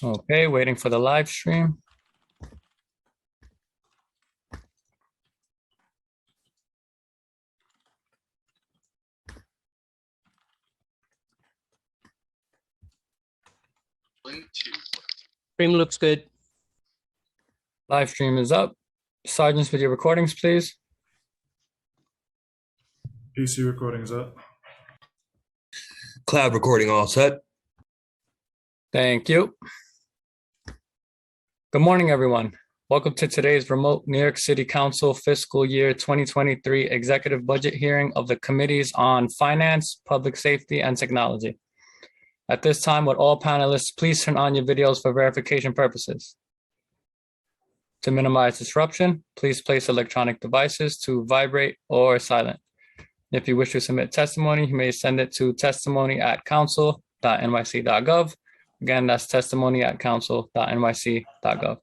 Okay, waiting for the live stream. Stream looks good. Live stream is up. Sergeants with your recordings, please. PC recording is up. Cloud recording all set. Thank you. Good morning, everyone. Welcome to today's remote New York City Council fiscal year 2023 executive budget hearing of the Committees on Finance, Public Safety, and Technology. At this time, would all panelists please turn on your videos for verification purposes. To minimize disruption, please place electronic devices to vibrate or silent. If you wish to submit testimony, you may send it to testimony@council.nyc.gov. Again, that's testimony@council.nyc.gov.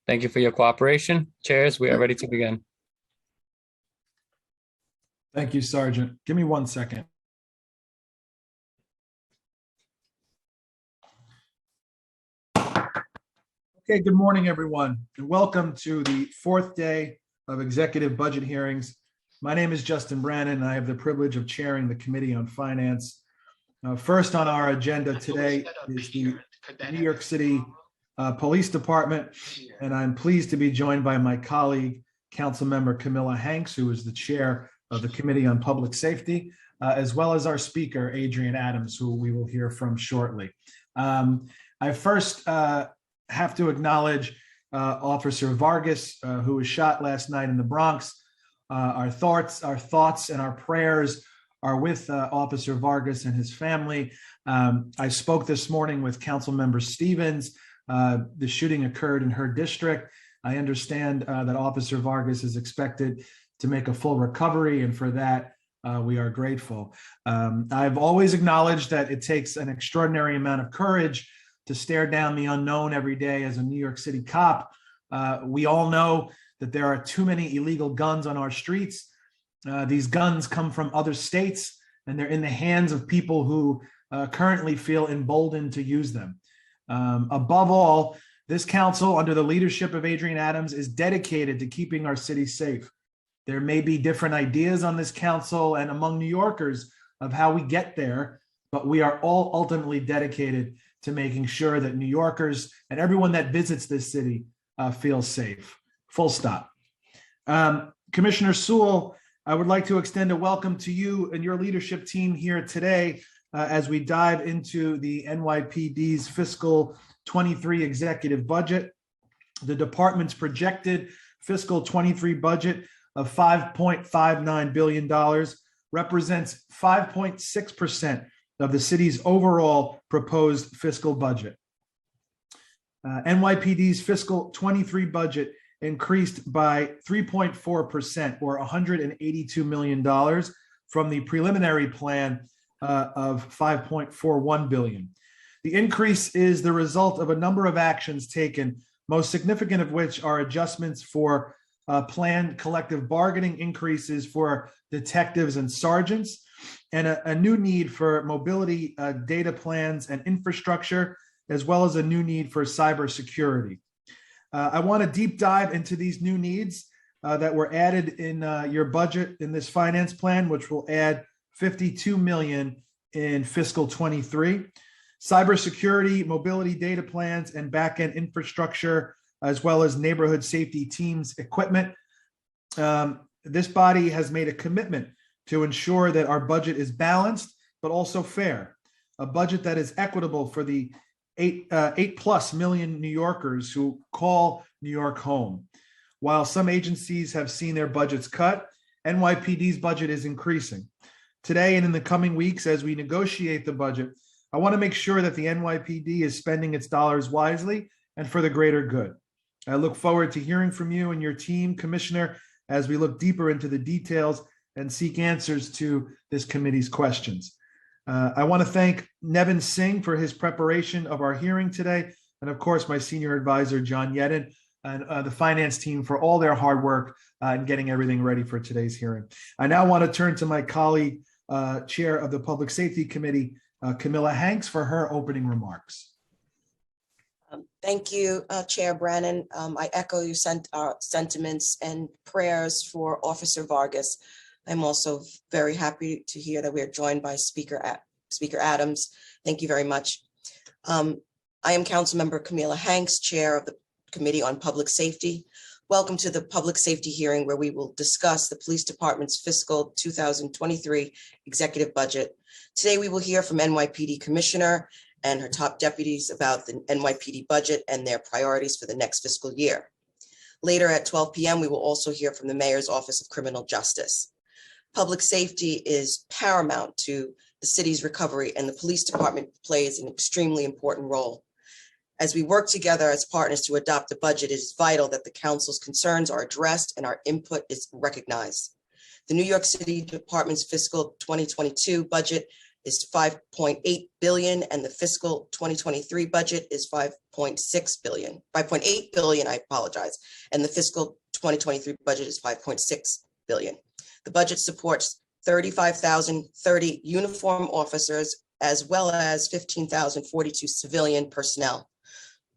Thank you for your cooperation. Chairs, we are ready to begin. Thank you, Sergeant. Give me 1 second. Okay, good morning, everyone, and welcome to the fourth day of executive budget hearings. My name is Justin Brannon, and I have the privilege of chairing the Committee on Finance. First on our agenda today is the New York City Police Department, and I'm pleased to be joined by my colleague, Councilmember Camilla Hanks, who is the chair of the Committee on Public Safety, as well as our speaker, Adrian Adams, who we will hear from shortly. I first have to acknowledge Officer Vargas, who was shot last night in the Bronx. Our thoughts and our prayers are with Officer Vargas and his family. I spoke this morning with Councilmember Stevens. The shooting occurred in her district. I understand that Officer Vargas is expected to make a full recovery, and for that, we are grateful. I've always acknowledged that it takes an extraordinary amount of courage to stare down the unknown every day as a New York City cop. We all know that there are too many illegal guns on our streets. These guns come from other states, and they're in the hands of people who currently feel emboldened to use them. Above all, this council, under the leadership of Adrian Adams, is dedicated to keeping our city safe. There may be different ideas on this council and among New Yorkers of how we get there, but we are all ultimately dedicated to making sure that New Yorkers and everyone that visits this city feels safe. Full stop. Commissioner Sewell, I would like to extend a welcome to you and your leadership team here today as we dive into the NYPD's fiscal 23 executive budget. The department's projected fiscal 23 budget of $5.59 billion represents 5.6% of the city's overall proposed fiscal budget. NYPD's fiscal 23 budget increased by 3.4%, or $182 million from the preliminary plan of $5.41 billion. The increase is the result of a number of actions taken, most significant of which are adjustments for planned collective bargaining increases for detectives and sergeants, and a new need for mobility data plans and infrastructure, as well as a new need for cybersecurity. I want to deep dive into these new needs that were added in your budget in this finance plan, which will add $52 million in fiscal 23. Cybersecurity, mobility data plans, and backend infrastructure, as well as neighborhood safety teams equipment. This body has made a commitment to ensure that our budget is balanced, but also fair. A budget that is equitable for the 8+ million New Yorkers who call New York home. While some agencies have seen their budgets cut, NYPD's budget is increasing. Today and in the coming weeks, as we negotiate the budget, I want to make sure that the NYPD is spending its dollars wisely and for the greater good. I look forward to hearing from you and your team, Commissioner, as we look deeper into the details and seek answers to this committee's questions. I want to thank Nevin Singh for his preparation of our hearing today, and of course, my senior advisor, John Yedden, and the finance team for all their hard work in getting everything ready for today's hearing. I now want to turn to my colleague, Chair of the Public Safety Committee, Camilla Hanks, for her opening remarks. Thank you, Chair Brannon. I echo your sentiments and prayers for Officer Vargas. I'm also very happy to hear that we are joined by Speaker Adams. Thank you very much. I am Councilmember Camila Hanks, Chair of the Committee on Public Safety. Welcome to the public safety hearing where we will discuss the Police Department's fiscal 2023 executive budget. Today, we will hear from NYPD Commissioner and her top deputies about the NYPD budget and their priorities for the next fiscal year. Later at 12 p.m., we will also hear from the Mayor's Office of Criminal Justice. Public safety is paramount to the city's recovery, and the police department plays an extremely important role. As we work together as partners to adopt a budget, it is vital that the council's concerns are addressed and our input is recognized. The New York City Department's fiscal 2022 budget is $5.8 billion, and the fiscal 2023 budget is $5.8 billion, I apologize, and the fiscal 2023 budget is $5.6 billion. The budget supports 35,030 uniform officers, as well as 15,042 civilian personnel.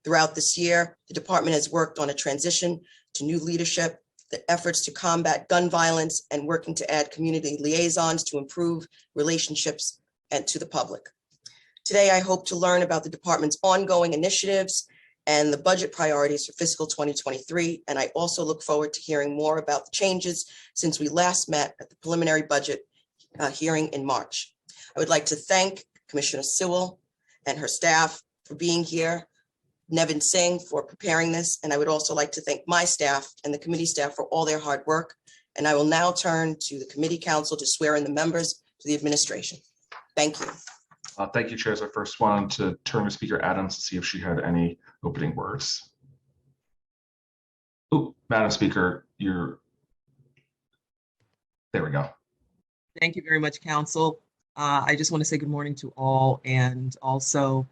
Throughout this year, the department has worked on a transition to new leadership, the efforts to combat gun violence, and working to add community liaisons to improve relationships and to the public. Today, I hope to learn about the department's ongoing initiatives and the budget priorities for fiscal 2023. And I also look forward to hearing more about the changes since we last met at the preliminary budget hearing in March. I would like to thank Commissioner Sewell and her staff for being here, Nevin Singh for preparing this, and I would also like to thank my staff and the committee staff for all their hard work. And I will now turn to the committee council to swear in the members to the administration. Thank you. Thank you, Chair. As I first wanted to turn to Speaker Adams to see if she had any opening words. Oh, Madam Speaker, there we go. Thank you very much, Council. I just want to say good morning to all and also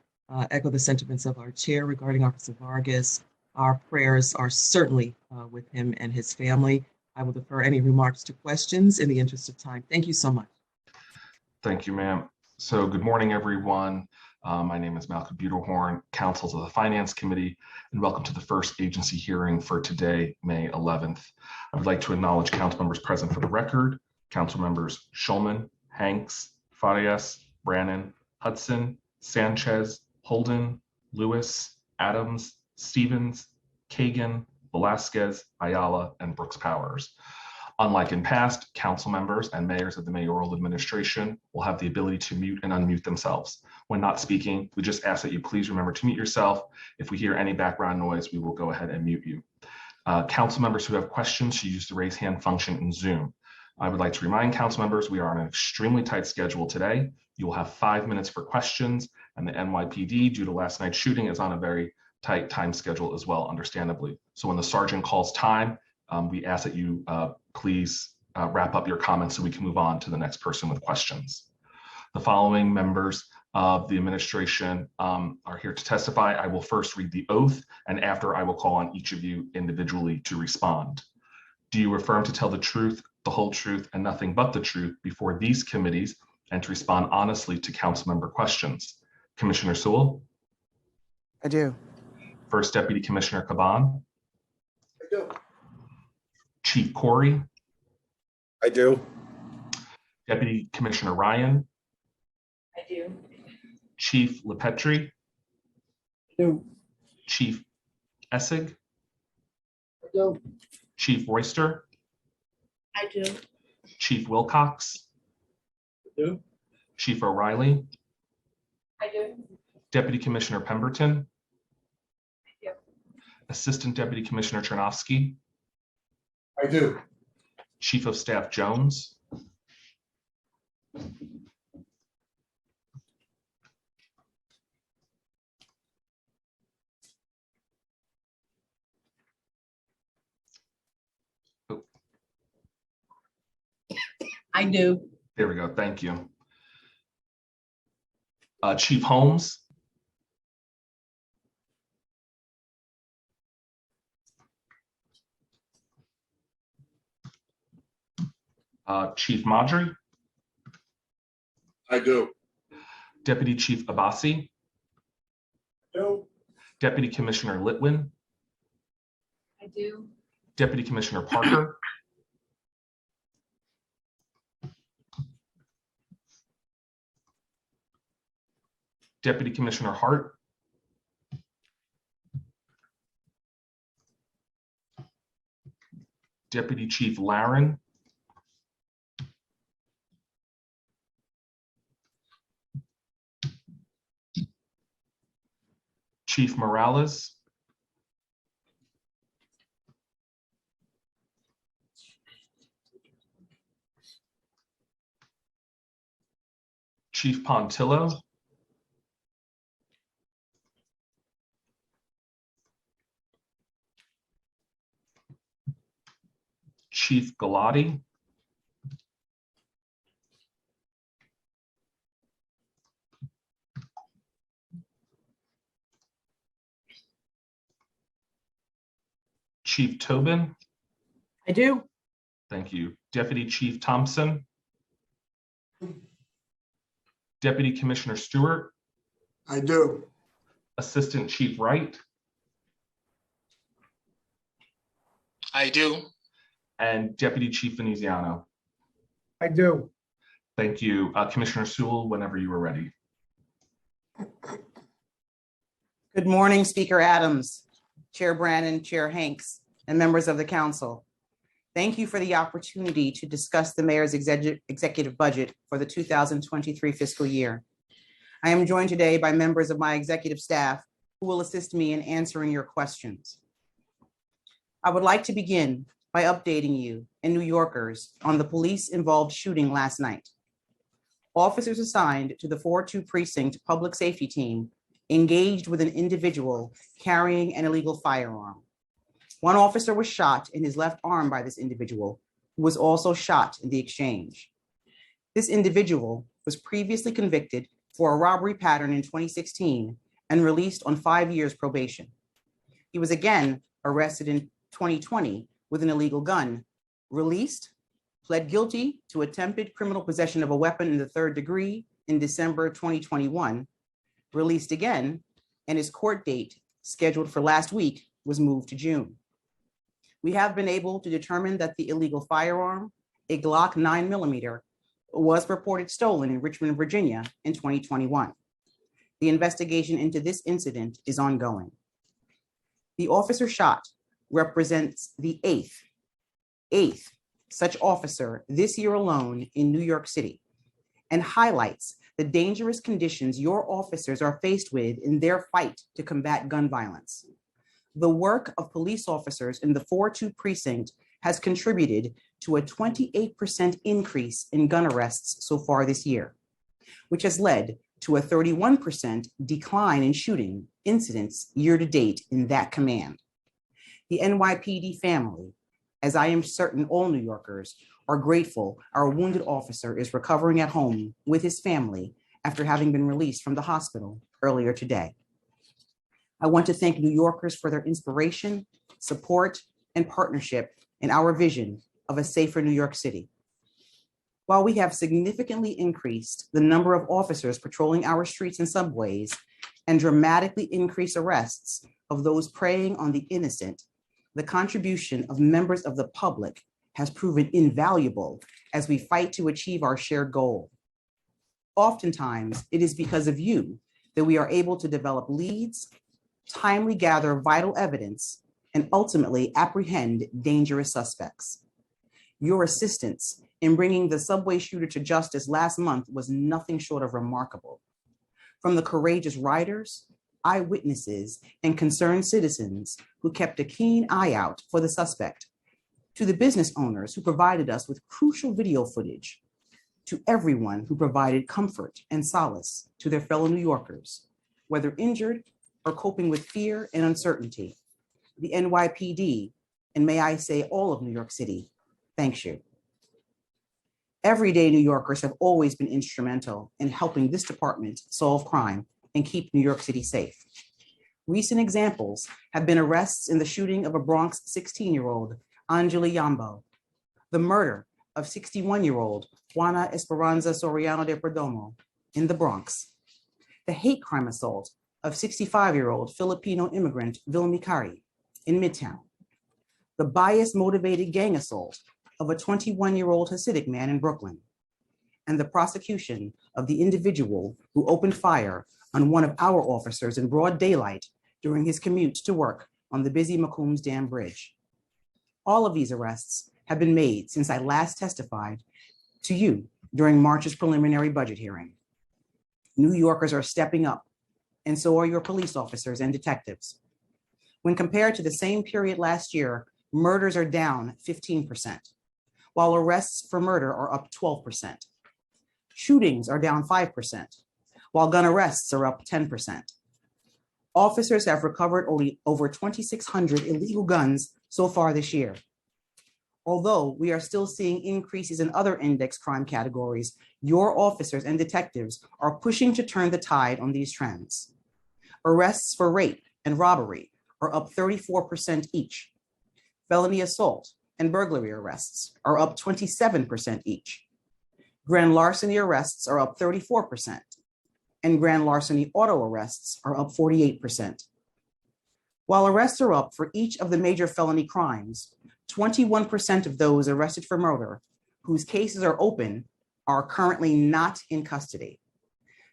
echo the sentiments of our chair regarding Officer Vargas. Our prayers are certainly with him and his family. I will defer any remarks to questions in the interest of time. Thank you so much. Thank you, ma'am. So good morning, everyone. My name is Malcolm Buterhorn, counsel to the Finance Committee, and welcome to the first agency hearing for today, May 11th. I would like to acknowledge council members present for the record, council members Schulman, Hanks, Farias, Brannon, Hudson, Sanchez, Holden, Lewis, Adams, Stevens, Kagan, Velasquez, Ayala, and Brooks Powers. Unlike in past, council members and mayors of the mayoral administration will have the ability to mute and unmute themselves. When not speaking, we just ask that you please remember to mute yourself. If we hear any background noise, we will go ahead and mute you. Council members who have questions should use the raise hand function in Zoom. I would like to remind council members we are on an extremely tight schedule today. You will have 5 minutes for questions, and the NYPD, due to last night's shooting, is on a very tight time schedule as well, understandably. So when the sergeant calls time, we ask that you please wrap up your comments so we can move on to the next person with questions. The following members of the administration are here to testify. I will first read the oath, and after I will call on each of you individually to respond. Do you affirm to tell the truth, the whole truth, and nothing but the truth before these committees, and to respond honestly to council member questions? Commissioner Sewell? I do. First Deputy Commissioner Caban? I do. Chief Corey? I do. Deputy Commissioner Ryan? I do. Chief LePetri? I do. Chief Essig? I do. Chief Royster? I do. Chief Wilcox? I do. Chief O'Reilly? I do. Deputy Commissioner Pemberton? I do. Assistant Deputy Commissioner Chernovsky? I do. Chief of Staff Jones? I do. There we go. Thank you. Chief Holmes? Chief Madri? I do. Deputy Chief Abbasi? I do. Deputy Commissioner Litwin, I do. Deputy Commissioner Parker, Deputy Commissioner Hart, Deputy Chief Laren, Chief Morales, Chief Pontillo, Chief Galati, Chief Tobin, I do. thank you. Deputy Chief Thompson, Deputy Commissioner Stewart, I do. Assistant Chief Wright, I do. and Deputy Chief Veneziano. I do. Thank you. Commissioner Sewell, whenever you are ready. Good morning, Speaker Adams, Chair Brannon, Chair Hanks, and members of the council. Thank you for the opportunity to discuss the mayor's executive budget for the 2023 fiscal year. I am joined today by members of my executive staff who will assist me in answering your questions. I would like to begin by updating you and New Yorkers on the police-involved shooting last night. Officers assigned to the 4-2 Precinct Public Safety Team engaged with an individual carrying an illegal firearm. One officer was shot in his left arm by this individual, who was also shot in the exchange. This individual was previously convicted for a robbery pattern in 2016 and released on 5 years probation. He was again arrested in 2020 with an illegal gun, released, pled guilty to attempted criminal possession of a weapon in the 3rd degree in December 2021, released again, and his court date, scheduled for last week, was moved to June. We have been able to determine that the illegal firearm, a Glock 9mm, was reported stolen in Richmond, Virginia in 2021. The investigation into this incident is ongoing. The officer shot represents the eighth such officer this year alone in New York City, and highlights the dangerous conditions your officers are faced with in their fight to combat gun violence. The work of police officers in the 4-2 precinct has contributed to a 28% increase in gun arrests so far this year, which has led to a 31% decline in shooting incidents year to date in that command. The NYPD family, as I am certain all New Yorkers, are grateful our wounded officer is recovering at home with his family after having been released from the hospital earlier today. I want to thank New Yorkers for their inspiration, support, and partnership in our vision of a safer New York City. While we have significantly increased the number of officers patrolling our streets and subways and dramatically increased arrests of those preying on the innocent, the contribution of members of the public has proven invaluable as we fight to achieve our shared goal. Oftentimes, it is because of you that we are able to develop leads, timely gather vital evidence, and ultimately apprehend dangerous suspects. Your assistance in bringing the subway shooter to justice last month was nothing short of remarkable. From the courageous riders, eyewitnesses, and concerned citizens who kept a keen eye out for the suspect, to the business owners who provided us with crucial video footage, to everyone who provided comfort and solace to their fellow New Yorkers, whether injured or coping with fear and uncertainty. The NYPD, and may I say all of New York City, thanks you. Everyday New Yorkers have always been instrumental in helping this department solve crime and keep New York City safe. Recent examples have been arrests in the shooting of a Bronx 16-year-old, Anjali Yambo, the murder of 61-year-old Juana Esperanza Soriano de Perdomo in the Bronx, the hate crime assault of 65-year-old Filipino immigrant Vilmi Kari in Midtown, the bias-motivated gang assault of a 21-year-old Hasidic man in Brooklyn, and the prosecution of the individual who opened fire on one of our officers in broad daylight during his commute to work on the busy McCombs Dam Bridge. All of these arrests have been made since I last testified to you during March's preliminary budget hearing. New Yorkers are stepping up, and so are your police officers and detectives. When compared to the same period last year, murders are down 15%, while arrests for murder are up 12%. Shootings are down 5%, while gun arrests are up 10%. Officers have recovered only over 2,600 illegal guns so far this year. Although we are still seeing increases in other index crime categories, your officers and detectives are pushing to turn the tide on these trends. Arrests for rape and robbery are up 34% each. Felony assault and burglary arrests are up 27% each. Grand larceny arrests are up 34%, and grand larceny auto arrests are up 48%. While arrests are up for each of the major felony crimes, 21% of those arrested for murder whose cases are open are currently not in custody.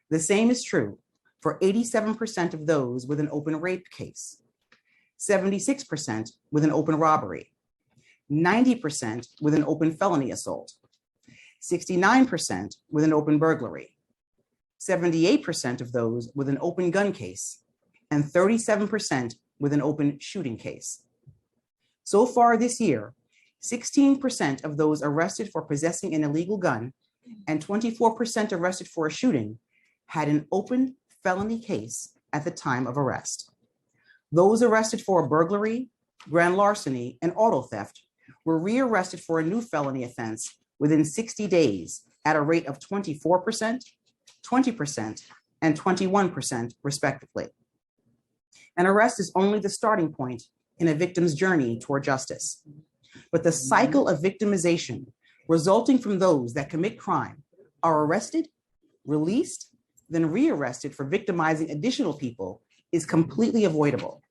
The same is true for 87% of those with an open rape case, 76% with an open robbery, 90% with an open felony assault, 69% with an open burglary, 78% of those with an open gun case, and 37% with an open shooting case. So far this year, 16% of those arrested for possessing an illegal gun and 24% arrested for a shooting had an open felony case at the time of arrest. Those arrested for a burglary, grand larceny, and auto theft were rearrested for a new felony offense within 60 days at a rate of 24%, 20%, and 21% respectively. An arrest is only the starting point in a victim's journey toward justice. But the cycle of victimization resulting from those that commit crime are arrested, released, then rearrested for victimizing additional people is completely avoidable.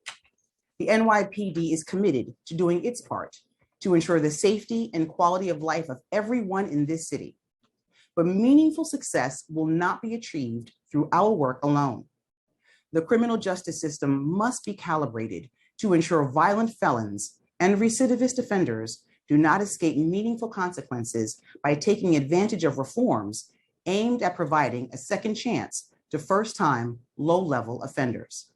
The NYPD is committed to doing its part to ensure the safety and quality of life of everyone in this city. But meaningful success will not be achieved through our work alone. The criminal justice system must be calibrated to ensure violent felons and recidivist offenders do not escape meaningful consequences by taking advantage of reforms aimed at providing a second chance to first-time, low-level offenders.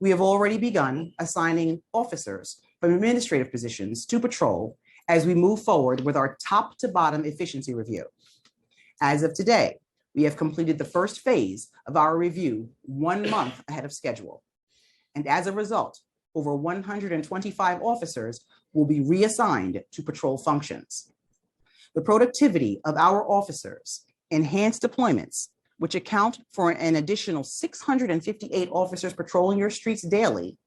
We have already begun assigning officers from administrative positions to patrol as we move forward with our top-to-bottom efficiency review. As of today, we have completed the first phase of our review 1 month ahead of schedule. And as a result, over 125 officers will be reassigned to patrol functions. The productivity of our officers, enhanced deployments, which account for an additional 658 officers patrolling your streets daily,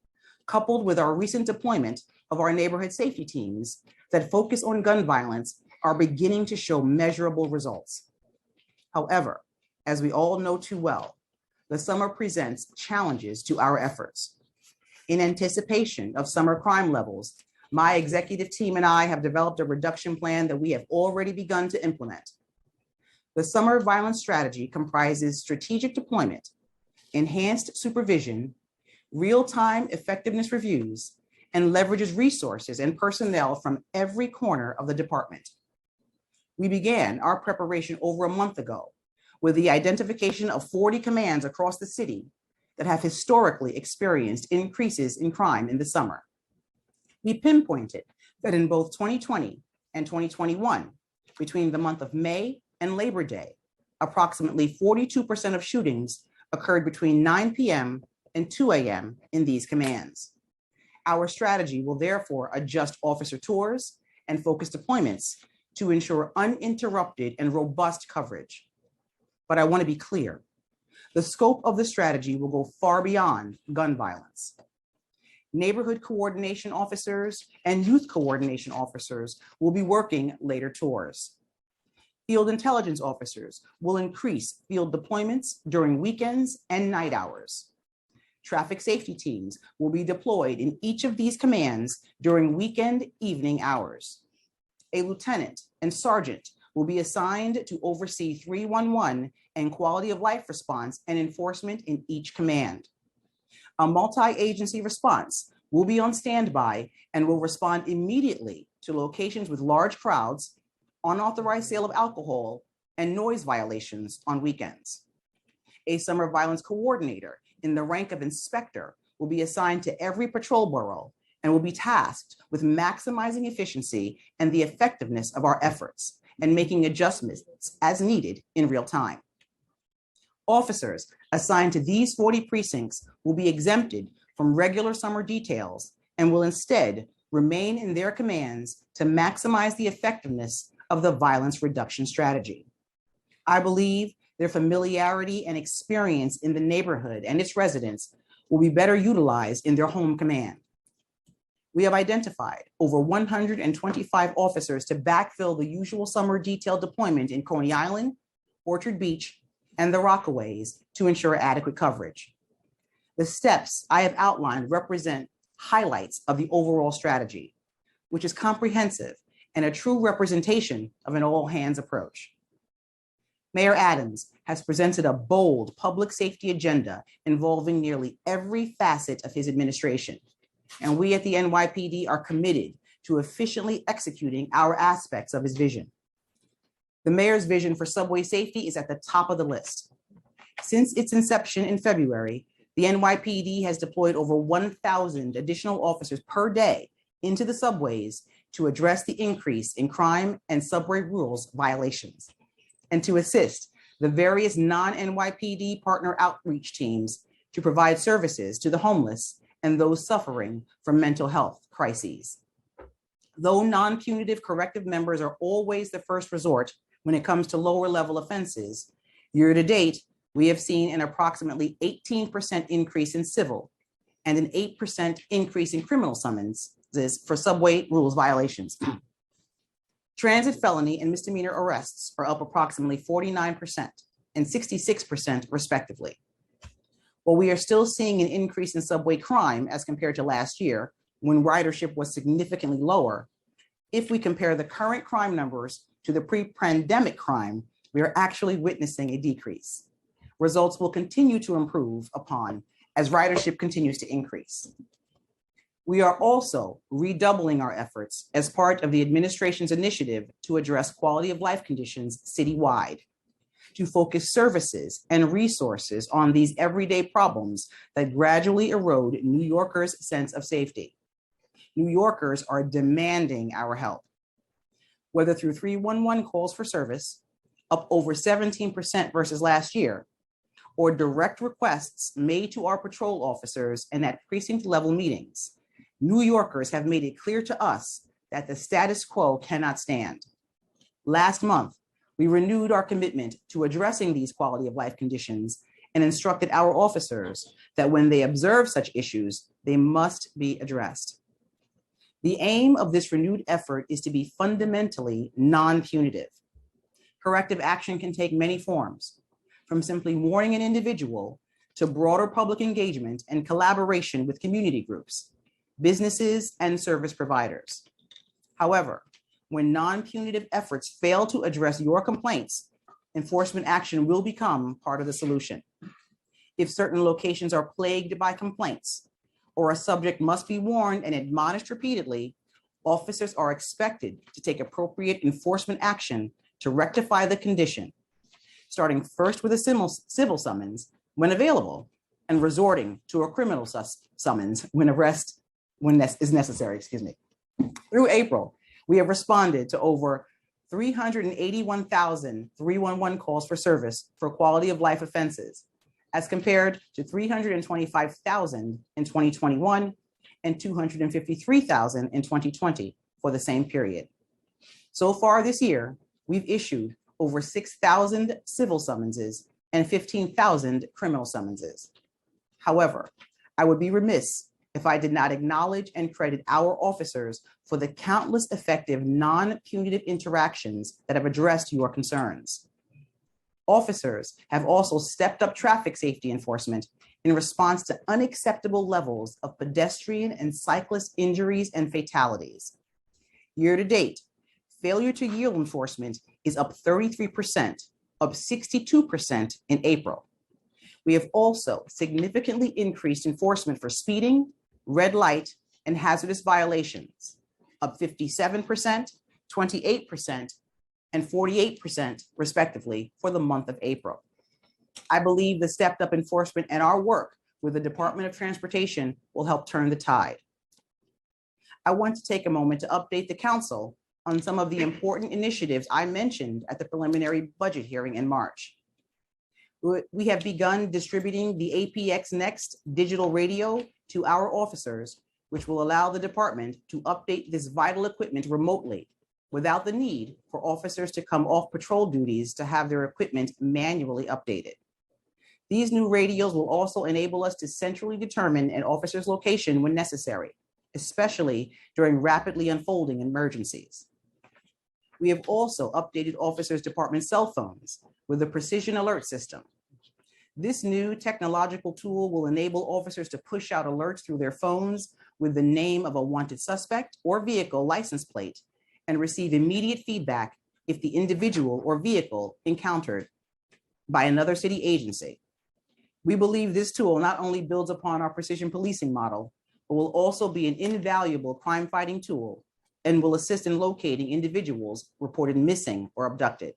coupled with our recent deployment of our neighborhood safety teams that focus on gun violence, are beginning to show measurable results. However, as we all know too well, the summer presents challenges to our efforts. In anticipation of summer crime levels, my executive team and I have developed a reduction plan that we have already begun to implement. The summer violence strategy comprises strategic deployment, enhanced supervision, real-time effectiveness reviews, and leverages resources and personnel from every corner of the department. We began our preparation over a month ago with the identification of 40 commands across the city that have historically experienced increases in crime in the summer. We pinpointed that in both 2020 and 2021, between the month of May and Labor Day, approximately 42% of shootings occurred between 9 p.m. and 2 a.m. in these commands. Our strategy will therefore adjust officer tours and focus deployments to ensure uninterrupted and robust coverage. But I want to be clear, the scope of the strategy will go far beyond gun violence. Neighborhood coordination officers and youth coordination officers will be working later tours. Field intelligence officers will increase field deployments during weekends and night hours. Traffic safety teams will be deployed in each of these commands during weekend evening hours. A lieutenant and sergeant will be assigned to oversee 311 and quality of life response and enforcement in each command. A multi-agency response will be on standby and will respond immediately to locations with large crowds, unauthorized sale of alcohol, and noise violations on weekends. A summer violence coordinator in the rank of inspector will be assigned to every patrol borough and will be tasked with maximizing efficiency and the effectiveness of our efforts and making adjustments as needed in real time. Officers assigned to these 40 precincts will be exempted from regular summer details and will instead remain in their commands to maximize the effectiveness of the violence reduction strategy. I believe their familiarity and experience in the neighborhood and its residents will be better utilized in their home command. We have identified over 125 officers to backfill the usual summer detail deployment in Coney Island, Orchard Beach, and the Rockaways to ensure adequate coverage. The steps I have outlined represent highlights of the overall strategy, which is comprehensive and a true representation of an all-hands approach. Mayor Adams has presented a bold public safety agenda involving nearly every facet of his administration, and we at the NYPD are committed to efficiently executing our aspects of his vision. The mayor's vision for subway safety is at the top of the list. Since its inception in February, the NYPD has deployed over 1,000 additional officers per day into the subways to address the increase in crime and subway rules violations, and to assist the various non-NYPD partner outreach teams to provide services to the homeless and those suffering from mental health crises. Though non-punitive corrective members are always the first resort when it comes to lower level offenses, year to date, we have seen an approximately 18% increase in civil and an 8% increase in criminal summonses for subway rules violations. Transit felony and misdemeanor arrests are up approximately 49% and 66% respectively. While we are still seeing an increase in subway crime as compared to last year, when ridership was significantly lower, if we compare the current crime numbers to the pre-pandemic crime, we are actually witnessing a decrease. Results will continue to improve upon as ridership continues to increase. We are also redoubling our efforts as part of the administration's initiative to address quality of life conditions citywide, to focus services and resources on these everyday problems that gradually erode New Yorkers' sense of safety. New Yorkers are demanding our help, whether through 311 calls for service, up over 17% versus last year, or direct requests made to our patrol officers and at precinct level meetings. New Yorkers have made it clear to us that the status quo cannot stand. Last month, we renewed our commitment to addressing these quality of life conditions and instructed our officers that when they observe such issues, they must be addressed. The aim of this renewed effort is to be fundamentally non-punitive. Corrective action can take many forms, from simply warning an individual to broader public engagement and collaboration with community groups, businesses, and service providers. However, when non-punitive efforts fail to address your complaints, enforcement action will become part of the solution. If certain locations are plagued by complaints, or a subject must be warned and admonished repeatedly, officers are expected to take appropriate enforcement action to rectify the condition, starting first with a civil summons when available and resorting to a criminal summons when is necessary. Through April, we have responded to over 381,000 311 calls for service for quality of life offenses, as compared to 325,000 in 2021 and 253,000 in 2020 for the same period. So far this year, we've issued over 6,000 civil summonses and 15,000 criminal summonses. However, I would be remiss if I did not acknowledge and credit our officers for the countless effective non-punitive interactions that have addressed your concerns. Officers have also stepped up traffic safety enforcement in response to unacceptable levels of pedestrian and cyclist injuries and fatalities. Year to date, failure to yield enforcement is up 33%, up 62% in April. We have also significantly increased enforcement for speeding, red light, and hazardous violations, up 57%, 28%, and 48% respectively for the month of April. I believe the stepped up enforcement and our work with the Department of Transportation will help turn the tide. I want to take a moment to update the council on some of the important initiatives I mentioned at the preliminary budget hearing in March. We have begun distributing the APX Next digital radio to our officers, which will allow the department to update this vital equipment remotely without the need for officers to come off patrol duties to have their equipment manually updated. These new radios will also enable us to centrally determine an officer's location when necessary, especially during rapidly unfolding emergencies. We have also updated officers' department cell phones with a precision alert system. This new technological tool will enable officers to push out alerts through their phones with the name of a wanted suspect or vehicle license plate and receive immediate feedback if the individual or vehicle encountered by another city agency. We believe this tool not only builds upon our precision policing model, but will also be an invaluable crime-fighting tool and will assist in locating individuals reported missing or abducted.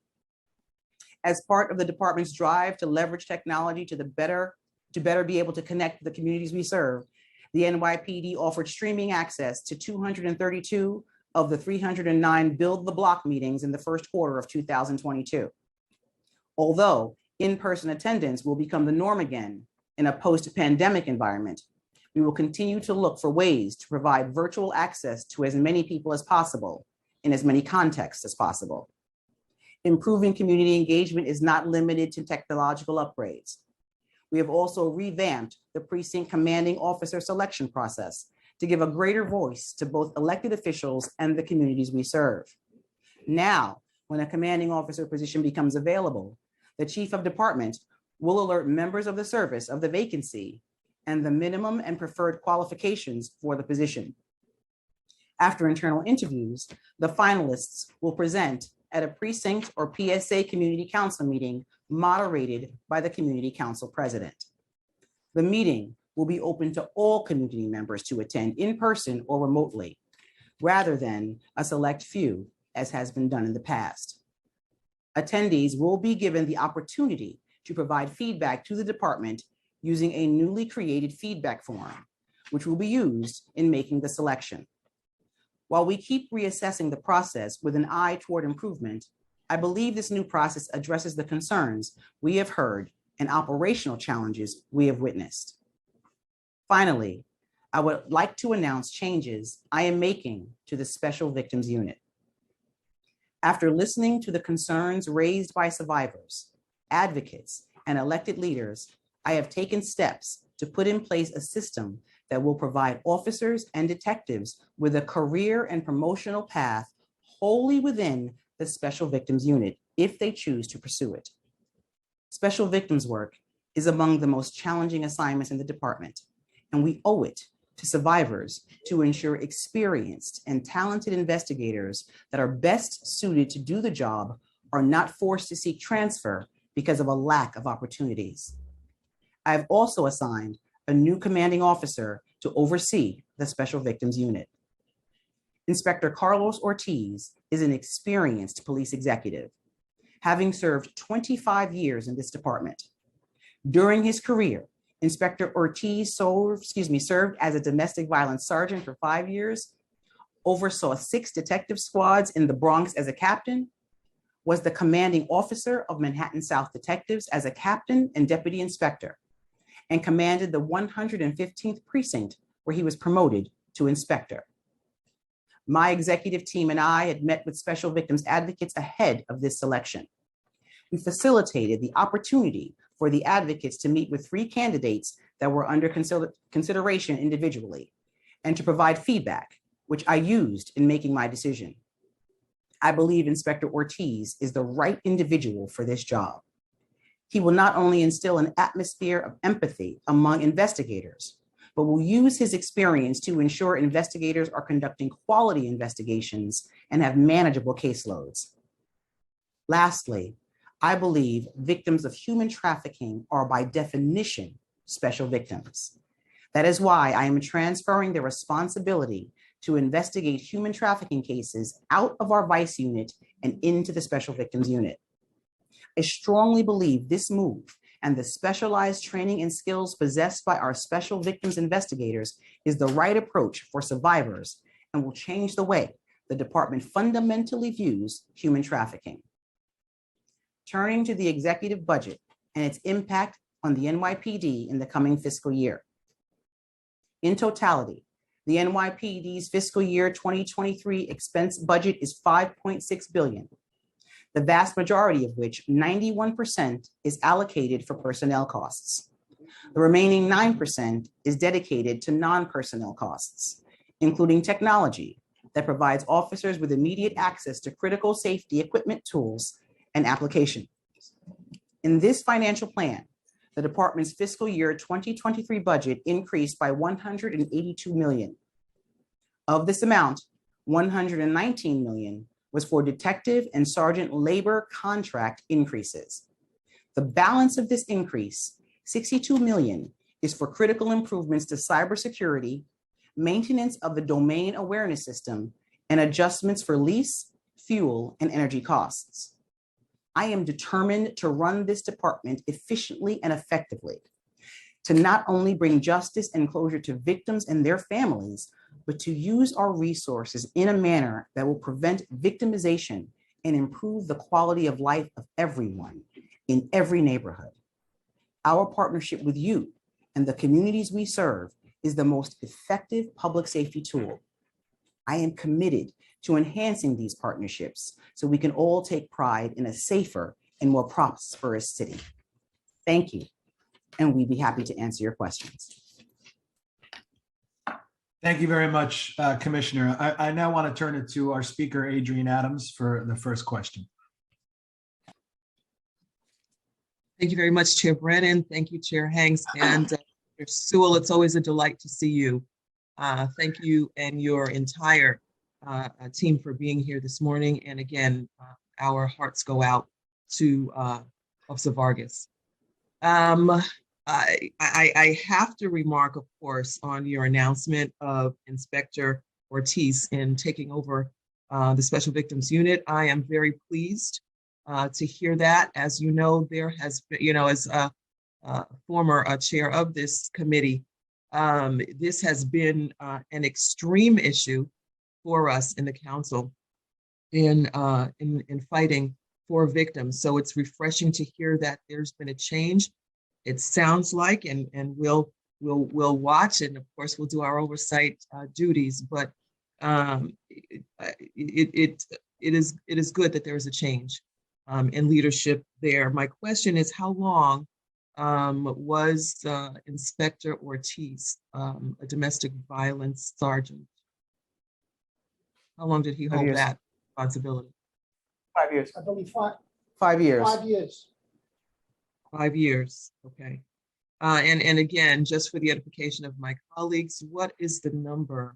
As part of the department's drive to leverage technology to better be able to connect the communities we serve, the NYPD offered streaming access to 232 of the 309 Build the Block meetings in the first quarter of 2022. Although in-person attendance will become the norm again in a post-pandemic environment, we will continue to look for ways to provide virtual access to as many people as possible in as many contexts as possible. Improving community engagement is not limited to technological upgrades. We have also revamped the precinct commanding officer selection process to give a greater voice to both elected officials and the communities we serve. Now, when a commanding officer position becomes available, the chief of department will alert members of the service of the vacancy and the minimum and preferred qualifications for the position. After internal interviews, the finalists will present at a precinct or PSA community council meeting moderated by the community council president. The meeting will be open to all community members to attend in person or remotely, rather than a select few, as has been done in the past. Attendees will be given the opportunity to provide feedback to the department using a newly created feedback form, which will be used in making the selection. While we keep reassessing the process with an eye toward improvement, I believe this new process addresses the concerns we have heard and operational challenges we have witnessed. Finally, I would like to announce changes I am making to the Special Victims Unit. After listening to the concerns raised by survivors, advocates, and elected leaders, I have taken steps to put in place a system that will provide officers and detectives with a career and promotional path wholly within the Special Victims Unit if they choose to pursue it. Special victims work is among the most challenging assignments in the department, and we owe it to survivors to ensure experienced and talented investigators that are best suited to do the job are not forced to seek transfer because of a lack of opportunities. I have also assigned a new commanding officer to oversee the Special Victims Unit. Inspector Carlos Ortiz is an experienced police executive, having served 25 years in this department. During his career, Inspector Ortiz served as a domestic violence sergeant for 5 years, oversaw 6 detective squads in the Bronx as a captain, was the commanding officer of Manhattan South Detectives as a captain and deputy inspector, and commanded the 115th precinct where he was promoted to inspector. My executive team and I had met with special victims advocates ahead of this selection. We facilitated the opportunity for the advocates to meet with 3 candidates that were under consideration individually, and to provide feedback, which I used in making my decision. I believe Inspector Ortiz is the right individual for this job. He will not only instill an atmosphere of empathy among investigators, but will use his experience to ensure investigators are conducting quality investigations and have manageable caseloads. Lastly, I believe victims of human trafficking are by definition special victims. That is why I am transferring the responsibility to investigate human trafficking cases out of our Vice Unit and into the Special Victims Unit. I strongly believe this move and the specialized training and skills possessed by our special victims investigators is the right approach for survivors and will change the way the department fundamentally views human trafficking. Turning to the executive budget and its impact on the NYPD in the coming fiscal year. In totality, the NYPD's fiscal year 2023 expense budget is $5.6 billion, the vast majority of which, 91%, is allocated for personnel costs. The remaining 9% is dedicated to non-personnel costs, including technology that provides officers with immediate access to critical safety equipment, tools, and applications. In this financial plan, the department's fiscal year 2023 budget increased by $182 million. Of this amount, $119 million was for detective and sergeant labor contract increases. The balance of this increase, $62 million, is for critical improvements to cybersecurity, maintenance of the domain awareness system, and adjustments for lease, fuel, and energy costs. I am determined to run this department efficiently and effectively, to not only bring justice and closure to victims and their families, but to use our resources in a manner that will prevent victimization and improve the quality of life of everyone in every neighborhood. Our partnership with you and the communities we serve is the most effective public safety tool. I am committed to enhancing these partnerships so we can all take pride in a safer and more prosperous city. Thank you, and we'd be happy to answer your questions. Thank you very much, Commissioner. I now want to turn it to our speaker, Adrienne Adams, for the first question. Thank you very much, Chair Brennan. Thank you, Chair Hanks. And Chair Sewell, it's always a delight to see you. Thank you and your entire team for being here this morning. And again, our hearts go out to Officer Vargas. I have to remark, of course, on your announcement of Inspector Ortiz in taking over the Special Victims Unit. I am very pleased to hear that. As you know, there has been, as a former chair of this committee, this has been an extreme issue for us in the council in fighting for victims. So it's refreshing to hear that there's been a change. It sounds like, and we'll watch, and of course we'll do our oversight duties. But it is good that there is a change in leadership there. My question is, how long was Inspector Ortiz a domestic violence sergeant? How long did he hold that responsibility? 5 years. I believe 5 years. 5 years. 5 years, okay. And again, just for the edification of my colleagues, what is the number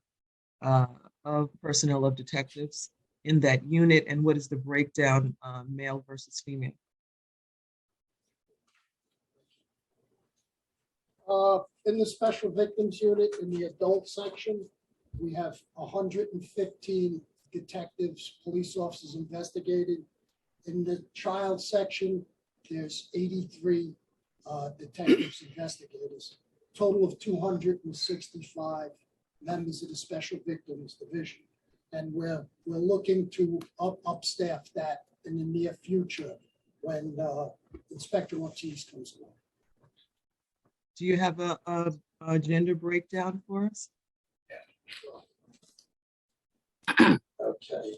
of personnel of detectives in that unit, and what is the breakdown male versus female? In the Special Victims Unit, in the adult section, we have 115 detectives, police officers investigated. In the child section, there's 83 detectives, investigators, total of 265 members of the Special Victims Division. And we're looking to upstaff that in the near future when Inspector Ortiz comes along. Do you have a gender breakdown for us? Yeah. Okay.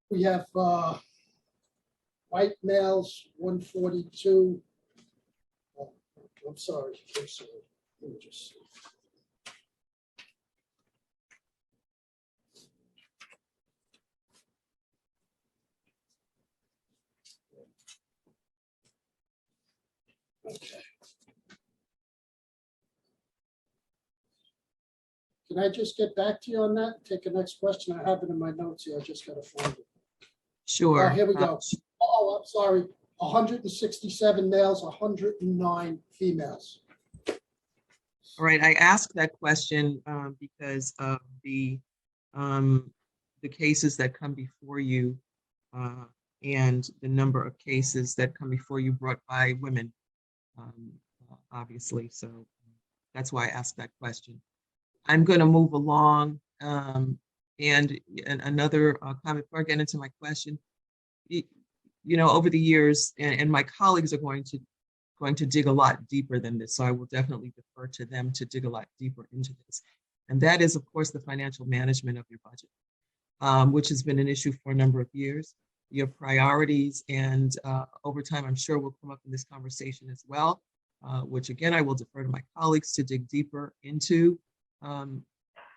We have white males, 142. I'm sorry, Casey. Let me just see. Okay. Can I just get back to you on that? Take the next question. I have it in my notes here. I just gotta find it. Sure. Here we go. Oh, I'm sorry. 167 males, 109 females. All right, I asked that question because of the cases that come before you and the number of cases that come before you brought by women, obviously. So that's why I asked that question. I'm going to move along. And another comment before I get into my question, over the years, and my colleagues are going to dig a lot deeper than this. So I will definitely defer to them to dig a lot deeper into this. And that is, of course, the financial management of your budget, which has been an issue for a number of years, your priorities, and over time, I'm sure will come up in this conversation as well, which again, I will defer to my colleagues to dig deeper into.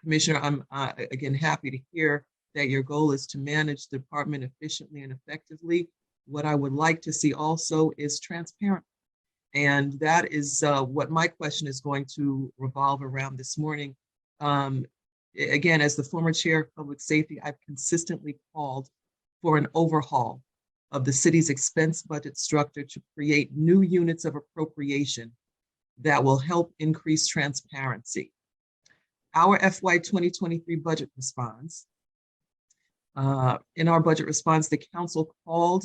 Commissioner, I'm again happy to hear that your goal is to manage the department efficiently and effectively. What I would like to see also is transparent. And that is what my question is going to revolve around this morning. Again, as the former chair of public safety, I've consistently called for an overhaul of the city's expense budget structure to create new units of appropriation that will help increase transparency. Our FY 2023 budget response, in our budget response, the council called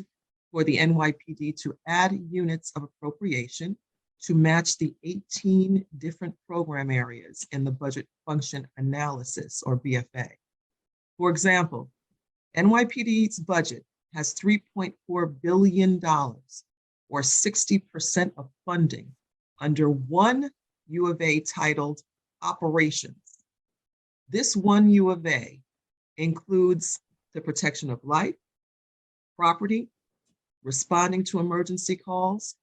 for the NYPD to add units of appropriation to match the 18 different program areas in the budget function analysis, or BFA. For example, NYPD's budget has $3.4 billion, or 60% of funding, under one U of A titled Operations. This one U of A includes the protection of life, property, responding to emergency calls,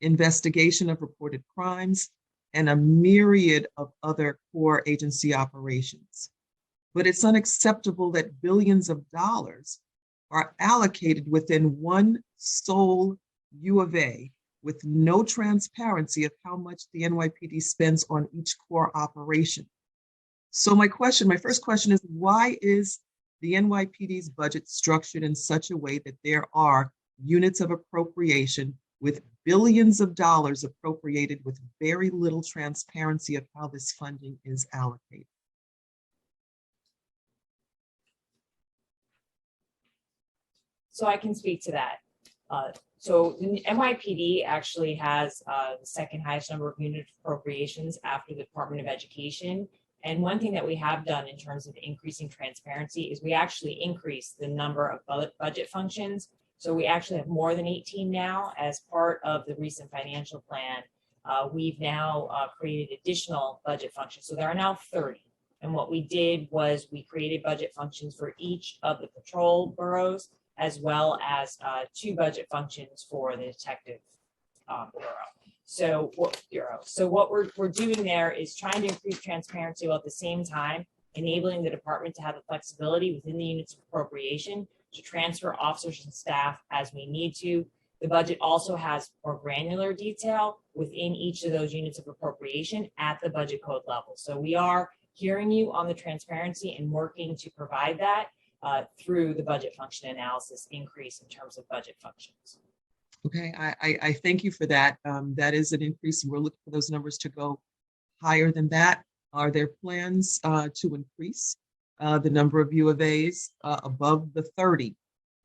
investigation of reported crimes, and a myriad of other core agency operations. But it's unacceptable that billions of dollars are allocated within one sole U of A with no transparency of how much the NYPD spends on each core operation. So my first question is, why is the NYPD's budget structured in such a way that there are units of appropriation with billions of dollars appropriated with very little transparency of how this funding is allocated? So I can speak to that. So the NYPD actually has the second highest number of unit appropriations after the Department of Education. And one thing that we have done in terms of increasing transparency is we actually increased the number of budget functions. So we actually have more than 18 now. As part of the recent financial plan, we've now created additional budget functions. So there are now 30. And what we did was we created budget functions for each of the patrol boroughs, as well as 2 budget functions for the detective bureau. So what we're doing there is trying to increase transparency while at the same time enabling the department to have the flexibility within the units of appropriation to transfer officers and staff as we need to. The budget also has more granular detail within each of those units of appropriation at the budget code level. So we are hearing you on the transparency and working to provide that through the budget function analysis increase in terms of budget functions. Okay, I thank you for that. That is an increase. We're looking for those numbers to go higher than that. Are there plans to increase the number of U of A's above the 30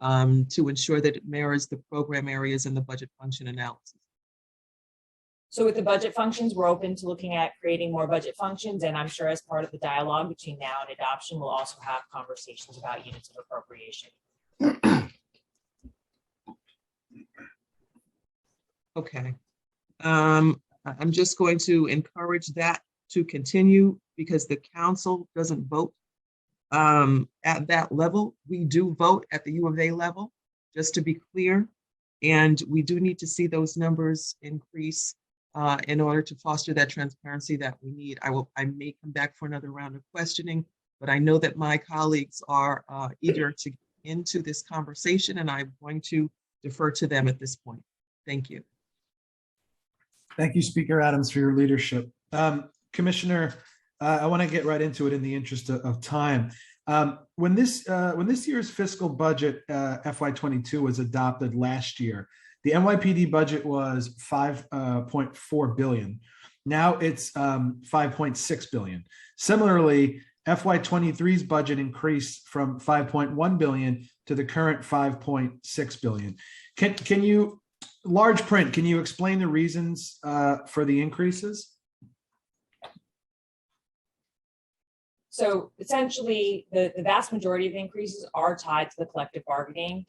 to ensure that it mirrors the program areas and the budget function analysis? So with the budget functions, we're open to looking at creating more budget functions. And I'm sure as part of the dialogue between now and adoption, we'll also have conversations about units of appropriation. Okay. I'm just going to encourage that to continue because the council doesn't vote at that level. We do vote at the U of A level, just to be clear. And we do need to see those numbers increase In order to foster that transparency that we need, I may come back for another round of questioning, but I know that my colleagues are eager to get into this conversation, and I'm going to defer to them at this point. Thank you. Thank you, Speaker Adams, for your leadership. Commissioner, I want to get right into it in the interest of time. When this year's fiscal budget, FY22, was adopted last year, the NYPD budget was $5.4 billion. Now it's $5.6 billion. Similarly, FY23's budget increased from $5.1 billion to the current $5.6 billion. Can you, large print, can you explain the reasons for the increases? So essentially, the vast majority of the increases are tied to the collective bargaining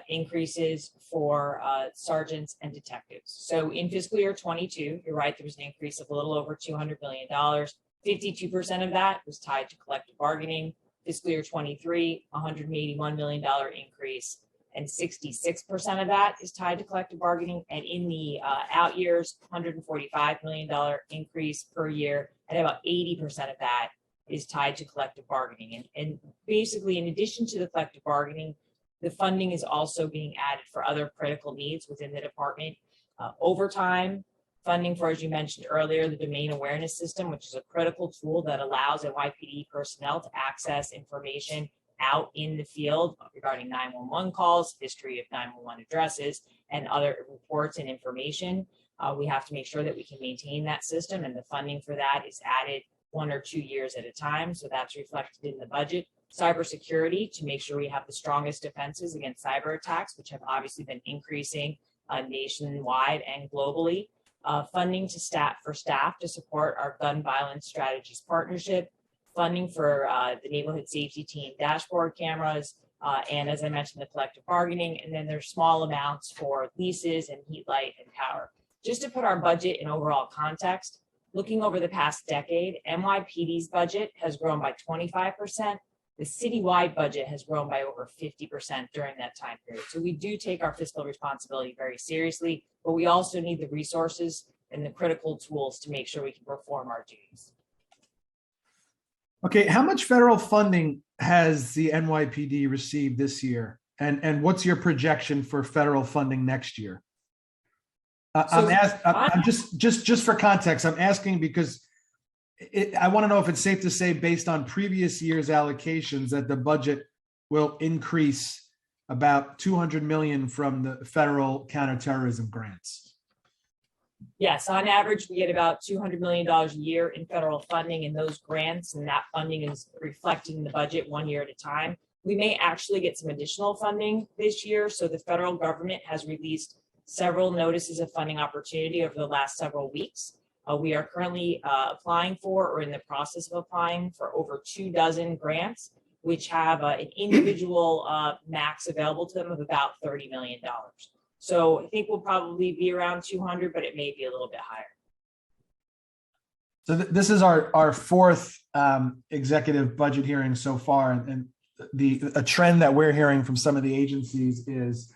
increases for sergeants and detectives. So in fiscal year 22, you're right, there was an increase of a little over $200 million. 52% of that was tied to collective bargaining. Fiscal year 23, $181 million increase, and 66% of that is tied to collective bargaining. And in the out years, $145 million increase per year, and about 80% of that is tied to collective bargaining. And basically, in addition to the collective bargaining, the funding is also being added for other critical needs within the department. Overtime funding for, as you mentioned earlier, the domain awareness system, which is a critical tool that allows NYPD personnel to access information out in the field regarding 911 calls, history of 911 addresses, and other reports and information. We have to make sure that we can maintain that system, and the funding for that is added 1 or 2 years at a time. So that's reflected in the budget. Cybersecurity, to make sure we have the strongest defenses against cyber attacks, which have obviously been increasing nationwide and globally. Funding to staff to support our gun violence strategies partnership, funding for the neighborhood safety team dashboard cameras, and as I mentioned, the collective bargaining, and then there's small amounts for leases and heat, light, and power. Just to put our budget in overall context, looking over the past decade, NYPD's budget has grown by 25%. The citywide budget has grown by over 50% during that time period. So we do take our fiscal responsibility very seriously, but we also need the resources and the critical tools to make sure we can perform our duties. Okay, how much federal funding has the NYPD received this year? And what's your projection for federal funding next year? I'm just for context, I'm asking because I want to know if it's safe to say, based on previous year's allocations, that the budget will increase about $200 million from the federal counterterrorism grants. Yes, on average, we get about $200 million a year in federal funding, and those grants and that funding is reflected in the budget 1 year at a time. We may actually get some additional funding this year. So the federal government has released several notices of funding opportunity over the last several weeks. We are currently applying for, or in the process of applying for, over 24 grants, which have an individual max available to them of about $30 million. So I think we'll probably be around 200, but it may be a little bit higher. So this is our fourth executive budget hearing so far, and a trend that we're hearing from some of the agencies is,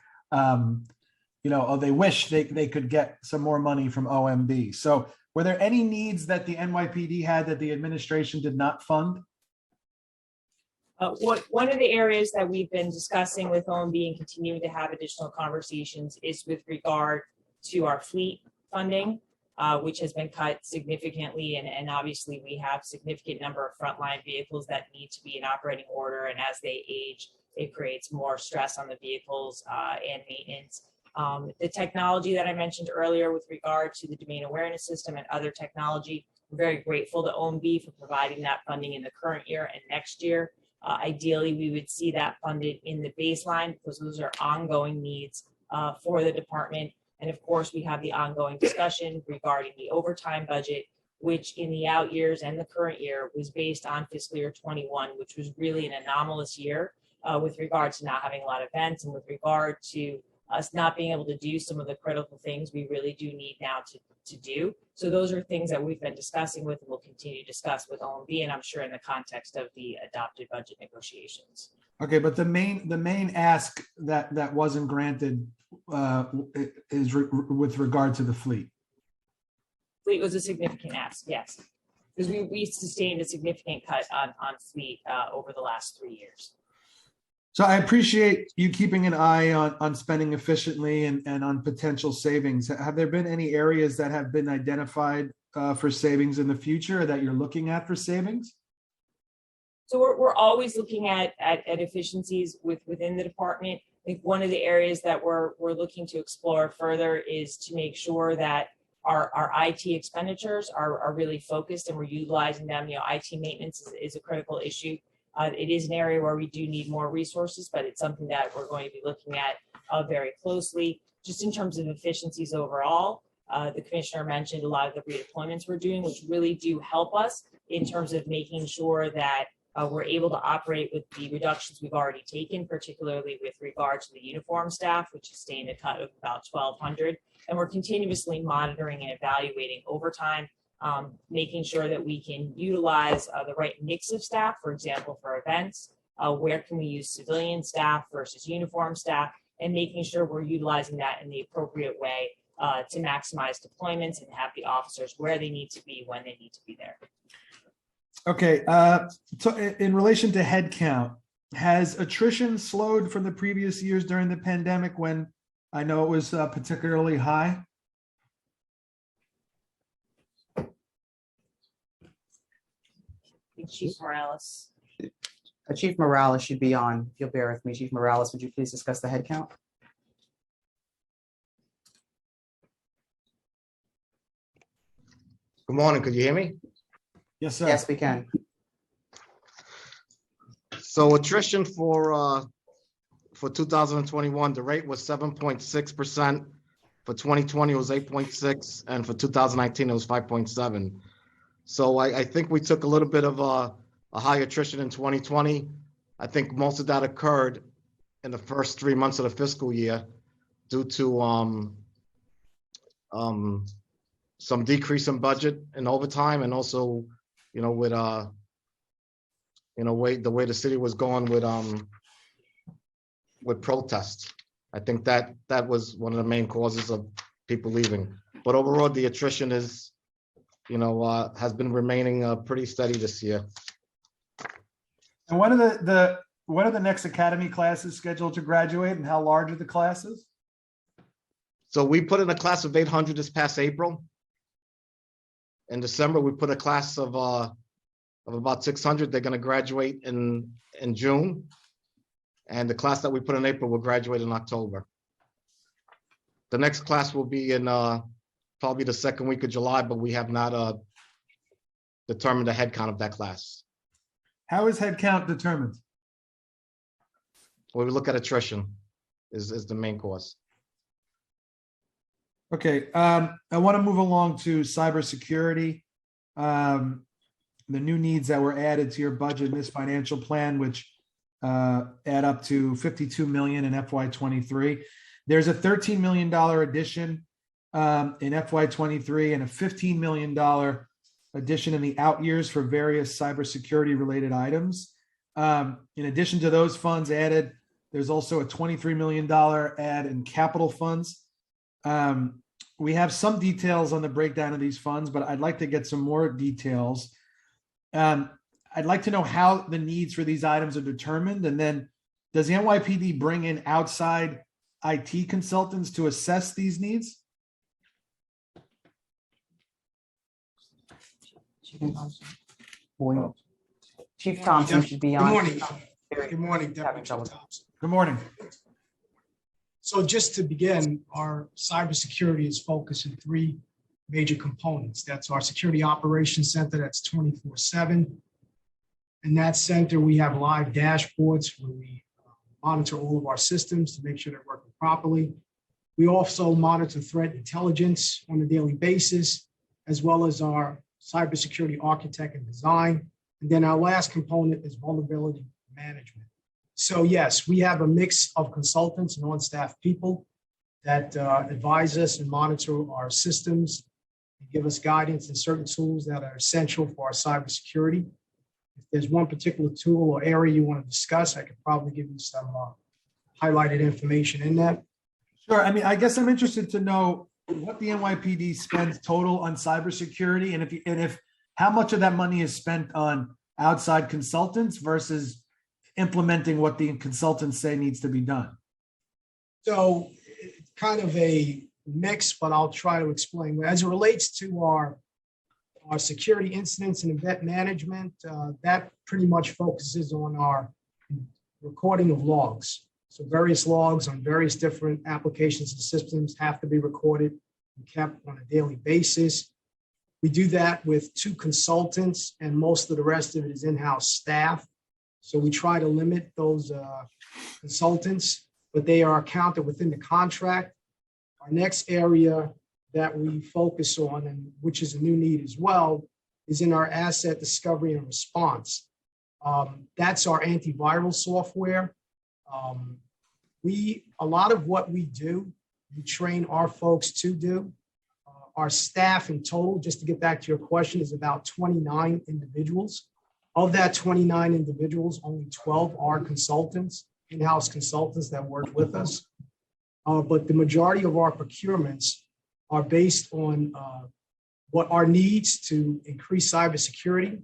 they wish they could get some more money from OMB. So were there any needs that the NYPD had that the administration did not fund? One of the areas that we've been discussing with OMB and continuing to have additional conversations is with regard to our fleet funding, which has been cut significantly. And obviously we have significant number of frontline vehicles that need to be in operating order. And as they age, it creates more stress on the vehicles and maintenance. The technology that I mentioned earlier with regard to the domain awareness system and other technology, we're very grateful to OMB for providing that funding in the current year and next year. Ideally, we would see that funded in the baseline because those are ongoing needs for the department. And of course, we have the ongoing discussion regarding the overtime budget, which in the out years and the current year was based on fiscal year 21, which was really an anomalous year with regard to not having a lot of events and with regard to us not being able to do some of the critical things we really do need now to do. So those are things that we've been discussing with and will continue to discuss with OMB, and I'm sure in the context of the adopted budget negotiations. Okay, but the main ask that wasn't granted is with regard to the fleet. Fleet was a significant ask, yes. Because we sustained a significant cut on fleet over the last 3 years. So I appreciate you keeping an eye on spending efficiently and on potential savings. Have there been any areas that have been identified for savings in the future that you're looking at for savings? So we're always looking at efficiencies within the department. I think one of the areas that we're looking to explore further is to make sure that our IT expenditures are really focused and we're utilizing them. You know, IT maintenance is a critical issue. It is an area where we do need more resources, but it's something that we're going to be looking at very closely. Just in terms of efficiencies overall, the commissioner mentioned a lot of the redeployments we're doing, which really do help us in terms of making sure that we're able to operate with the reductions we've already taken, particularly with regard to the uniform staff, which is staying a cut of about 1,200. And we're continuously monitoring and evaluating overtime, making sure that we can utilize the right mix of staff, for example, for events, where can we use civilian staff versus uniform staff, and making sure we're utilizing that in the appropriate way to maximize deployments and have the officers where they need to be when they need to be there. Okay, so in relation to headcount, has attrition slowed from the previous years during the pandemic when I know it was particularly high? Chief Morales. Chief Morales should be on. If you'll bear with me, Chief Morales, would you please discuss the head count? Good morning. Could you hear me? Yes, sir. Yes, we can. So attrition for 2021, the rate was 7.6%. For 2020, it was 8.6, and for 2019, it was 5.7. So I think we took a little bit of a high attrition in 2020. I think most of that occurred in the first 3 months of the fiscal year due to some decrease in budget and overtime, and also, you know, with the way the city was going with protests. I think that was one of the main causes of people leaving. But overall, the attrition is, has been remaining pretty steady this year. And when are the next academy classes scheduled to graduate, and how large are the classes? So we put in a class of 800 this past April. In December, we put a class of about 600. They're going to graduate in June. And the class that we put in April will graduate in October. The next class will be in probably the second week of July, but we have not determined the head count of that class. How is head count determined? Well, we look at attrition is the main cause. Okay, I want to move along to cybersecurity. The new needs that were added to your budget in this financial plan, which add up to $52 million in FY23. There's a $13 million addition in FY23 and a $15 million addition in the out years for various cybersecurity related items. In addition to those funds added, there's also a $23 million add in capital funds. We have some details on the breakdown of these funds, but I'd like to get some more details. I'd like to know how the needs for these items are determined. And then does the NYPD bring in outside IT consultants to assess these needs? Chief Thompson should be on. Good morning. Good morning, Deputy Chief Thompson. Good morning. So just to begin, our cybersecurity is focused in three major components. That's our Security Operations Center, that's 24/7. In that center, we have live dashboards where we monitor all of our systems to make sure they're working properly. We also monitor threat intelligence on a daily basis, as well as our cybersecurity architect and design. And then our last component is vulnerability management. So yes, we have a mix of consultants and on-staff people that advise us and monitor our systems, and give us guidance in certain tools that are essential for our cybersecurity. If there's one particular tool or area you want to discuss, I could probably give you some highlighted information in that. Sure. I mean, I guess I'm interested to know what the NYPD spends total on cybersecurity, and if how much of that money is spent on outside consultants versus implementing what the consultants say needs to be done? So it's kind of a mix, but I'll try to explain. As it relates to our security incidents and event management, that pretty much focuses on our recording of logs. So various logs on various different applications and systems have to be recorded and kept on a daily basis. We do that with 2 consultants, and most of the rest of it is in-house staff. So we try to limit those consultants, but they are accounted within the contract. Our next area that we focus on, and which is a new need as well, is in our asset discovery and response. That's our antiviral software. A lot of what we do, we train our folks to do. Our staff in total, just to get back to your question, is about 29 individuals. Of that 29 individuals, only 12 are consultants, in-house consultants that work with us. But the majority of our procurements are based on what our needs to increase cybersecurity,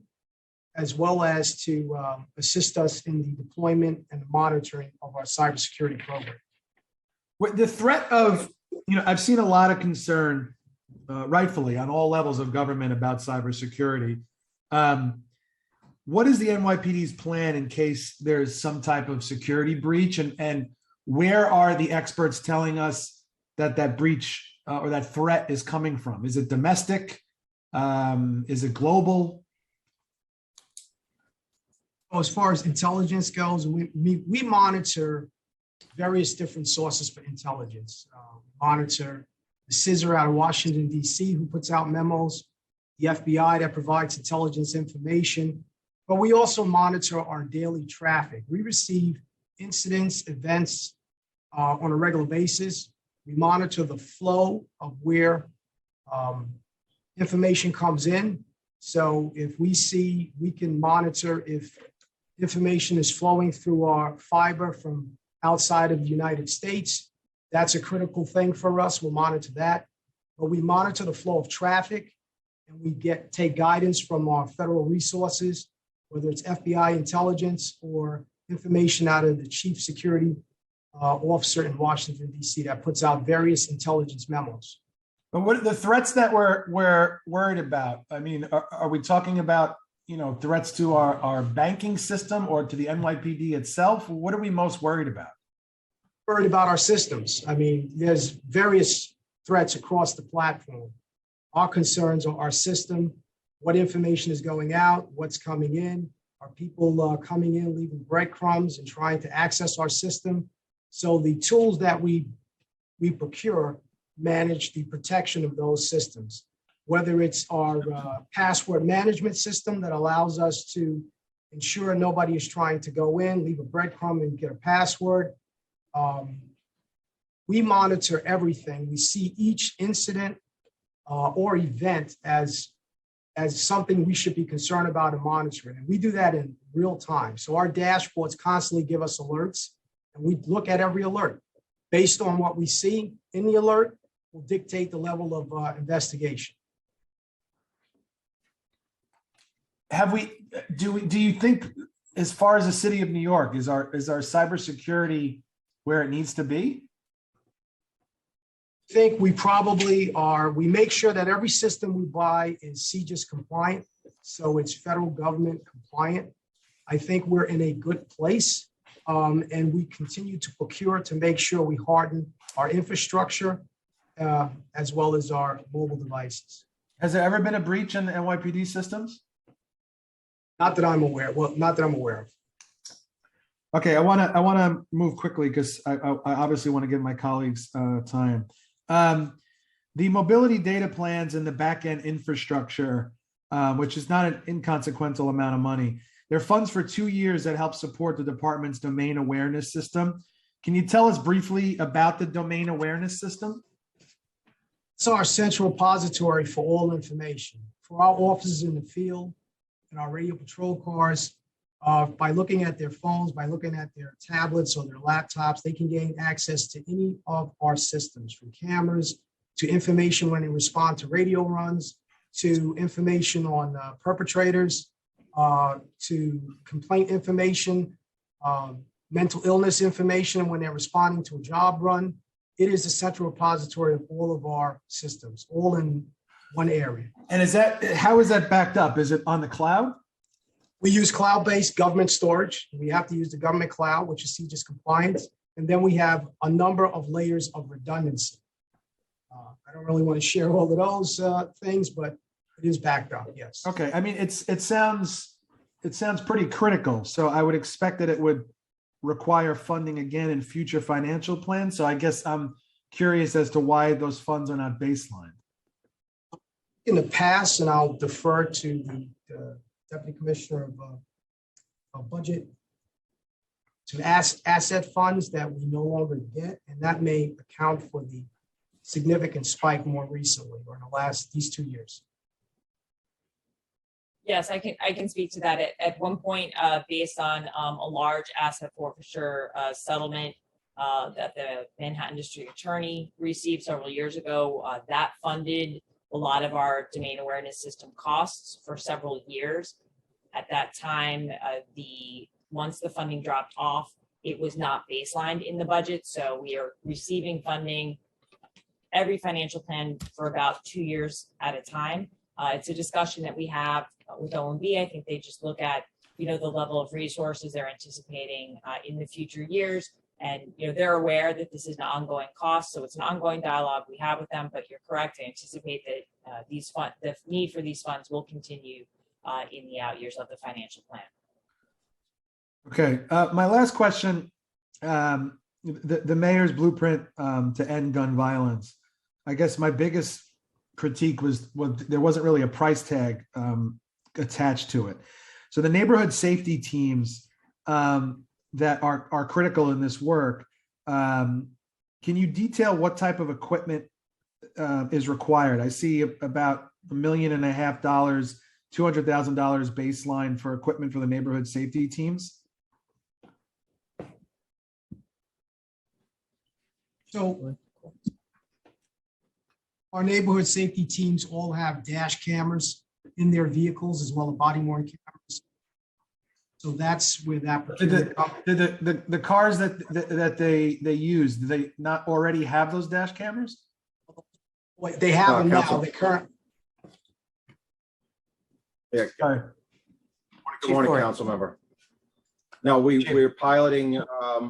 as well as to assist us in the deployment and the monitoring of our cybersecurity program. With the threat of, I've seen a lot of concern, rightfully, on all levels of government about cybersecurity. What is the NYPD's plan in case there's some type of security breach, and where are the experts telling us that breach or that threat is coming from? Is it domestic? Is it global? As far as intelligence goes, we monitor various different sources for intelligence. We monitor the CISR out of Washington, D.C., who puts out memos, the FBI that provides intelligence information, but we also monitor our daily traffic. We receive incidents, events on a regular basis. We monitor the flow of where information comes in. So if we can monitor if information is flowing through our fiber from outside of the United States. That's a critical thing for us. We'll monitor that. But we monitor the flow of traffic, and we take guidance from our federal resources, whether it's FBI intelligence or information out of the chief security officer in Washington, D.C. that puts out various intelligence memos. But what are the threats that we're worried about? I mean, are we talking about threats to our banking system or to the NYPD itself? What are we most worried about? Worried about our systems. I mean, there's various threats across the platform. Our concerns are our system, what information is going out, what's coming in, are people coming in, leaving breadcrumbs and trying to access our system. So the tools that we procure manage the protection of those systems, whether it's our password management system that allows us to ensure nobody is trying to go in, leave a breadcrumb and get a password. We monitor everything. We see each incident or event as something we should be concerned about and monitoring. And we do that in real time. So our dashboards constantly give us alerts, and we look at every alert. Based on what we see in the alert, will dictate the level of investigation. Do you think, as far as the city of New York, is our cybersecurity where it needs to be? I think we probably are. We make sure that every system we buy is CJIS compliant, so it's federal government compliant. I think we're in a good place, and we continue to procure to make sure we harden our infrastructure as well as our mobile devices. Has there ever been a breach in the NYPD systems? Not that I'm aware. Well, not that I'm aware of. Okay, I want to move quickly because I obviously want to give my colleagues time. The mobility data plans and the back-end infrastructure, which is not an inconsequential amount of money. They're funds for 2 years that help support the department's domain awareness system. Can you tell us briefly about the domain awareness system? It's our central repository for all information. For our officers in the field and our radio patrol cars, by looking at their phones, by looking at their tablets or their laptops, they can gain access to any of our systems, from cameras to information when they respond to radio runs, to information on perpetrators, to complaint information, mental illness information when they're responding to a job run. It is a central repository of all of our systems, all in one area. And how is that backed up? Is it on the cloud? We use cloud-based government storage. We have to use the government cloud, which is CJIS compliant. And then we have a number of layers of redundancy. I don't really want to share all of those things, but it is backed up, yes. Okay, I mean, it sounds pretty critical. So I would expect that it would require funding again in future financial plans. So I guess I'm curious as to why those funds are not baselined. In the past, and I'll defer to the Deputy Commissioner of Budget, to asset funds that we no longer get, and that may account for the significant spike more recently or in these 2 years. Yes, I can speak to that. At one point, based on a large asset forfeiture settlement that the Manhattan District Attorney received several years ago, that funded a lot of our domain awareness system costs for several years. At that time, once the funding dropped off, it was not baselined in the budget. So we are receiving funding every financial plan for about 2 years at a time. It's a discussion that we have with OMB. I think they just look at, the level of resources they're anticipating in the future years. And, they're aware that this is an ongoing cost. So it's an ongoing dialogue we have with them, but you're correct. I anticipate that the need for these funds will continue in the out years of the financial plan. Okay, my last question, the mayor's blueprint to end gun violence. I guess my biggest critique was there wasn't really a price tag attached to it. So the neighborhood safety teams that are critical in this work, can you detail what type of equipment is required? I see about $1.5 million, $200,000 baseline for equipment for the neighborhood safety teams. So our neighborhood safety teams all have dash cameras in their vehicles as well as body worn cameras. So that's where that the cars that they use, do they not already have those dash cameras? They have them now. They current. Yeah. Sorry. Good morning, council member. No, we're piloting.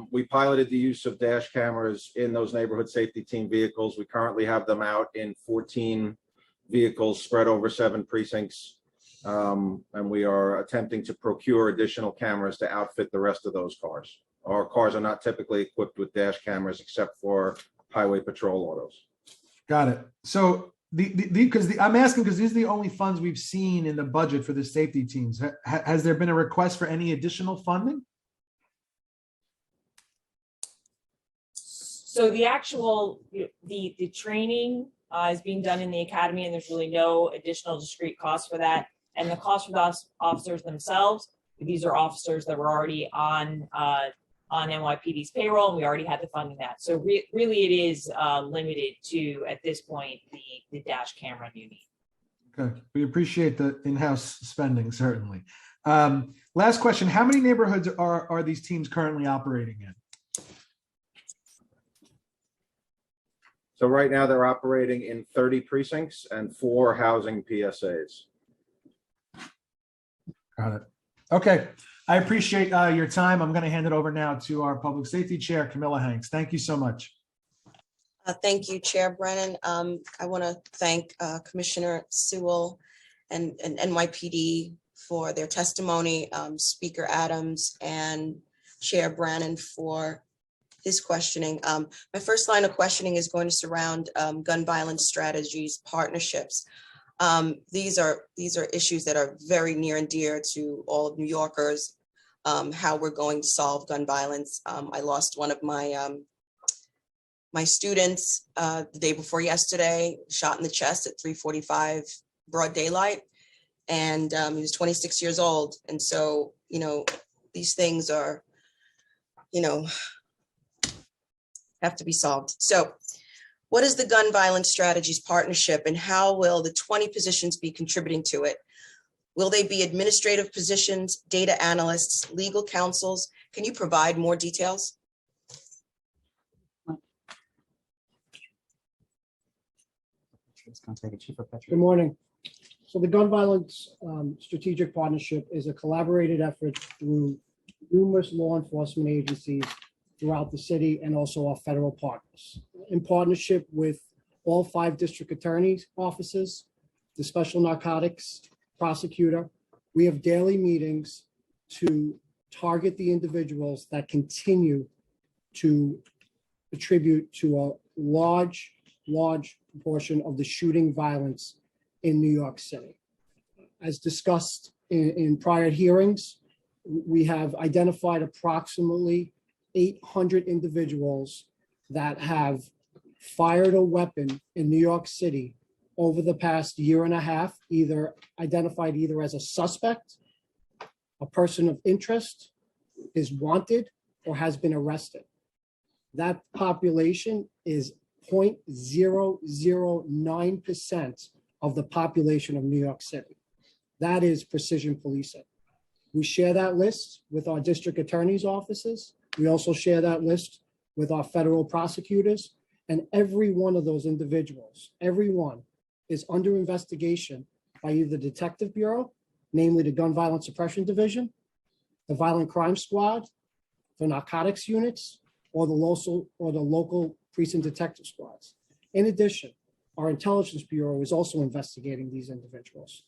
We piloted the use of dash cameras in those neighborhood safety team vehicles. We currently have them out in 14 vehicles spread over 7 precincts. And we are attempting to procure additional cameras to outfit the rest of those cars. Our cars are not typically equipped with dash cameras except for highway patrol autos. Got it. So I'm asking because these are the only funds we've seen in the budget for the safety teams. Has there been a request for any additional funding? So the actual, the training is being done in the academy, and there's really no additional discrete cost for that. And the cost for the officers themselves, these are officers that were already on NYPD's payroll, and we already had the funding that. So really it is limited to, at this point, the dash camera you need. Okay, we appreciate the in-house spending, certainly. Last question, how many neighborhoods are these teams currently operating in? So right now they're operating in 30 precincts and 4 housing PSAs. Got it. Okay. I appreciate your time. I'm going to hand it over now to our Public Safety Chair, Camilla Hanks. Thank you so much. Thank you, Chair Brennan. I want to thank Commissioner Sewell and NYPD for their testimony, Speaker Adams and Chair Brannon for his questioning. My first line of questioning is going to surround gun violence strategies, partnerships. These are issues that are very near and dear to all of New Yorkers. How we're going to solve gun violence. I lost one of my my students the day before yesterday, shot in the chest at 3:45 broad daylight, and he was 26 years old. And so, these things are, have to be solved. So What is the Gun Violence Strategies Partnership and how will the 20 positions be contributing to it? Will they be administrative positions, data analysts, legal counsels? Can you provide more details? Good morning. So the Gun Violence Strategic Partnership is a collaborated effort through numerous law enforcement agencies throughout the city and also our federal partners. In partnership with all 5 district attorneys' offices, the Special Narcotics Prosecutor, we have daily meetings to target the individuals that continue to attribute to a large proportion of the shooting violence in New York City. As discussed in prior hearings, we have identified approximately 800 individuals that have fired a weapon in New York City over the past year and a half, either identified either as a suspect, a person of interest, is wanted, or has been arrested. That population is 0.009% of the population of New York City. That is precision policing. We share that list with our district attorney's offices. We also share that list with our federal prosecutors, and every one of those individuals, every one, is under investigation by either the Detective Bureau, namely the Gun Violence Suppression Division, the Violent Crime Squad, the Narcotics units, or the local precinct detective squads. In addition, our Intelligence Bureau is also investigating these individuals.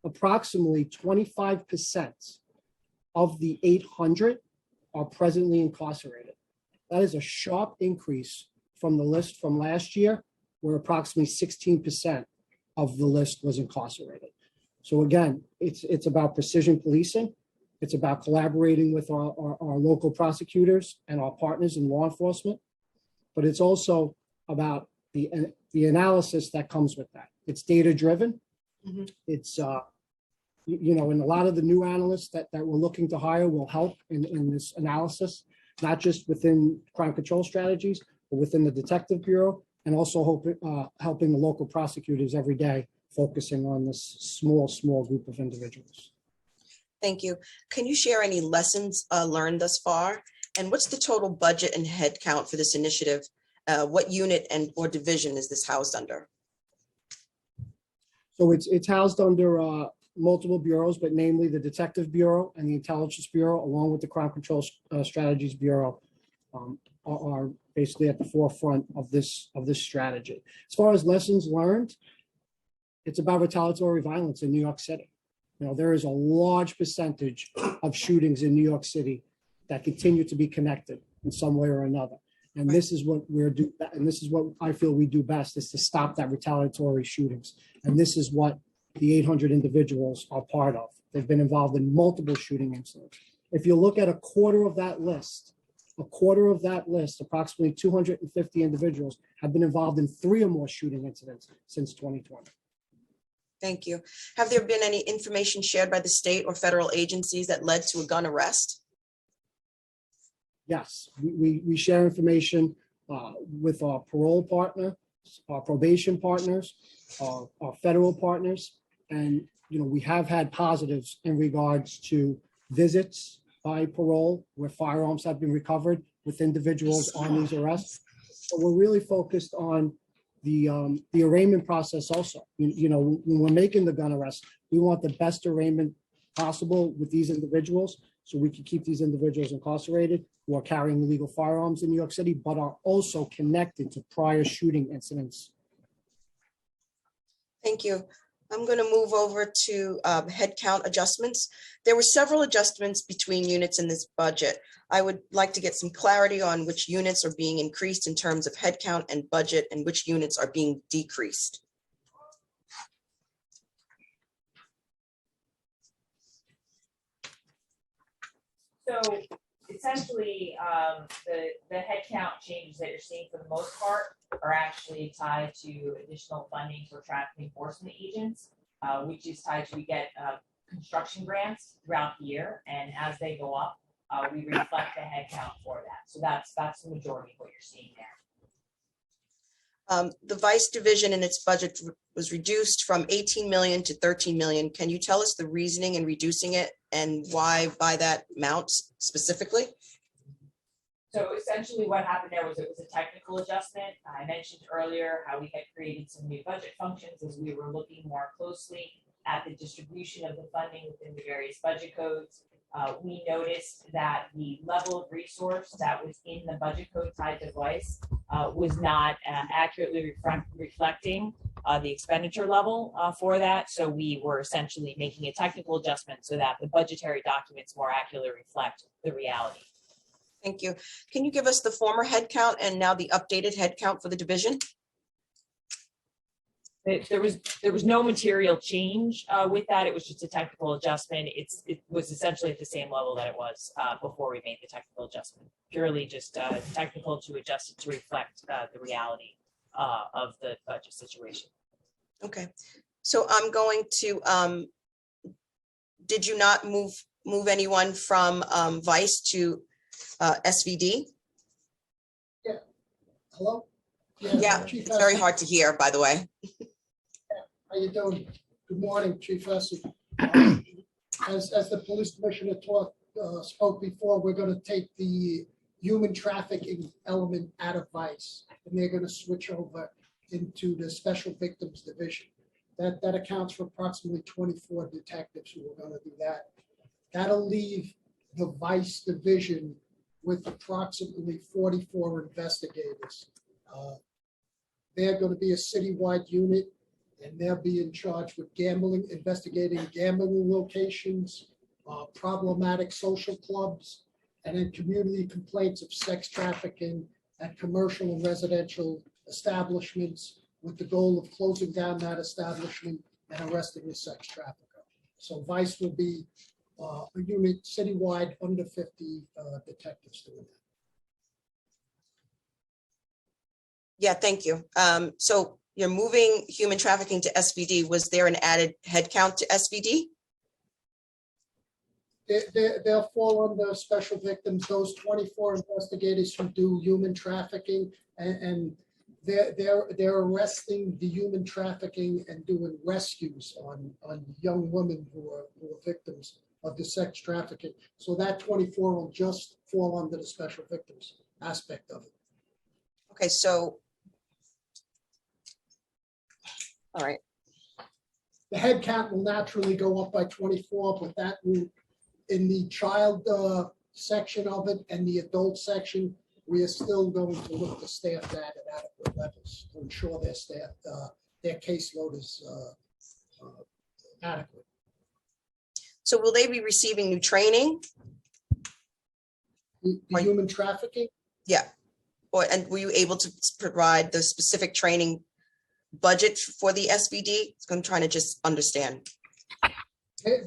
Approximately 25% of the 800 are presently incarcerated. That is a sharp increase from the list from last year, where approximately 16% of the list was incarcerated. So again, it's about precision policing. It's about collaborating with our local prosecutors and our partners in law enforcement, but it's also about the analysis that comes with that. It's data-driven. Mm-hmm. It's, and a lot of the new analysts that we're looking to hire will help in this analysis, not just within crime control strategies, but within the Detective Bureau, and also helping the local prosecutors every day, focusing on this small group of individuals. Thank you. Can you share any lessons learned thus far? And what's the total budget and head count for this initiative? What unit or division is this housed under? So it's housed under multiple bureaus, but namely the Detective Bureau and the Intelligence Bureau, along with the Crime Control Strategies Bureau, are basically at the forefront of this strategy. As far as lessons learned, it's about retaliatory violence in New York City. There is a large percentage of shootings in New York City that continue to be connected in some way or another. And this is what this is what I feel we do best, is to stop that retaliatory shootings. And this is what the 800 individuals are part of. They've been involved in multiple shooting incidents. If you look at a quarter of that list, approximately 250 individuals have been involved in 3 or more shooting incidents since 2020. Thank you. Have there been any information shared by the state or federal agencies that led to a gun arrest? Yes, we share information with our parole partner, our probation partners, our federal partners, and we have had positives in regards to visits by parole where firearms have been recovered with individuals on these arrests. But we're really focused on the arraignment process also. When we're making the gun arrest, we want the best arraignment possible with these individuals, so we can keep these individuals incarcerated who are carrying illegal firearms in New York City, but are also connected to prior shooting incidents. Thank you. I'm going to move over to headcount adjustments. There were several adjustments between units in this budget. I would like to get some clarity on which units are being increased in terms of headcount and budget, and which units are being decreased. So essentially, the headcount changes that you're seeing for the most part are actually tied to additional funding for traffic enforcement agents, which is tied to, we get construction grants throughout the year, and as they go up, we reflect the headcount for that. So that's the majority of what you're seeing there. The Vice Division in its budget was reduced from 18 million to 13 million. Can you tell us the reasoning in reducing it and why by that amount specifically? So essentially what happened there was it was a technical adjustment. I mentioned earlier how we had created some new budget functions as we were looking more closely at the distribution of the funding within the various budget codes. We noticed that the level of resource that was in the budget code tied to Vice was not accurately reflecting the expenditure level for that. So we were essentially making a technical adjustment so that the budgetary documents more accurately reflect the reality. Thank you. Can you give us the former head count and now the updated head count for the division? There was no material change with that. It was just a technical adjustment. It was essentially at the same level that it was before we made the technical adjustment. Purely just technical to adjust it to reflect the reality of the budget situation. Okay, so I'm going to, did you not move anyone from Vice to SVD? Hello? Yeah, Chief it's very Essie. hard to hear, by the way. How you doing? Good morning, Chief Essie. As the police commissioner spoke before, we're going to take the human trafficking element out of Vice, and they're going to switch over into the Special Victims Division. That accounts for approximately 24 detectives who are going to do that. That'll leave the Vice Division with approximately 44 investigators. They're going to be a citywide unit, and they'll be in charge with investigating gambling locations, problematic social clubs, and then community complaints of sex trafficking at commercial and residential establishments with the goal of closing down that establishment and arresting the sex trafficker. So Vice will be a unit citywide under 50 detectives doing that. Yeah, thank you. So you're moving human trafficking to SVD. Was there an added headcount to SVD? They'll fall under special victims, those 24 investigators who do human trafficking, and they're arresting the human trafficking and doing rescues on young women who are victims of the sex trafficking. So that 24 will just fall under the special victims aspect of it. Okay, so, all right. The head count will naturally go up by 24, but that will, in the child section of it and the adult section, we are still going to look to staff that at adequate levels to ensure their staff, their caseload is adequate. So will they be receiving new training? The human trafficking? Yeah. And were you able to provide the specific training budget for the SVD? I'm trying to just understand.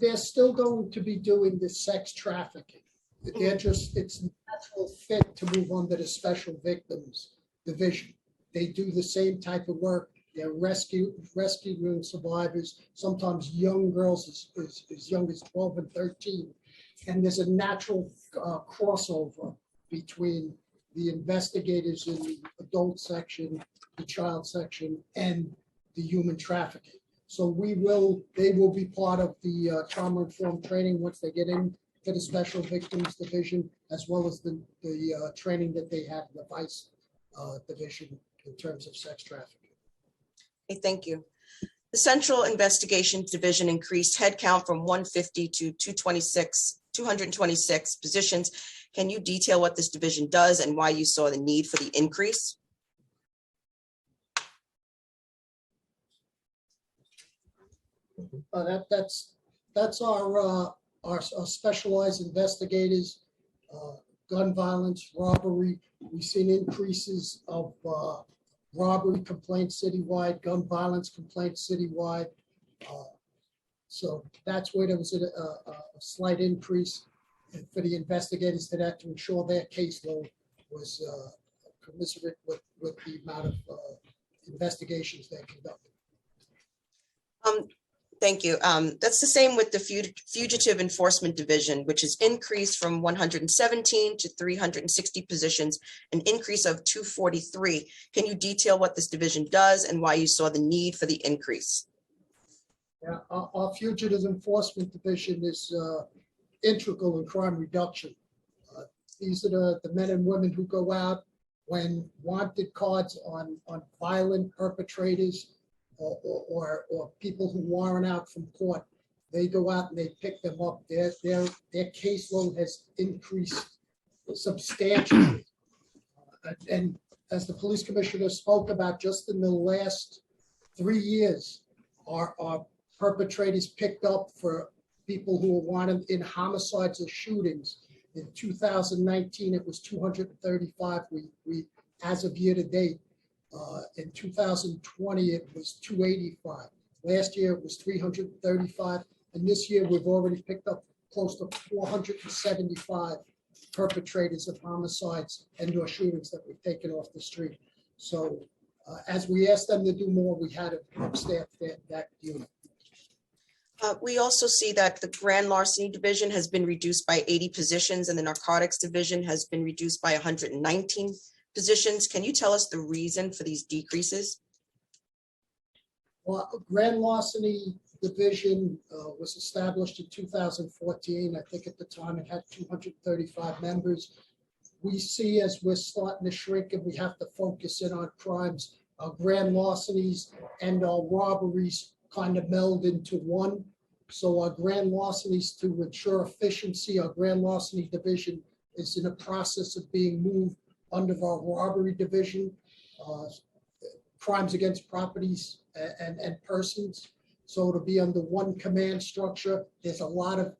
They're still going to be doing the sex trafficking. They're just, it's a natural fit to move under the special victims division. They do the same type of work. They're rescuing survivors, sometimes young girls as young as 12 and 13. And there's a natural crossover between the investigators in the adult section, the child section, and the human trafficking. So they will be part of the trauma-informed training once they get into the Special Victims Division, as well as the training that they have in the Vice Division in terms of sex trafficking. Okay, thank you. The Central Investigations Division increased headcount from 150 to 226 positions. Can you detail what this division does and why you saw the need for the increase? That's our specialized investigators, gun violence, robbery. We've seen increases of robbery complaints citywide, gun violence complaints citywide. So that's where there was a slight increase for the investigators to that to ensure their caseload was commensurate with the amount of investigations they conducted. Thank you. That's the same with the Fugitive Enforcement Division, which has increased from 117 to 360 positions, an increase of 243. Can you detail what this division does and why you saw the need for the increase? Yeah, our Fugitive Enforcement Division is integral in crime reduction. These are the men and women who go out when wanted cards on violent perpetrators or people who warrant out from court. They go out and they pick them up. Their caseload has increased substantially. And as the police commissioner spoke about, just in the last 3 years, our perpetrators picked up for people who were wanted in homicides or shootings. In 2019, it was 235. We as of year to date. In 2020, it was 285. Last year, it was 335. And this year, we've already picked up close to 475 perpetrators of homicides and or shootings that we've taken off the street. So as we asked them to do more, we had to upstaff that unit. We also see that the Grand Larceny Division has been reduced by 80 positions and the Narcotics Division has been reduced by 119 positions. Can you tell us the reason for these decreases? Well, Grand Larceny Division was established in 2014. I think at the time it had 235 members. We see as we're starting to shrink and we have to focus in on crimes, our grand larcenies and our robberies kind of meld into one. So our grand larcenies, to ensure efficiency, our Grand Larceny Division is in the process of being moved under our robbery division, crimes against properties and persons. So it'll be under one command structure. There's a lot of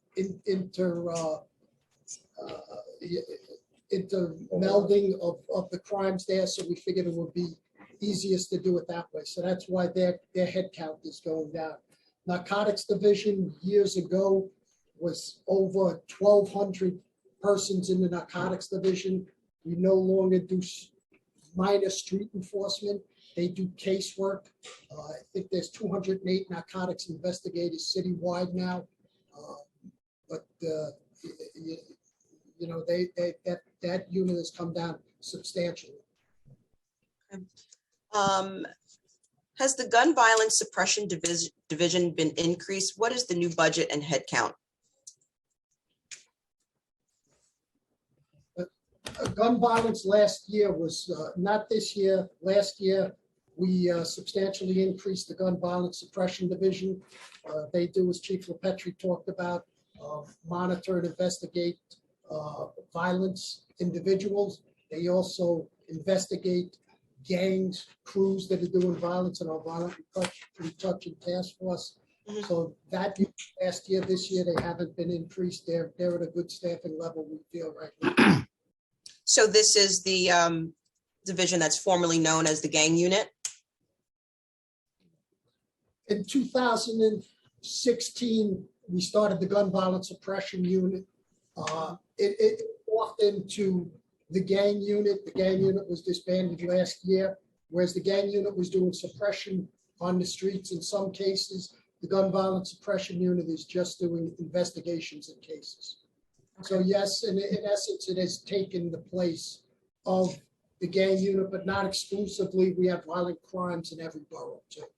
intermelding of the crimes there. So we figured it would be easiest to do it that way. So that's why their head count is going down. Narcotics Division years ago was over 1,200 persons in the Narcotics Division. We no longer do minor street enforcement. They do casework. I think there's 208 narcotics investigators citywide now. You know, that unit has come down substantially. Has the Gun Violence Suppression Division been increased? What is the new budget and head count? Gun violence last year was, not this year, last year, we substantially increased the Gun Violence Suppression Division. They do, as Chief LaPetri talked about, monitor and investigate violence individuals. They also investigate gangs, crews that are doing violence in our violent reduction task force. So that last year, this year, they haven't been increased. They're at a good staffing level, we feel right now. So this is the division that's formerly known as the gang unit? In 2016, we started the Gun Violence Suppression Unit. It morphed into the gang unit. The gang unit was disbanded last year, whereas the gang unit was doing suppression on the streets in some cases. The Gun Violence Suppression Unit is just doing investigations in cases. So yes, in essence, it has taken the place of the gang unit, but not exclusively. We have violent crimes in every borough too.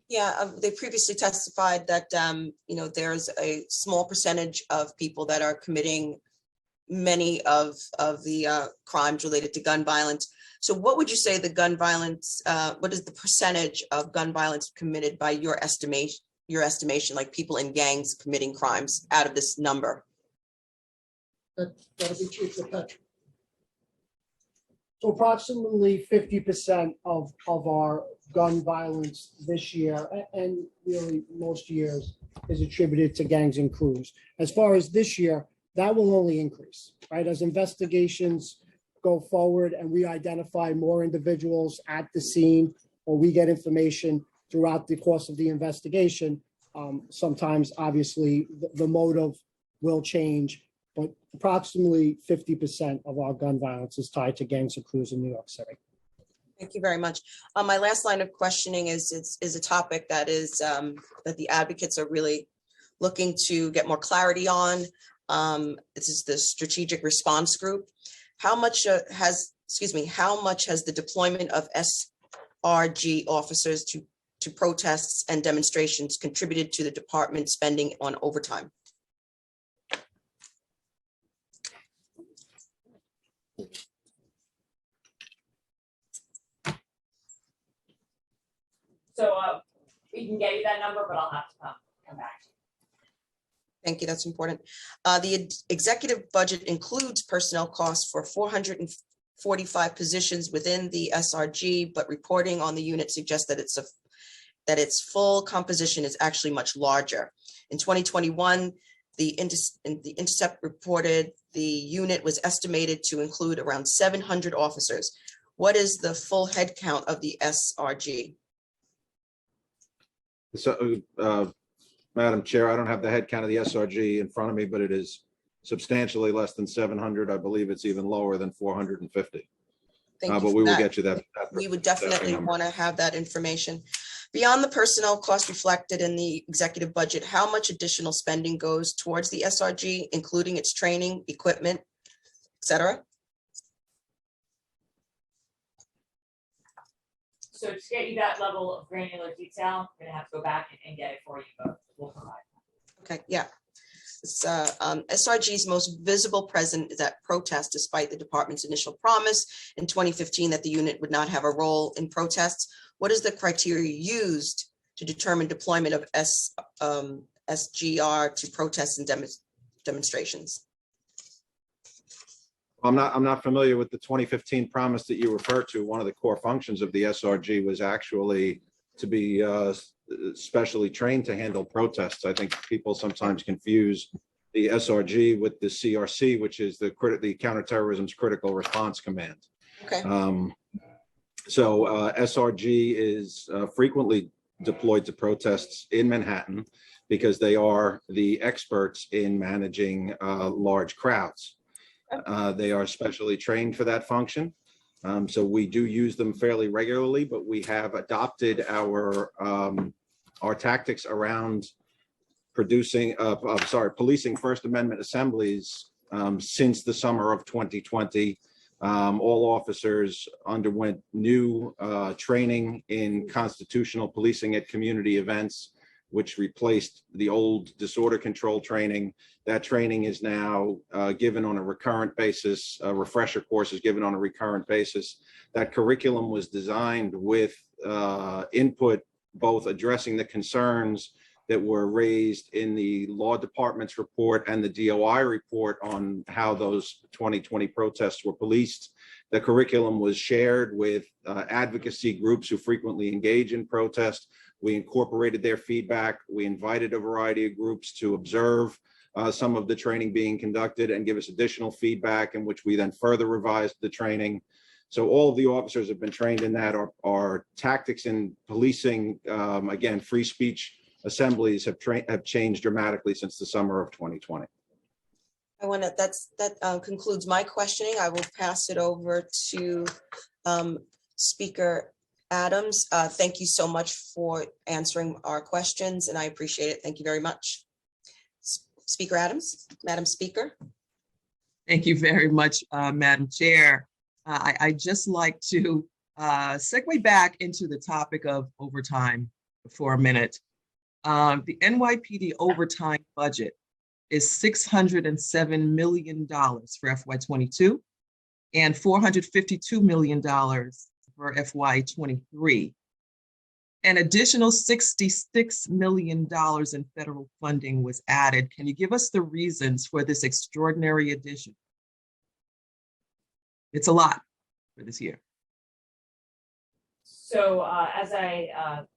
Yeah, they previously testified that, you know, there's a small percentage of people that are committing many of the crimes related to gun violence. So what would you say the gun violence, what is the percentage of gun violence committed by your estimation, like people in gangs committing crimes out of this number? That'll be Chief LaPetri. So approximately 50% of our gun violence this year, and really most years, is attributed to gangs and crews. As far as this year, that will only increase, right? As investigations go forward and we identify more individuals at the scene, or we get information throughout the course of the investigation, sometimes obviously the motive will change, but approximately 50% of our gun violence is tied to gangs and crews in New York City. Thank you very much. My last line of questioning is a topic that is that the advocates are really looking to get more clarity on. This is the strategic response group. How much has the deployment of SRG officers to protests and demonstrations contributed to the department spending on overtime? So we can get you that number, but I'll have to come back to you. Thank you, that's important. The executive budget includes personnel costs for 445 positions within the SRG, but reporting on the unit suggests that its full composition is actually much larger. In 2021, the Intercept reported the unit was estimated to include around 700 officers. What is the full head count of the SRG? So, Madam Chair, I don't have the head count of the SRG in front of me, but it is substantially less than 700. I believe it's even lower than 450. Thank you But for we will that. get you that. We would definitely want to have that information. Beyond the personnel cost reflected in the executive budget, how much additional spending goes towards the SRG, including its training, equipment, et cetera? So to get you that level of granular detail, I'm gonna have to go back and get it for you, but we'll provide. Okay, yeah. It's, SRG's most visible presence is at protest, despite the department's initial promise in 2015 that the unit would not have a role in protests. What is the criteria used to determine deployment of SGR to protests and demonstrations? I'm not familiar with the 2015 promise that you referred to. One of the core functions of the SRG was actually to be specially trained to handle protests. I think people sometimes confuse the SRG with the CRC, which is the Counterterrorism's Critical Response Command. Okay. So SRG is frequently deployed to protests in Manhattan because they are the experts in managing large crowds. They are specially trained for that function. So we do use them fairly regularly, but we have adopted our tactics around policing First Amendment assemblies since the summer of 2020. All officers underwent new training in constitutional policing at community events, which replaced the old disorder control training. That training is now given on a recurrent basis. A refresher course is given on a recurrent basis. That curriculum was designed with input, both addressing the concerns that were raised in the law department's report and the DOI report on how those 2020 protests were policed. The curriculum was shared with advocacy groups who frequently engage in protest. We incorporated their feedback. We invited a variety of groups to observe some of the training being conducted and give us additional feedback, in which we then further revised the training. So all of the officers have been trained in that. Our tactics in policing, again, free speech assemblies have changed dramatically since the summer of 2020. That concludes my questioning. I will pass it over to Speaker Adams. Thank you so much for answering our questions, and I appreciate it. Thank you very much. Speaker Adams, Madam Speaker. Thank you very much, Madam Chair. I just like to segue back into the topic of overtime for a minute. The NYPD overtime budget is $607 million for FY22 and $452 million for FY23. An additional $66 million in federal funding was added. Can you give us the reasons for this extraordinary addition? It's a lot for this year. So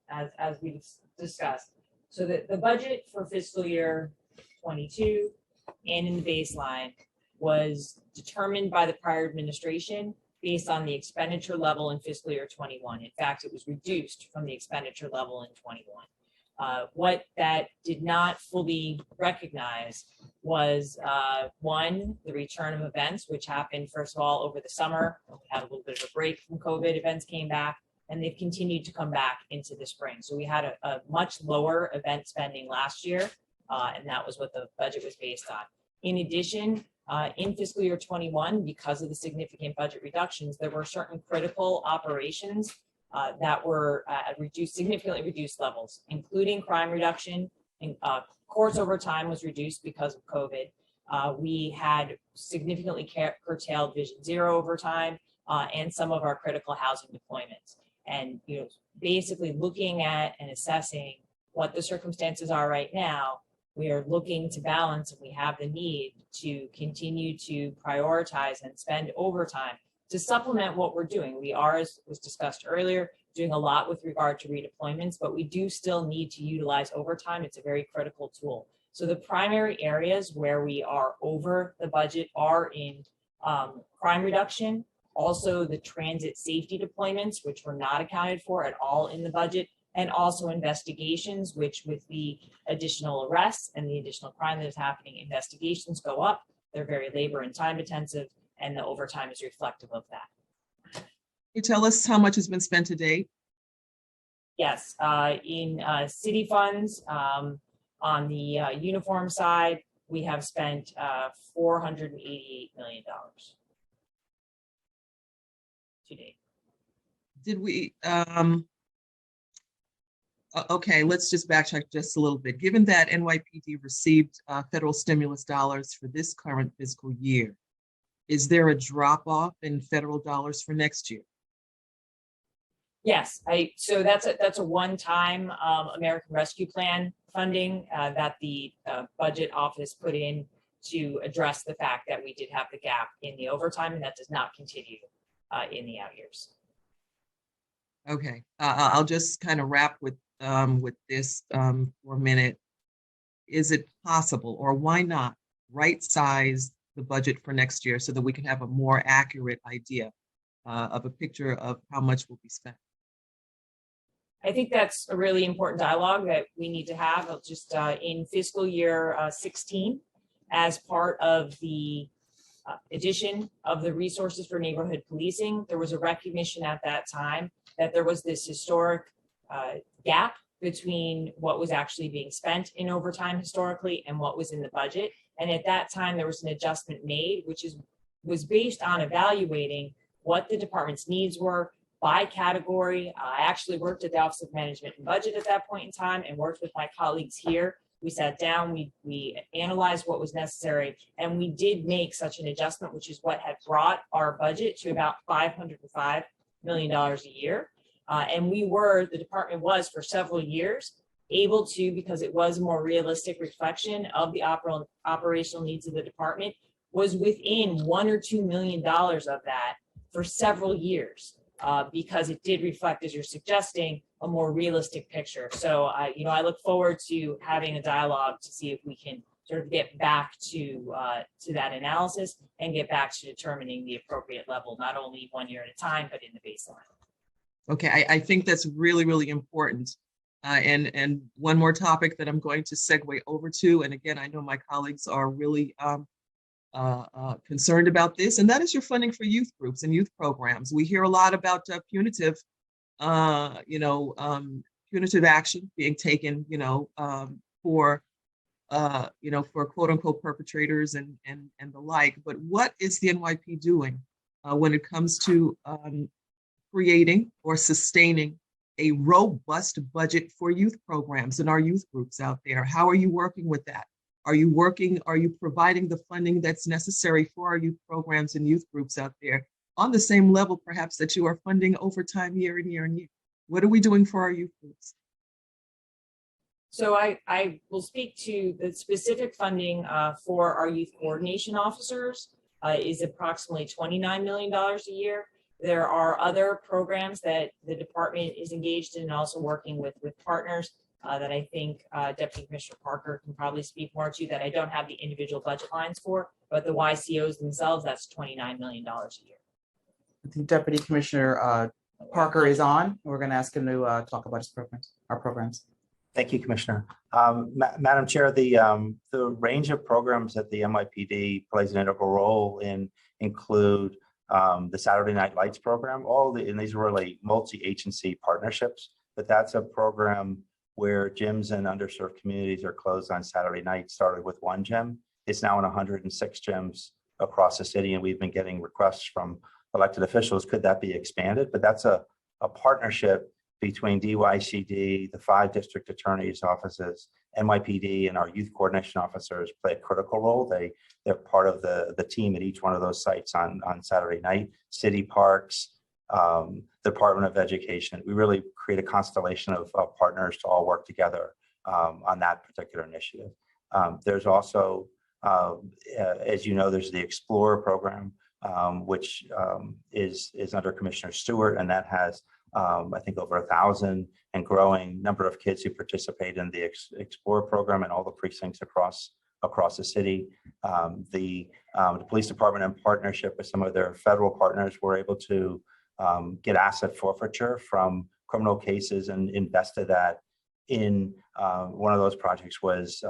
as we discussed, so the budget for fiscal year 22 and in the baseline was determined by the prior administration based on the expenditure level in fiscal year 21. In fact, it was reduced from the expenditure level in 21. What that did not fully recognize was one, the return of events, which happened first of all over the summer. We had a little bit of a break from COVID, events came back, and they've continued to come back into the spring. So we had a much lower event spending last year, and that was what the budget was based on. In addition, in fiscal year 21, because of the significant budget reductions, there were certain critical operations that were at significantly reduced levels, including crime reduction, and courts overtime was reduced because of COVID. We had significantly curtailed Vision Zero overtime and some of our critical housing deployments. And basically looking at and assessing what the circumstances are right now, we are looking to balance, and we have the need to continue to prioritize and spend overtime to supplement what we're doing. We are, as was discussed earlier, doing a lot with regard to redeployments, but we do still need to utilize overtime. It's a very critical tool. So the primary areas where we are over the budget are in crime reduction, also the transit safety deployments, which were not accounted for at all in the budget, and also investigations, which with the additional arrests and the additional crime that is happening, investigations go up. They're very labor and time intensive, and the overtime is reflective of that. Can you tell us how much has been spent to date? Yes, in city funds, on the uniform side, we have spent $488 million to date. Did we, okay, let's just backtrack just a little bit. Given that NYPD received federal stimulus dollars for this current fiscal year, is there a drop off in federal dollars for next year? Yes, so that's a one-time American Rescue Plan funding that the budget office put in to address the fact that we did have the gap in the overtime, and that does not continue in the out years. Okay, I'll just kind of wrap with this for a minute. Is it possible, or why not, right size the budget for next year so that we can have a more accurate idea of a picture of how much will be spent? I think that's a really important dialogue that we need to have. Just in fiscal year 16, as part of the addition of the resources for neighborhood policing, there was a recognition at that time that there was this historic gap between what was actually being spent in overtime historically and what was in the budget. And at that time, there was an adjustment made, which was based on evaluating what the department's needs were by category. I actually worked at the Office of Management and Budget at that point in time and worked with my colleagues here. We sat down, we analyzed what was necessary, and we did make such an adjustment, which is what had brought our budget to about $505 million a year. And the department was for several years able to, because it was a more realistic reflection of the operational needs of the department, was within $1 or $2 million of that for several years. Because it did reflect, as you're suggesting, a more realistic picture. So I look forward to having a dialogue to see if we can sort of get back to that analysis and get back to determining the appropriate level, not only 1 year at a time, but in the baseline. Okay, I think that's really, really important. And one more topic that I'm going to segue over to, and again, I know my colleagues are really concerned about this, and that is your funding for youth groups and youth programs. We hear a lot about punitive action being taken, for quote unquote perpetrators and the like. But what is the NYP doing when it comes to creating or sustaining a robust budget for youth programs and our youth groups out there? How are you working with that? Are you providing the funding that's necessary for our youth programs and youth groups out there on the same level, perhaps, that you are funding overtime year in, year in, year? What are we doing for our youth groups? So I will speak to the specific funding for our youth coordination officers is approximately $29 million a year. There are other programs that the department is engaged in and also working with partners that I think Deputy Commissioner Parker can probably speak more to, that I don't have the individual budget lines for, but the YCOs themselves, that's $29 million a year. I think Deputy Commissioner Parker is on. We're going to ask him to talk about his programs, our programs. Thank you, Commissioner. Madam Chair, the range of programs that the NYPD plays an integral role in include the Saturday Night Lights program. And these are really multi-agency partnerships, but that's a program where gyms in underserved communities are closed on Saturday night. Started with one gym. It's now in 106 gyms across the city, and we've been getting requests from elected officials. Could that be expanded? But that's a partnership between DYCD, the 5 district attorneys' offices, NYPD, and our youth coordination officers play a critical role. They're part of the team at each one of those sites on Saturday night. City parks, Department of Education. We really create a constellation of partners to all work together on that particular initiative. There's also, as you know, there's the Explorer program, which is under Commissioner Stewart, and that has I think over 1,000 and growing number of kids who participate in the Explorer program in all the precincts across the city. The police department, in partnership with some of their federal partners, were able to get asset forfeiture from criminal cases and invested that in one of those projects was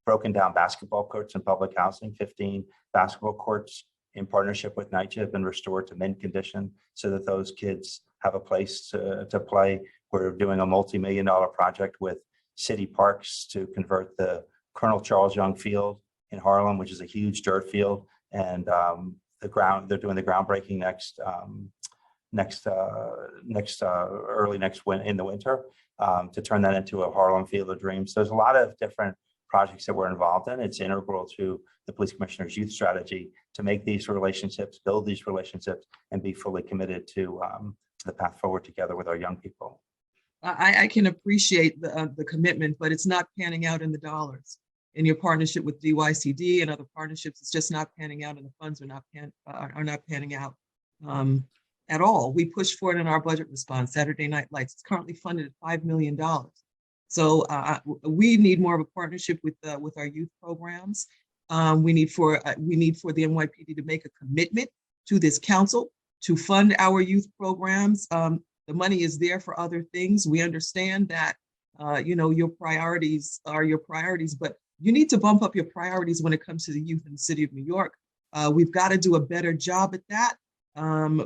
broken down basketball courts in public housing. 15 basketball courts in partnership with Nypd have been restored to mint condition so that those kids have a place to play. We're doing a multi-million-dollar project with city parks to convert the Colonel Charles Young Field in Harlem, which is a huge dirt field, and they're doing the groundbreaking in the winter to turn that into a Harlem Field of Dreams. So there's a lot of different projects that we're involved in. It's integral to the police commissioner's youth strategy to make these relationships, build these relationships, and be fully committed to the path forward together with our young people. I can appreciate the commitment, but it's not panning out in the dollars. In your partnership with DYCD and other partnerships, it's just not panning out, and the funds are not panning out at all. We pushed for it in our budget response. Saturday Night Lights, it's currently funded at $5 million. So we need more of a partnership with our youth programs. We need for the NYPD to make a commitment to this council to fund our youth programs. The money is there for other things. We understand that, your priorities are your priorities, but you need to bump up your priorities when it comes to the youth in the city of New York. We've got to do a better job at that.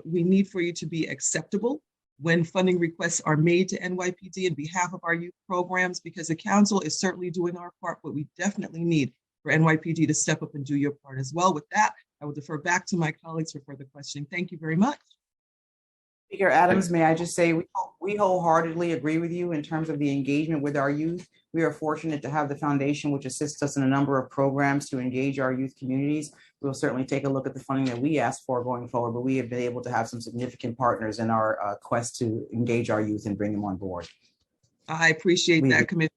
We need for you to be acceptable when funding requests are made to NYPD on behalf of our youth programs, because the council is certainly doing our part, but we definitely need for NYPD to step up and do your part as well. With that, I will defer back to my colleagues for further questioning. Thank you very much. Speaker Adams, may I just say we wholeheartedly agree with you in terms of the engagement with our youth. We are fortunate to have the foundation, which assists us in a number of programs to engage our youth communities. We'll certainly take a look at the funding that we asked for going forward, but we have been able to have some significant partners in our quest to engage our youth and bring them on board. I appreciate that, Commissioner.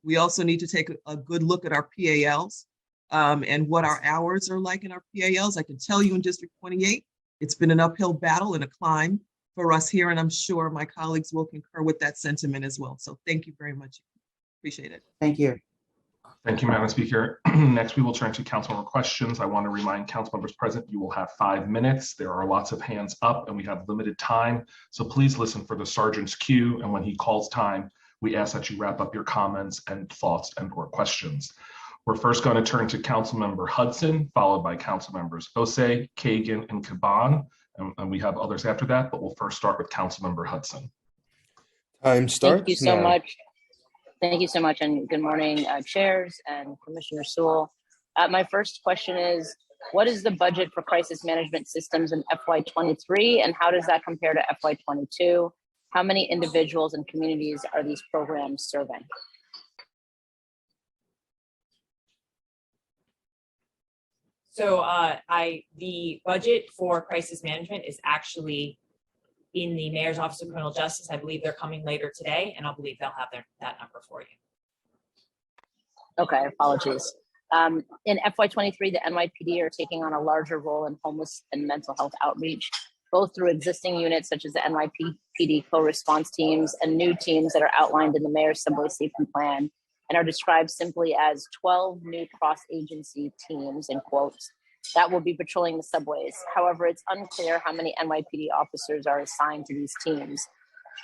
We also need to take a good look at our PALs and what our hours are like in our PALs. I can tell you in District 28, it's been an uphill battle and a climb for us here, and I'm sure my colleagues will concur with that sentiment as well. So thank you very much. Appreciate it. Thank you. Thank you, Madam Speaker. Next, we will turn to council member questions. I want to remind council members present, you will have 5 minutes. There are lots of hands up and we have limited time. So please listen for the sergeant's cue. And when he calls time, we ask that you wrap up your comments and thoughts and/or questions. We're first going to turn to council member Hudson, followed by council members Osei, Kagan, and Caban. And we have others after that, but we'll first start with council member Hudson. Time starts Thank you so now. much. Thank you so much, and good morning, chairs and Commissioner Sewell. My first question is, what is the budget for crisis management systems in FY23, and how does that compare to FY22? How many individuals and communities are these programs serving? So the budget for crisis management is actually in the Mayor's Office of Criminal Justice. I believe they're coming later today, and I believe they'll have that number for you. Okay, apologies. In FY23, the NYPD are taking on a larger role in homeless and mental health outreach, both through existing units such as the NYPD co-response teams and new teams that are outlined in the Mayor's Subway Safety Plan and are described simply as 12 new cross-agency teams, in quotes, that will be patrolling the subways. However, it's unclear how many NYPD officers are assigned to these teams.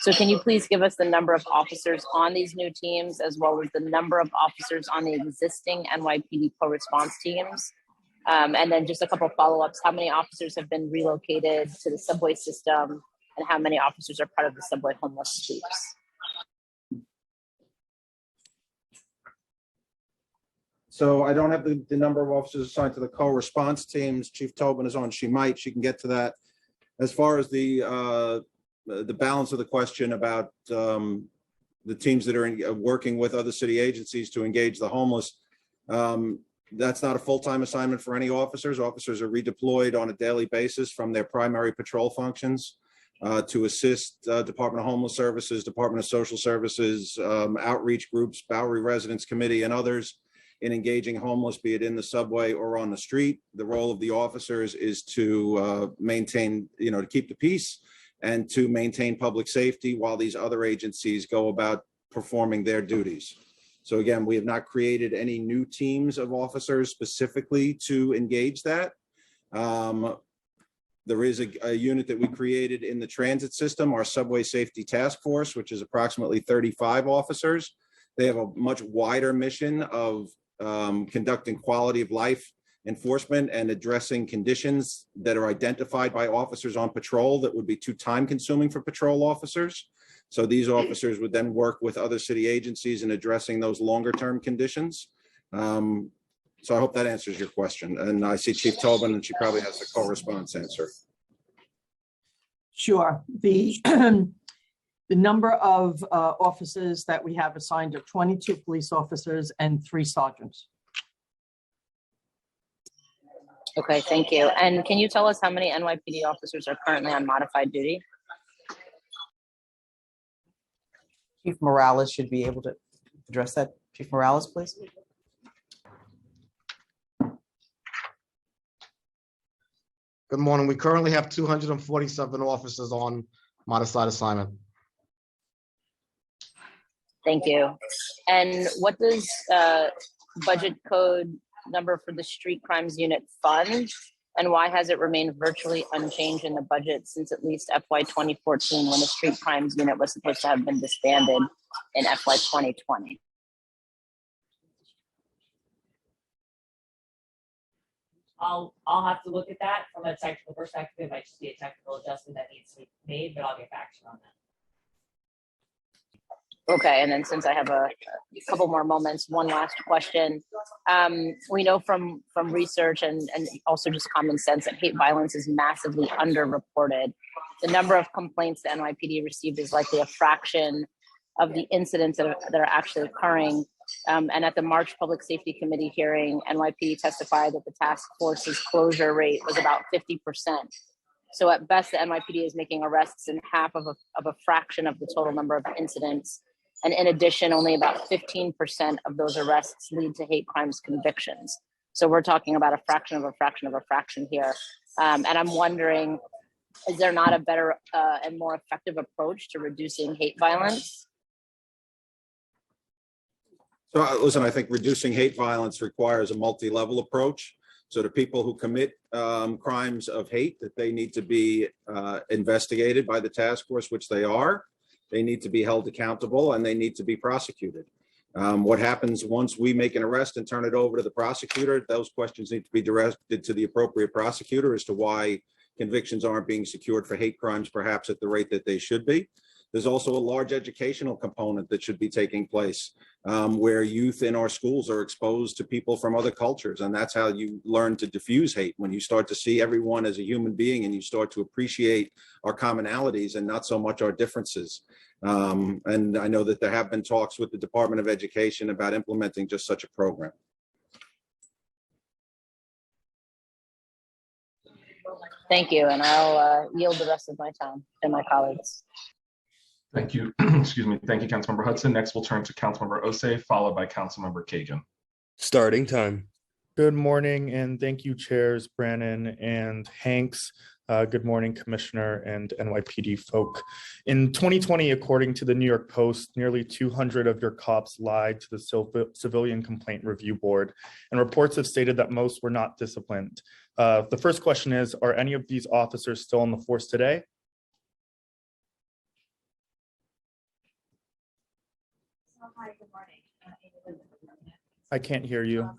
So can you please give us the number of officers on these new teams, as well as the number of officers on the existing NYPD co-response teams? And then just a couple follow-ups. How many officers have been relocated to the subway system, and how many officers are part of the subway homeless sweeps? So I don't have the number of officers assigned to the co-response teams. Chief Tobin is on. She can get to that. As far as the balance of the question about the teams that are working with other city agencies to engage the homeless, that's not a full-time assignment for any officers. Officers are redeployed on a daily basis from their primary patrol functions to assist Department of Homeless Services, Department of Social Services, outreach groups, Bowery Residents Committee, and others in engaging homeless, be it in the subway or on the street. The role of the officers is to maintain, to keep the peace and to maintain public safety while these other agencies go about performing their duties. So again, we have not created any new teams of officers specifically to engage that. There is a unit that we created in the transit system, our Subway Safety Task Force, which is approximately 35 officers. They have a much wider mission of conducting quality of life enforcement and addressing conditions that are identified by officers on patrol that would be too time consuming for patrol officers. So these officers would then work with other city agencies in addressing those longer term conditions. So I hope that answers your question. And I see Chief Tobin, and she probably has the co-response answer. Sure. The number of officers that we have assigned are 22 police officers and 3 sergeants. Okay, thank you. And can you tell us how many NYPD officers are currently on modified duty? Chief Morales should be able to address that. Chief Morales, please. Good morning. We currently have 247 officers on modified assignment. Thank you. And what does budget code number for the street crimes unit fund, and why has it remained virtually unchanged in the budget since at least FY 2014, when the street crimes unit was supposed to have been disbanded in FY 2020? I'll have to look at that from a technical perspective. It might just be a technical adjustment that needs to be made, but I'll get back to you on that. Okay, and then since I have a couple more moments, one last question. We know from research and also just common sense that hate violence is massively underreported. The number of complaints the NYPD received is likely a fraction of the incidents that are actually occurring. And at the March Public Safety Committee hearing, NYPD testified that the task force's closure rate was about 50%. So at best, the NYPD is making arrests in half of a fraction of the total number of incidents. And in addition, only about 15% of those arrests lead to hate crimes convictions. So we're talking about a fraction of a fraction of a fraction here. And I'm wondering, is there not a better and more effective approach to reducing hate violence? So listen, I think reducing hate violence requires a multi-level approach. So the people who commit crimes of hate, that they need to be investigated by the task force, which they are. They need to be held accountable and they need to be prosecuted. What happens once we make an arrest and turn it over to the prosecutor, those questions need to be directed to the appropriate prosecutor as to why convictions aren't being secured for hate crimes, perhaps at the rate that they should be. There's also a large educational component that should be taking place where youth in our schools are exposed to people from other cultures. And that's how you learn to diffuse hate, when you start to see everyone as a human being and you start to appreciate our commonalities and not so much our differences. And I know that there have been talks with the Department of Education about implementing just such a program. Thank you, and I'll yield the rest of my time to my colleagues. Thank you. Excuse me. Thank you, Councilmember Hudson. Next, we'll turn to Councilmember Osei, followed by Councilmember Kagan. Starting time. Good morning, and thank you, Chairs Brannon and Hanks. Good morning, Commissioner and NYPD folk. In 2020, according to the New York Post, nearly 200 of your cops lied to the Civilian Complaint Review Board, and reports have stated that most were not disciplined. The first question is, are any of these officers still on the force today? I can't hear you.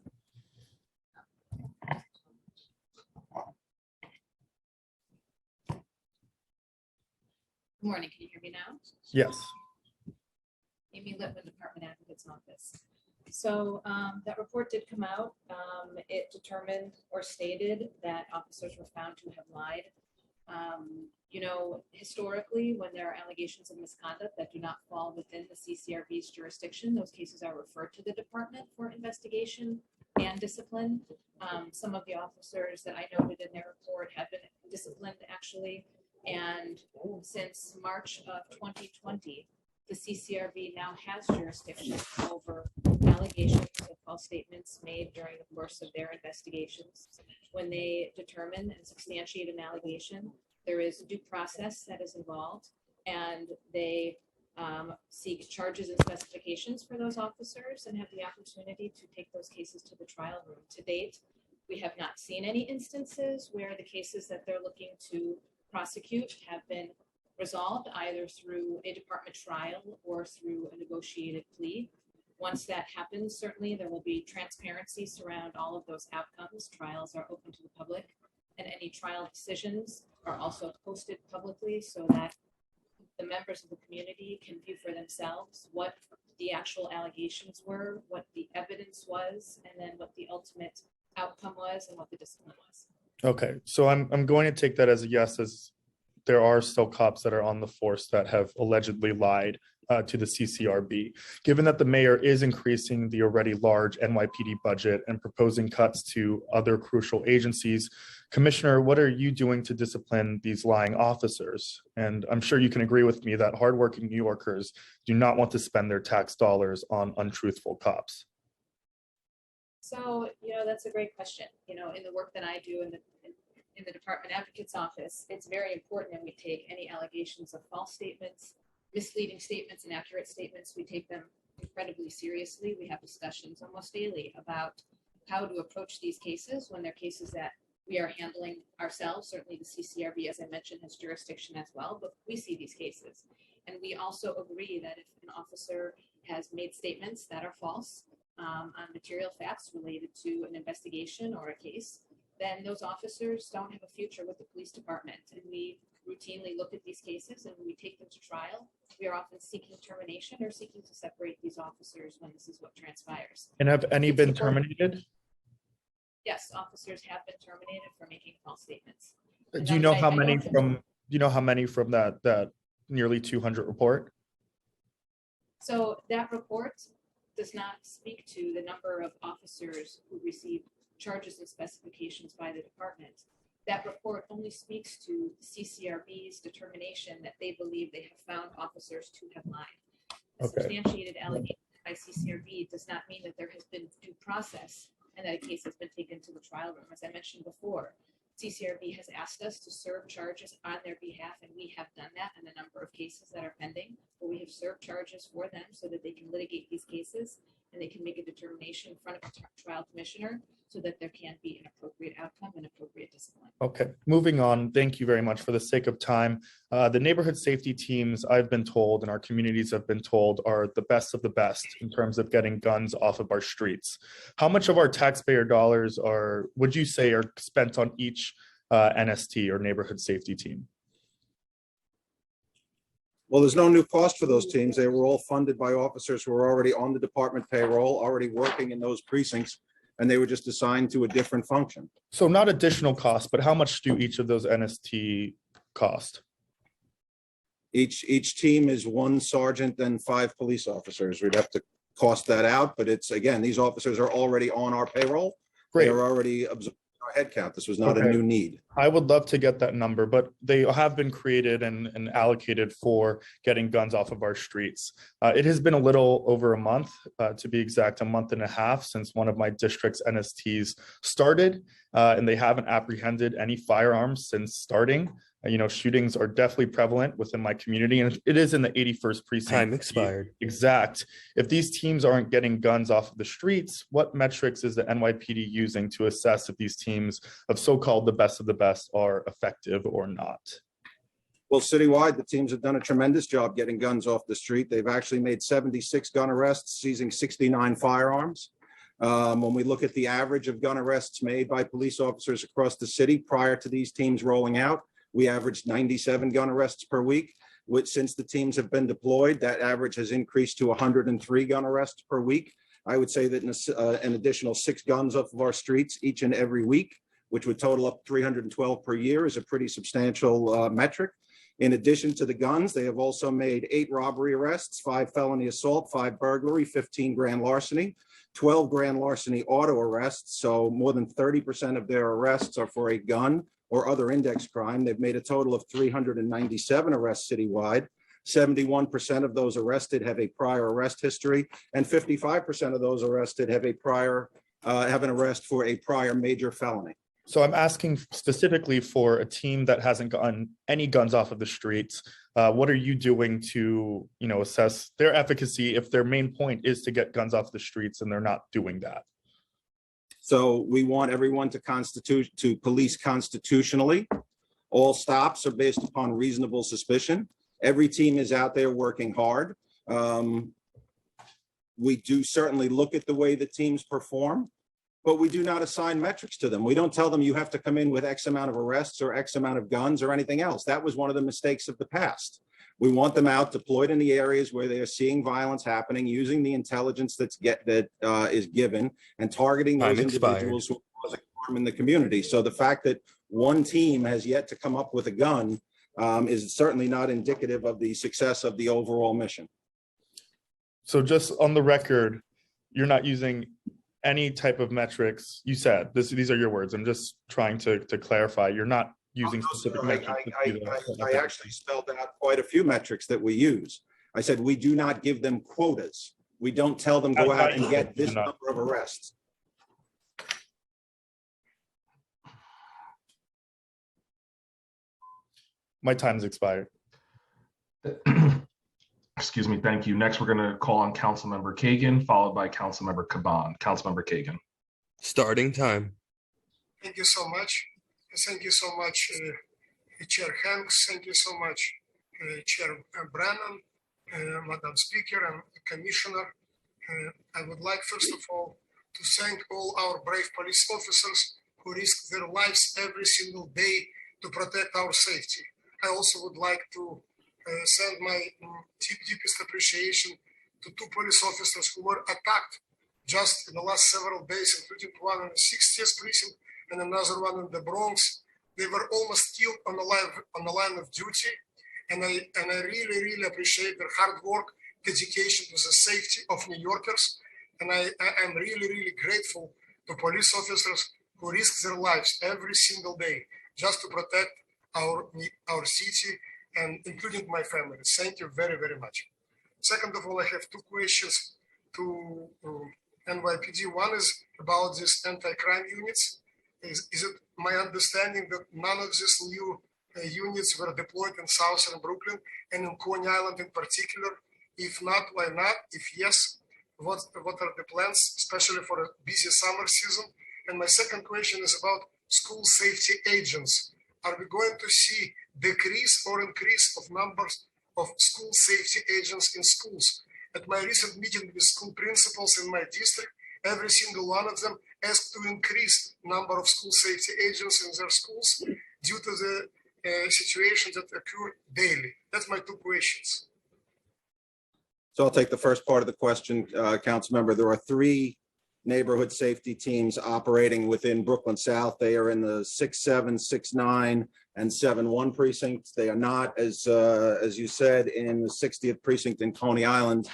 Good morning, can you hear me now? Yes. Amy Lippman, Department Advocate's Office. So that report did come out. It determined or stated that officers were found to have lied. You know, historically, when there are allegations of misconduct that do not fall within the CCRB's jurisdiction, those cases are referred to the department for investigation and discipline. Some of the officers that I noted in their report have been disciplined actually. And since March of 2020, the CCRB now has jurisdiction over allegations of false statements made during the course of their investigations. When they determine and substantiate an allegation, there is due process that is involved, and they seek charges and specifications for those officers and have the opportunity to take those cases to the trial room. To date, we have not seen any instances where the cases that they're looking to prosecute have been resolved either through a department trial or through a negotiated plea. Once that happens, certainly there will be transparency surround all of those outcomes. Trials are open to the public, and any trial decisions are also posted publicly so that the members of the community can view for themselves what the actual allegations were, what the evidence was, and then what the ultimate outcome was and what the discipline was. Okay, so I'm going to take that as a yes, as there are still cops that are on the force that have allegedly lied to the CCRB. Given that the mayor is increasing the already large NYPD budget and proposing cuts to other crucial agencies, Commissioner, what are you doing to discipline these lying officers? And I'm sure you can agree with me that hardworking New Yorkers do not want to spend their tax dollars on untruthful cops. So, you know, that's a great question. You know, in the work that I do in the Department Advocate's Office, it's very important that we take any allegations of false statements, misleading statements, inaccurate statements. We take them incredibly seriously. We have discussions almost daily about how to approach these cases when they're cases that we are handling ourselves. Certainly the CCRB, as I mentioned, has jurisdiction as well, but we see these cases. And we also agree that if an officer has made statements that are false on material facts related to an investigation or a case, then those officers don't have a future with the police department. And we routinely look at these cases and we take them to trial. We are often seeking termination or seeking to separate these officers when this is what transpires. And have any been terminated? Yes, officers have been terminated for making false statements. Do you know how many from? Do you know how many from that nearly 200 report? So that report does not speak to the number of officers who received charges and specifications by the department. That report only speaks to CCRB's determination that they believe they have found officers to have lied. A substantiated allegation by CCRB does not mean that there has been due process and that a case has been taken to the trial room. As I mentioned before, CCRB has asked us to serve charges on their behalf, and we have done that in a number of cases that are pending, where we have served charges for them so that they can litigate these cases and they can make a determination in front of a trial commissioner so that there can be an appropriate outcome and appropriate discipline. Okay, moving on. Thank you very much. For the sake of time, the neighborhood safety teams, I've been told, and our communities have been told, are the best of the best in terms of getting guns off of our streets. How much of our taxpayer dollars would you say, are spent on each NST or neighborhood safety team? Well, there's no new cost for those teams. They were all funded by officers who were already on the department payroll, already working in those precincts, and they were just assigned to a different function. So not additional costs, but how much do each of those NST cost? Each team is 1 sergeant and 5 police officers. We'd have to cost that out, but it's, again, these officers are already on our payroll. Great. They are already absorbed our headcount. This was not a new need. I would love to get that number, but they have been created and allocated for getting guns off of our streets. It has been a little over a month, to be exact, a month and a half since one of my district's NSTs started, and they haven't apprehended any firearms since starting. You know, shootings are definitely prevalent within my community, and it is in the 81st precinct. Time expired. Exact. If these teams aren't getting guns off of the streets, what metrics is the NYPD using to assess if these teams of so-called the best of the best are effective or not? Well, citywide, the teams have done a tremendous job getting guns off the street. They've actually made 76 gun arrests, seizing 69 firearms. When we look at the average of gun arrests made by police officers across the city prior to these teams rolling out, we averaged 97 gun arrests per week. Which, since the teams have been deployed, that average has increased to 103 gun arrests per week. I would say that an additional 6 guns off of our streets each and every week, which would total up 312 per year, is a pretty substantial metric. In addition to the guns, they have also made 8 robbery arrests, 5 felony assault, 5 burglary, 15 grand larceny, 12 grand larceny auto arrests. So more than 30% of their arrests are for a gun or other index crime. They've made a total of 397 arrests citywide. 71% of those arrested have a prior arrest history, and 55% of those arrested have an arrest for a prior major felony. So I'm asking specifically for a team that hasn't gotten any guns off of the streets. What are you doing to, assess their efficacy if their main point is to get guns off the streets and they're not doing that? So we want everyone to police constitutionally. All stops are based upon reasonable suspicion. Every team is out there working hard. We do certainly look at the way the teams perform, but we do not assign metrics to them. We don't tell them you have to come in with X amount of arrests or X amount of guns or anything else. That was one of the mistakes of the past. We want them out deployed in the areas where they are seeing violence happening, using the intelligence that is given, and targeting those individuals who are causing harm in the community. So the fact that one team has yet to come up with a gun is certainly not indicative of the success of the overall mission. So just on the record, you're not using any type of metrics. You said these are your words. I'm just trying to clarify. You're not using specific metrics. I actually spelled out quite a few metrics that we use. I said we do not give them quotas. We don't tell them go out and get this number of arrests. My time's expired. Excuse me, thank you. Next, we're going to call on Councilmember Kagan, followed by Councilmember Caban. Councilmember Kagan. Starting time. Thank you so much. Thank you so much, Chair Hanks. Thank you so much, Chair Brannan, Madam Speaker and Commissioner. I would like, first of all, to thank all our brave police officers who risk their lives every single day to protect our safety. I also would like to send my deepest appreciation to 2 police officers who were attacked just in the last several days, including one in the 60th precinct and another one in the Bronx. They were almost killed on the line of duty, and I really, really appreciate their hard work, dedication to the safety of New Yorkers, and I am really, really grateful to police officers who risk their lives every single day just to protect our city, and including my family. Thank you very, very much. Second of all, I have 2 questions to NYPD. One is about these anti-crime units. Is it my understanding that none of these new units were deployed in Southern Brooklyn and in Coney Island in particular? If not, why not? If yes, what are the plans, especially for a busy summer season? And my second question is about school safety agents. Are we going to see decrease or increase of numbers of school safety agents in schools? At my recent meeting with school principals in my district, every single one of them asked to increase number of school safety agents in their schools due to the situations that occur daily. That's my 2 questions. So I'll take the first part of the question, Council Member. There are 3 neighborhood safety teams operating within Brooklyn South. They are in the 6-7, 6-9, and 7-1 precincts. They are not, as you said, in the 60th precinct in Coney Island.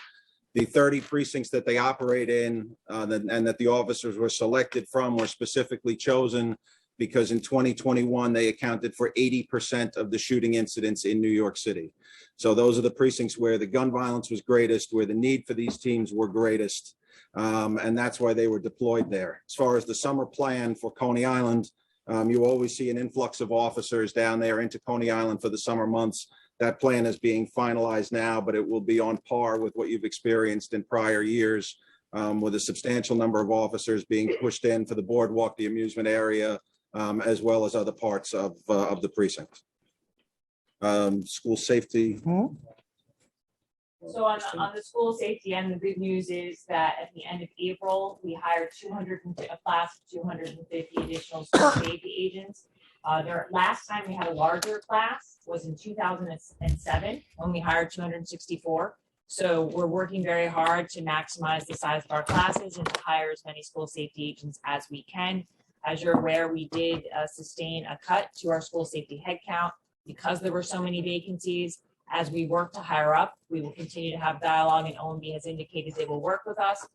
The 30 precincts that they operate in and that the officers were selected from were specifically chosen because in 2021, they accounted for 80% of the shooting incidents in New York City. So those are the precincts where the gun violence was greatest, where the need for these teams were greatest. And that's why they were deployed there. As far as the summer plan for Coney Island, you always see an influx of officers down there into Coney Island for the summer months. That plan is being finalized now, but it will be on par with what you've experienced in prior years, with a substantial number of officers being pushed in for the boardwalk, the amusement area, as well as other parts of the precinct. School safety. So on the school safety end, the good news is that at the end of April, we hired a class of 250 additional school safety agents. Last time we had a larger class was in 2007 when we hired 264. So we're working very hard to maximize the size of our classes and to hire as many school safety agents as we can. As you're aware, we did sustain a cut to our school safety headcount because there were so many vacancies. As we work to hire up, we will continue to have dialogue, and OMB has indicated they will work with us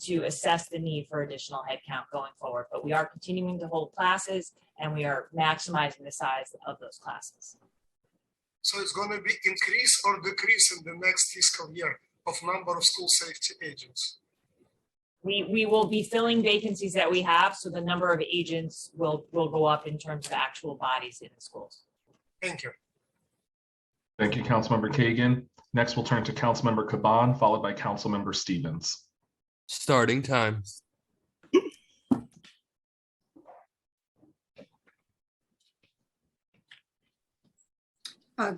to assess the need for additional headcount going forward. But we are continuing to hold classes, and we are maximizing the size of those classes. So it's going to be increase or decrease in the next fiscal year of number of school safety agents? We will be filling vacancies that we have, so the number of agents will go up in terms of actual bodies in the schools. Thank you. Thank you, Councilmember Kagan. Next, we'll turn to Councilmember Caban, followed by Councilmember Stevens. Starting time.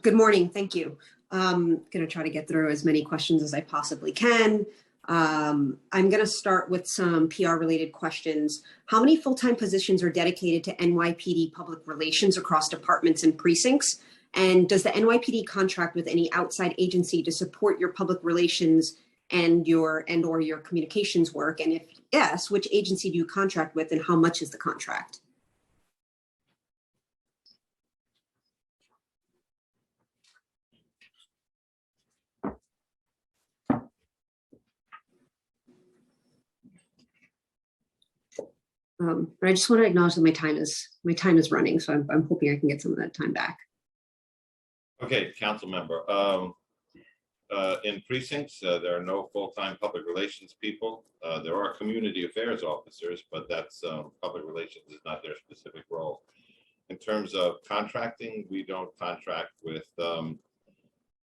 Good morning. Thank you. I'm going to try to get through as many questions as I possibly can. I'm going to start with some PR related questions. How many full-time positions are dedicated to NYPD public relations across departments and precincts? And does the NYPD contract with any outside agency to support your public relations and or your communications work? And if yes, which agency do you contract with and how much is the contract? But I just want to acknowledge that my time is running, so I'm hoping I can get some of that time back. Okay, council member. In precincts, there are no full-time public relations people. There are community affairs officers, but that's public relations is not their specific role. In terms of contracting, we don't contract with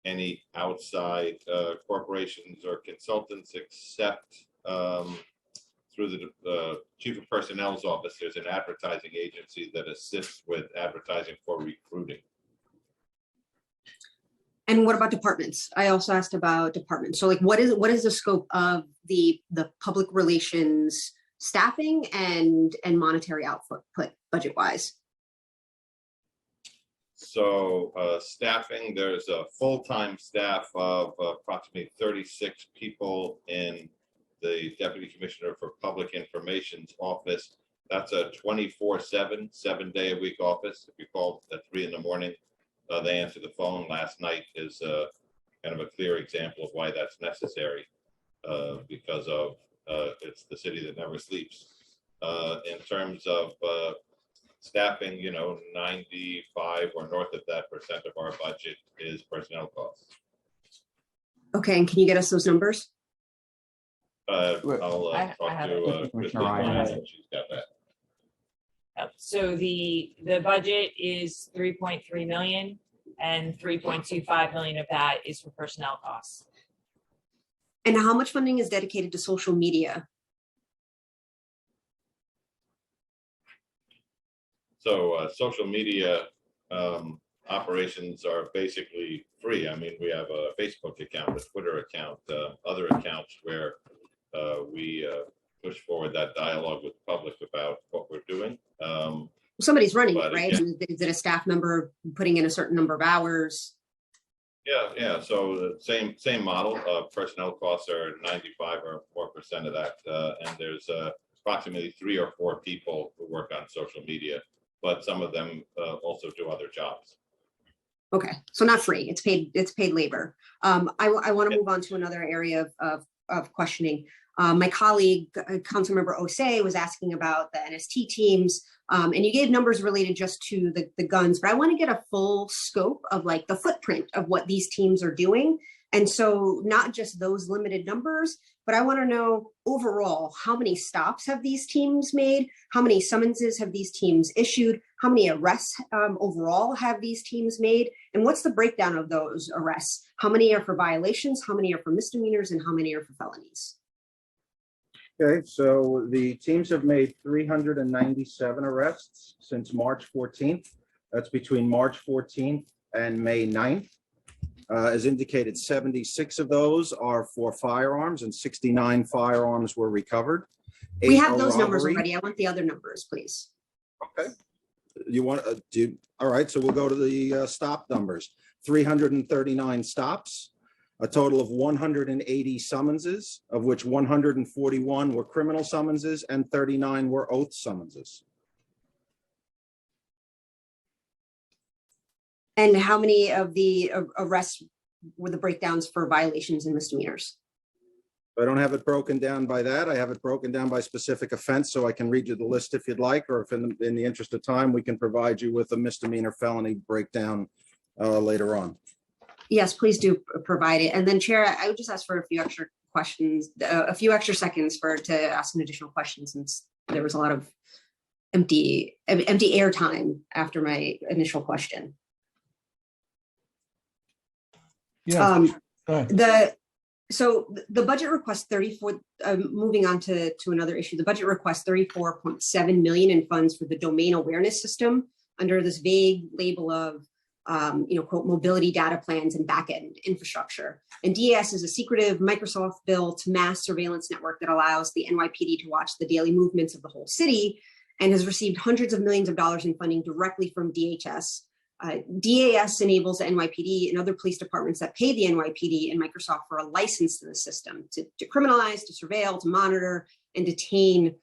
any outside corporations or consultants except through the Chief of Personnel's office. There's an advertising agency that assists with advertising for recruiting. And what about departments? I also asked about departments. So like what is the scope of the public relations staffing and monetary output budget wise? So staffing, there's a full-time staff of approximately 36 people in the Deputy Commissioner for Public Information's office. That's a 24/7, 7-day-a-week office. If you call at 3 in the morning, they answer the phone. Last night is kind of a clear example of why that's necessary, because of it's the city that never sleeps. In terms of staffing, 95 or north of that % of our budget is personnel costs. Okay, and can you get us those numbers? I'll talk to Christine Ryan, and she's got that. Yep. So the budget is 3.3 million, and 3.25 million of that is for personnel costs. And how much funding is dedicated to social media? So social media operations are basically free. I mean, we have a Facebook account, a Twitter account, other accounts where we push forward that dialogue with the public about what we're doing. Somebody's running it, right? Again, Is it a staff member putting in a certain number of hours? yeah. So the same model. Personnel costs are 95 or more % of that, and there's approximately 3 or 4 people who work on social media, but some of them also do other jobs. Okay, so not free. It's paid labor. I want to move on to another area of questioning. My colleague, Councilmember Osei, was asking about the NST teams, and you gave numbers related just to the guns, but I want to get a full scope of like the footprint of what these teams are doing. And so not just those limited numbers, but I want to know overall, how many stops have these teams made? How many summonses have these teams issued? How many arrests overall have these teams made? And what's the breakdown of those arrests? How many are for violations? How many are for misdemeanors? And how many are for felonies? Okay, so the teams have made 397 arrests since March 14th. That's between March 14th and May 9th. As indicated, 76 of those are for firearms and 69 firearms were recovered. We 8 have are those numbers robbery. already. I want the other numbers, please. Okay. You want to do, all right, so we'll go to the stop numbers. 339 stops, a total of 180 summonses, of which 141 were criminal summonses and 39 were oath summonses. And how many of the arrests were the breakdowns for violations and misdemeanors? I don't have it broken down by that. I have it broken down by specific offense, so I can read you the list if you'd like, or if in the interest of time, we can provide you with a misdemeanor felony breakdown later on. Yes, please do provide it. And then Chair, I would just ask for a few extra questions, a few extra seconds to ask an additional question, since there was a lot of empty air time after my initial question. Yeah. So the budget request 34, moving on to another issue, the budget request 34.7 million in funds for the domain awareness system under this vague label of, quote, mobility data plans and backend infrastructure. And DAS is a secretive Microsoft built mass surveillance network that allows the NYPD to watch the daily movements of the whole city and has received hundreds of millions of dollars in funding directly from DHS. DAS enables the NYPD and other police departments that pay the NYPD and Microsoft for a license to the system to criminalize, to surveil, to monitor, and detain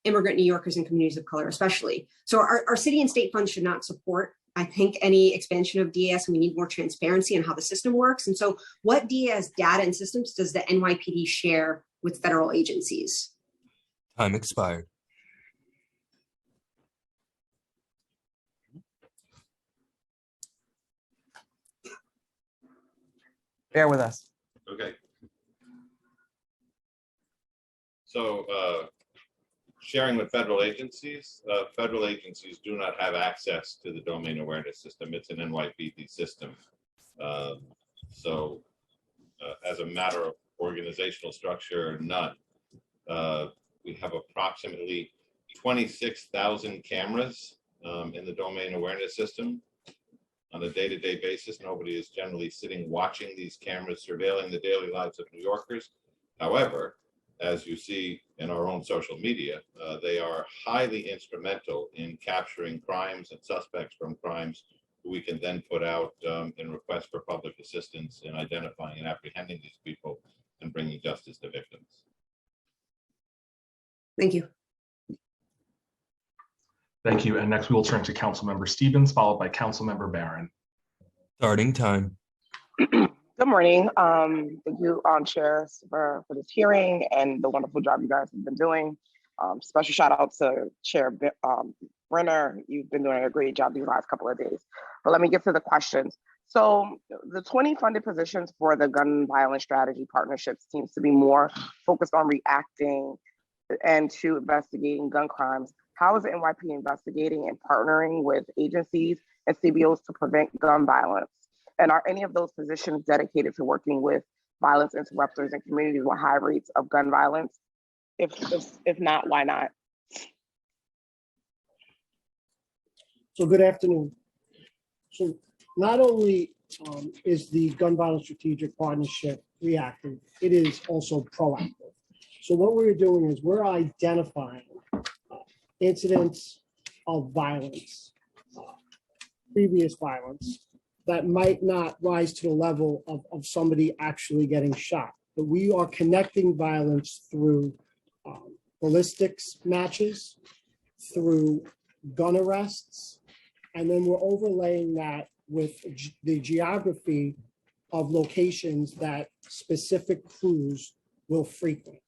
immigrant New Yorkers and communities of color, especially. So our city and state funds should not support, I think, any expansion of DAS, and we need more transparency on how the system works. And so what DAS data and systems does the NYPD share with federal agencies? Time expired. Bear with us. Okay. So sharing with federal agencies do not have access to the domain awareness system. It's an NYPD system. So as a matter of organizational structure, none. We have approximately 26,000 cameras in the domain awareness system. On a day-to-day basis, nobody is generally sitting watching these cameras, surveilling the daily lives of New Yorkers. However, as you see in our own social media, they are highly instrumental in capturing crimes and suspects from crimes who we can then put out in requests for public assistance in identifying and apprehending these people and bringing justice to victims. Thank you. Thank you. And next we will turn to Councilmember Stevens, followed by Councilmember Barron. Starting time. Good morning. Thank you, Chair, for this hearing and the wonderful job you guys have been doing. Special shout out to Chair Brenner. You've been doing a great job these last couple of days. But let me get to the questions. So the 20 funded positions for the gun violence strategy partnerships seems to be more focused on reacting and to investigating gun crimes. How is the NYPD investigating and partnering with agencies and CBOs to prevent gun violence? And are any of those positions dedicated to working with violence interrupters in communities with high rates of gun violence? If not, why not? So good afternoon. So not only is the gun violence strategic partnership reactive, it is also proactive. So what we're doing is we're identifying incidents of violence, previous violence, that might not rise to the level of somebody actually getting shot. But we are connecting violence through ballistics matches, through gun arrests, and then we're overlaying that with the geography of locations that specific crews will frequent.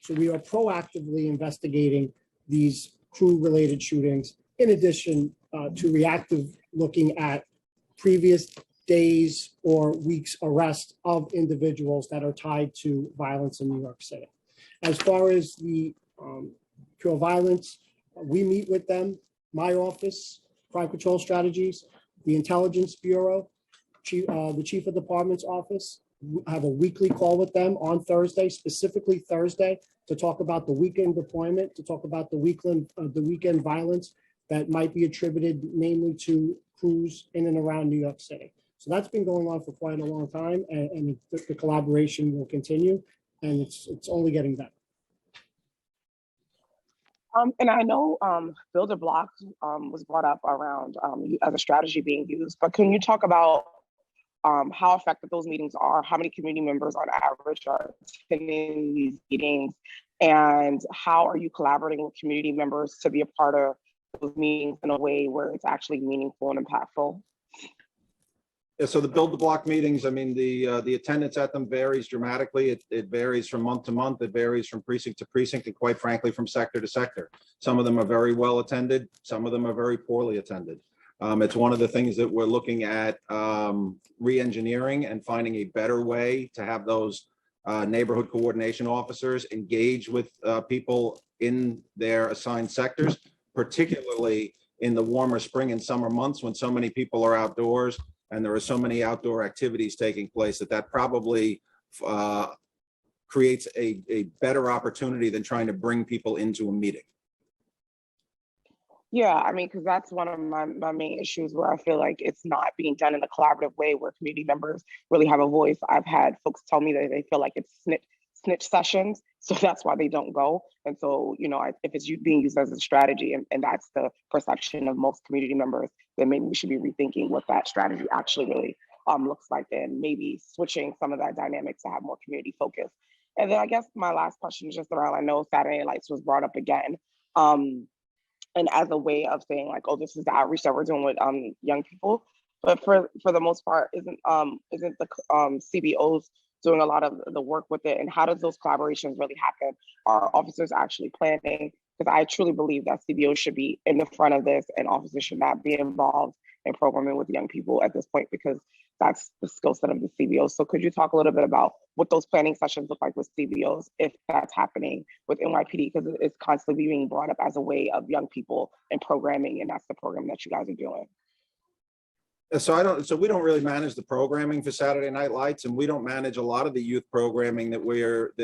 So we are proactively investigating these crew-related shootings, in addition to reactive looking at previous days or weeks arrest of individuals that are tied to violence in New York City. As far as the pure violence, we meet with them, my office, Crime Control Strategies, the Intelligence Bureau, the Chief of Department's office. I have a weekly call with them on Thursday, specifically Thursday, to talk about the weekend deployment, to talk about the weekend violence that might be attributed namely to crews in and around New York City. So that's been going on for quite a long time, and the collaboration will continue, and it's only getting better. And I know builder blocks was brought up around as a strategy being used, but can you talk about how effective those meetings are, how many community members on average are attending these meetings, and how are you collaborating with community members to be a part of those meetings in a way where it's actually meaningful and impactful? Yeah, so the build the block meetings, I mean, the attendance at them varies dramatically. It varies from month to month. It varies from precinct to precinct, and quite frankly, from sector to sector. Some of them are very well attended. Some of them are very poorly attended. It's one of the things that we're looking at re-engineering and finding a better way to have those neighborhood coordination officers engage with people in their assigned sectors, particularly in the warmer spring and summer months when so many people are outdoors and there are so many outdoor activities taking place that probably creates a better opportunity than trying to bring people into a meeting. Yeah, I mean, because that's one of my main issues where I feel like it's not being done in a collaborative way where community members really have a voice. I've had folks tell me that they feel like it's snitch sessions, so that's why they don't go. And so, you know, if it's being used as a strategy and that's the perception of most community members, then maybe we should be rethinking what that strategy actually really looks like, and maybe switching some of that dynamic to have more community focus. And then I guess my last question is just around, I know Saturday Night Lights was brought up again. And as a way of saying like, oh, this is the outreach that we're doing with young people. But for the most part, isn't the CBOs doing a lot of the work with it? And how does those collaborations really happen? Are officers actually planning? Because I truly believe that CBOs should be in the front of this, and officers should not be involved in programming with young people at this point, because that's the skill set of the CBOs. So could you talk a little bit about what those planning sessions look like with CBOs, if that's happening with NYPD, because it's constantly being brought up as a way of young people and programming, and that's the program that you guys are doing. So we don't really manage the programming for Saturday Night Lights, and we don't manage a lot of the youth programming that we are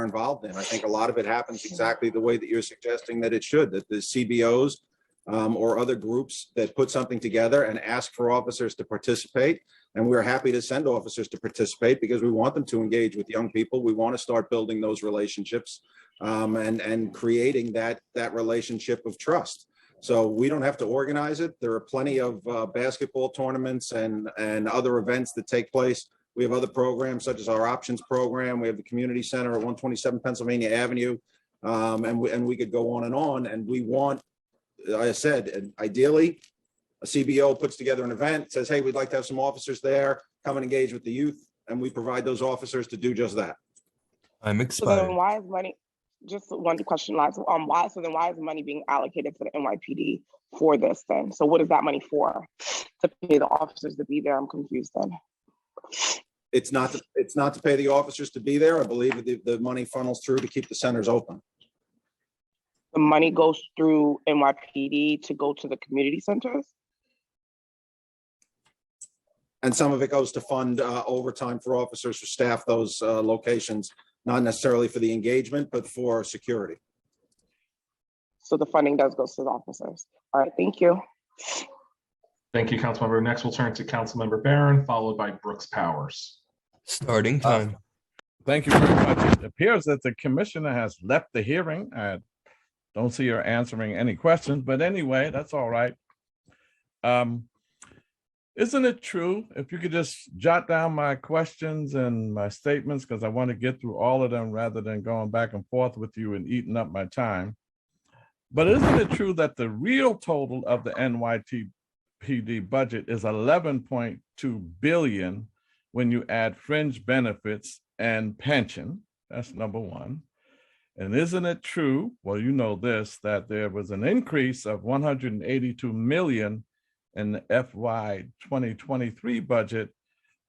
involved in. I think a lot of it happens exactly the way that you're suggesting that it should, that the CBOs or other groups that put something together and ask for officers to participate. And we're happy to send officers to participate because we want them to engage with young people. We want to start building those relationships and creating that relationship of trust. So we don't have to organize it. There are plenty of basketball tournaments and other events that take place. We have other programs such as our options program. We have the community center at 127 Pennsylvania Avenue. And we could go on. And we want, like I said, ideally, a CBO puts together an event, says, hey, we'd like to have some officers there, come and engage with the youth. And we provide those officers to do just that. I'm So expired. then why is money, just one question last, why is money being allocated to the NYPD for this then? So what is that money for? To pay the officers to be there? I'm confused then. It's not to pay the officers to be there. I believe the money funnels through to keep the centers open. The money goes through NYPD to go to the community centers? And some of it goes to fund overtime for officers who staff those locations, not necessarily for the engagement, but for security. So the funding does go to the officers. All right, thank you. Thank you, Councilmember. Next, we'll turn to Councilmember Barron, followed by Brooks Powers. Starting time. Thank you very much. It appears that the commissioner has left the hearing. I don't see her answering any questions, but anyway, that's all right. Isn't it true, if you could just jot down my questions and my statements, because I want to get through all of them rather than going back and forth with you and eating up my time. But isn't it true that the real total of the NYPD budget is 11.2 billion when you add fringe benefits and pension? That's number one. And isn't it true, well, you know this, that there was an increase of 182 million in the FY 2023 budget,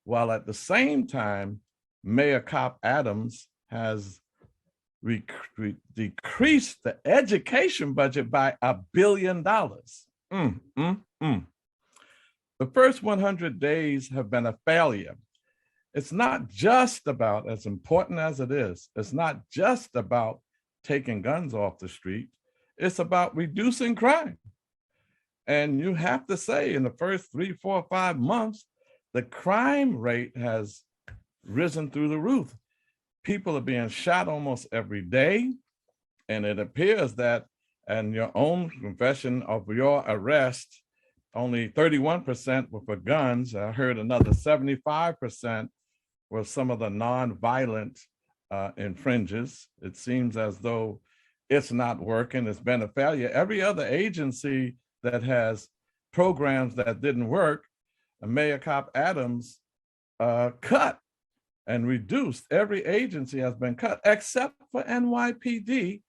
while at the same time, Mayor Cop Adams has decreased the education budget by $1 billion. The first 100 days have been a failure. It's not just about, as important as it is, it's not just about taking guns off the street. It's about reducing crime. And you have to say in the first 3, 4, 5 months, the crime rate has risen through the roof. People are being shot almost every day. And it appears that in your own confession of your arrest, only 31% were for guns. I heard another 75% were some of the non-violent infringes. It seems as though it's not working. It's been a failure. Every other agency that has programs that didn't work, Mayor Cop Adams cut and reduced. Every agency has been cut except for NYPD.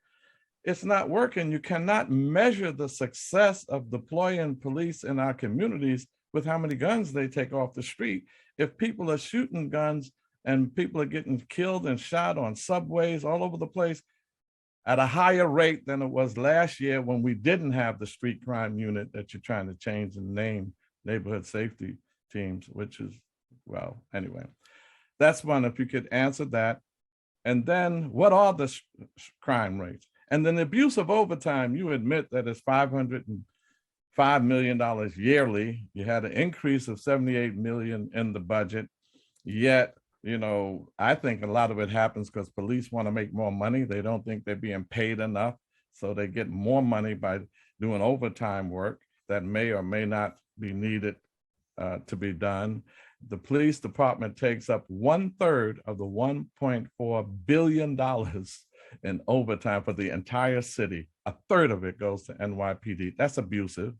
It's not working. You cannot measure the success of deploying police in our communities with how many guns they take off the street. If people are shooting guns and people are getting killed and shot on subways all over the place at a higher rate than it was last year when we didn't have the street crime unit that you're trying to change and name neighborhood safety teams, which is, well, anyway. That's one, if you could answer that. And then what are the crime rates? And then the abuse of overtime, you admit that it's $505 million yearly. You had an increase of 78 million in the budget. Yet, you know, I think a lot of it happens because police want to make more money. They don't think they're being paid enough. So they get more money by doing overtime work that may or may not be needed to be done. The police department takes up 1/3 of the $1.4 billion in overtime for the entire city. 1/3 of it goes to NYPD. That's abusive.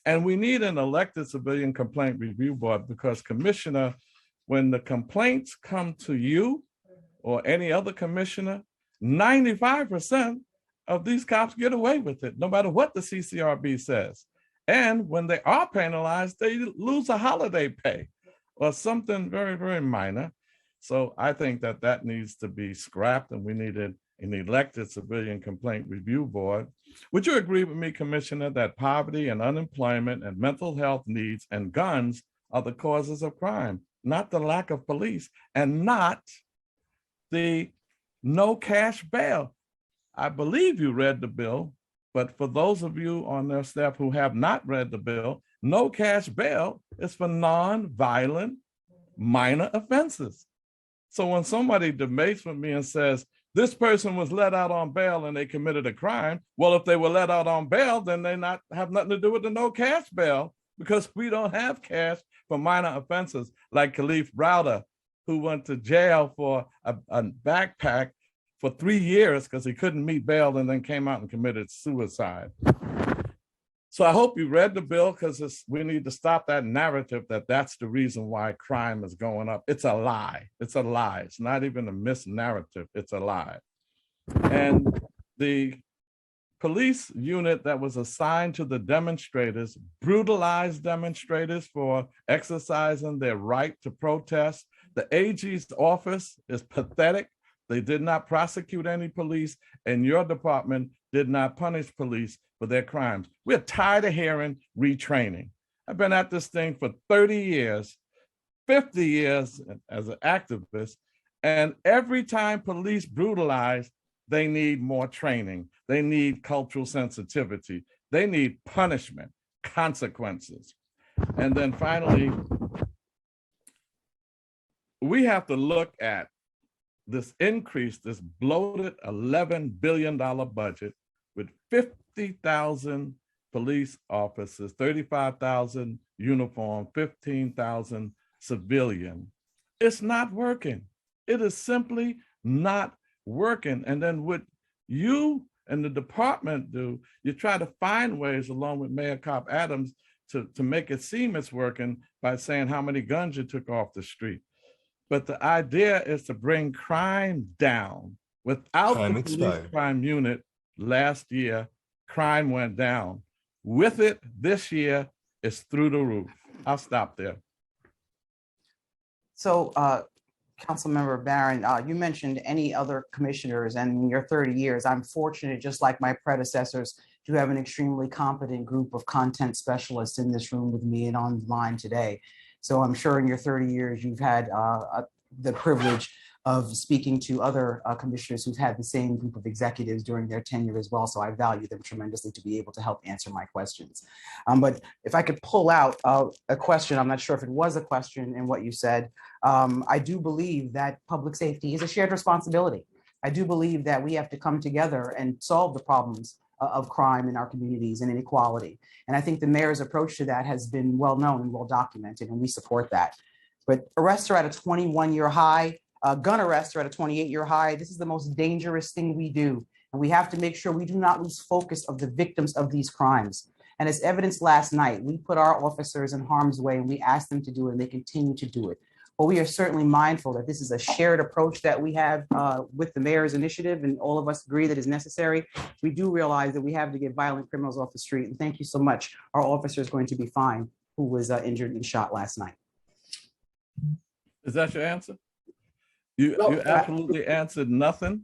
And we need an elected civilian complaint review board because, Commissioner, when the complaints come to you or any other commissioner, 95% of these cops get away with it, no matter what the CCRB says. And when they are penalized, they lose a holiday pay or something very, very minor. So I think that that needs to be scrapped, and we needed an elected civilian complaint review board. Would you agree with me, Commissioner, that poverty and unemployment and mental health needs and guns are the causes of crime, not the lack of police and not the no cash bail? I believe you read the bill, but for those of you on their staff who have not read the bill, no cash bail is for non-violent minor offenses. So when somebody debates with me and says, this person was let out on bail and they committed a crime, well, if they were let out on bail, then they not have nothing to do with the no cash bail, because we don't have cash for minor offenses, like Khalif Browder, who went to jail for a backpack for 3 years because he couldn't meet bail and then came out and committed suicide. So I hope you read the bill, because we need to stop that narrative that that's the reason why crime is going up. It's a lie. It's a lie. It's not even a misnarrative. It's a lie. And the police unit that was assigned to the demonstrators brutalized demonstrators for exercising their right to protest. The AG's office is pathetic. They did not prosecute any police, and your department did not punish police for their crimes. We're tired of hearing retraining. I've been at this thing for 30 years, 50 years as an activist, and every time police brutalize, they need more training. They need cultural sensitivity. They need punishment, consequences. And then finally, we have to look at this increase, this bloated $11 billion budget with 50,000 police officers, 35,000 uniform, 15,000 civilian. It's not working. It is simply not working. And then what you and the department do, you try to find ways, along with Mayor Cop Adams, to make it seem it's working by saying how many guns you took off the street. But the idea is to bring crime down. Without the police crime unit last year, crime went down. With it this year, it's through the roof. I'll stop there. So, Councilmember Barron, you mentioned any other commissioners, and in your 30 years, I'm fortunate, just like my predecessors, to have an extremely competent group of content specialists in this room with me and online today. So I'm sure in your 30 years, you've had the privilege of speaking to other commissioners who've had the same group of executives during their tenure as well. So I value them tremendously to be able to help answer my questions. But if I could pull out a question, I'm not sure if it was a question in what you said. I do believe that public safety is a shared responsibility. I do believe that we have to come together and solve the problems of crime in our communities and inequality. And I think the mayor's approach to that has been well known and well documented, and we support that. But arrests are at a 21-year high. Gun arrests are at a 28-year high. This is the most dangerous thing we do. And we have to make sure we do not lose focus of the victims of these crimes. And as evidenced last night, we put our officers in harm's way and we asked them to do it, and they continue to do it. But we are certainly mindful that this is a shared approach that we have with the mayor's initiative, and all of us agree that is necessary. We do realize that we have to get violent criminals off the street. And thank you so much. Our officer is going to be fine, who was injured and shot last night. Is that your answer? You absolutely answered nothing.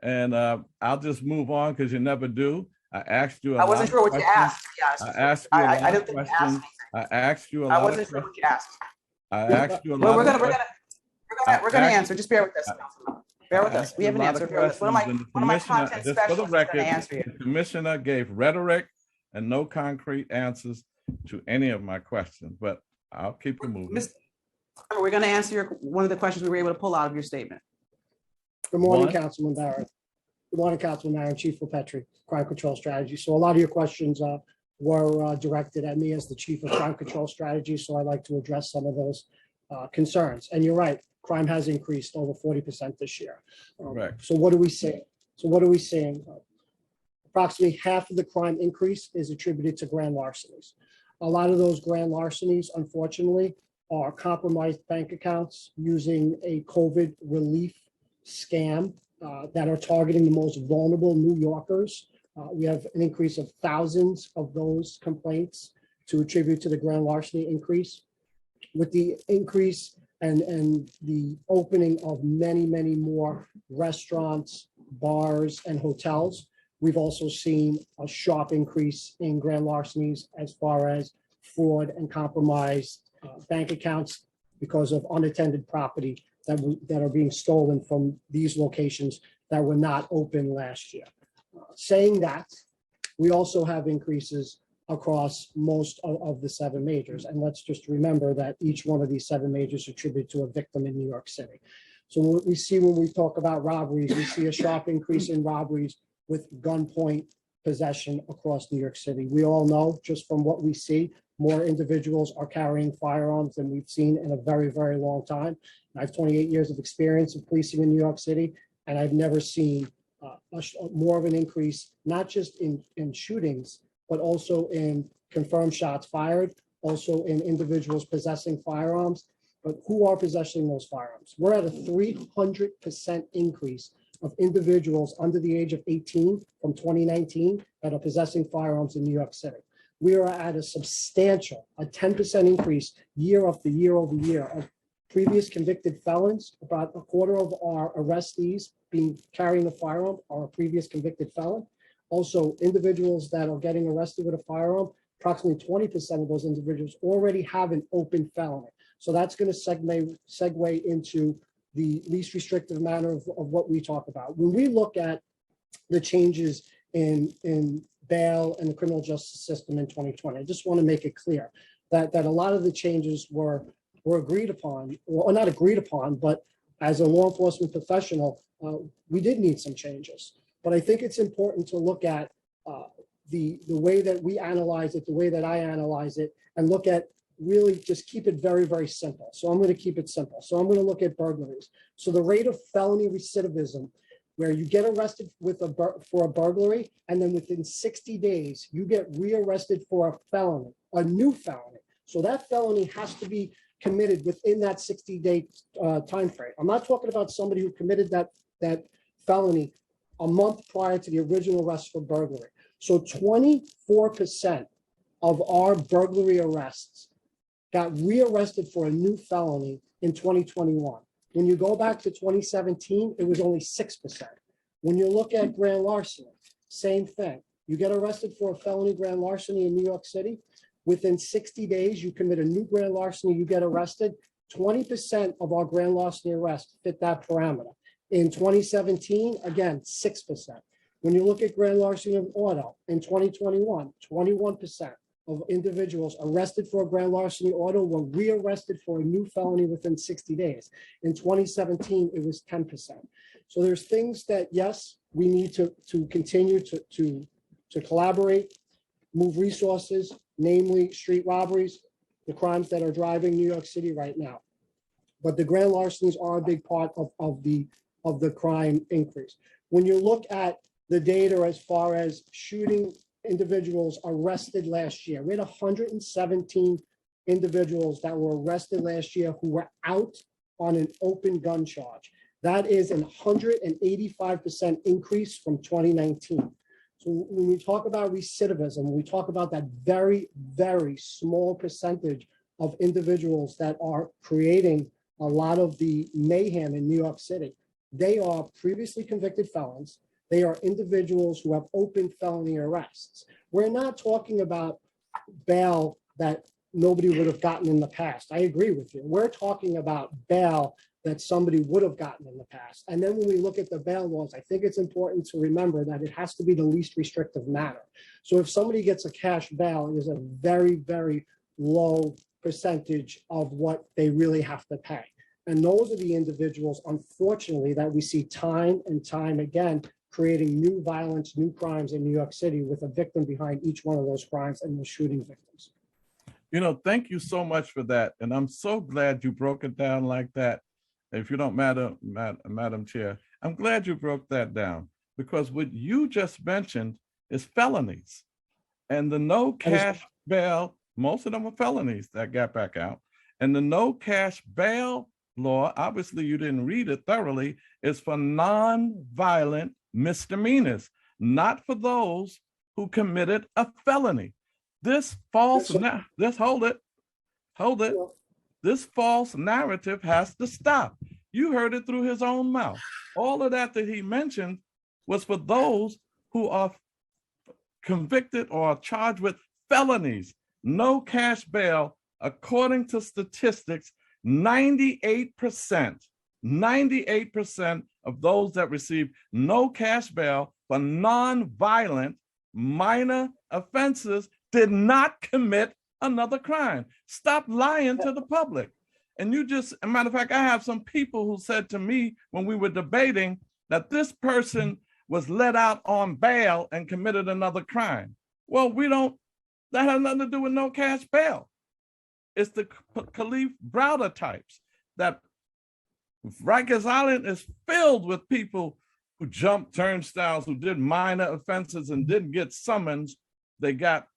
And I'll just move on because you never do. I asked you I wasn't sure what you asked, to be honest. I asked you a lot I of don't think you asked questions. anything. I asked you a I lot wasn't of sure what questions. you asked. I asked you a Well, lot we're of gonna questions. answer. Just bear with us, Councilman. Bear with us. We have an answer. Bear with us. One of my content Just for the specialists is gonna record, answer you. the commissioner gave rhetoric and no concrete answers to any of my questions, but I'll keep it moving. We're gonna answer one of the questions we were able to pull out of your statement. Good morning, One. Councilman Barrett. Good morning, Councilman Mayor and Chief Petrie, Crime Control Strategy. So a lot of your questions were directed at me as the Chief of Crime Control Strategy, so I'd like to address some of those concerns. And you're right, crime has increased over 40% this year. Correct. So what are we seeing? Approximately half of the crime increase is attributed to grand larcenies. A lot of those grand larcenies, unfortunately, are compromised bank accounts using a COVID relief scam that are targeting the most vulnerable New Yorkers. We have an increase of thousands of those complaints to attribute to the grand larceny increase. With the increase and the opening of many, many more restaurants, bars, and hotels, we've also seen a sharp increase in grand larcenies as far as fraud and compromised bank accounts because of unattended property that are being stolen from these locations that were not open last year. Saying that, we also have increases across most of the 7 majors. And let's just remember that each one of these 7 majors attribute to a victim in New York City. So what we see when we talk about robberies, we see a sharp increase in robberies with gunpoint possession across New York City. We all know, just from what we see, more individuals are carrying firearms than we've seen in a very, very long time. I have 28 years of experience in policing in New York City, and I've never seen more of an increase, not just in shootings, but also in confirmed shots fired, also in individuals possessing firearms. But who are possessing those firearms? We're at a 300% increase of individuals under the age of 18 from 2019 that are possessing firearms in New York City. We are at a substantial, a 10% increase year after year over year of previous convicted felons. About a quarter of our arrestees carrying a firearm are a previous convicted felon. Also, individuals that are getting arrested with a firearm, approximately 20% of those individuals already have an open felony. So that's going to segue into the least restrictive manner of what we talk about. When we look at the changes in bail and the criminal justice system in 2020, I just want to make it clear that a lot of the changes were agreed upon, or not agreed upon, but as a law enforcement professional, we did need some changes. But I think it's important to look at the way that we analyze it, the way that I analyze it, and look at really just keep it very, very simple. So I'm going to keep it simple. So I'm going to look at burglaries. So the rate of felony recidivism, where you get arrested for a burglary, and then within 60 days, you get rearrested for a felony, a new felony. So that felony has to be committed within that 60-day time frame. I'm not talking about somebody who committed that felony a month prior to the original arrest for burglary. So 24% of our burglary arrests got rearrested for a new felony in 2021. When you go back to 2017, it was only 6%. When you look at grand larceny, same thing. You get arrested for a felony grand larceny in New York City. Within 60 days, you commit a new grand larceny, you get arrested. 20% of our grand larceny arrests fit that parameter. In 2017, again, 6%. When you look at grand larceny of auto in 2021, 21% of individuals arrested for a grand larceny auto were rearrested for a new felony within 60 days. In 2017, it was 10%. So there's things that, yes, we need to continue to collaborate, move resources, namely street robberies, the crimes that are driving New York City right now. But the grand larcenies are a big part of the crime increase. When you look at the data as far as shooting individuals arrested last year, we had 117 individuals that were arrested last year who were out on an open gun charge. That is an 185% increase from 2019. So when we talk about recidivism, we talk about that very, very small percentage of individuals that are creating a lot of the mayhem in New York City. They are previously convicted felons. They are individuals who have open felony arrests. We're not talking about bail that nobody would have gotten in the past. I agree with you. We're talking about bail that somebody would have gotten in the past. And then when we look at the bail laws, I think it's important to remember that it has to be the least restrictive manner. So if somebody gets a cash bail, it is a very, very low percentage of what they really have to pay. And those are the individuals, unfortunately, that we see time and time again, creating new violence, new crimes in New York City with a victim behind each one of those crimes and the shooting victims. You know, thank you so much for that. And I'm so glad you broke it down like that. If you don't matter, Madam Chair, I'm glad you broke that down, because what you just mentioned is felonies. And the no cash bail, most of them are felonies that got back out. And the no cash bail law, obviously you didn't read it thoroughly, is for non-violent misdemeanors, not for those who committed a felony. This false, hold it. This false narrative has to stop. You heard it through his own mouth. All of that he mentioned was for those who are convicted or charged with felonies. No cash bail, according to statistics, 98% of those that receive no cash bail for non-violent minor offenses did not commit another crime. Stop lying to the public. And you just, as a matter of fact, I have some people who said to me when we were debating that this person was let out on bail and committed another crime. Well, that has nothing to do with no cash bail. It's the Khalif Browder types. That Rikers Island is filled with people who jumped turnstiles, who did minor offenses and didn't get summons. They got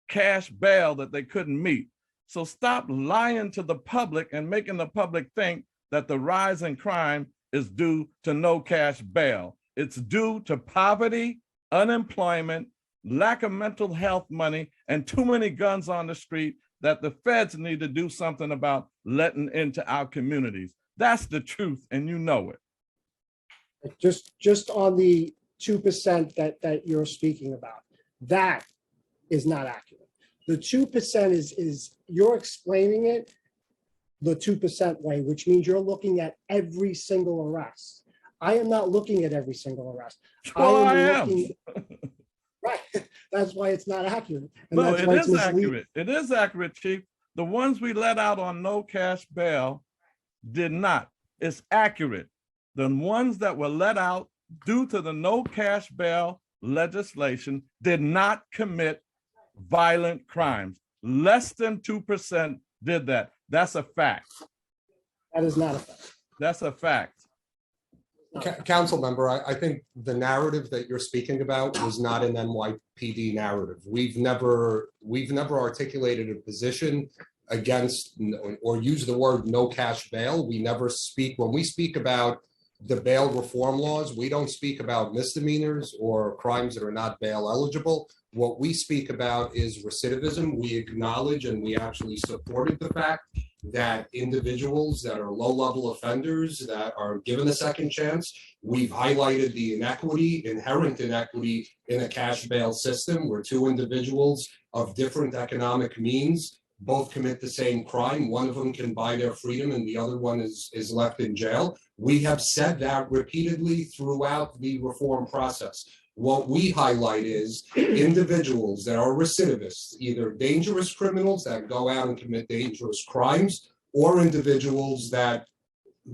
cash bail that they couldn't meet. So stop lying to the public and making the public think that the rise in crime is due to no cash bail. It's due to poverty, unemployment, lack of mental health money, and too many guns on the street that the feds need to do something about letting into our communities. That's the truth, and you know it. Just on the 2% that you're speaking about, that is not accurate. The 2% is you're explaining it the 2% way, which means you're looking at every single arrest. I am not looking at every single arrest. Well, I am. Right. That's why it's not accurate. And No, that's it why is it's accurate. It is accurate, Chief. The ones we let out on no cash bail did not. It's accurate. The ones that were let out due to the no cash bail legislation did not commit violent crimes. Less than 2% did that. That's a fact. That is not a fact. That's a fact. Council member, I think the narrative that you're speaking about was not an NYPD narrative. We've never articulated a position against or use the word no cash bail. We never speak, when we speak about the bail reform laws, we don't speak about misdemeanors or crimes that are not bail eligible. What we speak about is recidivism. We acknowledge and we actually supported the fact that individuals that are low-level offenders that are given a second chance, we've highlighted the inherent inequity in a cash bail system where two individuals of different economic means both commit the same crime. One of them can buy their freedom and the other one is left in jail. We have said that repeatedly throughout the reform process. What we highlight is individuals that are recidivists, either dangerous criminals that go out and commit dangerous crimes, or individuals that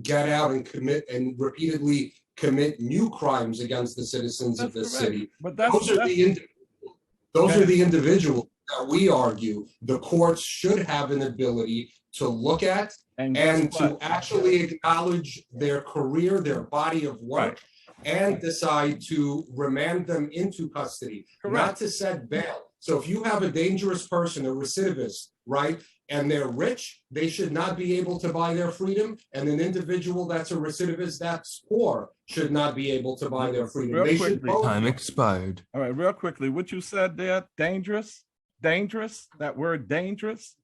get out and commit and repeatedly commit new crimes against the citizens of this city. But those are the individuals that we argue the courts should have an ability to look at and to actually acknowledge their career, their body of work, and decide to remand them into custody, not to set bail. So if you have a dangerous person, a recidivist, right, and they're rich, they should not be able to buy their freedom. And an individual that's a recidivist that's poor should not be able to buy their freedom. They should both. Time expired. All right, real quickly, what you said there, dangerous, that word dangerous.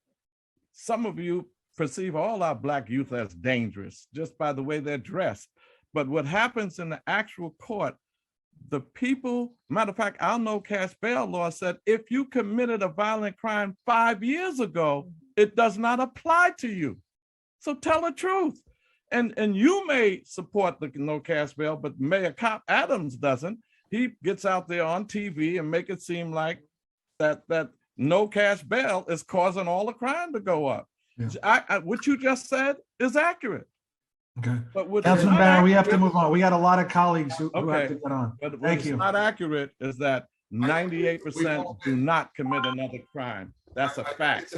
Some of you perceive all our Black youth as dangerous just by the way they're dressed. But what happens in the actual court, the people, matter of fact, our no cash bail law said, if you committed a violent crime 5 years ago, it does not apply to you. So tell the truth. And you may support the no cash bail, but Mayor Cop Adams doesn't. He gets out there on TV and make it seem like that no cash bail is causing all the crime to go up. Yeah. What you just said is accurate. Okay. But Councilman Barron, we have to move on. We got a lot of colleagues who have to get on. But Thank you. What's not accurate is that 98% do not commit another crime. That's a fact.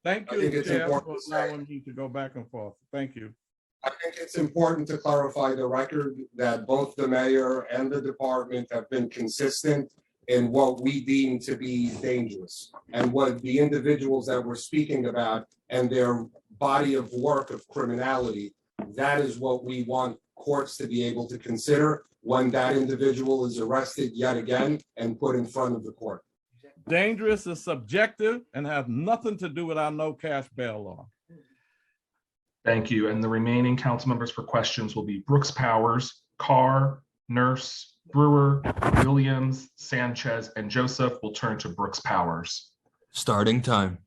Thank you, Chair, for allowing me to go back and forth. Thank you. I think it's important to clarify the record that both the mayor and the department have been consistent in what we deem to be dangerous and what the individuals that we're speaking about and their body of work of criminality. That is what we want courts to be able to consider when that individual is arrested yet again and put in front of the court. Dangerous is subjective and have nothing to do with our no cash bail law. Thank you. And the remaining council members for questions will be Brooks Powers, Carr, Nurse, Brewer, Williams, Sanchez, and Joseph. Will turn to Brooks Powers. Starting time.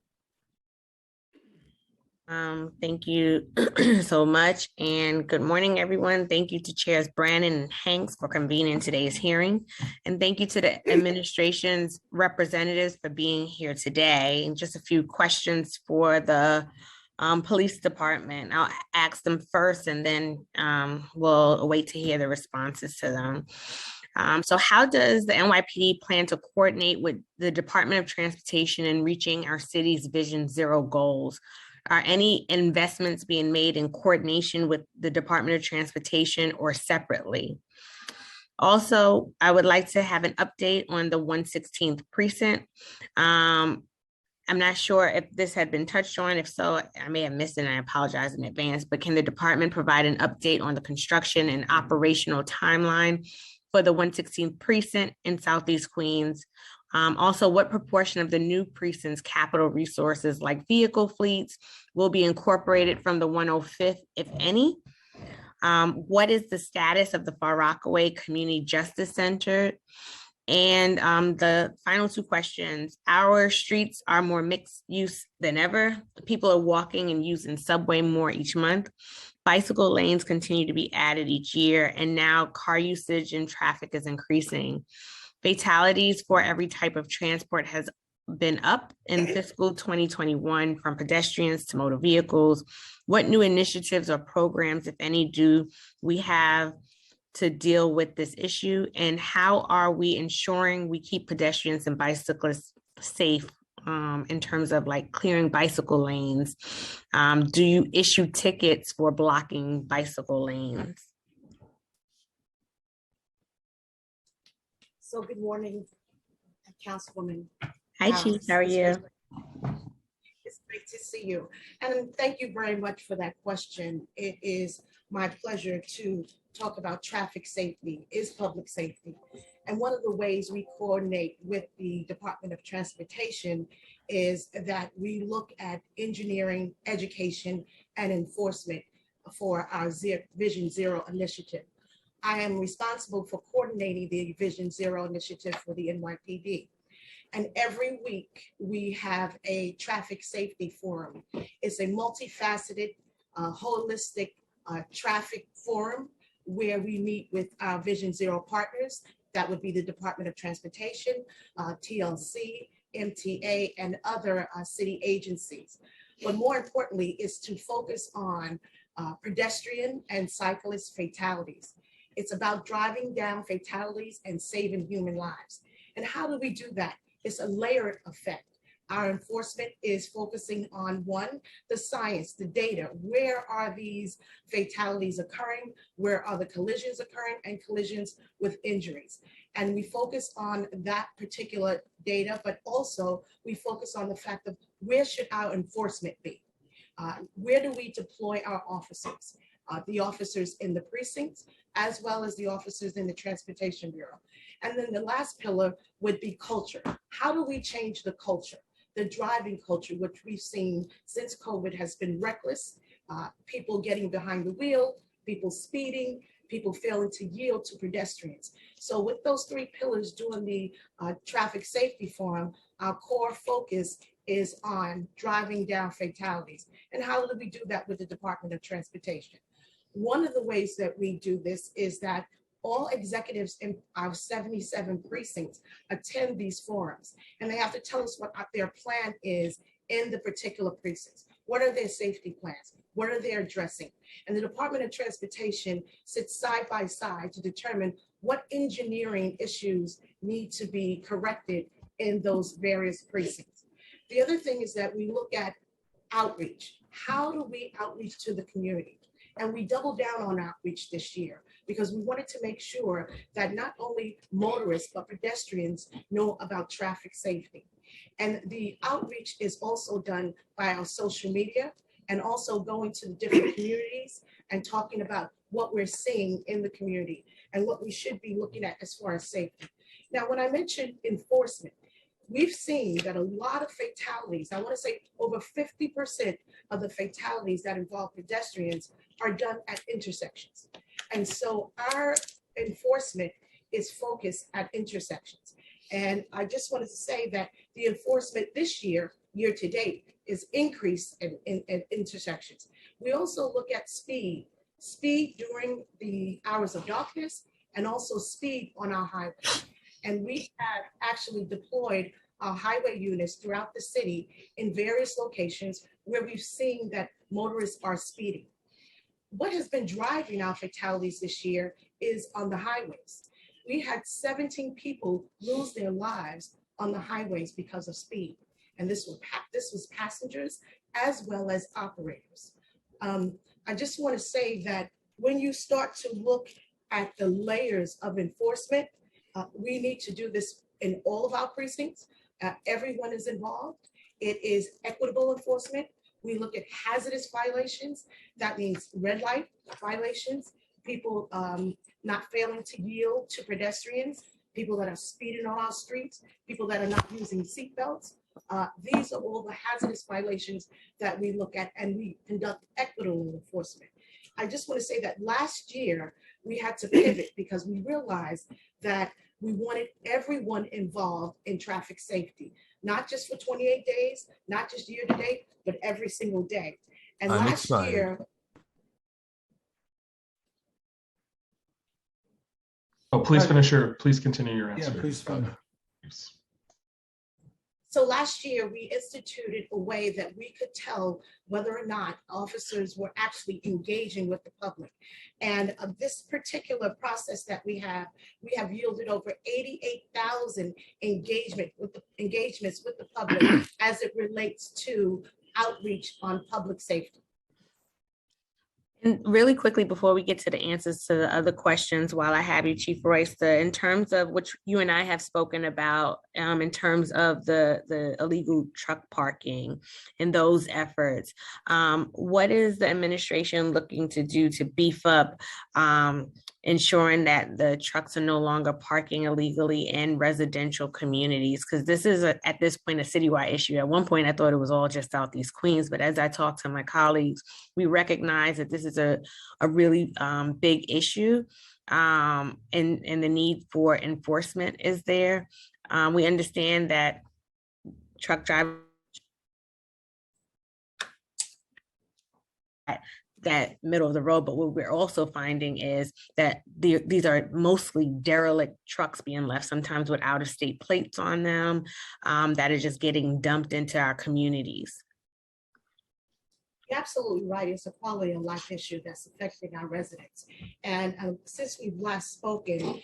Thank you so much, and good morning, everyone. Thank you to Chairs Brannon and Hanks for convening today's hearing, and thank you to the administration's representatives for being here today. And just a few questions for the police department. I'll ask them first, and then we'll wait to hear the responses to them. So how does the NYPD plan to coordinate with the Department of Transportation in reaching our city's Vision Zero goals? Are any investments being made in coordination with the Department of Transportation or separately? Also, I would like to have an update on the 116th precinct. I'm not sure if this had been touched on. If so, I may have missed it and I apologize in advance, but can the department provide an update on the construction and operational timeline for the 116th precinct in Southeast Queens? Also, what proportion of the new precinct's capital resources like vehicle fleets will be incorporated from the 105th, if any? What is the status of the Far Rockaway Community Justice Center? And the final two questions, our streets are more mixed use than ever. People are walking and using subway more each month. Bicycle lanes continue to be added each year, and now car usage and traffic is increasing. Fatalities for every type of transport has been up in fiscal 2021 from pedestrians to motor vehicles. What new initiatives or programs, if any, do we have to deal with this issue? And how are we ensuring we keep pedestrians and bicyclists safe in terms of like clearing bicycle lanes? Do you issue tickets for blocking bicycle lanes? So good morning, Councilwoman. Hi, Chief. How are you? It's great to see you. And thank you very much for that question. It is my pleasure to talk about traffic safety, is public safety. And one of the ways we coordinate with the Department of Transportation is that we look at engineering, education, and enforcement for our Vision Zero initiative. I am responsible for coordinating the Vision Zero initiative for the NYPD. And every week we have a traffic safety forum. It's a multifaceted, holistic traffic forum where we meet with our Vision Zero partners. That would be the Department of Transportation, TLC, MTA, and other city agencies. But more importantly is to focus on pedestrian and cyclist fatalities. It's about driving down fatalities and saving human lives. And how do we do that? It's a layered effect. Our enforcement is focusing on one, the science, the data. Where are these fatalities occurring? Where are the collisions occurring and collisions with injuries? And we focus on that particular data, but also we focus on the fact of where should our enforcement be? Where do we deploy our officers? The officers in the precincts, as well as the officers in the Transportation Bureau. And then the last pillar would be culture. How do we change the culture? The driving culture, which we've seen since COVID has been reckless, people getting behind the wheel, people speeding, people failing to yield to pedestrians. So with those three pillars during the traffic safety forum, our core focus is on driving down fatalities. And how do we do that with the Department of Transportation? One of the ways that we do this is that all executives in our 77 precincts attend these forums, and they have to tell us what their plan is in the particular precincts. What are their safety plans? What are they addressing? And the Department of Transportation sits side by side to determine what engineering issues need to be corrected in those various precincts. The other thing is that we look at outreach. How do we outreach to the community? And we doubled down on outreach this year because we wanted to make sure that not only motorists, but pedestrians know about traffic safety. And the outreach is also done by our social media and also going to the different communities and talking about what we're seeing in the community and what we should be looking at as far as safety. Now, when I mentioned enforcement, we've seen that a lot of fatalities, I want to say over 50% of the fatalities that involve pedestrians are done at intersections. And so our enforcement is focused at intersections. And I just wanted to say that the enforcement this year, year to date, is increased in intersections. We also look at speed during the hours of darkness and also speed on our highways. And we have actually deployed our highway units throughout the city in various locations where we've seen that motorists are speeding. What has been driving our fatalities this year is on the highways. We had 17 people lose their lives on the highways because of speed. And this was passengers as well as operators. I just want to say that when you start to look at the layers of enforcement, we need to do this in all of our precincts. Everyone is involved. It is equitable enforcement. We look at hazardous violations. That means red light violations, people not failing to yield to pedestrians, people that are speeding on our streets, people that are not using seatbelts. These are all the hazardous violations that we look at, and we conduct equitable enforcement. I just want to say that last year we had to pivot because we realized that we wanted everyone involved in traffic safety, not just for 28 days, not just year to date, but every single day. And last year, oh, please continue your answer. Yeah, please. So last year, we instituted a way that we could tell whether or not officers were actually engaging with the public. And this particular process that we have yielded over 88,000 engagements with the public as it relates to outreach on public safety. And really quickly, before we get to the answers to the other questions, while I have you, Chief Royster, in terms of which you and I have spoken about, in terms of the illegal truck parking and those efforts, what is the administration looking to do to beef up ensuring that the trucks are no longer parking illegally in residential communities? Because this is, at this point, a citywide issue. At one point, I thought it was all just Southeast Queens, but as I talk to my colleagues, we recognize that this is a really big issue, and the need for enforcement is there. We understand that truck drivers that middle of the road, but what we're also finding is that these are mostly derelict trucks being left, sometimes with out-of-state plates on them, that are just getting dumped into our communities. You're absolutely right. It's a quality of life issue that's affecting our residents. And since we've last spoken,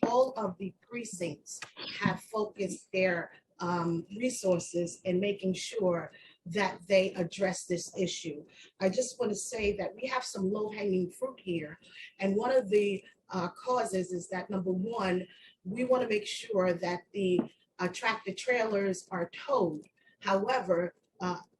all of the precincts have focused their resources in making sure that they address this issue. I just want to say that we have some low-hanging fruit here. And one of the causes is that, number one, we want to make sure that the tractor trailers are towed. However,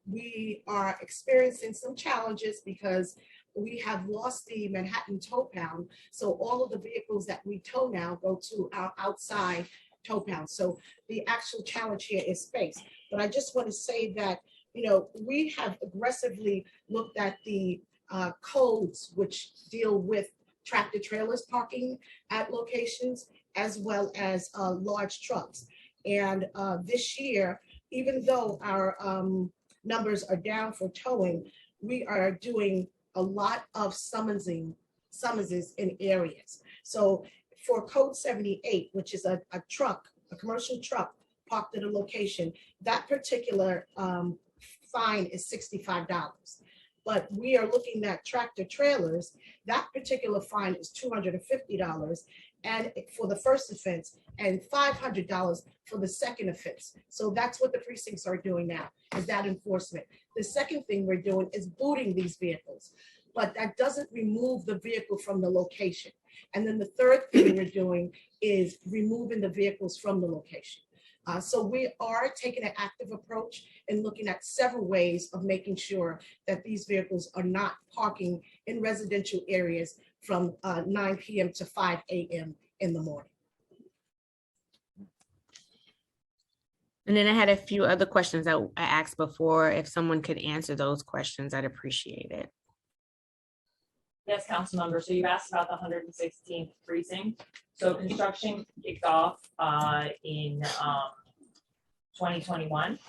we are experiencing some challenges because we have lost the Manhattan tow pound. So all of the vehicles that we tow now go to our outside tow pound. So the actual challenge here is space. But I just want to say that, you know, we have aggressively looked at the codes which deal with tractor trailers parking at locations, as well as large trucks. And this year, even though our numbers are down for towing, we are doing a lot of summonses in areas. So for code 78, which is a truck, a commercial truck parked at a location, that particular fine is $65. But we are looking at tractor trailers, that particular fine is $250 and for the first offense and $500 for the second offense. So that's what the precincts are doing now, is that enforcement. The second thing we're doing is booting these vehicles, but that doesn't remove the vehicle from the location. And then the third thing we're doing is removing the vehicles from the location. So we are taking an active approach and looking at several ways of making sure that these vehicles are not parking in residential areas from 9 p.m. to 5 a.m. in the morning. And then I had a few other questions that I asked before. If someone could answer those questions, I'd appreciate it. Yes, council member. So you asked about the 116th precinct. So construction kicked off in 2021,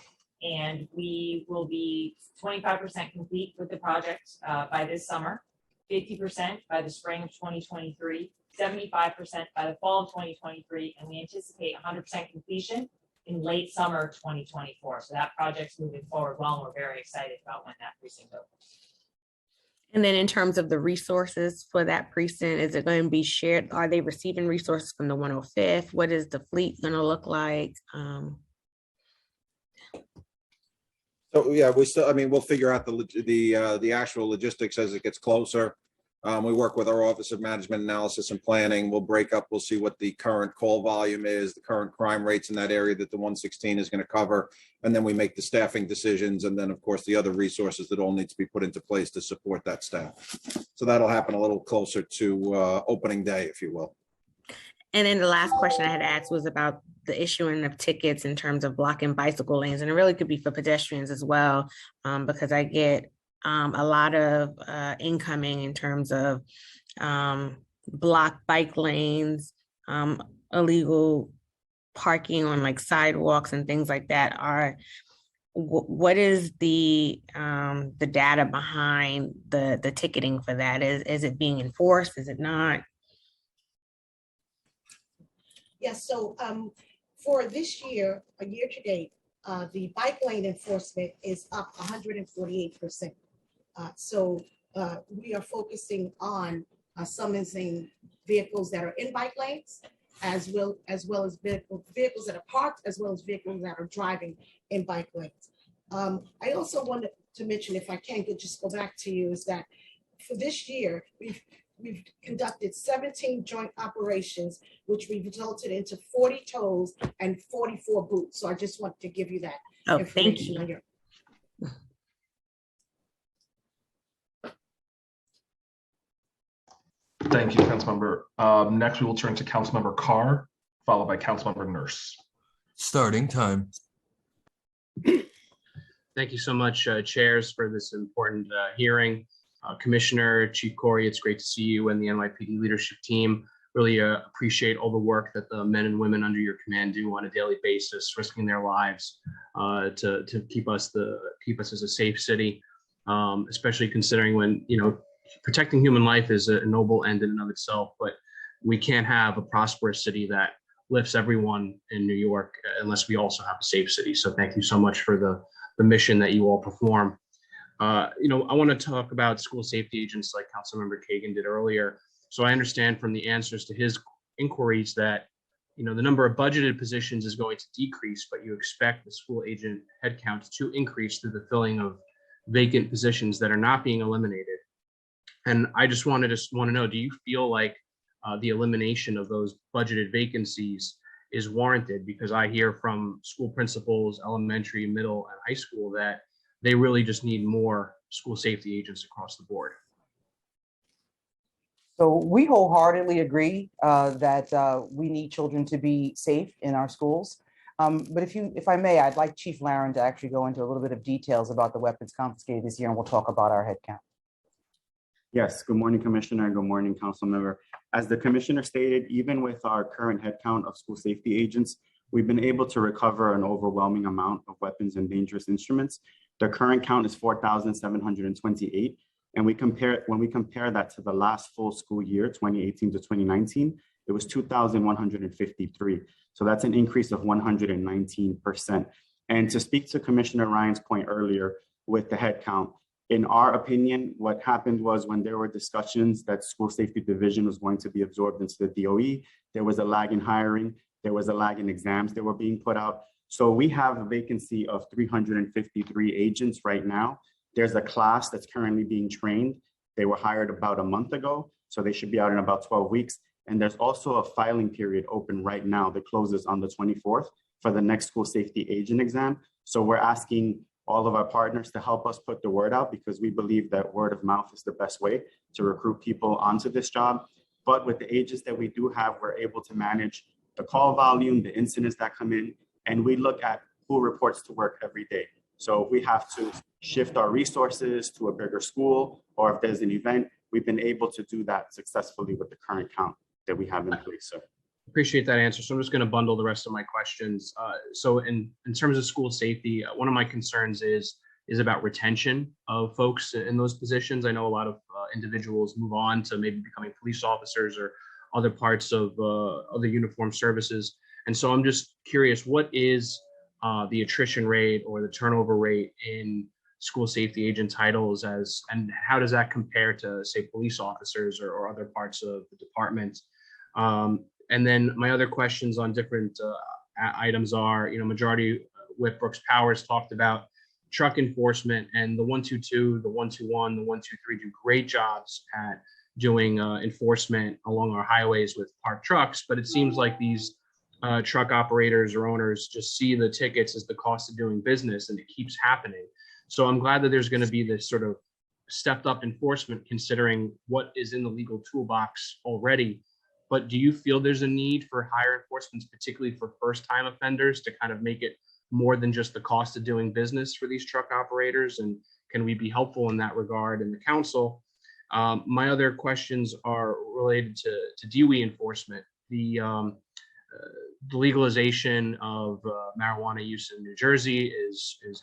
and we will be 25% complete with the project by this summer, 50% by the spring of 2023, 75% by the fall of 2023, and we anticipate 100% completion in late summer 2024. So that project's moving forward well, and we're very excited about when that precinct opens. And then in terms of the resources for that precinct, is it going to be shared? Are they receiving resources from the 105th? What is the fleet going to look like? So yeah, we still, I mean, we'll figure out the actual logistics as it gets closer. We work with our Office of Management Analysis and Planning. We'll break up, we'll see what the current call volume is, the current crime rates in that area that the 116 is going to cover. And then we make the staffing decisions. And then of course, the other resources that all need to be put into place to support that staff. So that'll happen a little closer to opening day, if you will. And then the last question I had asked was about the issuing of tickets in terms of blocking bicycle lanes. And it really could be for pedestrians as well, because I get a lot of incoming in terms of blocked bike lanes, illegal parking on like sidewalks and things like that. What is the data behind the ticketing for that? Is it being enforced? Is it not? Yes, so for this year, a year to date, the bike lane enforcement is up 148%. So we are focusing on summoning vehicles that are in bike lanes, as well as vehicles that are parked, as well as vehicles that are driving in bike lanes. I also wanted to mention, if I can just go back to you, is that for this year, we've conducted 17 joint operations, which resulted into 40 tows and 44 boots. So I just want to give you that information on your. Thank you, Councilmember. Next, we will turn to Councilmember Carr, followed by Councilmember Nurse. Starting time. Thank you so much, chairs, for this important hearing. Commissioner, Chief Corey, it's great to see you and the NYPD leadership team. really appreciate all the work that the men and women under your command do on a daily basis, risking their lives to keep us as a safe city, especially considering when, protecting human life is a noble end in and of itself, but we can't have a prosperous city that lifts everyone in New York unless we also have a safe city. So thank you so much for the mission that you all perform. I want to talk about school safety agents like Councilmember Kagan did earlier. So I understand from the answers to his inquiries that, the number of budgeted positions is going to decrease, but you expect the school agent headcount to increase through the filling of vacant positions that are not being eliminated. And I just want to know, do you feel like the elimination of those budgeted vacancies is warranted? Because I hear from school principals, elementary, middle, and high school that they really just need more school safety agents across the board. So we wholeheartedly agree that we need children to be safe in our schools. But if I may, I'd like Chief Laren to actually go into a little bit of details about the weapons confiscated this year, and we'll talk about our headcount. Yes, good morning, Commissioner, and good morning, Council Member. As the Commissioner stated, even with our current headcount of school safety agents, we've been able to recover an overwhelming amount of weapons and dangerous instruments. The current count is 4,728, and when we compare that to the last full school year, 2018 to 2019, it was 2,153. So that's an increase of 119%. And to speak to Commissioner Ryan's point earlier with the headcount, in our opinion, what happened was when there were discussions that school safety division was going to be absorbed into the DOE, there was a lag in hiring, there was a lag in exams that were being put out. So we have a vacancy of 353 agents right now. There's a class that's currently being trained. They were hired about a month ago, so they should be out in about 12 weeks. And there's also a filing period open right now that closes on the 24th for the next school safety agent exam. So we're asking all of our partners to help us put the word out, because we believe that word of mouth is the best way to recruit people onto this job. But with the agents that we do have, we're able to manage the call volume, the incidents that come in, and we look at who reports to work every day. So if we have to shift our resources to a bigger school, or if there's an event, we've been able to do that successfully with the current count that we have in place, sir. Appreciate that answer. So I'm just going to bundle the rest of my questions. So in terms of school safety, one of my concerns is about retention of folks in those positions. I know a lot of individuals move on to maybe becoming police officers or other parts of other uniformed services. And so I'm just curious, what is the attrition rate or the turnover rate in school safety agent titles, and how does that compare to, say, police officers or other parts of the department? And then my other questions on different items are, Majority Whip Brooks Powers talked about truck enforcement, and the 122, the 121, the 123 do great jobs at doing enforcement along our highways with parked trucks. But it seems like these truck operators or owners just see the tickets as the cost of doing business, and it keeps happening. So I'm glad that there's going to be this sort of stepped up enforcement considering what is in the legal toolbox already. But do you feel there's a need for higher enforcement, particularly for first-time offenders, to kind of make it more than just the cost of doing business for these truck operators? And can we be helpful in that regard in the council? My other questions are related to DWI enforcement. The legalization of marijuana use in New Jersey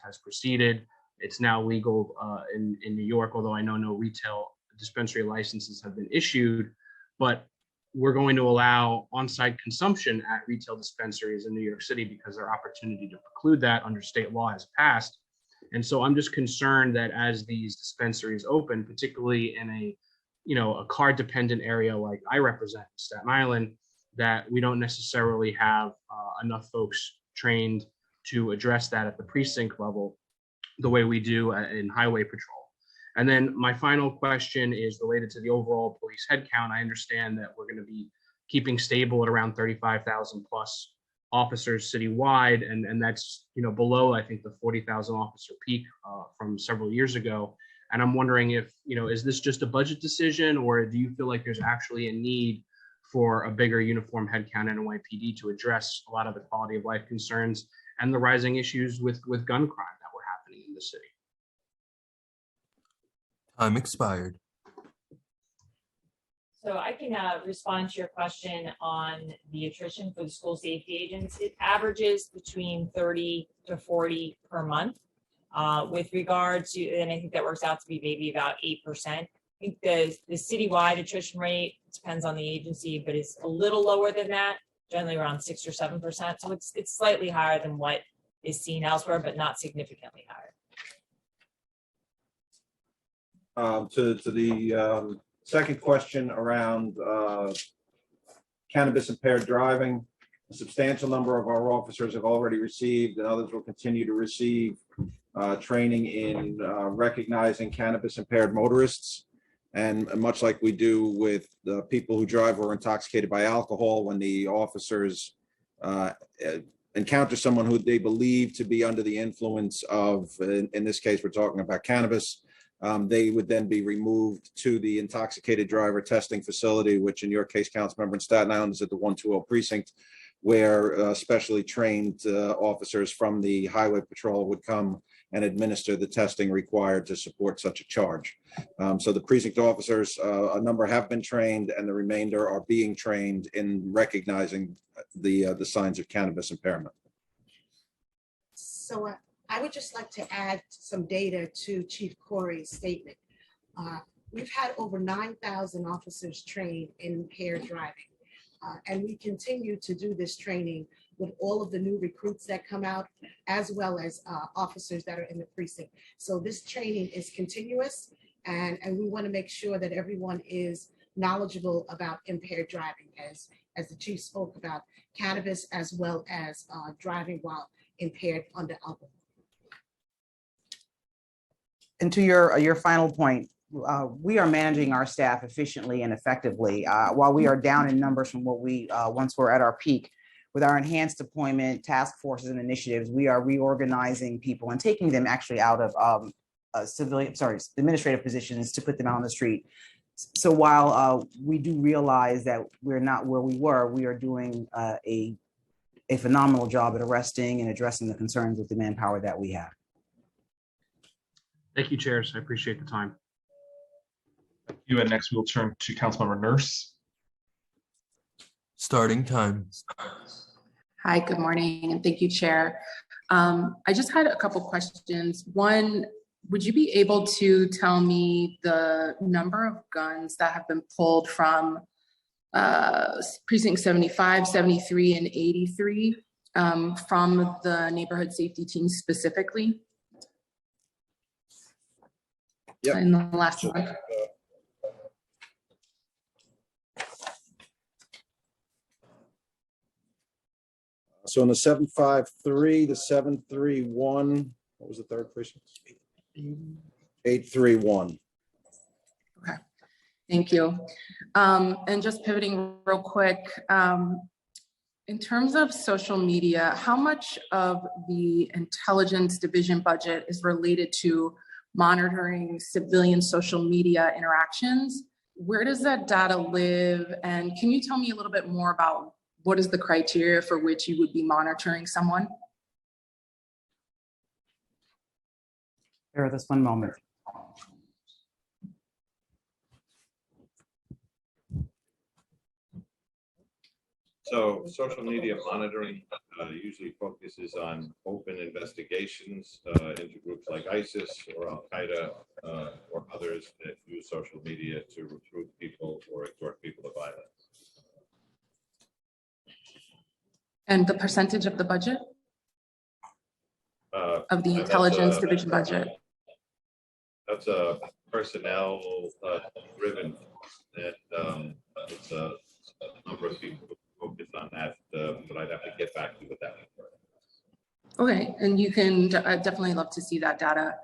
has proceeded. It's now legal in New York, although I know no retail dispensary licenses have been issued. But we're going to allow on-site consumption at retail dispensaries in New York City because our opportunity to preclude that under state law has passed. And so I'm just concerned that as these dispensaries open, particularly in a card-dependent area like I represent, Staten Island, that we don't necessarily have enough folks trained to address that at the precinct level the way we do in highway patrol. And then my final question is related to the overall police headcount. I understand that we're going to be keeping stable at around 35,000 plus officers citywide, and that's below, I think, the 40,000 officer peak from several years ago. And I'm wondering if is this just a budget decision, or do you feel like there's actually a need for a bigger uniform headcount in NYPD to address a lot of the quality of life concerns and the rising issues with gun crime that were happening in the city? Time expired. So I can respond to your question on the attrition for the school safety agents. It averages between 30 to 40 per month. With regard to, and I think that works out to be maybe about 8%. I think the citywide attrition rate depends on the agency, but it's a little lower than that, generally around 6 or 7%. So it's slightly higher than what is seen elsewhere, but not significantly higher. To the second question around cannabis impaired driving, a substantial number of our officers have already received, and others will continue to receive training in recognizing cannabis impaired motorists. And much like we do with the people who drive or are intoxicated by alcohol, when the officers encounter someone who they believe to be under the influence of, in this case, we're talking about cannabis, they would then be removed to the intoxicated driver testing facility, which in your case, Councilmember, in Staten Island is at the 120 precinct, where specially trained officers from the Highway Patrol would come and administer the testing required to support such a charge. So the precinct officers, a number have been trained, and the remainder are being trained in recognizing the signs of cannabis impairment. So I would just like to add some data to Chief Corey's statement. We've had over 9,000 officers trained in impaired driving. And we continue to do this training with all of the new recruits that come out, as well as officers that are in the precinct. So this training is continuous, and we want to make sure that everyone is knowledgeable about impaired driving, as the chief spoke about cannabis, as well as driving while impaired under alcohol. And to your final point, we are managing our staff efficiently and effectively. While we are down in numbers from what we once were at our peak, with our enhanced deployment, task forces, and initiatives, we are reorganizing people and taking them actually out of administrative positions to put them out on the street. So while we do realize that we're not where we were, we are doing a phenomenal job at arresting and addressing the concerns with the manpower that we have. Thank you, chairs. I appreciate the time. Thank you. And next we'll turn to Councilmember Nurse. Starting time. Hi, good morning, and thank you, Chair. I just had a couple questions. One, would you be able to tell me the number of guns that have been pulled from precinct 75, 73, and 83 from the neighborhood safety team specifically? Yep. In the last month? So in the 753, the 731, what was the third precinct? 831. Okay, thank you. And just pivoting real quick, in terms of social media, how much of the intelligence division budget is related to monitoring civilian social media interactions? Where does that data live? And can you tell me a little bit more about what is the criteria for which you would be monitoring someone? Bear with us one moment. So social media monitoring usually focuses on open investigations into groups like ISIS or Al Qaeda or others that use social media to recruit people or exhort people to violence. And the percentage of the budget? Of the intelligence division budget? That's a personnel driven, and it's a number of people who focus on that, but I'd have to get back to you with that. Okay, and you can definitely love to see that data.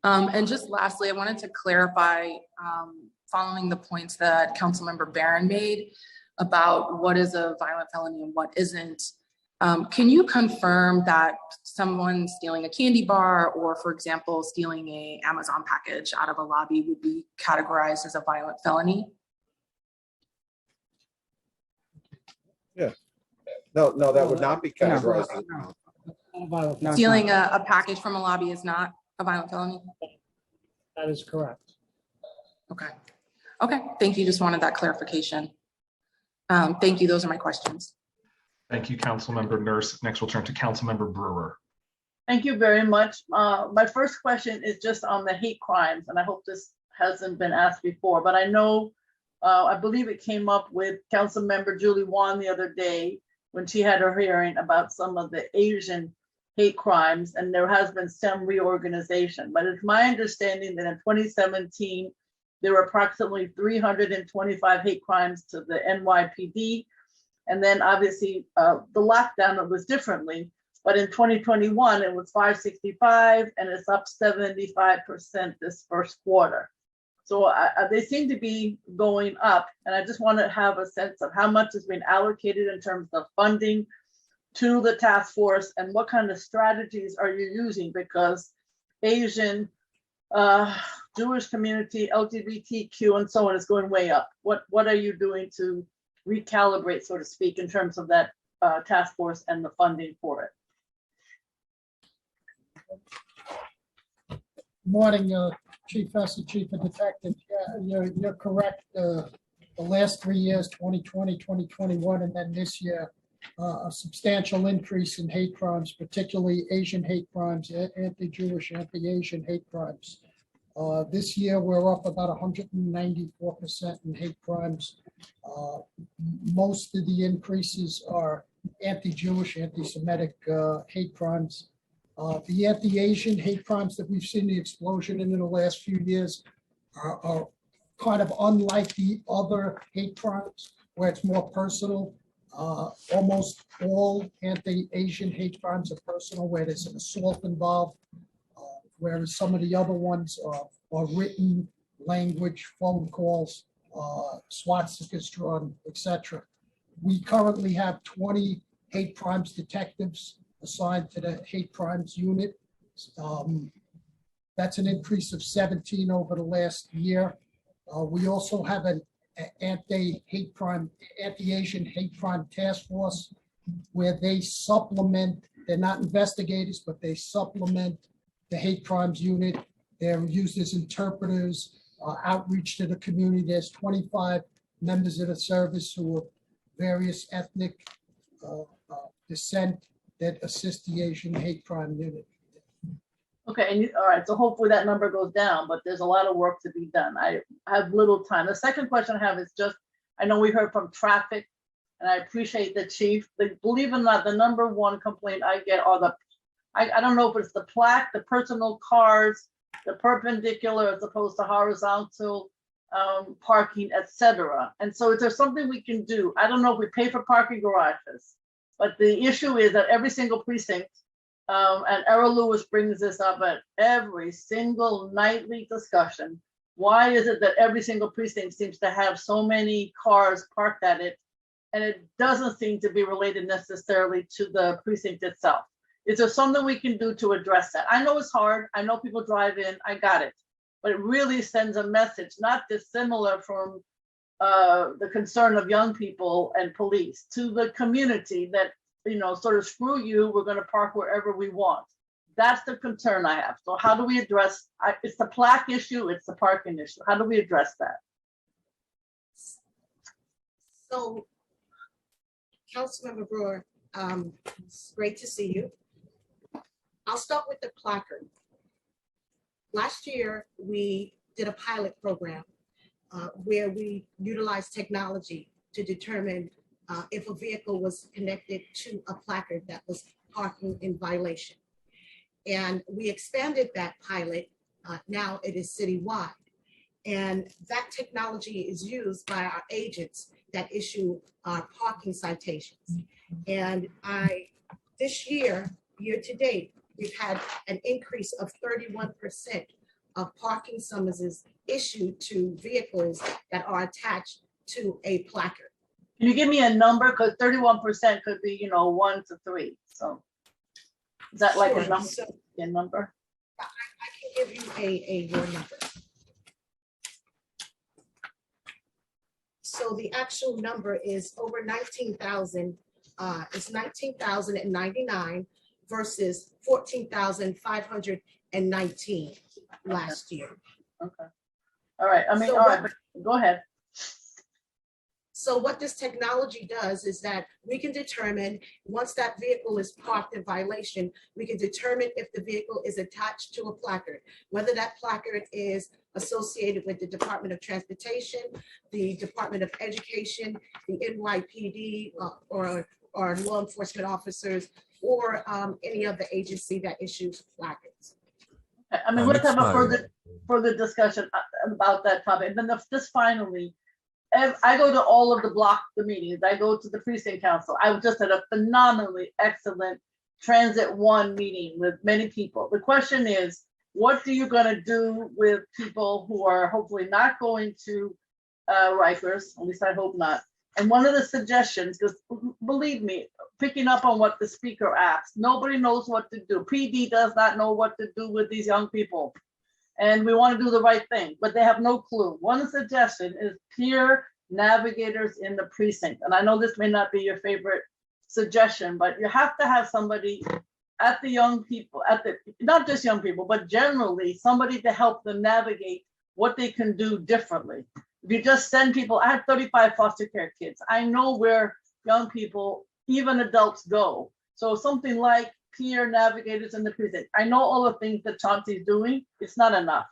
And just lastly, I wanted to clarify, following the points that Councilmember Barron made about what is a violent felony and what isn't. Can you confirm that someone stealing a candy bar or, for example, stealing an Amazon package out of a lobby would be categorized as a violent felony? Yeah. No, that would not be categorized. No. Stealing a package from a lobby is not a violent felony? That is correct. Okay. Okay, thank you. Just wanted that clarification. Thank you. Those are my questions. Thank you, Councilmember Nurse. Next, we'll turn to Councilmember Brewer. Thank you very much. My first question is just on the hate crimes, and I hope this hasn't been asked before, but I know, I believe it came up with Councilmember Julie Wan the other day when she had her hearing about some of the Asian hate crimes, and there has been some reorganization. But it's my understanding that in 2017, there were approximately 325 hate crimes to the NYPD. And then obviously the lockdown, it was differently. But in 2021, it was 565, and it's up 75% this first quarter. So they seem to be going up. And I just want to have a sense of how much has been allocated in terms of funding to the task force, and what kind of strategies are you using? Because Asian, Jewish community, LGBTQ, and so on is going way up. What are you doing to recalibrate, so to speak, in terms of that task force and the funding for it? Morning, Chief Hesse, Chief of Detectives. Yeah, you're correct. The last 3 years, 2020, 2021, and then this year, a substantial increase in hate crimes, particularly Asian hate crimes, anti-Jewish, anti-Asian hate crimes. This year, we're up about 194% in hate crimes. Most of the increases are anti-Jewish, anti-Semitic hate crimes. The anti-Asian hate crimes that we've seen the explosion in the last few years are kind of unlike the other hate crimes, where it's more personal. Almost all anti-Asian hate crimes are personal, where there's an assault involved, whereas some of the other ones are written, language, phone calls, swastikas drawn, etc. We currently have 20 hate crimes detectives assigned to the hate crimes unit. That's an increase of 17 over the last year. We also have an anti-hate crime, anti-Asian hate crime task force, where they supplement, they're not investigators, but they supplement the hate crimes unit. They're used as interpreters, outreach to the community. There's 25 members of the service who are various ethnic descent that assist the Asian hate crime unit. Okay, and all right, so hopefully that number goes down, but there's a lot of work to be done. I have little time. The second question I have is just, I know we heard from traffic, and I appreciate the chief. Believe it or not, the number one complaint I get are the, I don't know if it's the plaque, the personal cars, the perpendicular as opposed to horizontal parking, etc. And so is there something we can do? I don't know if we pay for parking garages, but the issue is that every single precinct, and Errol Lewis brings this up at every single nightly discussion. Why is it that every single precinct seems to have so many cars parked at it, and it doesn't seem to be related necessarily to the precinct itself? Is there something we can do to address that? I know it's hard. I know people drive in. I got it. But it really sends a message, not dissimilar from the concern of young people and police to the community that, you know, sort of screw you, we're going to park wherever we want. That's the concern I have. So how do we address, it's the plaque issue, it's the parking issue. How do we address that? So, Councilmember Brewer, it's great to see you. I'll start with the placard. Last year, we did a pilot program where we utilized technology to determine if a vehicle was connected to a placard that was parking in violation. And we expanded that pilot. Now it is citywide. And that technology is used by our agents that issue our parking citations. And this year to date, we've had an increase of 31% of parking summonses issued to vehicles that are attached to a placard. Can you give me a number? Because 31% could be, 1 to 3. So is that like Sure. a number? A number? I can give you a your number. So the actual number is over 19,000. It's 19,099 versus 14,519 last year. Okay. All right, I mean, So all right, what- but go ahead. So what this technology does is that we can determine, once that vehicle is parked in violation, we can determine if the vehicle is attached to a placard, whether that placard is associated with the Department of Transportation, the Department of Education, the NYPD, or law enforcement officers, or any other agency that issues placards. I mean, we'll have a further discussion about that topic. And then just finally, I go to all of the meetings. I go to the precinct council. I was just at a phenomenally excellent Transit One meeting with many people. The question is, what are you going to do with people who are hopefully not going to Rikers? At least I hope not. And one of the suggestions, because believe me, picking up on what the speaker asked, nobody knows what to do. PD does not know what to do with these young people. And we want to do the right thing, but they have no clue. One suggestion is peer navigators in the precinct. And I know this may not be your favorite suggestion, but you have to have somebody at the young people, not just young people, but generally somebody to help them navigate what they can do differently. If you just send people, I have 35 foster care kids. I know where young people, even adults, go. So something like peer navigators in the precinct. I know all the things that Chauncey's doing, it's not enough.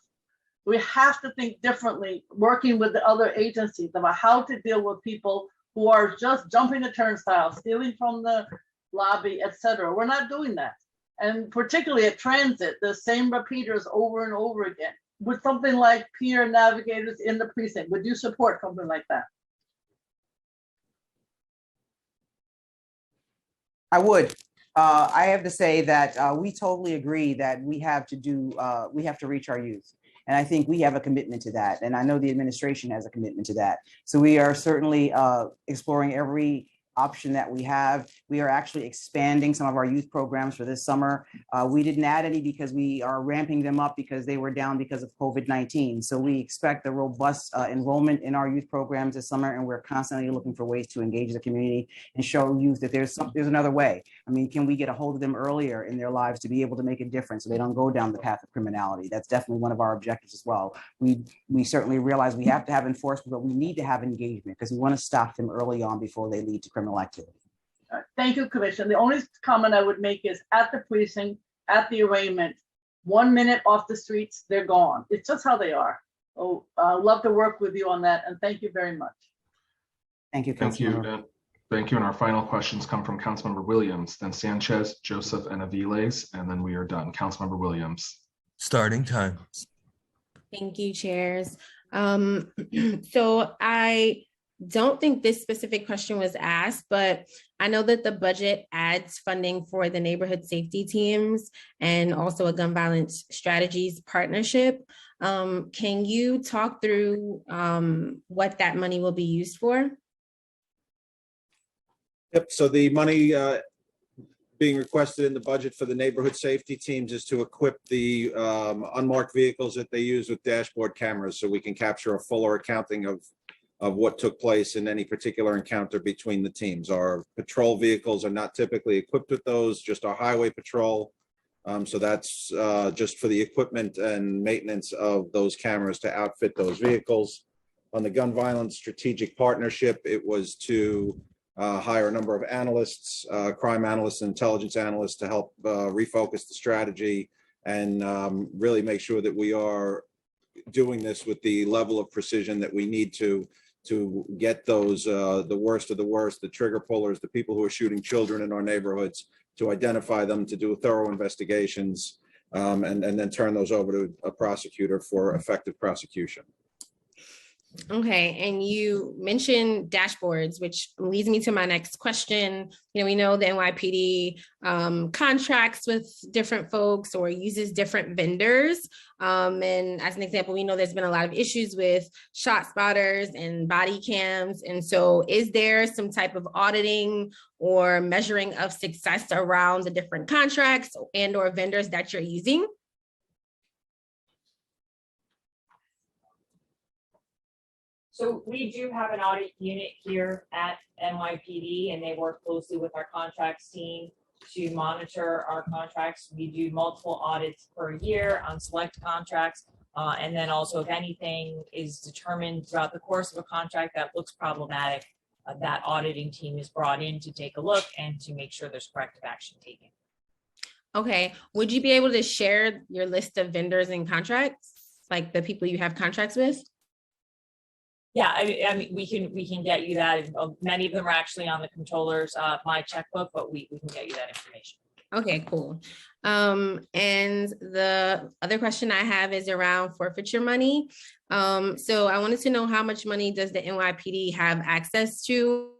We have to think differently, working with the other agencies about how to deal with people who are just jumping the turnstile, stealing from the lobby, etc. We're not doing that. And particularly at transit, the same repeaters over and over again. With something like peer navigators in the precinct, would you support something like that? I would. I have to say that we totally agree that we have to reach our youth. And I think we have a commitment to that. And I know the administration has a commitment to that. So we are certainly exploring every option that we have. We are actually expanding some of our youth programs for this summer. We didn't add any because we are ramping them up because they were down because of COVID-19. So we expect a robust enrollment in our youth programs this summer, and we're constantly looking for ways to engage the community and show youth that there's another way. I mean, can we get a hold of them earlier in their lives to be able to make a difference so they don't go down the path of criminality? That's definitely one of our objectives as well. We certainly realize we have to have enforcement, but we need to have engagement because we want to stop them early on before they lead to criminal activity. Thank you, Commissioner. The only comment I would make is at the precinct, at the arraignment, 1 minute off the streets, they're gone. It's just how they are. Oh, I'd love to work with you on that, and thank you very much. Thank you, Thank you. Thank you. And our final questions come from Councilmember Williams, then Sanchez, Joseph, and Aviles, and then we are done. Councilmember Williams. Starting time. Thank you, chairs. So I don't think this specific question was asked, but I know that the budget adds funding for the neighborhood safety teams and also a gun violence strategies partnership. Can you talk through what that money will be used for? Yep, so the money being requested in the budget for the neighborhood safety teams is to equip the unmarked vehicles that they use with dashboard cameras so we can capture a fuller accounting of what took place in any particular encounter between the teams. Our patrol vehicles are not typically equipped with those, just our highway patrol. So that's just for the equipment and maintenance of those cameras to outfit those vehicles. On the gun violence strategic partnership, it was to hire a number of analysts, crime analysts and intelligence analysts to help refocus the strategy and really make sure that we are doing this with the level of precision that we need to get those, the worst of the worst, the trigger pullers, the people who are shooting children in our neighborhoods, to identify them, to do thorough investigations, and then turn those over to a prosecutor for effective prosecution. Okay, and you mentioned dashboards, which leads me to my next question. You know, we know the NYPD contracts with different folks or uses different vendors. And as an example, we know there's been a lot of issues with shot spotters and body cams. And so is there some type of auditing or measuring of success around the different contracts and or vendors that you're using? So we do have an audit unit here at NYPD, and they work closely with our contracts team to monitor our contracts. We do multiple audits per year on select contracts. And then also, if anything is determined throughout the course of a contract that looks problematic, that auditing team is brought in to take a look and to make sure there's corrective action taken. Okay, would you be able to share your list of vendors and contracts, like the people you have contracts with? Yeah, I mean, we can get you that. Many of them are actually on the controller's my checkbook, but we can get you that information. Okay, cool. And the other question I have is around forfeiture money. So I wanted to know how much money does the NYPD have access to,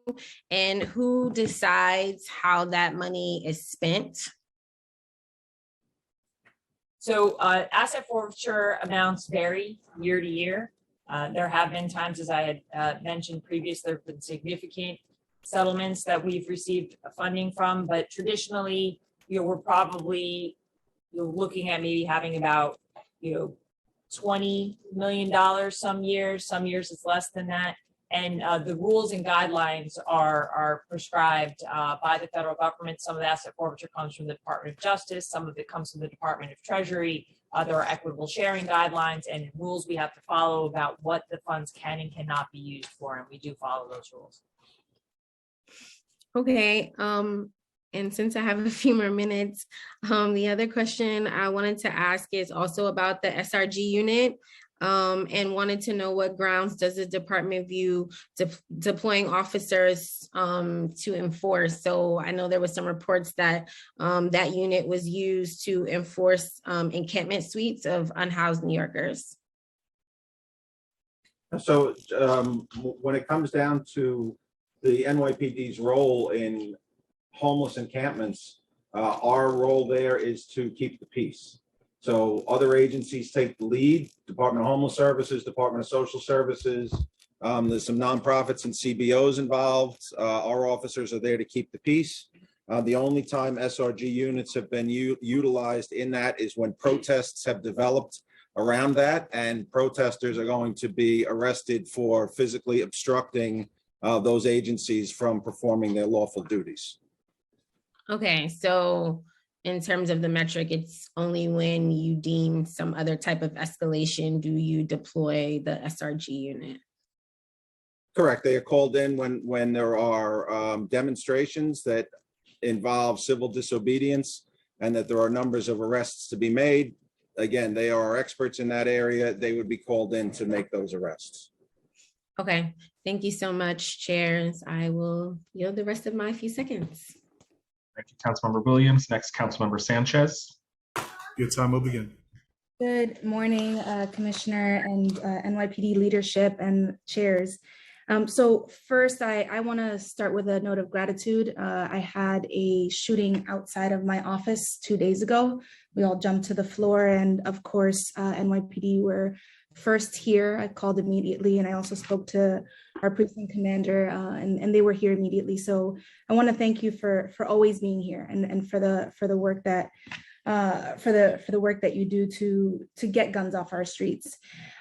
and who decides how that money is spent? So asset forfeiture amounts vary year to year. There have been times, as I had mentioned previously, there have been significant settlements that we've received funding from, but traditionally, we're probably looking at maybe having about $20 million some years it's less than that. And the rules and guidelines are prescribed by the federal government. Some of the asset forfeiture comes from the Department of Justice, some of it comes from the Department of Treasury. There are equitable sharing guidelines and rules we have to follow about what the funds can and cannot be used for, and we do follow those rules. Okay, and since I have a few more minutes, the other question I wanted to ask is also about the SRG unit, and wanted to know what grounds does the department view deploying officers to enforce. So I know there was some reports that that unit was used to enforce encampment suites of unhoused New Yorkers. So when it comes down to the NYPD's role in homeless encampments, our role there is to keep the peace. So other agencies take the lead, Department of Homeless Services, Department of Social Services. There's some nonprofits and CBOs involved. Our officers are there to keep the peace. The only time SRG units have been utilized in that is when protests have developed around that, and protesters are going to be arrested for physically obstructing those agencies from performing their lawful duties. Okay, so in terms of the metric, it's only when you deem some other type of escalation do you deploy the SRG unit? Correct. They are called in when there are demonstrations that involve civil disobedience and that there are numbers of arrests to be made. Again, they are experts in that area. They would be called in to make those arrests. Okay, thank you so much, chairs. I will yield the rest of my few seconds. Thank you, Councilmember Williams. Next, Councilmember Sanchez. Your time will begin. Good morning, Commissioner and NYPD leadership and chairs. So first, I want to start with a note of gratitude. I had a shooting outside of my office 2 days ago. We all jumped to the floor, and of course, NYPD were first here. I called immediately, and I also spoke to our precinct commander, and they were here immediately. So I want to thank you for always being here and for the work that work that you do to get guns off our streets.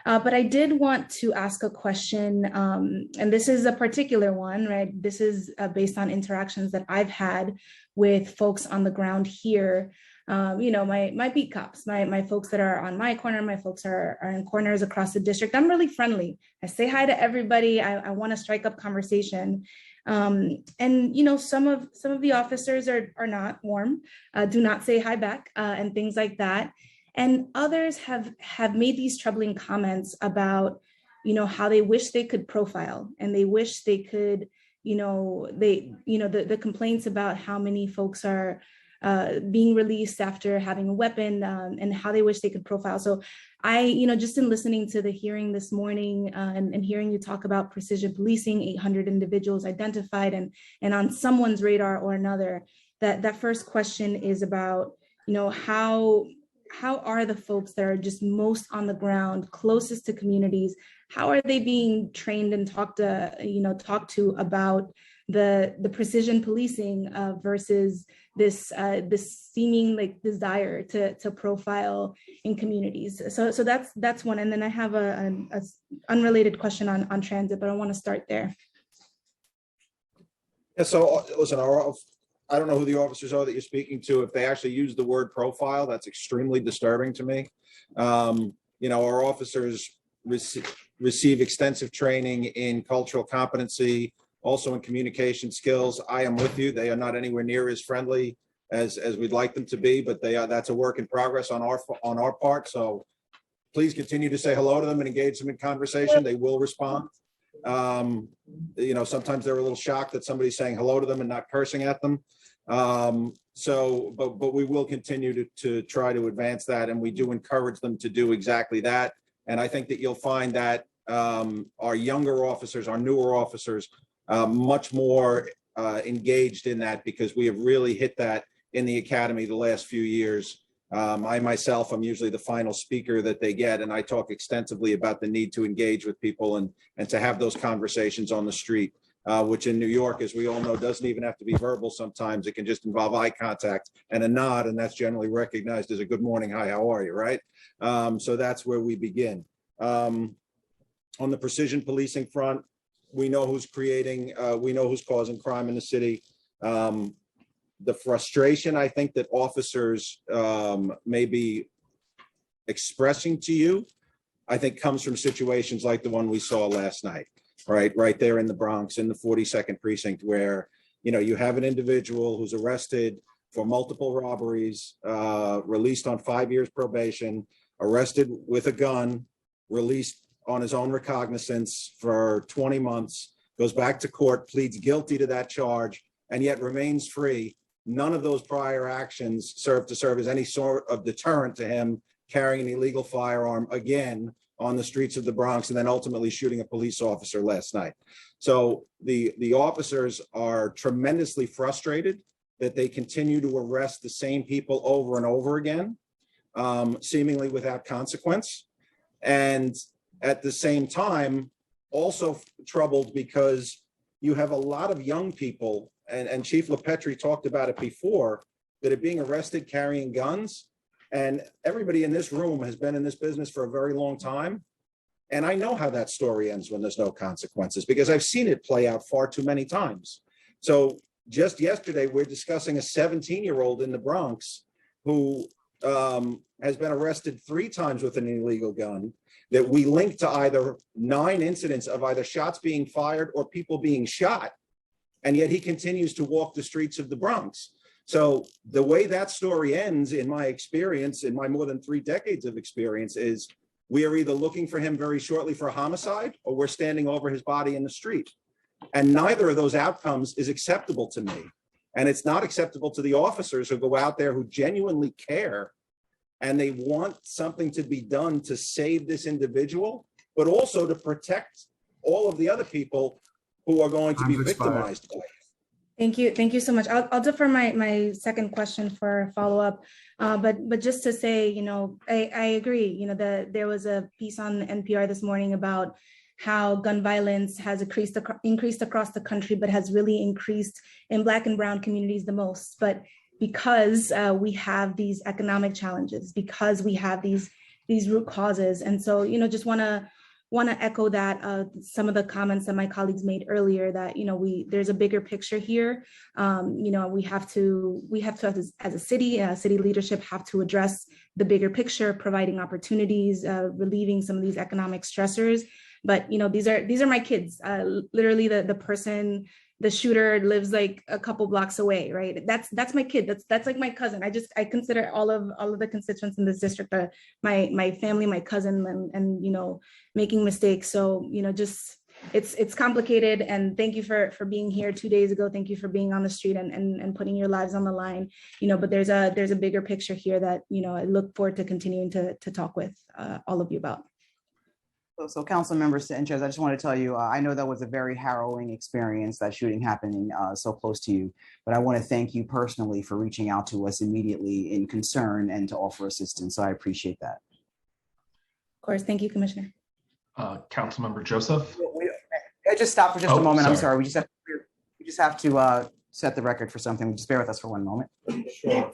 But I did want to ask a question, and this is a particular one, right? This is based on interactions that I've had with folks on the ground here. My beat cops, my folks that are on my corner, my folks are in corners across the district. I'm really friendly. I say hi to everybody. I want to strike up conversation. And some of the officers are not warm, do not say hi back, and things like that. And others have made these troubling comments about, how they wish they could profile, and they wish they could, the complaints about how many folks are being released after having a weapon, and how they wish they could profile. So I, just in listening to the hearing this morning, and hearing you talk about precision policing, 800 individuals identified and on someone's radar or another, that first question is about, how are the folks that are just most on the ground, closest to communities, how are they being trained and talked to about the precision policing versus this seeming like desire to profile in communities. So that's one. And then I have a unrelated question on transit, but I want to start there. Yeah, so listen, I don't know who the officers are that you're speaking to. If they actually use the word profile, that's extremely disturbing to me. our officers receive extensive training in cultural competency, also in communication skills. I am with you. They are not anywhere near as friendly as we'd like them to be, but that's a work in progress on our part. So please continue to say hello to them and engage them in conversation. They will respond. Sometimes they're a little shocked that somebody's saying hello to them and not cursing at them. But we will continue to try to advance that, and we do encourage them to do exactly that. And I think that you'll find that our younger officers, our newer officers, much more engaged in that, because we have really hit that in the academy the last few years. I myself, I'm usually the final speaker that they get, and I talk extensively about the need to engage with people and to have those conversations on the street, which in New York, as we all know, doesn't even have to be verbal. Sometimes it can just involve eye contact and a nod, and that's generally recognized as a good morning, hi, how are you, right? So that's where we begin. On the precision policing front, we know who's causing crime in the city. The frustration, I think, that officers may be expressing to you, I think, comes from situations like the one we saw last night, right there in the Bronx, in the 42nd precinct, where you have an individual who's arrested for multiple robberies, released on 5 years probation, arrested with a gun, released on his own recognizance for 20 months, goes back to court, pleads guilty to that charge, and yet remains free. None of those prior actions serve as any sort of deterrent to him carrying an illegal firearm again on the streets of the Bronx, and then ultimately shooting a police officer last night. So the officers are tremendously frustrated that they continue to arrest the same people over and over again, seemingly without consequence. And at the same time, also troubled because you have a lot of young people, and Chief LaPetri talked about it before, that are being arrested carrying guns. And everybody in this room has been in this business for a very long time. And I know how that story ends when there's no consequences, because I've seen it play out far too many times. So just yesterday, we're discussing a 17-year-old in the Bronx who has been arrested 3 times with an illegal gun, that we link to either 9 incidents of either shots being fired or people being shot. And yet he continues to walk the streets of the Bronx. So the way that story ends, in my experience, in my more than 3 decades of experience, is we are either looking for him very shortly for a homicide, or we're standing over his body in the street. And neither of those outcomes is acceptable to me. And it's not acceptable to the officers who go out there, who genuinely care, and they want something to be done to save this individual, but also to protect all of the other people who are going to be victimized by it. Thank you so much. I'll defer my second question for follow-up, but just to say, I agree. There was a piece on NPR this morning about how gun violence has increased across the country, but has really increased in Black and Brown communities the most. But because we have these economic challenges, because we have these root causes, and so just want to echo that some of the comments that my colleagues made earlier, that there's a bigger picture here. We have to as a city leadership have to address the bigger picture, providing opportunities, relieving some of these economic stressors. But these are my kids. Literally, the shooter lives like a couple blocks away, right? That's my kid. That's like my cousin. I consider all of the constituents in this district my family, my cousin, and making mistakes. So just it's complicated. And thank you for being here 2 days ago. Thank you for being on the street and putting your lives on the line. But there's a bigger picture here that I look forward to continuing to talk with all of you about. So council members and chairs, I just want to tell you, I know that was a very harrowing experience, that shooting happening so close to you, but I want to thank you personally for reaching out to us immediately in concern and to offer assistance. So I appreciate that. Of course. Thank you, Commissioner. Councilmember Joseph. I just stop for just a moment. Sorry. I'm sorry. We just have to set the record for something. Just bear with us for one moment. Sure.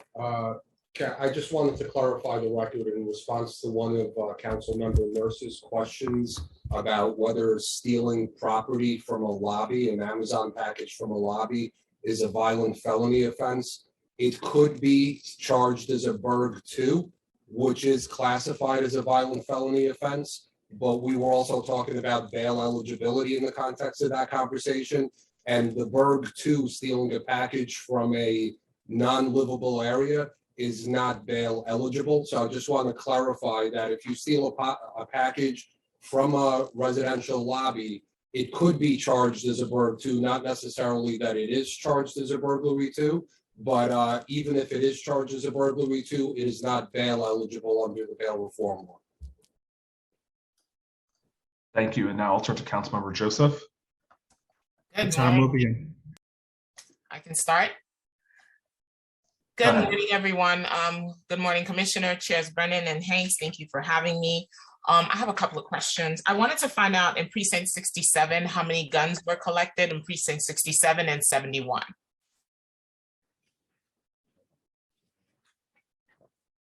I just wanted to clarify the record in response to one of Councilmember Nurse's questions about whether stealing property from a lobby, an Amazon package from a lobby, is a violent felony offense. It could be charged as a burg too. which is classified as a violent felony offense. But we were also talking about bail eligibility in the context of that conversation. And the Berg 2, stealing a package from a non-livable area, is not bail eligible. So I just want to clarify that if you steal a package from a residential lobby, it could be charged as a Berg 2, not necessarily that it is charged as a burglary 2, but even if it is charged as a burglary 2, it is not bail eligible under the bail reform law. Thank you. And now I'll turn to Councilmember Joseph. Good Time up morning. again. I can start. Good morning, everyone. Good morning, Commissioner, Chairs Brennan and Hanks. Thank you for having me. I have a couple of questions. I wanted to find out in precinct 67, how many guns were collected in precinct 67 and 71.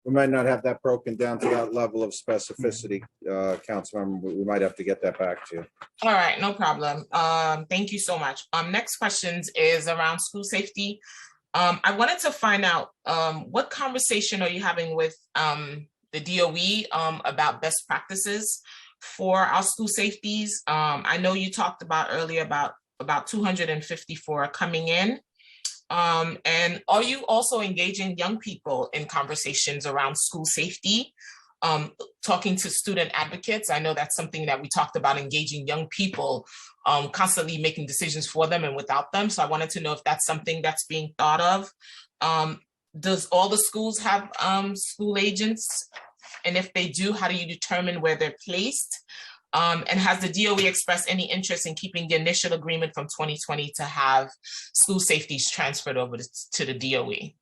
We might not have that broken down to that level of specificity, Councilmember, but we might have to get that back to you. All right, no problem. Thank you so much. Next questions is around school safety. I wanted to find out what conversation are you having with the DOE about best practices for our school safeties? I know you talked about earlier about 254 coming in. And are you also engaging young people in conversations around school safety? Talking to student advocates, I know that's something that we talked about, engaging young people, constantly making decisions for them and without them. So I wanted to know if that's something that's being thought of. Does all the schools have school agents? And if they do, how do you determine where they're placed? And has the DOE expressed any interest in keeping the initial agreement from 2020 to have school safeties transferred over to the DOE?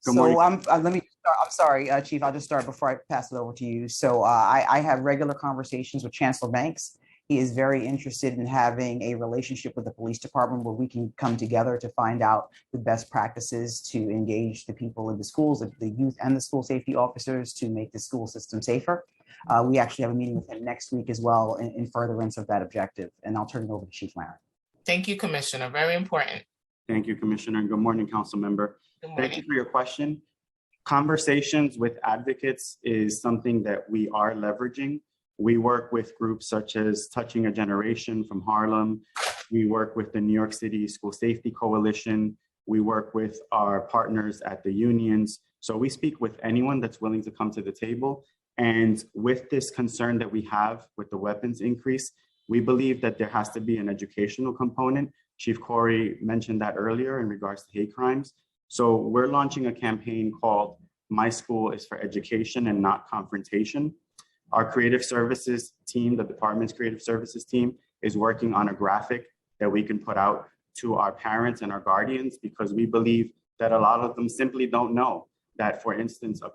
So let me start. I'm sorry, Chief, I'll just start before I pass it over to you. So I have regular conversations with Chancellor Banks. He is very interested in having a relationship with the police department where we can come together to find out the best practices to engage the people in the schools, the youth and the school safety officers to make the school system safer. We actually have a meeting with him next week as well in furtherance of that objective. And I'll turn it over to Chief Laren. Thank you, Commissioner. Very important. Thank you, Commissioner, and good morning, Council Member. Thank you for your question. Conversations with advocates is something that we are leveraging. We work with groups such as Touching a Generation from Harlem. We work with the New York City School Safety Coalition. We work with our partners at the unions. So we speak with anyone that's willing to come to the table. And with this concern that we have with the weapons increase, we believe that there has to be an educational component. Chief Corey mentioned that earlier in regards to hate crimes. So we're launching a campaign called My School is for Education and Not Confrontation. Our creative services team, the department's creative services team, is working on a graphic that we can put out to our parents and our guardians, because we believe that a lot of them simply don't know that, for instance, a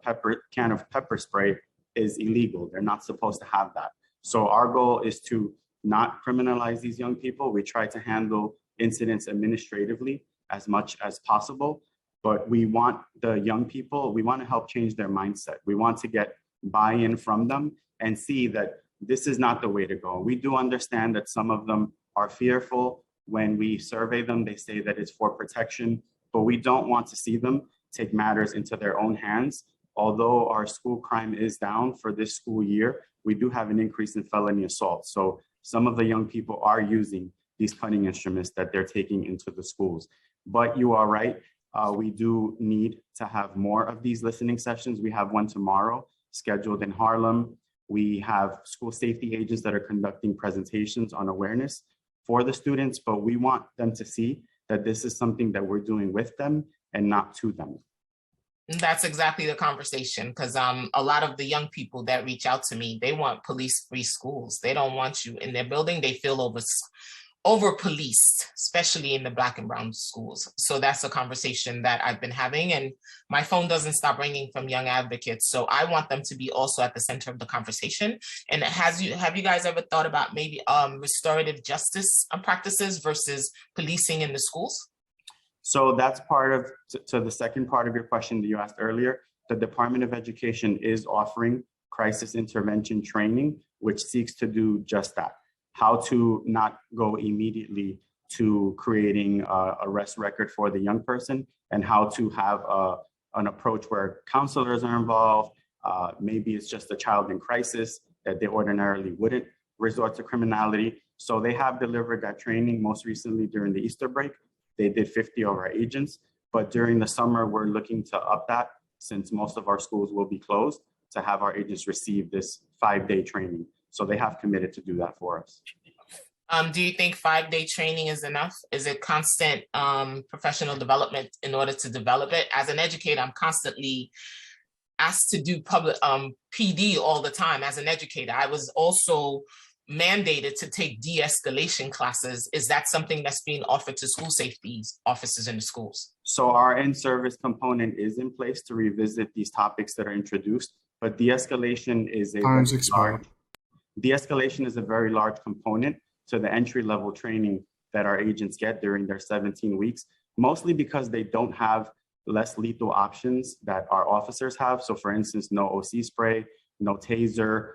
can of pepper spray is illegal. They're not supposed to have that. So our goal is to not criminalize these young people. We try to handle incidents administratively as much as possible, but we want the young people, we want to help change their mindset. We want to get buy-in from them and see that this is not the way to go. We do understand that some of them are fearful. When we survey them, they say that it's for protection, but we don't want to see them take matters into their own hands. Although our school crime is down for this school year, we do have an increase in felony assault. So some of the young people are using these cutting instruments that they're taking into the schools. But you are right, we do need to have more of these listening sessions. We have one tomorrow scheduled in Harlem. We have school safety agents that are conducting presentations on awareness for the students, but we want them to see that this is something that we're doing with them and not to them. That's exactly the conversation, because a lot of the young people that reach out to me, they want police-free schools. They don't want you in their building. They feel over-policed, especially in the Black and brown schools. So that's a conversation that I've been having, and my phone doesn't stop ringing from young advocates. So I want them to be also at the center of the conversation. And have you guys ever thought about maybe restorative justice practices versus policing in the schools? So that's part of, to the second part of your question that you asked earlier, the Department of Education is offering crisis intervention training, which seeks to do just that. How to not go immediately to creating a arrest record for the young person, and how to have an approach where counselors are involved. Maybe it's just a child in crisis that they ordinarily wouldn't resort to criminality. So they have delivered that training most recently during the Easter break. They did 50 of our agents, but during the summer, we're looking to up that, since most of our schools will be closed, to have our agents receive this 5-day training. So they have committed to do that for us. Do you think 5-day training is enough? Is it constant professional development in order to develop it? As an educator, I'm constantly asked to do public PD all the time. As an educator, I was also mandated to take de-escalation classes. Is that something that's being offered to school safety officers in the schools? So our in-service component is in place to revisit these topics that are introduced, but de-escalation is de-escalation is a very large component to the entry-level training that our agents get during their 17 weeks, mostly because they don't have less lethal options that our officers have. So for instance, no OC spray, no taser,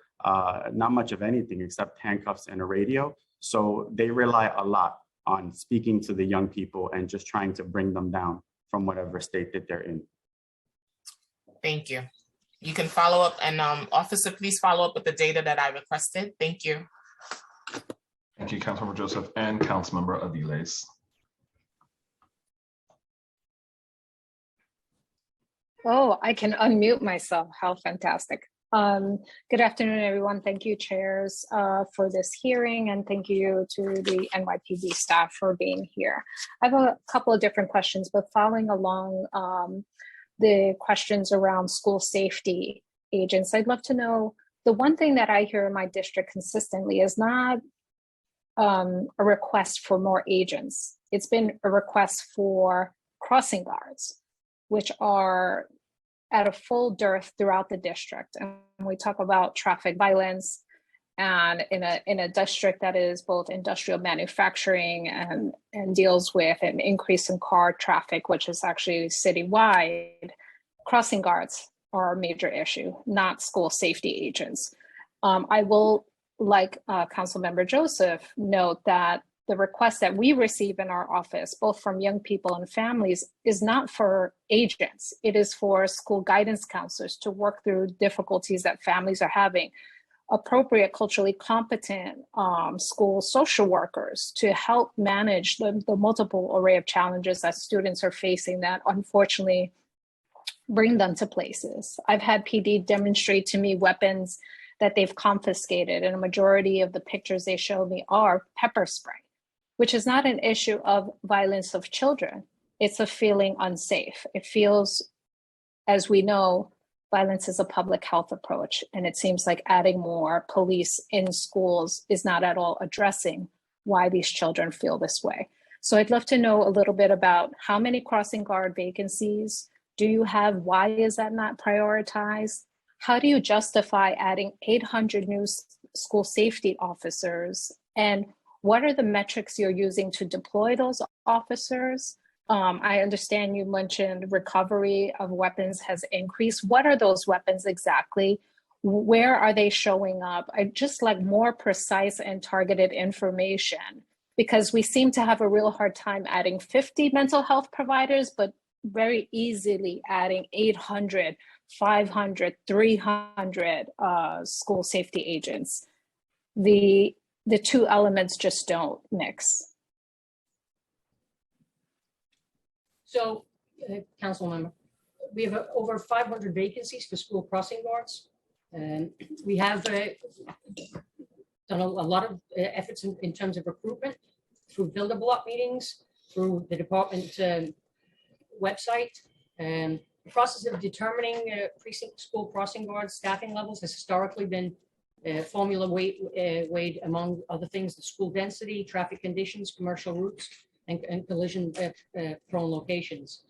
not much of anything except handcuffs and a radio. So they rely a lot on speaking to the young people and just trying to bring them down from whatever state that they're in. Thank you. You can follow up, and officer, please follow up with the data that I requested. Thank you. Thank you, Councilmember Joseph and Councilmember Aviles. Oh, I can unmute myself. How fantastic. Good afternoon, everyone. Thank you, chairs, for this hearing, and thank you to the NYPD staff for being here. I have a couple of different questions, but following along the questions around school safety agents, I'd love to know, the one thing that I hear in my district consistently is not a request for more agents. It's been a request for crossing guards, which are at a full dearth throughout the district. And we talk about traffic violence, and in a district that is both industrial manufacturing and deals with an increase in car traffic, which is actually citywide, crossing guards are a major issue, not school safety agents. I will, like Councilmember Joseph, note that the request that we receive in our office, both from young people and families, is not for agents. It is for school guidance counselors to work through difficulties that families are having, appropriate, culturally competent school social workers to help manage the multiple array of challenges that students are facing that unfortunately bring them to places. I've had PD demonstrate to me weapons that they've confiscated, and a majority of the pictures they show me are pepper spray, which is not an issue of violence of children. It's of feeling unsafe. It feels, as we know, violence is a public health approach, and it seems like adding more police in schools is not at all addressing why these children feel this way. So I'd love to know a little bit about how many crossing guard vacancies do you have? Why is that not prioritized? How do you justify adding 800 new school safety officers? And what are the metrics you're using to deploy those officers? I understand you mentioned recovery of weapons has increased. What are those weapons exactly? Where are they showing up? I just like more precise and targeted information, because we seem to have a real hard time adding 50 mental health providers, but very easily adding 800, 500, 300 school safety agents. The two elements just don't mix. So, council member, we have over 500 vacancies for school crossing guards. And we have done a lot of efforts in terms of recruitment through builder block meetings, through the department website. And the process of determining precinct school crossing guard staffing levels has historically been formula weighed among other things, the school density, traffic conditions, commercial routes, and collision prone locations.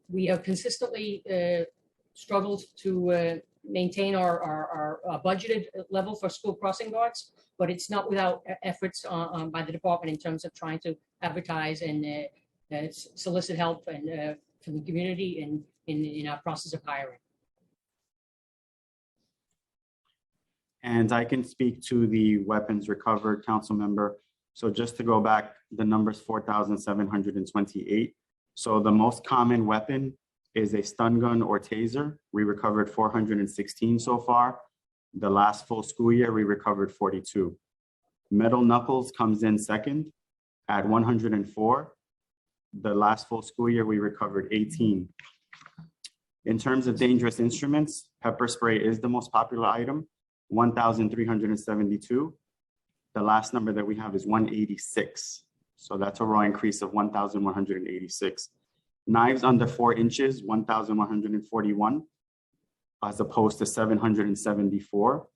We have consistently struggled to maintain our budgeted level for school crossing guards, but it's not without efforts by the department in terms of trying to advertise and solicit help and from the community in our process of hiring. And I can speak to the weapons recovered, council member. So just to go back, the number is 4,728. So the most common weapon is a stun gun or taser. We recovered 416 so far. The last full school year, we recovered 42. Metal knuckles comes in second at 104. The last full school year, we recovered 18. In terms of dangerous instruments, pepper spray is the most popular item, 1,372. The last number that we have is 186. So that's a raw increase of 1,186. Knives under 4 inches, 1,141, as opposed to 774.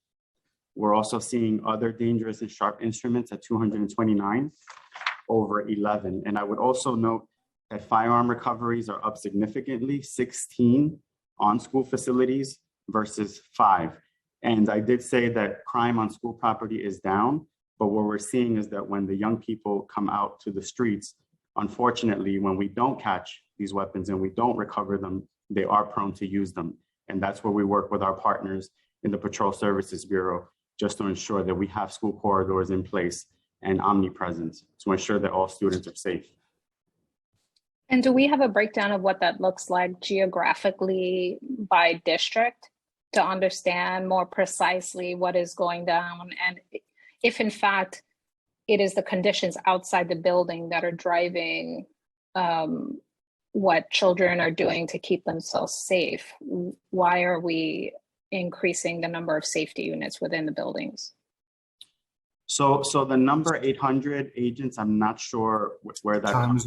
We're also seeing other dangerous and sharp instruments at 229, over 11. And I would also note that firearm recoveries are up significantly, 16 on school facilities versus 5. And I did say that crime on school property is down, but what we're seeing is that when the young people come out to the streets, unfortunately, when we don't catch these weapons and we don't recover them, they are prone to use them. And that's where we work with our partners in the Patrol Services Bureau, just to ensure that we have school corridors in place and omnipresent to ensure that all students are safe. And do we have a breakdown of what that looks like geographically by district to understand more precisely what is going down? And if in fact it is the conditions outside the building that are driving what children are doing to keep themselves safe, why are we increasing the number of safety units within the buildings? So the number 800 agents, I'm not sure where that comes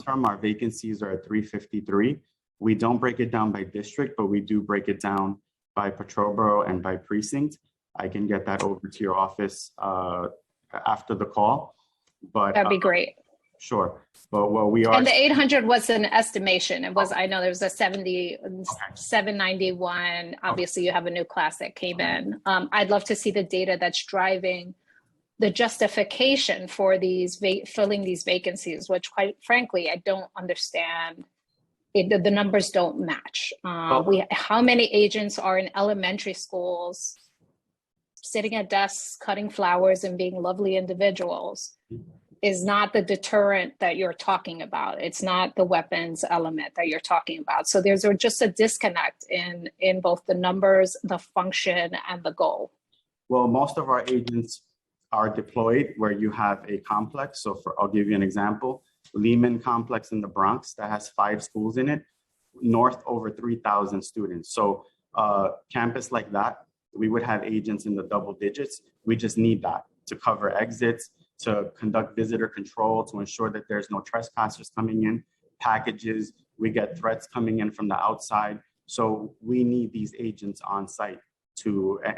from. Our vacancies are at 353. We don't break it down by district, but we do break it down by patrol borough and by precinct. I can get that over to your office after the call. But that'd be great. Sure. But what we are. And the 800 was an estimation. It was, I know there was a 791. Obviously, you have a new class that came in. I'd love to see the data that's driving the justification for these filling these vacancies, which quite frankly, I don't understand. The numbers don't match. How many agents are in elementary schools sitting at desks, cutting flowers and being lovely individuals is not the deterrent that you're talking about. It's not the weapons element that you're talking about. So there's just a disconnect in both the numbers, the function, and the goal. Well, most of our agents are deployed where you have a complex. So I'll give you an example. Lehman complex in the Bronx that has 5 schools in it, north over 3,000 students. So campus like that, we would have agents in the double digits. We just need that to cover exits, to conduct visitor control, to ensure that there's no trespassers coming in, packages, we get threats coming in from the outside. So we need these agents on site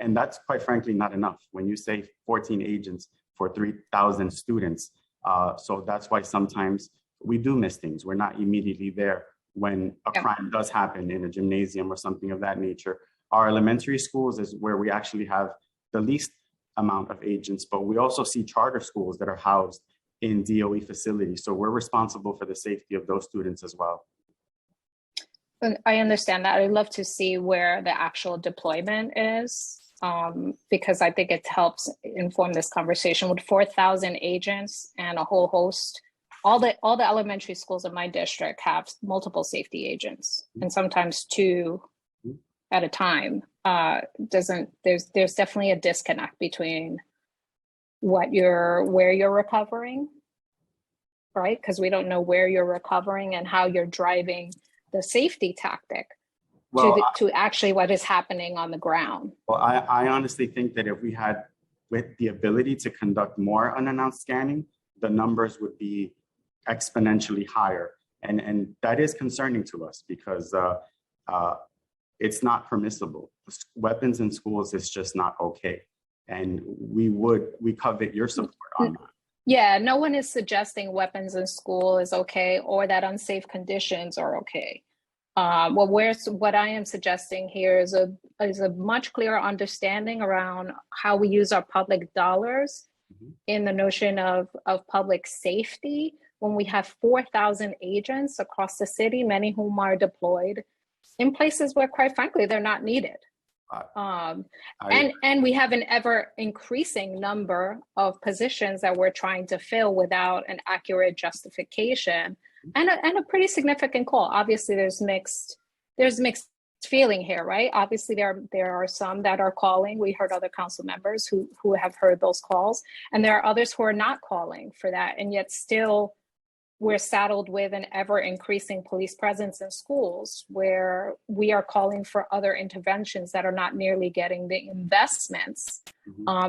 and that's quite frankly not enough when you say 14 agents for 3,000 students. So that's why sometimes we do miss things. We're not immediately there when a crime does happen in a gymnasium or something of that nature. Our elementary schools is where we actually have the least amount of agents, but we also see charter schools that are housed in DOE facilities. So we're responsible for the safety of those students as well. I understand that. I'd love to see where the actual deployment is, because I think it helps inform this conversation. With 4,000 agents and a whole host, all the elementary schools in my district have multiple safety agents, and sometimes 2 at a time. There's definitely a disconnect between where you're recovering, right? Because we don't know where you're recovering and how you're driving the safety tactic to actually what is happening on the ground. Well, I honestly think that if we had with the ability to conduct more unannounced scanning, the numbers would be exponentially higher. And that is concerning to us because it's not permissible. Weapons in schools is just not okay. And we covet your support on that. Yeah, no one is suggesting weapons in school is okay or that unsafe conditions are okay. What I am suggesting here is a much clearer understanding around how we use our public dollars in the notion of public safety when we have 4,000 agents across the city, many whom are deployed in places where, quite frankly, they're not needed. And we have an ever increasing number of positions that we're trying to fill without an accurate justification and a pretty significant call. Obviously, there's mixed there's mixed feeling here, right? Obviously, there are some that are calling. We heard other council members who have heard those calls, and there are others who are not calling for that, and yet still we're saddled with an ever increasing police presence in schools where we are calling for other interventions that are not nearly getting the investments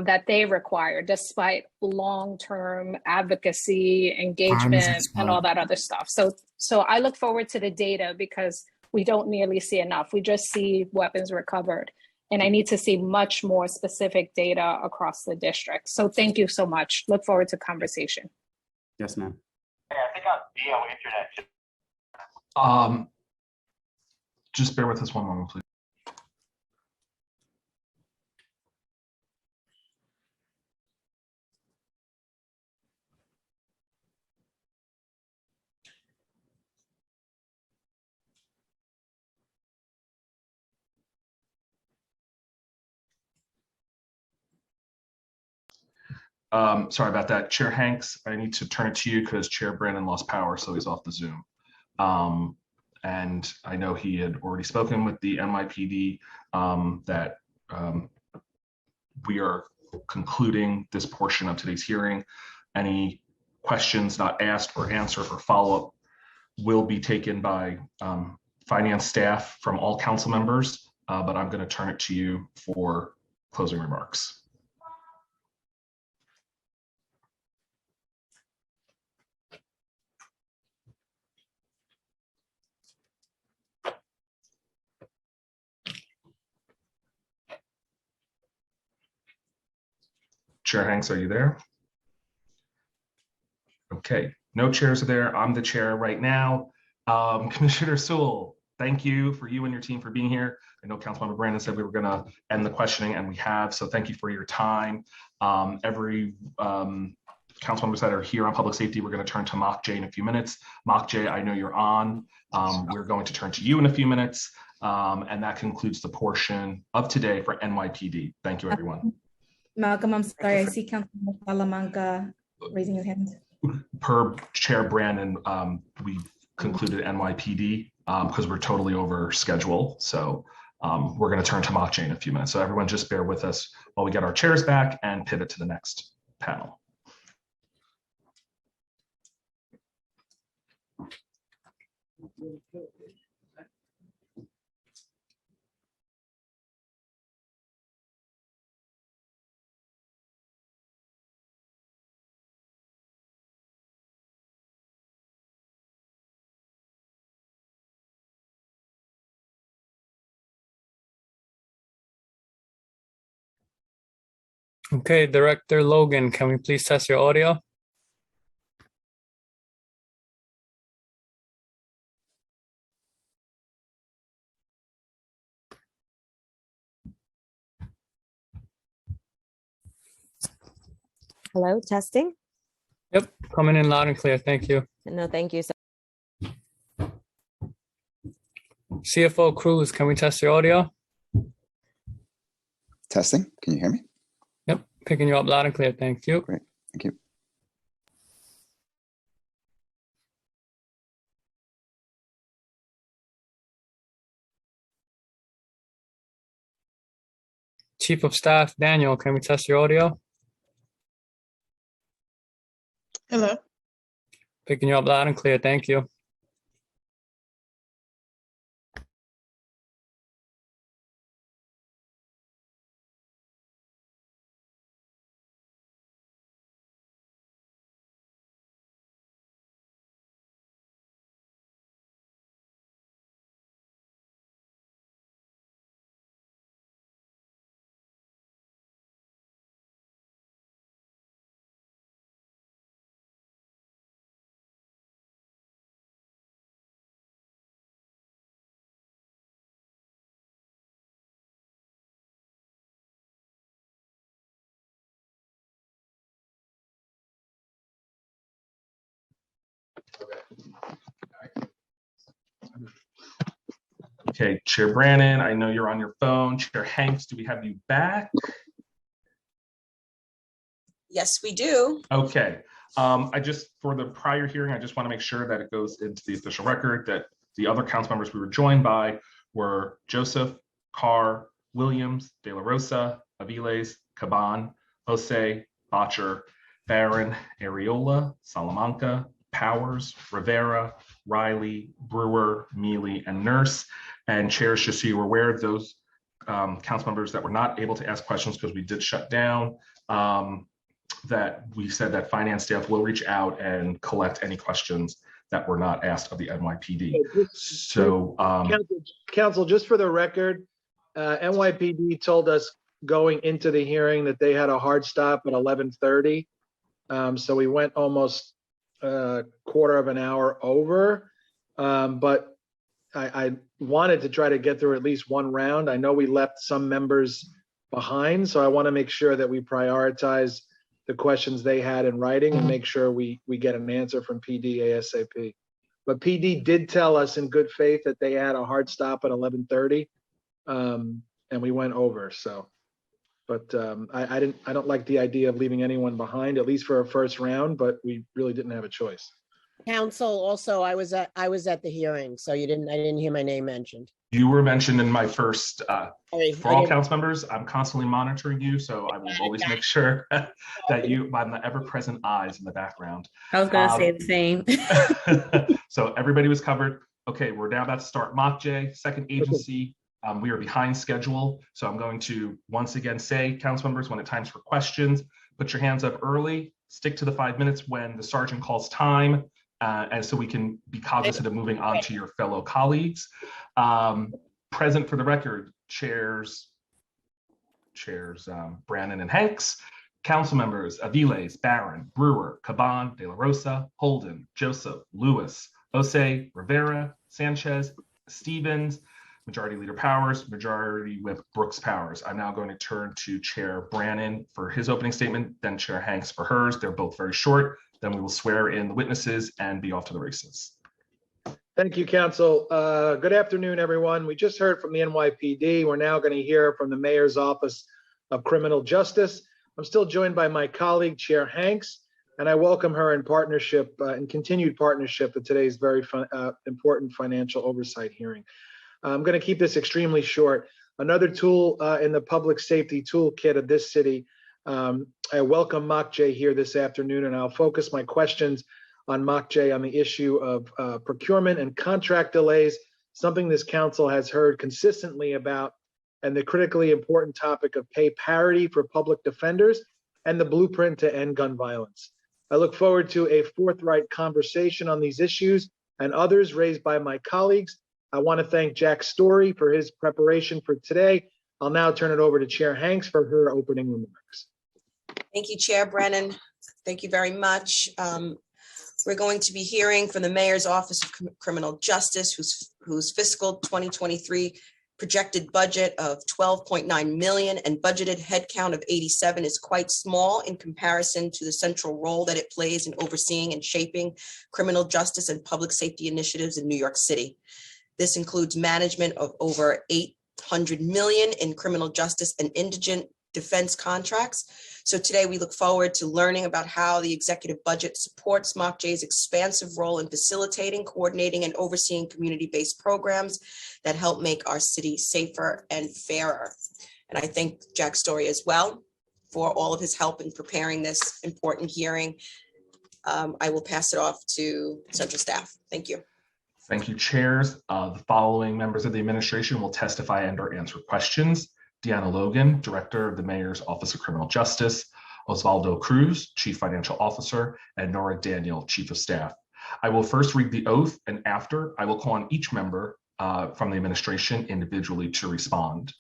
that they require, despite long-term advocacy, engagement, and all that other stuff. So I look forward to the data because we don't nearly see enough. We just see weapons recovered. And I need to see much more specific data across the district. So thank you so much. Look forward to conversation. Yes, ma'am. Hey, I think I'm internet. Just bear with us one moment, please. Sorry about that. Chair Hanks, I need to turn it to you because Chair Brandon lost power, so he's off the Zoom. And I know he had already spoken with the NYPD that we are concluding this portion of today's hearing. Any questions not asked or answered or follow-up will be taken by finance staff from all council members, but I'm going to turn it to you for closing remarks. Chair Hanks, are you there? Okay, no chairs are there. I'm the chair right now. Commissioner Sewell, thank you for you and your team for being here. I know Councilmember Brandon said we were going to end the questioning, and we have, so thank you for your time. Every council members that are here on public safety, we're going to turn to Mock J in a few minutes. Mock J, I know you're on. We're going to turn to you in a few minutes, and that concludes the portion of today for NYPD. Thank you, everyone. Malcolm, I'm sorry, I see Councilman Salamanca raising his hand. Per Chair Brandon, we concluded NYPD because we're totally over schedule. So we're going to turn to Mock J in a few minutes. So everyone just bear with us while we get our chairs back and pivot to the next panel. Okay, Director Logan, can we please test your audio? Hello, testing? Yep, coming in loud and clear. Thank you. No, thank you. CFO Cruz, can we test your audio? Testing. Can you hear me? Yep, picking you up loud and clear. Thank you. Great. Thank you. Chief of Staff Daniel, can we test your audio? Hello. Picking you up loud and clear. Thank you. Okay, Chair Brannon, I know you're on your phone. Chair Hanks, do we have you back? Yes, we do. Okay. For the prior hearing, I just want to make sure that it goes into the official record that the other council members we were joined by were Joseph, Carr, Williams, De La Rosa, Aviles, Caban, Jose, Botcher, Barron, Areola, Salamanca, Powers, Rivera, Riley, Brewer, Mealy, and Nurse. And chairs, just so you were aware, those council members that were not able to ask questions because we did shut down, that we said that finance staff will reach out and collect any questions that were not asked of the NYPD. So, Council, just for the record, NYPD told us going into the hearing that they had a hard stop at 11:30. So we went almost a quarter of an hour over, but I wanted to try to get through at least one round. I know we left some members behind, so I want to make sure that we prioritize the questions they had in writing and make sure we get an answer from PD ASAP. But PD did tell us in good faith that they had a hard stop at 11:30, and we went over. So, but I don't like the idea of leaving anyone behind, at least for a first round. But we really didn't have a choice. Council, also, I was at the hearing, so I didn't hear my name mentioned. you were mentioned in my first, Sorry, for all council members, I'm constantly monitoring you, so I will always make sure that I'm the ever-present eyes in the background. I was gonna say the same. So everybody was covered. Okay, we're now about to start Mock J, second agency. We are behind schedule, so I'm going to once again say, council members, when it's times for questions, put your hands up early, stick to the 5 minutes when the sergeant calls time, and so we can be cognizant of moving on to your fellow colleagues. Present for the record, chairs Brandon and Hanks, council members Aviles, Barron, Brewer, Caban, De La Rosa, Holden, Joseph, Lewis, Ose, Rivera, Sanchez, Stevens, Majority Leader Powers, Majority Whip Brooks Powers. I'm now going to turn to Chair Brannon for his opening statement, then Chair Hanks for hers. They're both very short. Then we will swear in the witnesses and be off to the races. Thank you, Council. Good afternoon, everyone. We just heard from the NYPD. We're now going to hear from the Mayor's Office of Criminal Justice. I'm still joined by my colleague, Chair Hanks, and I welcome her in partnership, in continued partnership at today's very important financial oversight hearing. I'm going to keep this extremely short. Another tool in the public safety toolkit of this city. I welcome Mock J here this afternoon, and I'll focus my questions on Mock J on the issue of procurement and contract delays, something this council has heard consistently about, and the critically important topic of pay parity for public defenders and the blueprint to end gun violence. I look forward to a forthright conversation on these issues and others raised by my colleagues. I want to thank Jack Story for his preparation for today. I'll now turn it over to Chair Hanks for her opening remarks. Thank you, Chair Brennan. Thank you very much. We're going to be hearing from the Mayor's Office of Criminal Justice, whose fiscal 2023 projected budget of 12.9 million and budgeted headcount of 87 is quite small in comparison to the central role that it plays in overseeing and shaping criminal justice and public safety initiatives in New York City. This includes management of over 800 million in criminal justice and indigent defense contracts. So today we look forward to learning about how the executive budget supports Mock J's expansive role in facilitating, coordinating, and overseeing community-based programs that help make our city safer and fairer. And I thank Jack Story as well for all of his help in preparing this important hearing. I will pass it off to central staff. Thank you. Thank you, chairs. The following members of the administration will testify and/or answer questions. Deanna Logan, Director of the Mayor's Office of Criminal Justice, Osvaldo Cruz, Chief Financial Officer, and Nora Daniel, Chief of Staff. I will first read the oath, and after, I will call on each member from the administration individually to respond.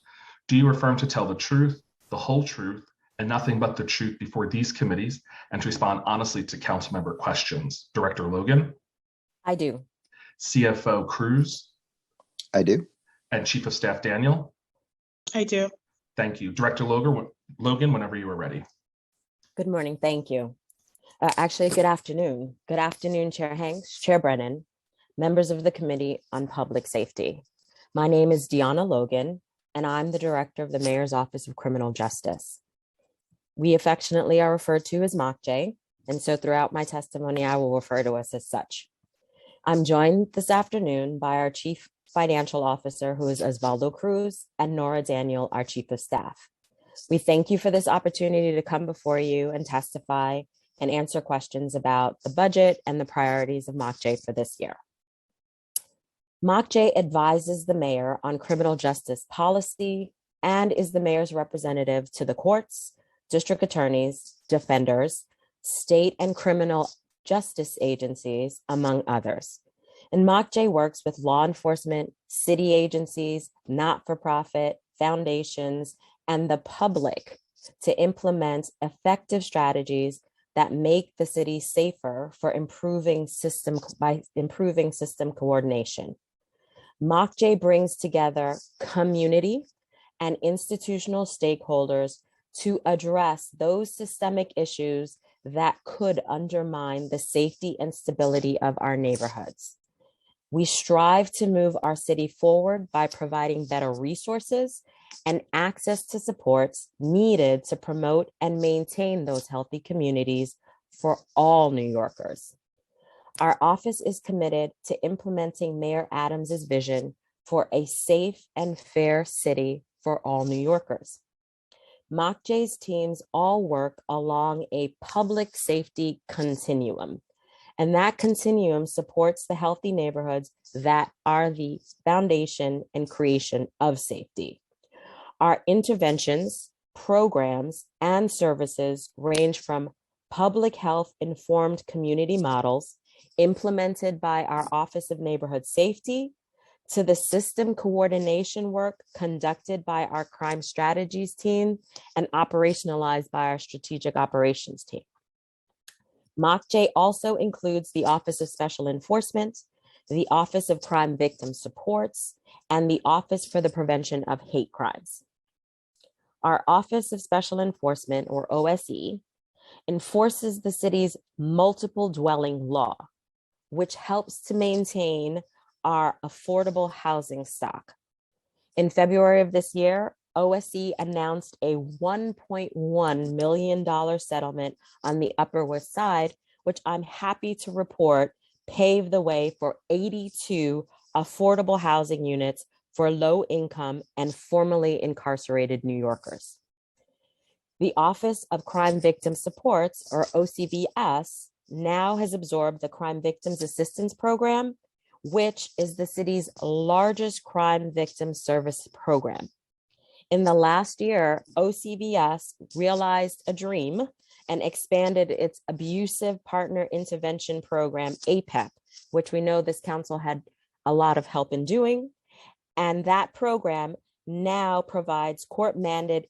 Do you affirm to tell the truth, the whole truth, and nothing but the truth before these committees, and to respond honestly to council member questions? Director Logan? I do. CFO Cruz? I do. And Chief of Staff Daniel? I do. Thank you. Director Logan, whenever you are ready. Good morning. Thank you. Actually, good afternoon. Good afternoon, Chair Hanks, Chair Brennan, members of the Committee on Public Safety. My name is Deanna Logan, and I'm the Director of the Mayor's Office of Criminal Justice. We affectionately are referred to as Mock J, and so throughout my testimony, I will refer to us as such. I'm joined this afternoon by our Chief Financial Officer, who is Osvaldo Cruz, and Nora Daniel, our Chief of Staff. We thank you for this opportunity to come before you and testify and answer questions about the budget and the priorities of MOCJ for this year. MOCJ advises the mayor on criminal justice policy and is the mayor's representative to the courts, district attorneys, defenders, state and criminal justice agencies, among others. And MOCJ works with law enforcement, city agencies, not-for-profit, foundations, and the public to implement effective strategies that make the city safer by improving system coordination. MOCJ brings together community and institutional stakeholders to address those systemic issues that could undermine the safety and stability of our neighborhoods. We strive to move our city forward by providing better resources and access to supports needed to promote and maintain those healthy communities for all New Yorkers. Our office is committed to implementing Mayor Adams's vision for a safe and fair city for all New Yorkers. MOCJ's teams all work along a public safety continuum, and that continuum supports the healthy neighborhoods that are the foundation and creation of safety. Our interventions, programs, and services range from public health informed community models implemented by our Office of Neighborhood Safety to the system coordination work conducted by our crime strategies team and operationalized by our strategic operations team. MOCJ also includes the Office of Special Enforcement, the Office of Crime Victim Supports, and the Office for the Prevention of Hate Crimes. Our Office of Special Enforcement, or OSE, enforces the city's multiple dwelling law, which helps to maintain our affordable housing stock. In February of this year, OSE announced a $1.1 million settlement on the Upper West Side, which I'm happy to report paved the way for 82 affordable housing units for low income and formerly incarcerated New Yorkers. The Office of Crime Victim Supports, or OCVS, now has absorbed the Crime Victims Assistance Program, which is the city's largest crime victim service program. In the last year, OCVS realized a dream and expanded its abusive partner intervention program, APEP, which we know this council had a lot of help in doing. And that program now provides court-mandated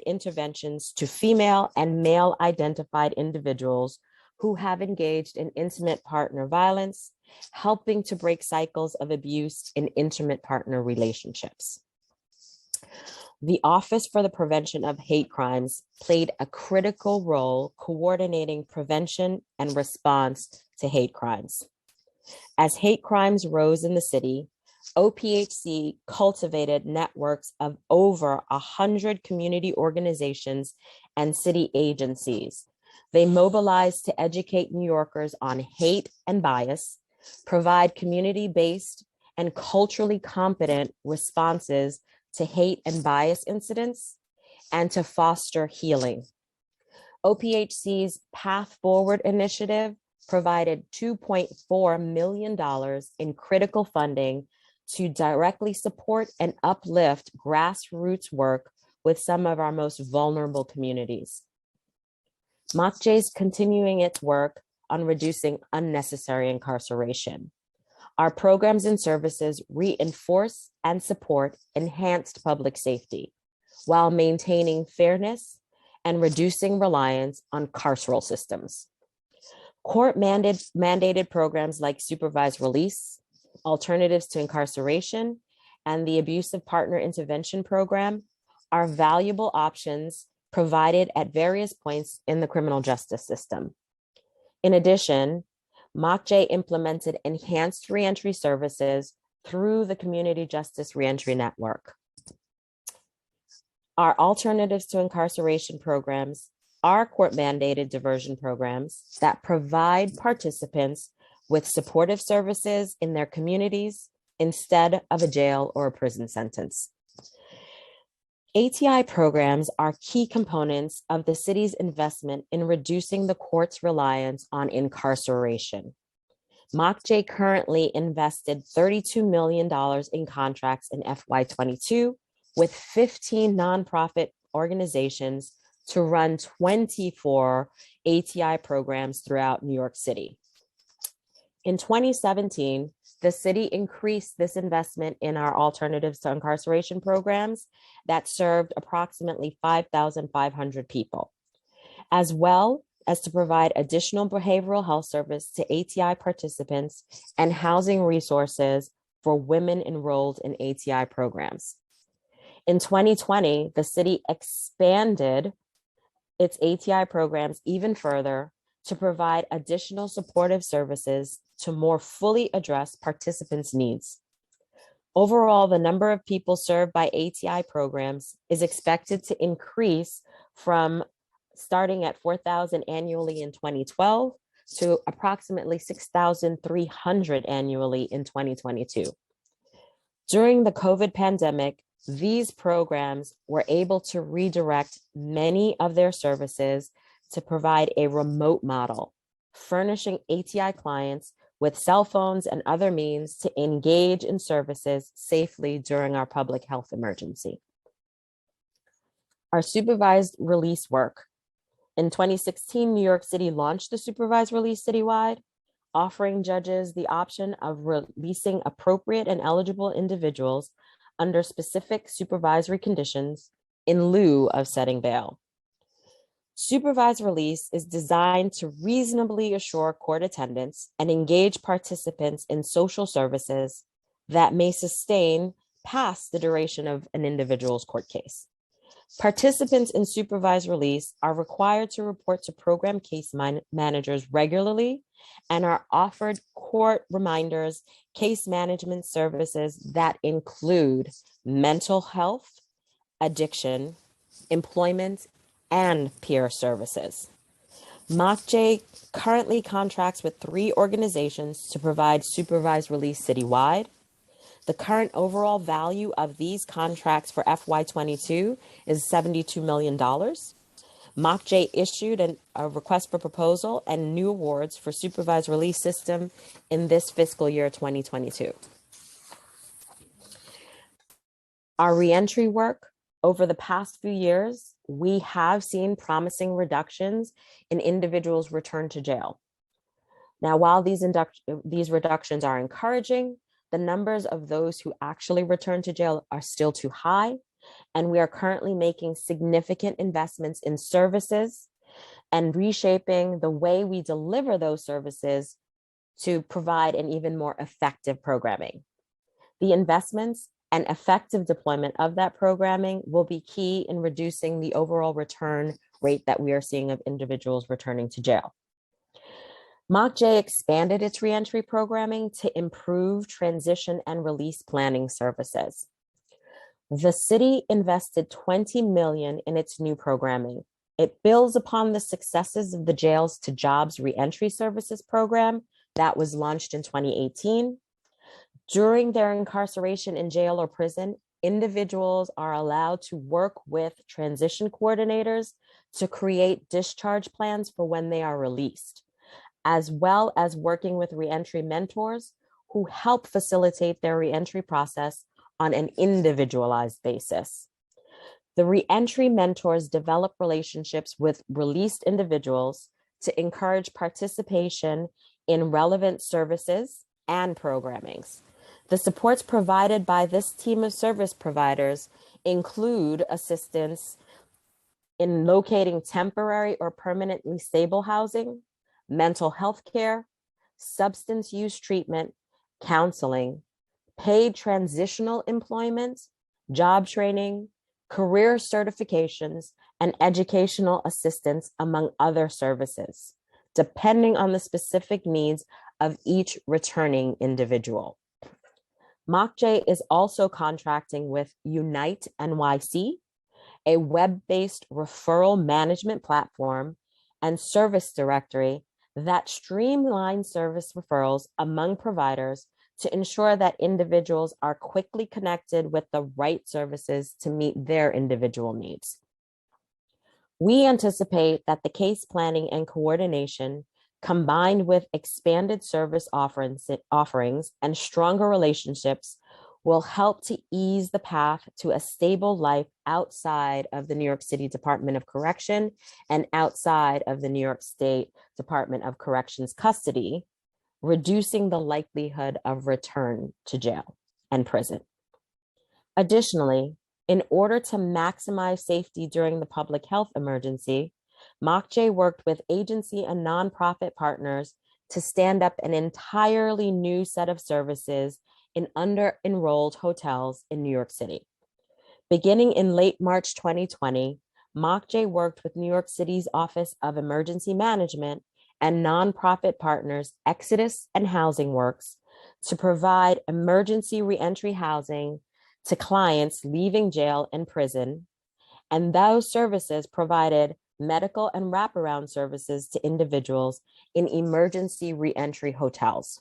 interventions to female and male identified individuals who have engaged in intimate partner violence, helping to break cycles of abuse in intimate partner relationships. The Office for the Prevention of Hate Crimes played a critical role coordinating prevention and response to hate crimes. As hate crimes rose in the city, OPHC cultivated networks of over 100 community organizations and city agencies. They mobilized to educate New Yorkers on hate and bias, provide community-based and culturally competent responses to hate and bias incidents, and to foster healing. OPHC's Path Forward initiative provided $2.4 million in critical funding to directly support and uplift grassroots work with some of our most vulnerable communities. MOCJ is continuing its work on reducing unnecessary incarceration. Our programs and services reinforce and support enhanced public safety while maintaining fairness and reducing reliance on carceral systems. Court-mandated programs like supervised release, alternatives to incarceration, and the Abusive Partner Intervention Program are valuable options provided at various points in the criminal justice system. In addition, MOCJ implemented enhanced reentry services through the Community Justice Reentry Network. Our alternatives to incarceration programs are court-mandated diversion programs that provide participants with supportive services in their communities instead of a jail or a prison sentence. ATI programs are key components of the city's investment in reducing the court's reliance on incarceration. MOCJ currently invested $32 million in contracts in FY22 with 15 nonprofit organizations to run 24 ATI programs throughout New York City. In 2017, the city increased this investment in our alternatives to incarceration programs that served approximately 5,500 people, as well as to provide additional behavioral health service to ATI participants and housing resources for women enrolled in ATI programs. In 2020, the city expanded its ATI programs even further to provide additional supportive services to more fully address participants' needs. Overall, the number of people served by ATI programs is expected to increase from starting at 4,000 annually in 2012 to approximately 6,300 annually in 2022. During the COVID pandemic, these programs were able to redirect many of their services to provide a remote model, furnishing ATI clients with cell phones and other means to engage in services safely during our public health emergency. Our supervised release work. In 2016, New York City launched the supervised release citywide, offering judges the option of releasing appropriate and eligible individuals under specific supervisory conditions in lieu of setting bail. Supervised release is designed to reasonably assure court attendance and engage participants in social services that may sustain past the duration of an individual's court case. Participants in supervised release are required to report to program case managers regularly and are offered court reminders, case management services that include mental health, addiction, employment, and peer services. MOCJ currently contracts with 3 organizations to provide supervised release citywide. The current overall value of these contracts for FY22 is $72 million. MOCJ issued a request for proposal and new awards for supervised release system in this fiscal year 2022. Our reentry work. Over the past few years, we have seen promising reductions in individuals returned to jail. Now, while these reductions are encouraging, the numbers of those who actually return to jail are still too high, and we are currently making significant investments in services and reshaping the way we deliver those services to provide an even more effective programming. The investments and effective deployment of that programming will be key in reducing the overall return rate that we are seeing of individuals returning to jail. MOCJ expanded its reentry programming to improve transition and release planning services. The city invested $20 million in its new programming. It builds upon the successes of the Jails to Jobs Reentry Services program that was launched in 2018. During their incarceration in jail or prison, individuals are allowed to work with transition coordinators to create discharge plans for when they are released, as well as working with reentry mentors who help facilitate their reentry process on an individualized basis. The reentry mentors develop relationships with released individuals to encourage participation in relevant services and programmings. The supports provided by this team of service providers include assistance in locating temporary or permanently stable housing, mental health care, substance use treatment, counseling, paid transitional employment, job training, career certifications, and educational assistance, among other services, depending on the specific needs of each returning individual. MOCJ is also contracting with Unite NYC, a web-based referral management platform and service directory that streamlines service referrals among providers to ensure that individuals are quickly connected with the right services to meet their individual needs. We anticipate that the case planning and coordination, combined with expanded service offerings and stronger relationships, will help to ease the path to a stable life outside of the New York City Department of Correction and outside of the New York State Department of Corrections custody, reducing the likelihood of return to jail and prison. Additionally, in order to maximize safety during the public health emergency, MOCJ worked with agency and nonprofit partners to stand up an entirely new set of services in under-enrolled hotels in New York City. Beginning in late March 2020, MOCJ worked with New York City's Office of Emergency Management and nonprofit partners Exodus and Housing Works to provide emergency reentry housing to clients leaving jail and prison, and those services provided medical and wraparound services to individuals in emergency reentry hotels.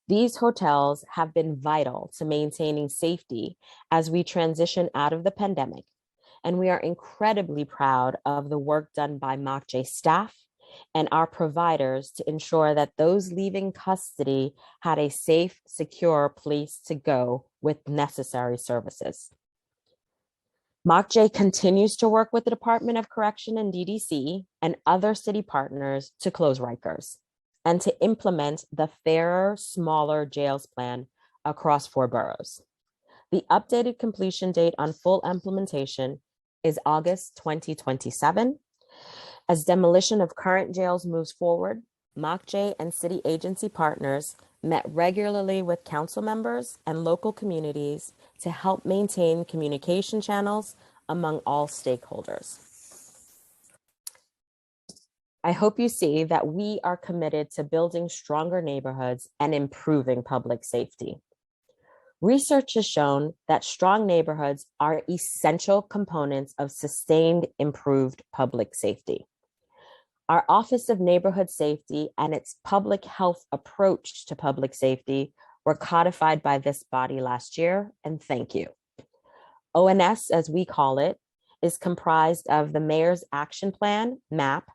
These hotels have been vital to maintaining safety as we transition out of the pandemic, and we are incredibly proud of the work done by MOCJ staff and our providers to ensure that those leaving custody had a safe, secure place to go with necessary services. MOCJ continues to work with the Department of Correction and DDC and other city partners to close Rikers and to implement the Fairer, Smaller Jails plan across 4 boroughs. The updated completion date on full implementation is August 2027. As demolition of current jails moves forward, MOCJ and city agency partners met regularly with council members and local communities to help maintain communication channels among all stakeholders. I hope you see that we are committed to building stronger neighborhoods and improving public safety. Research has shown that strong neighborhoods are essential components of sustained improved public safety. Our Office of Neighborhood Safety and its public health approach to public safety were codified by this body last year, and thank you. ONS, as we call it, is comprised of the Mayor's Action Plan, MAP,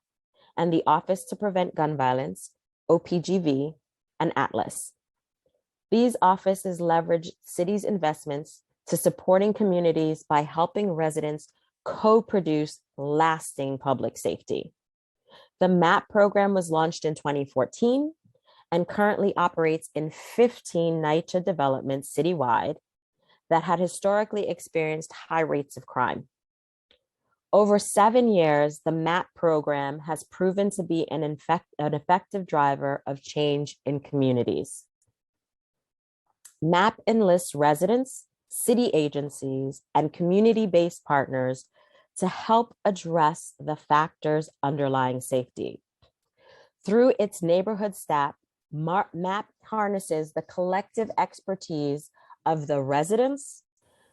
and the Office to Prevent Gun Violence, OPGV, and Atlas. These offices leverage cities' investments to supporting communities by helping residents co-produce lasting public safety. The MAP program was launched in 2014 and currently operates in 15 NYCHA developments citywide that had historically experienced high rates of crime. Over 7 years, the MAP program has proven to be an effective driver of change in communities. MAP enlists residents, city agencies, and community-based partners to help address the factors underlying safety. Through its neighborhood staff, MAP harnesses the collective expertise of the residents,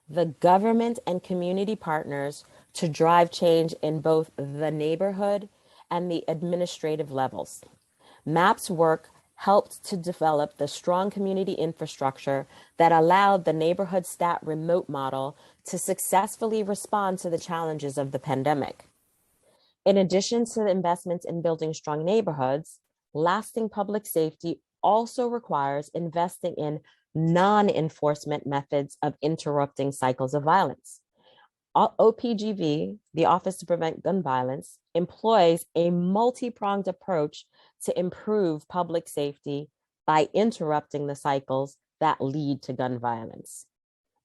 the government, and community partners to drive change in both the neighborhood and the administrative levels. MAP's work helped to develop the strong community infrastructure that allowed the neighborhood stat remote model to successfully respond to the challenges of the pandemic. In addition to the investments in building strong neighborhoods, lasting public safety also requires investing in non-enforcement methods of interrupting cycles of violence. OPGV, the Office to Prevent Gun Violence, employs a multi-pronged approach to improve public safety by interrupting the cycles that lead to gun violence.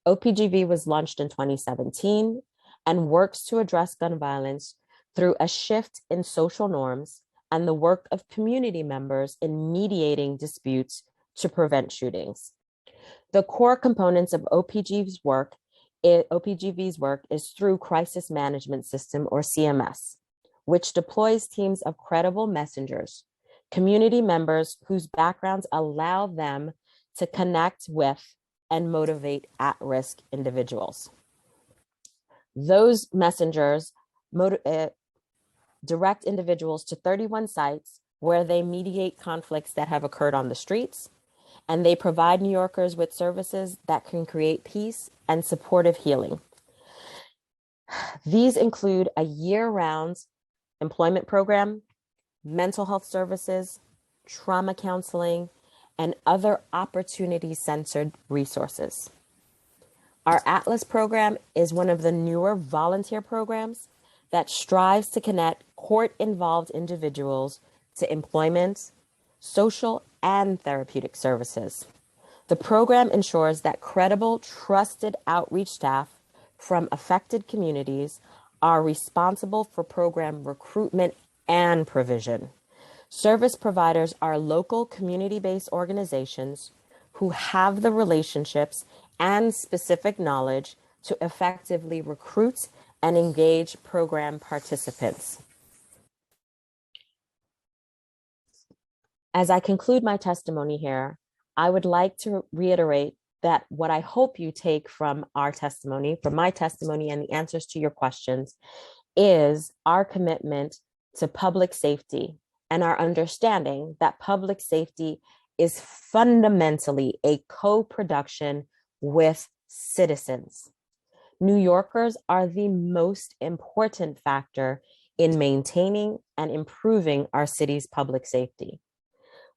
OPGV was launched in 2017 and works to address gun violence through a shift in social norms and the work of community members in mediating disputes to prevent shootings. The core components of OPGV's work is through Crisis Management System, or CMS, which deploys teams of credible messengers, community members whose backgrounds allow them to connect with and motivate at-risk individuals. Those messengers direct individuals to 31 sites where they mediate conflicts that have occurred on the streets and they provide New Yorkers with services that can create peace and supportive healing. These include a year-round employment program, mental health services, trauma counseling, and other opportunity-centered resources. Our Atlas program is one of the newer volunteer programs that strives to connect court-involved individuals to employment, social, and therapeutic services. The program ensures that credible, trusted outreach staff from affected communities are responsible for program recruitment and provision. Service providers are local community-based organizations who have the relationships and specific knowledge to effectively recruit and engage program participants. As I conclude my testimony here, I would like to reiterate that what I hope you take from our testimony, from my testimony and the answers to your questions, is our commitment to public safety and our understanding that public safety is fundamentally a co-production with citizens. New Yorkers are the most important factor in maintaining and improving our city's public safety.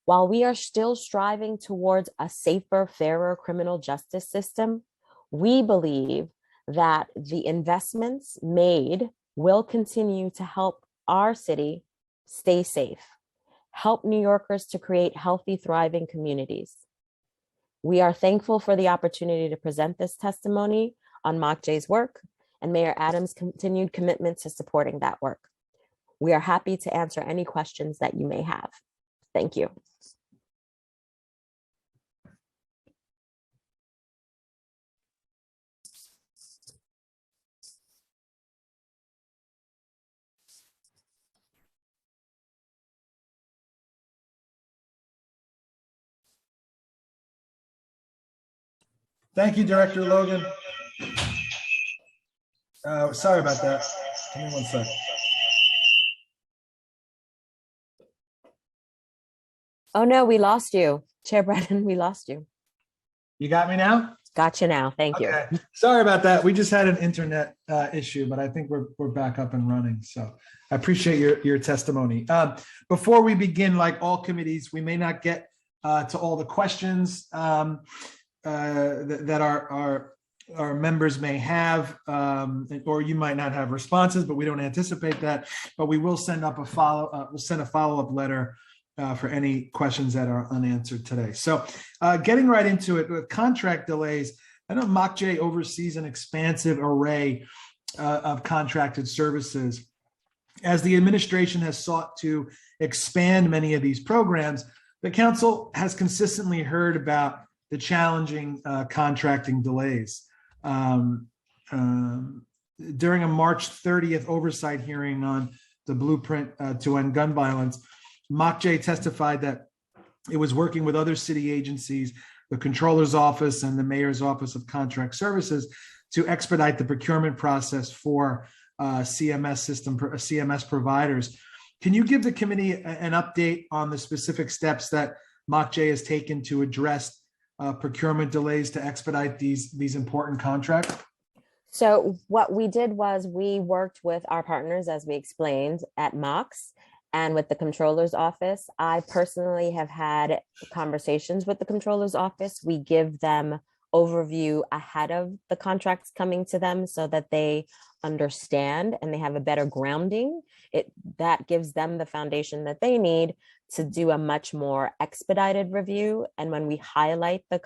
While we are still striving towards a safer, fairer criminal justice system, we believe that the investments made will continue to help our city stay safe, help New Yorkers to create healthy, thriving communities. We are thankful for the opportunity to present this testimony on MOCJ's work and Mayor Adams' continued commitment to supporting that work. We are happy to answer any questions that you may have. Thank you. Thank you, Director Logan. Sorry about that. Give me one sec. Oh no, we lost you. Chair Brennan, we lost you. You got me now? Got you now, thank you. Sorry about that. We just had an internet issue, but I think we're back up and running. So I appreciate your testimony. Before we begin, like all committees, we may not get to all the questions that our members may have, or you might not have responses, but we don't anticipate that. But we will send up a follow-up letter for any questions that are unanswered today. So getting right into it, with contract delays, I know MOCJ oversees an expansive array of contracted services. As the administration has sought to expand many of these programs, the council has consistently heard about the challenging contracting delays. During a March 30th oversight hearing on the blueprint to end gun violence, MOCJ testified that it was working with other city agencies, the Controller's Office and the Mayor's Office of Contract Services, to expedite the procurement process for CMS providers. Can you give the committee an update on the specific steps that MOCJ has taken to address procurement delays to expedite these important contracts? So what we did was we worked with our partners, as we explained, at MOX and with the Controller's Office. I personally have had conversations with the Controller's Office. We give them overview ahead of the contracts coming to them so that they understand and they have a better grounding. That gives them the foundation that they need to do a much more expedited review. And when we highlight the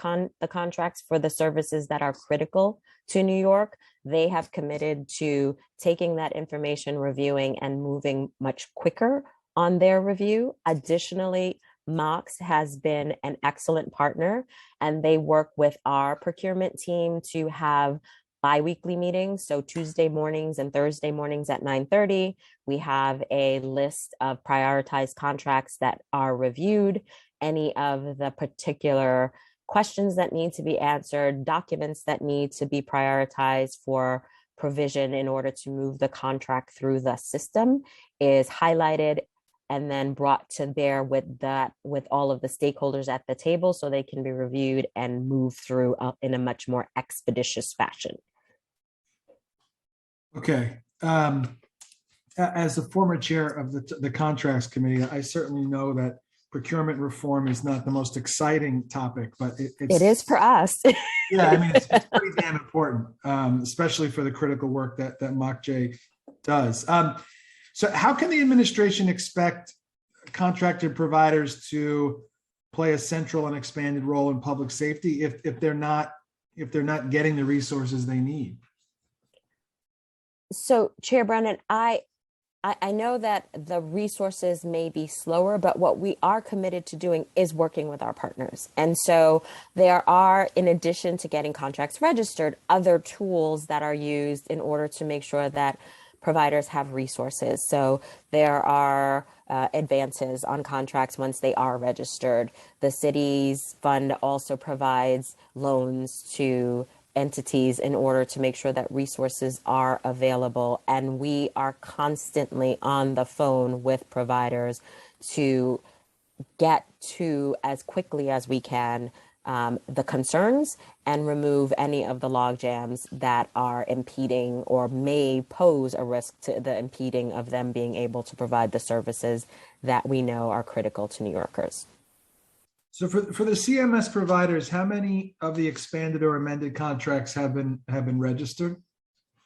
contracts for the services that are critical to New York, they have committed to taking that information, reviewing, and moving much quicker on their review. Additionally, MOX has been an excellent partner, and they work with our procurement team to have bi-weekly meetings. So Tuesday mornings and Thursday mornings at 9:30, we have a list of prioritized contracts that are reviewed. Any of the particular questions that need to be answered, documents that need to be prioritized for provision in order to move the contract through the system is highlighted, and then brought to bear with all of the stakeholders at the table so they can be reviewed and move through in a much more expeditious fashion. Okay. As the former chair of the contracts committee, I certainly know that procurement reform is not the most exciting topic, but it is for us. Yeah, I mean, it's pretty damn important, especially for the critical work that MOCJ does. So how can the administration expect contracted providers to play a central and expanded role in public safety if they're not getting the resources they need? So, Chair Brennan, I know that the resources may be slower, but what we are committed to doing is working with our partners. And so there are, in addition to getting contracts registered, other tools that are used in order to make sure that providers have resources. So there are advances on contracts once they are registered. The city's fund also provides loans to entities in order to make sure that resources are available. And we are constantly on the phone with providers to get to, as quickly as we can, the concerns and remove any of the log jams that are impeding or may pose a risk to the impeding of them being able to provide the services that we know are critical to New Yorkers. So for the CMS providers, how many of the expanded or amended contracts have been registered?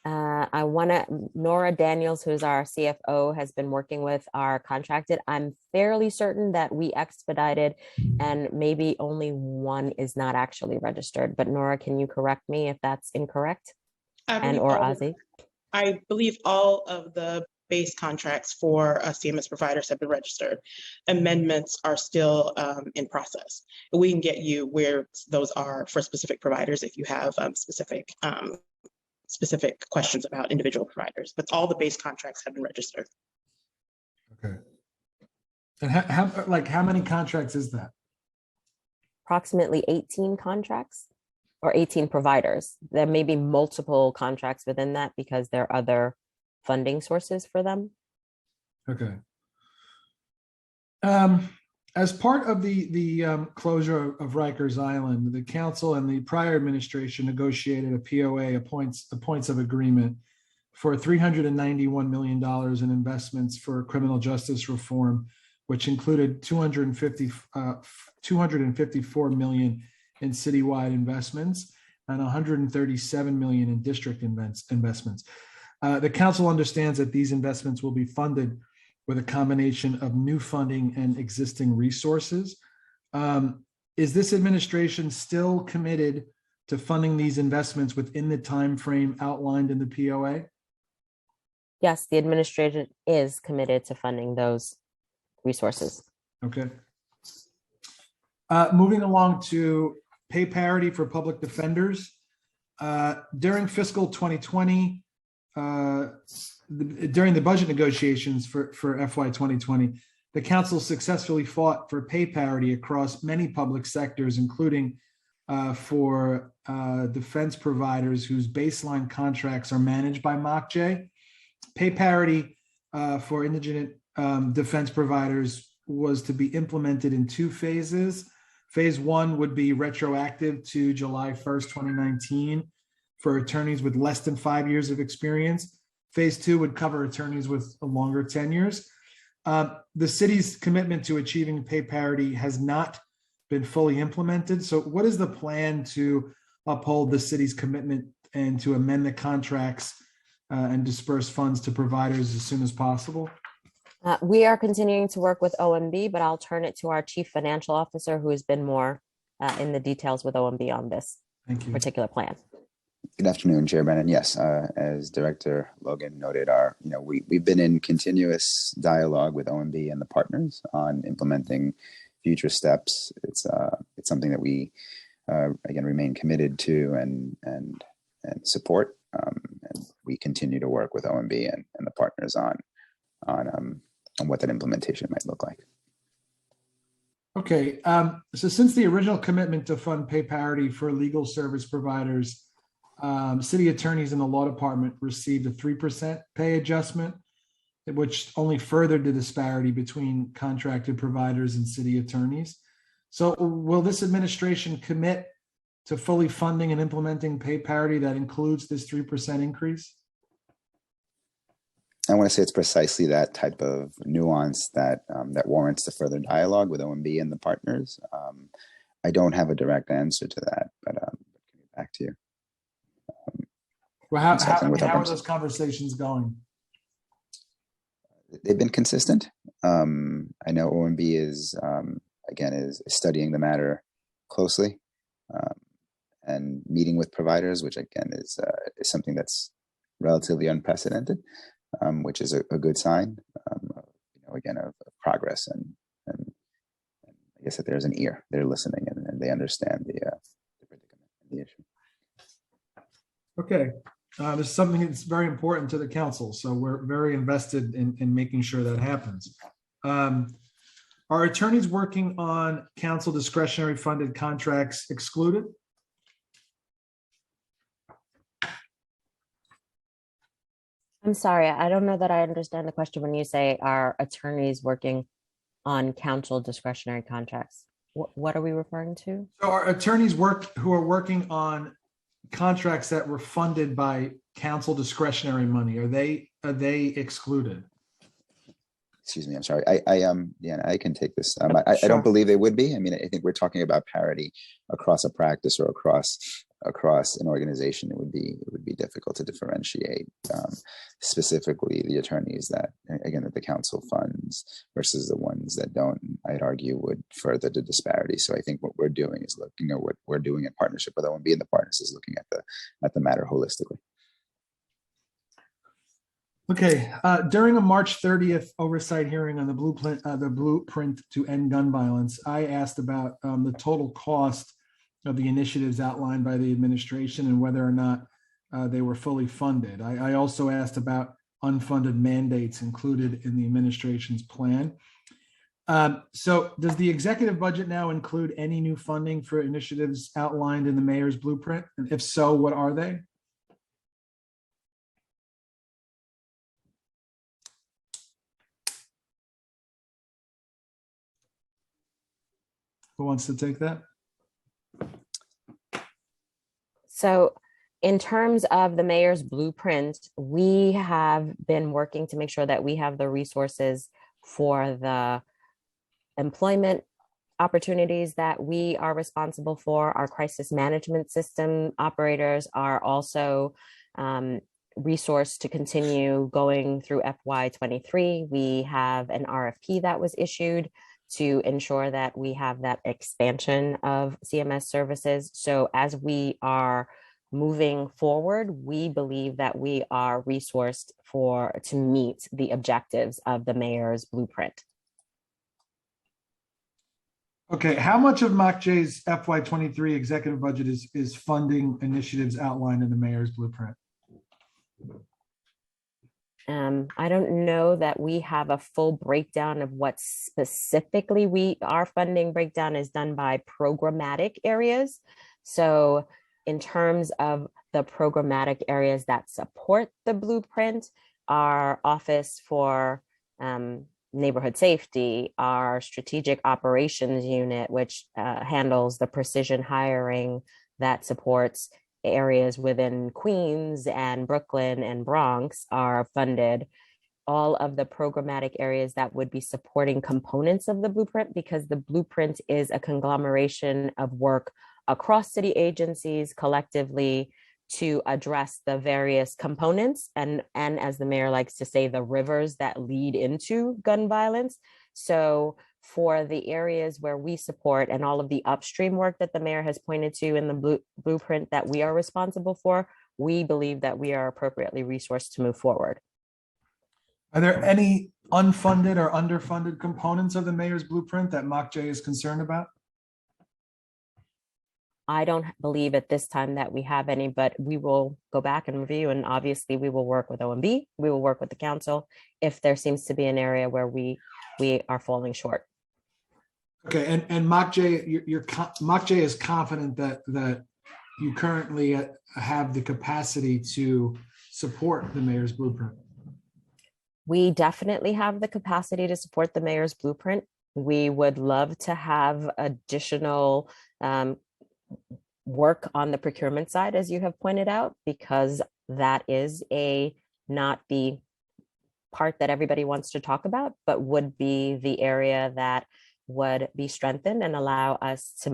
Nora Daniels, who's our CFO, has been working with our contracted. I'm fairly certain that we expedited and maybe only one is not actually registered. But Nora, can you correct me if that's incorrect? And or Ozzy? I believe all of the base contracts for CMS providers have been registered. Amendments are still in process. We can get you where those are for specific providers if you have specific questions about individual providers, but all the base contracts have been registered. Okay. And how many contracts is that? Approximately 18 contracts or 18 providers. There may be multiple contracts within that because there are other funding sources for them. Okay. As part of the closure of Rikers Island, the council and the prior administration negotiated a POA, a points of agreement, for $391 million in investments for criminal justice reform, which included $254 million in citywide investments and $137 million in district investments. The council understands that these investments will be funded with a combination of new funding and existing resources. Is this administration still committed to funding these investments within the time frame outlined in the POA? Yes, the administration is committed to funding those resources. Okay. Moving along to pay parity for public defenders. During fiscal 2020, during the budget negotiations for FY 2020, the council successfully fought for pay parity across many public sectors, including for defense providers whose baseline contracts are managed by MOCJ. Pay parity for indigent defense providers was to be implemented in two phases. Phase one would be retroactive to July 1st, 2019 for attorneys with less than 5 years of experience. Phase two would cover attorneys with longer tenures. The city's commitment to achieving pay parity has not been fully implemented. So what is the plan to uphold the city's commitment and to amend the contracts and disperse funds to providers as soon as possible? We are continuing to work with OMB, but I'll turn it to our chief financial officer who has been more in the details with OMB on this particular plan. Good afternoon, Chair Brennan. Yes, as Director Logan noted, we've been in continuous dialogue with OMB and the partners on implementing future steps. It's something that we again remain committed to and support, and we continue to work with OMB and the partners on what that implementation might look like. Okay, so since the original commitment to fund pay parity for legal service providers, city attorneys in the law department received a 3% pay adjustment. which only furthered the disparity between contracted providers and city attorneys. So will this administration commit to fully funding and implementing pay parity that includes this 3% increase? I want to say it's precisely that type of nuance that that warrants the further dialogue with OMB and the partners. I don't have a direct answer to that, but back to you. Well, how are those conversations going? They've been consistent. I know OMB is again is studying the matter closely and meeting with providers, which again is something that's relatively unprecedented. Which is a good sign, again, of progress and I guess that there's an ear, they're listening and they understand the predicament and the issue. Okay, this is something that's very important to the council, so we're very invested in making sure that happens. Are attorneys working on council discretionary funded contracts excluded? I'm sorry, I don't know that I understand the question when you say are attorneys working on council discretionary contracts. What are we referring to? So are attorneys who are working on contracts that were funded by council discretionary money, are they excluded? Excuse me, I'm sorry. Yeah, I can take this. I don't believe they would be. I mean, I think we're talking about parity across a practice or across an organization. It would be difficult to differentiate specifically the attorneys that, again, that the council funds versus the ones that don't. I'd argue would further the disparity. So I think what we're doing is looking at what we're doing in partnership with OMB and the partners is looking at the matter holistically. Okay, during a March 30th oversight hearing on the blueprint to end gun violence, I asked about the total cost of the initiatives outlined by the administration and whether or not they were fully funded. I also asked about unfunded mandates included in the administration's plan. So does the executive budget now include any new funding for initiatives outlined in the mayor's blueprint? And if so, what are they? Who wants to take that? So in terms of the mayor's blueprint, we have been working to make sure that we have the resources for the employment opportunities that we are responsible for. Our crisis management system operators are also resourced to continue going through FY23. We have an RFP that was issued to ensure that we have that expansion of CMS services. So as we are moving forward, we believe that we are resourced to meet the objectives of the mayor's blueprint. Okay, how much of MOCJ's FY23 executive budget is funding initiatives outlined in the mayor's blueprint? I don't know that we have a full breakdown of what specifically our funding breakdown is done by programmatic areas. So in terms of the programmatic areas that support the blueprint, our Office for Neighborhood Safety, our Strategic Operations Unit, which handles the precision hiring that supports areas within Queens and Brooklyn and Bronx, are funded. All of the programmatic areas that would be supporting components of the blueprint, because the blueprint is a conglomeration of work across city agencies collectively to address the various components and as the mayor likes to say, the rivers that lead into gun violence. So for the areas where we support and all of the upstream work that the mayor has pointed to in the blueprint that we are responsible for, we believe that we are appropriately resourced to move forward. Are there any unfunded or underfunded components of the mayor's blueprint that MOCJ is concerned about? I don't believe at this time that we have any, but we will go back and review, and obviously we will work with OMB, we will work with the council if there seems to be an area where we are falling short. Okay, and MOCJ, MOCJ is confident that you currently have the capacity to support the mayor's blueprint. We definitely have the capacity to support the mayor's blueprint. We would love to have additional work on the procurement side, as you have pointed out, because that is not the part that everybody wants to talk about, but would be the area that would be strengthened and allow us to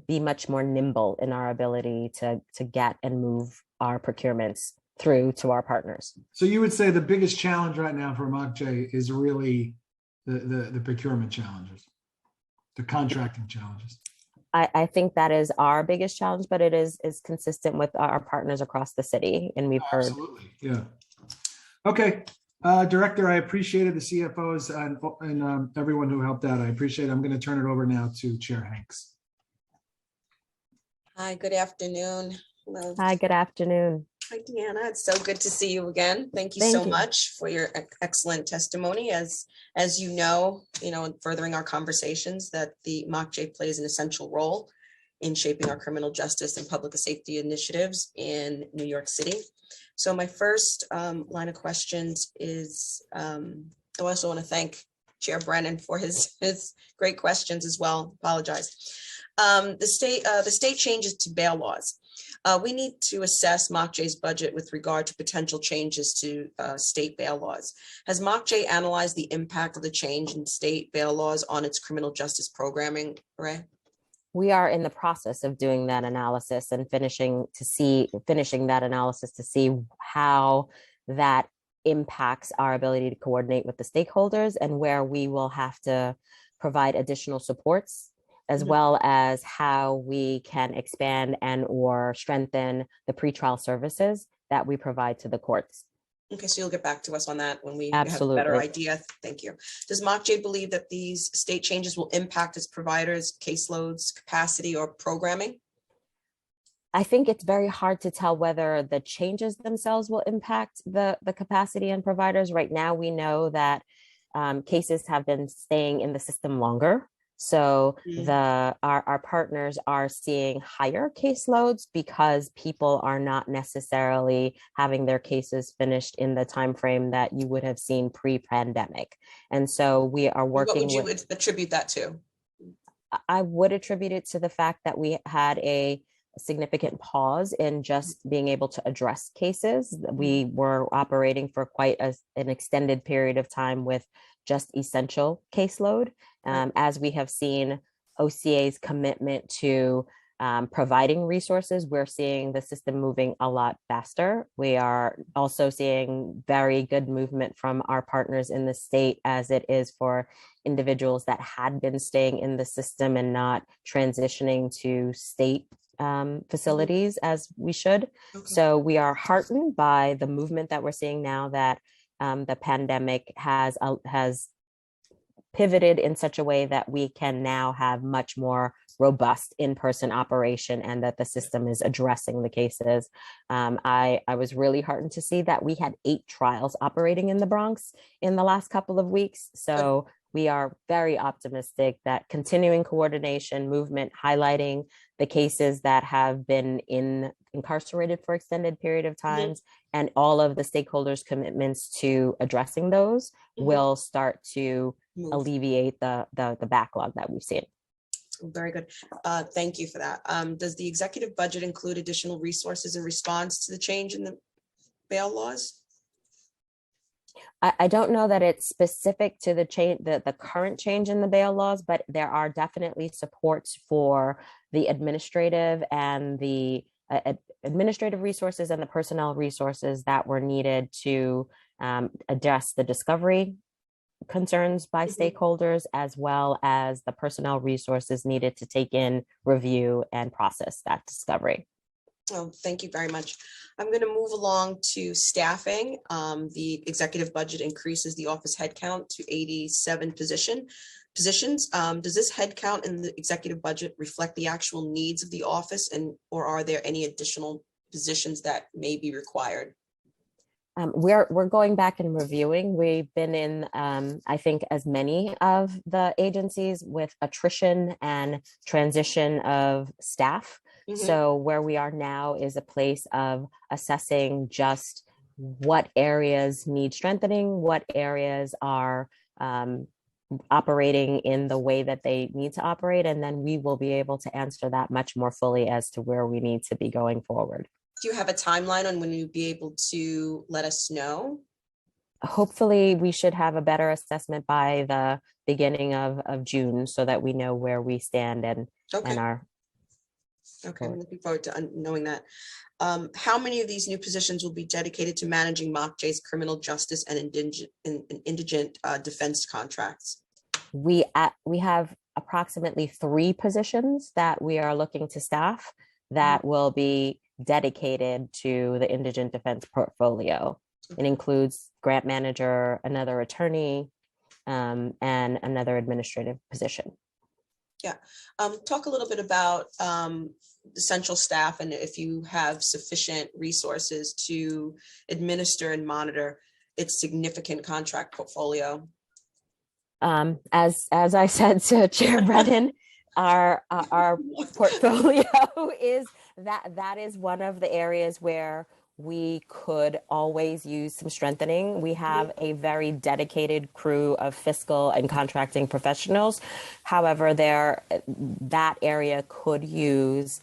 be much more nimble in our ability to get and move our procurements through to our partners. So you would say the biggest challenge right now for MOCJ is really the procurement challenges, the contracting challenges. I think that is our biggest challenge, but it is consistent with our partners across the city, and we've heard. Absolutely, yeah. Okay, Director, I appreciated the CFOs and everyone who helped out. I appreciate it. I'm going to turn it over now to Chair Hanks. Hi, good afternoon. Hello. Hi, good afternoon. Hi, Deanna. It's so good to see you again. Thank you so much for your excellent testimony. As you know, in furthering our conversations, that the MOCJ plays an essential role in shaping our criminal justice and public safety initiatives in New York City. So my first line of questions is, I also want to thank Chair Brennan for his great questions as well. Apologize. The state changes to bail laws. We need to assess MOCJ's budget with regard to potential changes to state bail laws. Has MOCJ analyzed the impact of the change in state bail laws on its criminal justice programming, Ray? We are in the process of doing that analysis and finishing that analysis to see how that impacts our ability to coordinate with the stakeholders and where we will have to provide additional supports, as well as how we can expand and or strengthen the pretrial services that we provide to the courts. Okay, so you'll get back to us on that when we Absolutely. have a better idea. Thank you. Does MOCJ believe that these state changes will impact its providers, caseloads, capacity, or programming? I think it's very hard to tell whether the changes themselves will impact the capacity and providers. Right now, we know that cases have been staying in the system longer. So our partners are seeing higher caseloads because people are not necessarily having their cases finished in the time frame that you would have seen pre-pandemic. And so we are working. What would you attribute that to? I would attribute it to the fact that we had a significant pause in just being able to address cases. We were operating for quite an extended period of time with just essential caseload. As we have seen OCA's commitment to providing resources, we're seeing the system moving a lot faster. We are also seeing very good movement from our partners in the state, as it is for individuals that had been staying in the system and not transitioning to state facilities as we should. Okay. So we are heartened by the movement that we're seeing now that the pandemic has pivoted in such a way that we can now have much more robust in-person operation and that the system is addressing the cases. I was really heartened to see that we had 8 trials operating in the Bronx in the last couple of weeks. So we are very optimistic that continuing coordination, movement, highlighting the cases that have been incarcerated for extended period of times, and all of the stakeholders' commitments to addressing those will start to alleviate the backlog that we've seen. Very good. Thank you for that. Does the executive budget include additional resources in response to the change in the bail laws? I don't know that it's specific to the change, the current change in the bail laws, but there are definitely supports for the administrative and the administrative resources and the personnel resources that were needed to address the discovery concerns by stakeholders, as well as the personnel resources needed to take in, review, and process that discovery. Oh, thank you very much. I'm going to move along to staffing. The executive budget increases the office headcount to 87 positions. Does this headcount in the executive budget reflect the actual needs of the office, or are there any additional positions that may be required? We're going back and reviewing. We've been in, I think, as many of the agencies with attrition and transition of staff. So where we are now is a place of assessing just what areas need strengthening, what areas are operating in the way that they need to operate, and then we will be able to answer that much more fully as to where we need to be going forward. Do you have a timeline on when you'll be able to let us know? Hopefully, we should have a better assessment by the beginning of June so that we know where we stand and are. Okay, I'm looking forward to knowing that. How many of these new positions will be dedicated to managing MOCJ's criminal justice and indigent defense contracts? We have approximately 3 positions that we are looking to staff that will be dedicated to the indigent defense portfolio. It includes grant manager, another attorney, and another administrative position. Yeah, talk a little bit about the central staff and if you have sufficient resources to administer and monitor its significant contract portfolio. As I said to Chair Brennan, our portfolio is that is one of the areas where we could always use some strengthening. We have a very dedicated crew of fiscal and contracting professionals. However, that area could use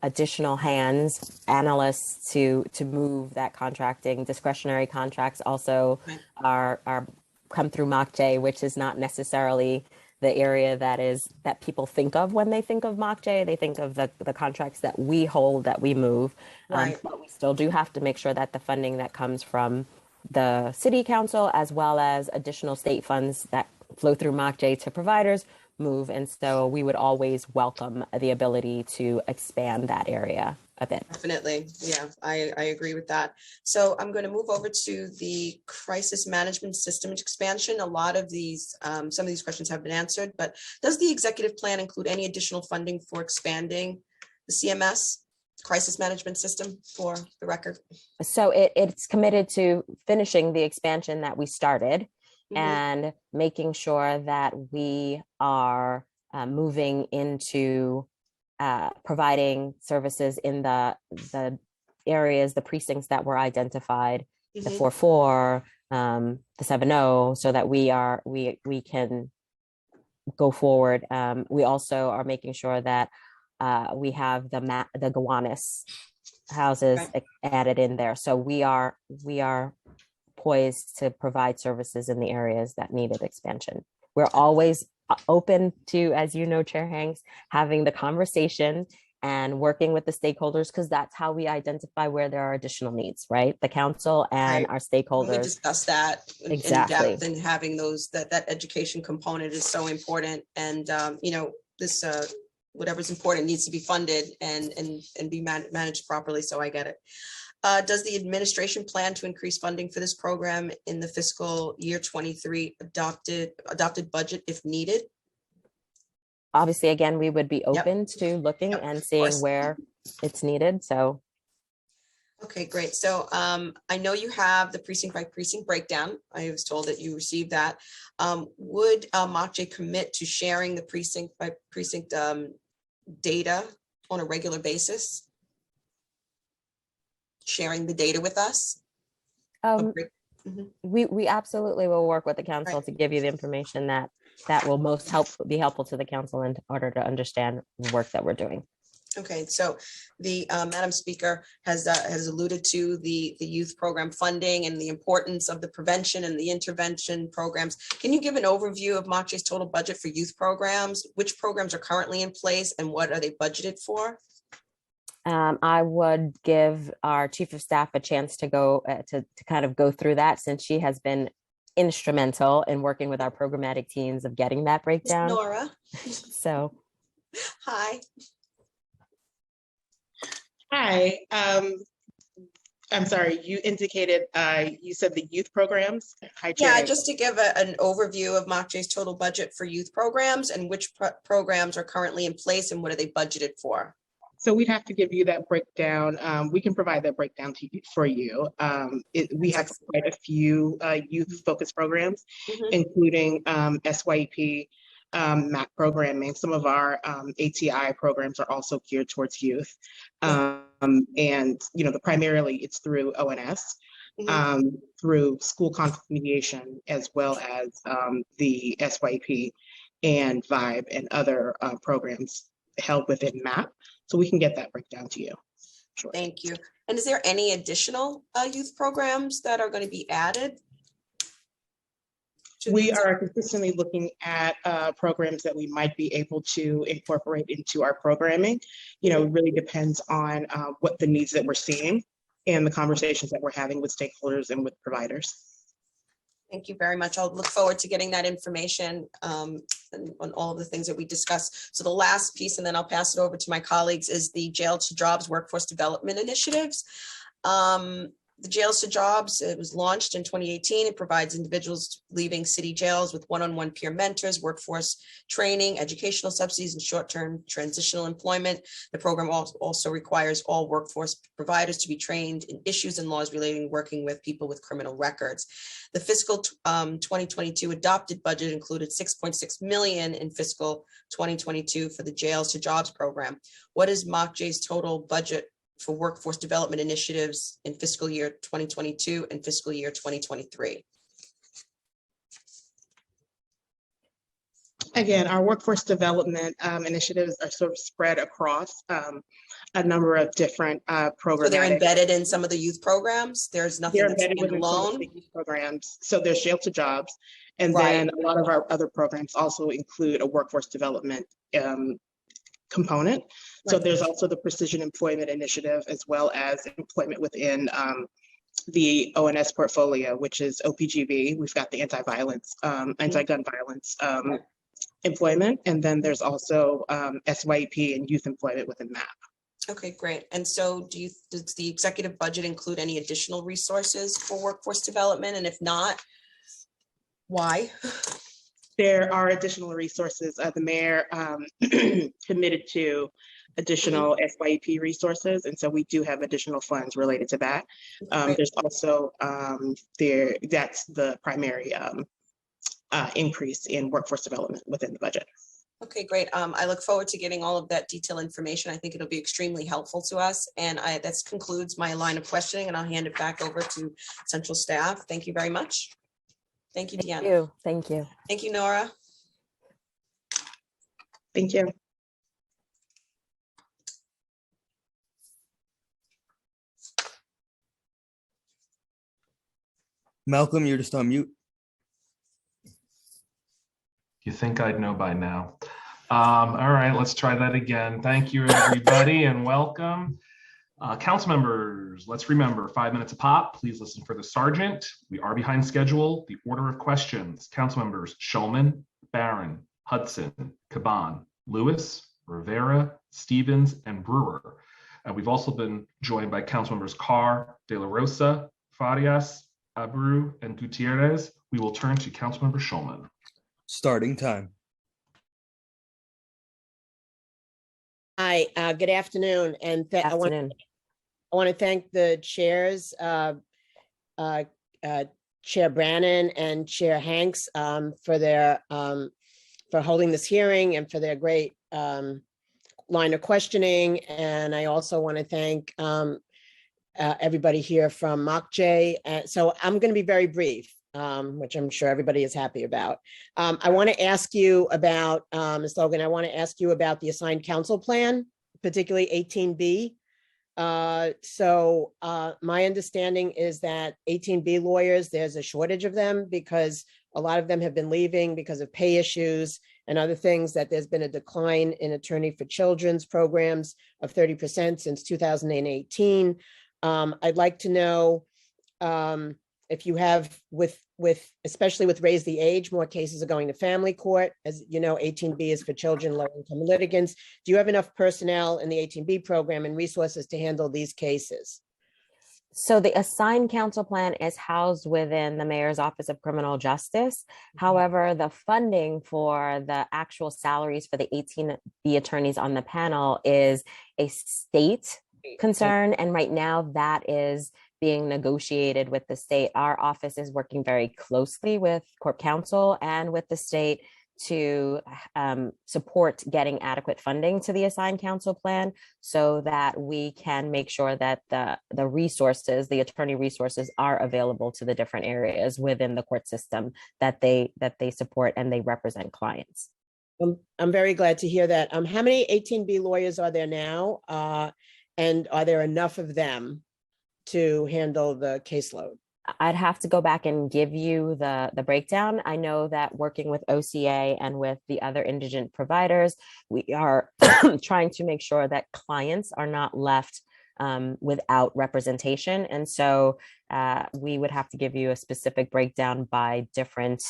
additional hands, analysts to move that contracting. Discretionary contracts also are come through MOCJ, which is not necessarily the area that people think of when they think of MOCJ. They think of the contracts that we hold, that we move. But we still do have to make sure that the funding that comes from the city council, as well as additional state funds that flow through MOCJ to providers, move. And so we would always welcome the ability to expand that area a bit. Definitely. Yeah, I agree with that. So I'm going to move over to the crisis management system expansion. A lot of these, some of these questions have been answered, but does the executive plan include any additional funding for expanding the CMS crisis management system, for the record? So it's committed to finishing the expansion that we started and making sure that we are moving into providing services in the areas, the precincts that were identified, the 4-4, the 7-0, so that we can go forward. We also are making sure that we have the Gowanus houses added in there. So we are poised to provide services in the areas that needed expansion. We're always open to, as you know, Chair Hanks, having the conversation and working with the stakeholders, because that's how we identify where there are additional needs, right? The council and our stakeholders. We discussed that Exactly. in depth, and having that education component is so important. And you know, this whatever's important needs to be funded and be managed properly. So I get it. Does the administration plan to increase funding for this program in the fiscal year 23 adopted budget if needed? Obviously, again, we would be open to looking and seeing where it's needed. So. Okay, great. So I know you have the precinct by precinct breakdown. I was told that you received that. Would MOCJ commit to sharing the precinct by precinct data on a regular basis? Sharing the data with us? We absolutely will work with the council to give you the information that will most be helpful to the council in order to understand the work that we're doing. Okay, so the Madam Speaker has alluded to the youth program funding and the importance of the prevention and the intervention programs. Can you give an overview of MOCJ's total budget for youth programs? Which programs are currently in place and what are they budgeted for? I would give our Chief of Staff a chance to go to kind of go through that, since she has been instrumental in working with our programmatic teams of getting that breakdown. Nora. So. Hi. Hi. I'm sorry, you indicated, you said the youth programs? Hi, Chair. Yeah, just to give an overview of MOCJ's total budget for youth programs and which programs are currently in place and what are they budgeted for? So we'd have to give you that breakdown. We can provide that breakdown for you. We have quite a few youth-focused programs, including SYEP, MAC programming. Some of our ATI programs are also geared towards youth. And, you know, primarily it's through ONS. through school conflict mediation, as well as the SYP and VIBE and other programs held within MAP. So we can get that breakdown to you. Sure. Thank you. And is there any additional youth programs that are going to be added? We are consistently looking at programs that we might be able to incorporate into our programming. You know, it really depends on what the needs that we're seeing and the conversations that we're having with stakeholders and with providers. Thank you very much. I'll look forward to getting that information on all of the things that we discussed. So the last piece, and then I'll pass it over to my colleagues, is the Jail to Jobs Workforce Development Initiatives. The Jails to Jobs, it was launched in 2018. It provides individuals leaving city jails with one-on-one peer mentors, workforce training, educational subsidies, and short-term transitional employment. The program also requires all workforce providers to be trained in issues and laws relating to working with people with criminal records. The fiscal 2022 adopted budget included $6.6 million in fiscal 2022 for the Jails to Jobs program. What is MOCJ's total budget for workforce development initiatives in fiscal year 2022 and fiscal year 2023? Again, our workforce development initiatives are sort of spread across a number of different programs. So they're embedded in some of the youth programs? There's nothing They're that's embedded within some of the standalone? youth programs. So there's Jail to Jobs. And Right. then a lot of our other programs also include a workforce development component. So there's also the Precision Employment Initiative, as well as employment within the ONS portfolio, which is OPGB. We've got the anti-violence, anti-gun violence employment. And then there's also SYP and youth employment within MAP. Okay, great. And so does the executive budget include any additional resources for workforce development? And if not, why? There are additional resources. The mayor committed to additional SYP resources, and so we do have additional funds related to that. There's also that's the primary increase in workforce development within the budget. Okay, great. I look forward to getting all of that detailed information. I think it'll be extremely helpful to us. And that concludes my line of questioning, and I'll hand it back over to central staff. Thank you very much. Thank you, Deanna. Thank you. Thank you, Nora. Thank you. Malcolm, you're just on mute. You think I'd know by now. All right, let's try that again. Thank you, everybody, and welcome. Council members, let's remember 5 minutes a pop. Please listen for the sergeant. We are behind schedule. The order of questions: Council members Shulman, Barron, Hudson, Caban, Lewis, Rivera, Stevens, and Brewer. We've also been joined by Council members Carr, De La Rosa, Farias, Abreu, and Gutierrez. We will turn to Council member Shulman. Starting time. Hi, good afternoon, and I want to thank the chairs, Chair Brannon and Chair Hanks, for holding this hearing and for their great line of questioning. And I also want to thank everybody here from MOCJ. So I'm going to be very brief, which I'm sure everybody is happy about. I want to ask you about, Ms. Logan, I want to ask you about the assigned counsel plan, particularly 18B. So my understanding is that 18B lawyers, there's a shortage of them because a lot of them have been leaving because of pay issues and other things, that there's been a decline in attorney for children's programs of 30% since 2018. I'd like to know if you have, especially with Raise the Age, more cases are going to family court. As you know, 18B is for children, low-income litigants. Do you have enough personnel in the 18B program and resources to handle these cases? So the assigned counsel plan is housed within the Mayor's Office of Criminal Justice. However, the funding for the actual salaries for the 18B attorneys on the panel is a state concern. And right now that is being negotiated with the state. Our office is working very closely with Corp Counsel and with the state to support getting adequate funding to the assigned counsel plan so that we can make sure that the resources, the attorney resources, are available to the different areas within the court system that they support and they represent clients. I'm very glad to hear that. How many 18B lawyers are there now? And are there enough of them to handle the caseload? I'd have to go back and give you the breakdown. I know that working with OCA and with the other indigent providers, we are trying to make sure that clients are not left without representation. And so we would have to give you a specific breakdown by different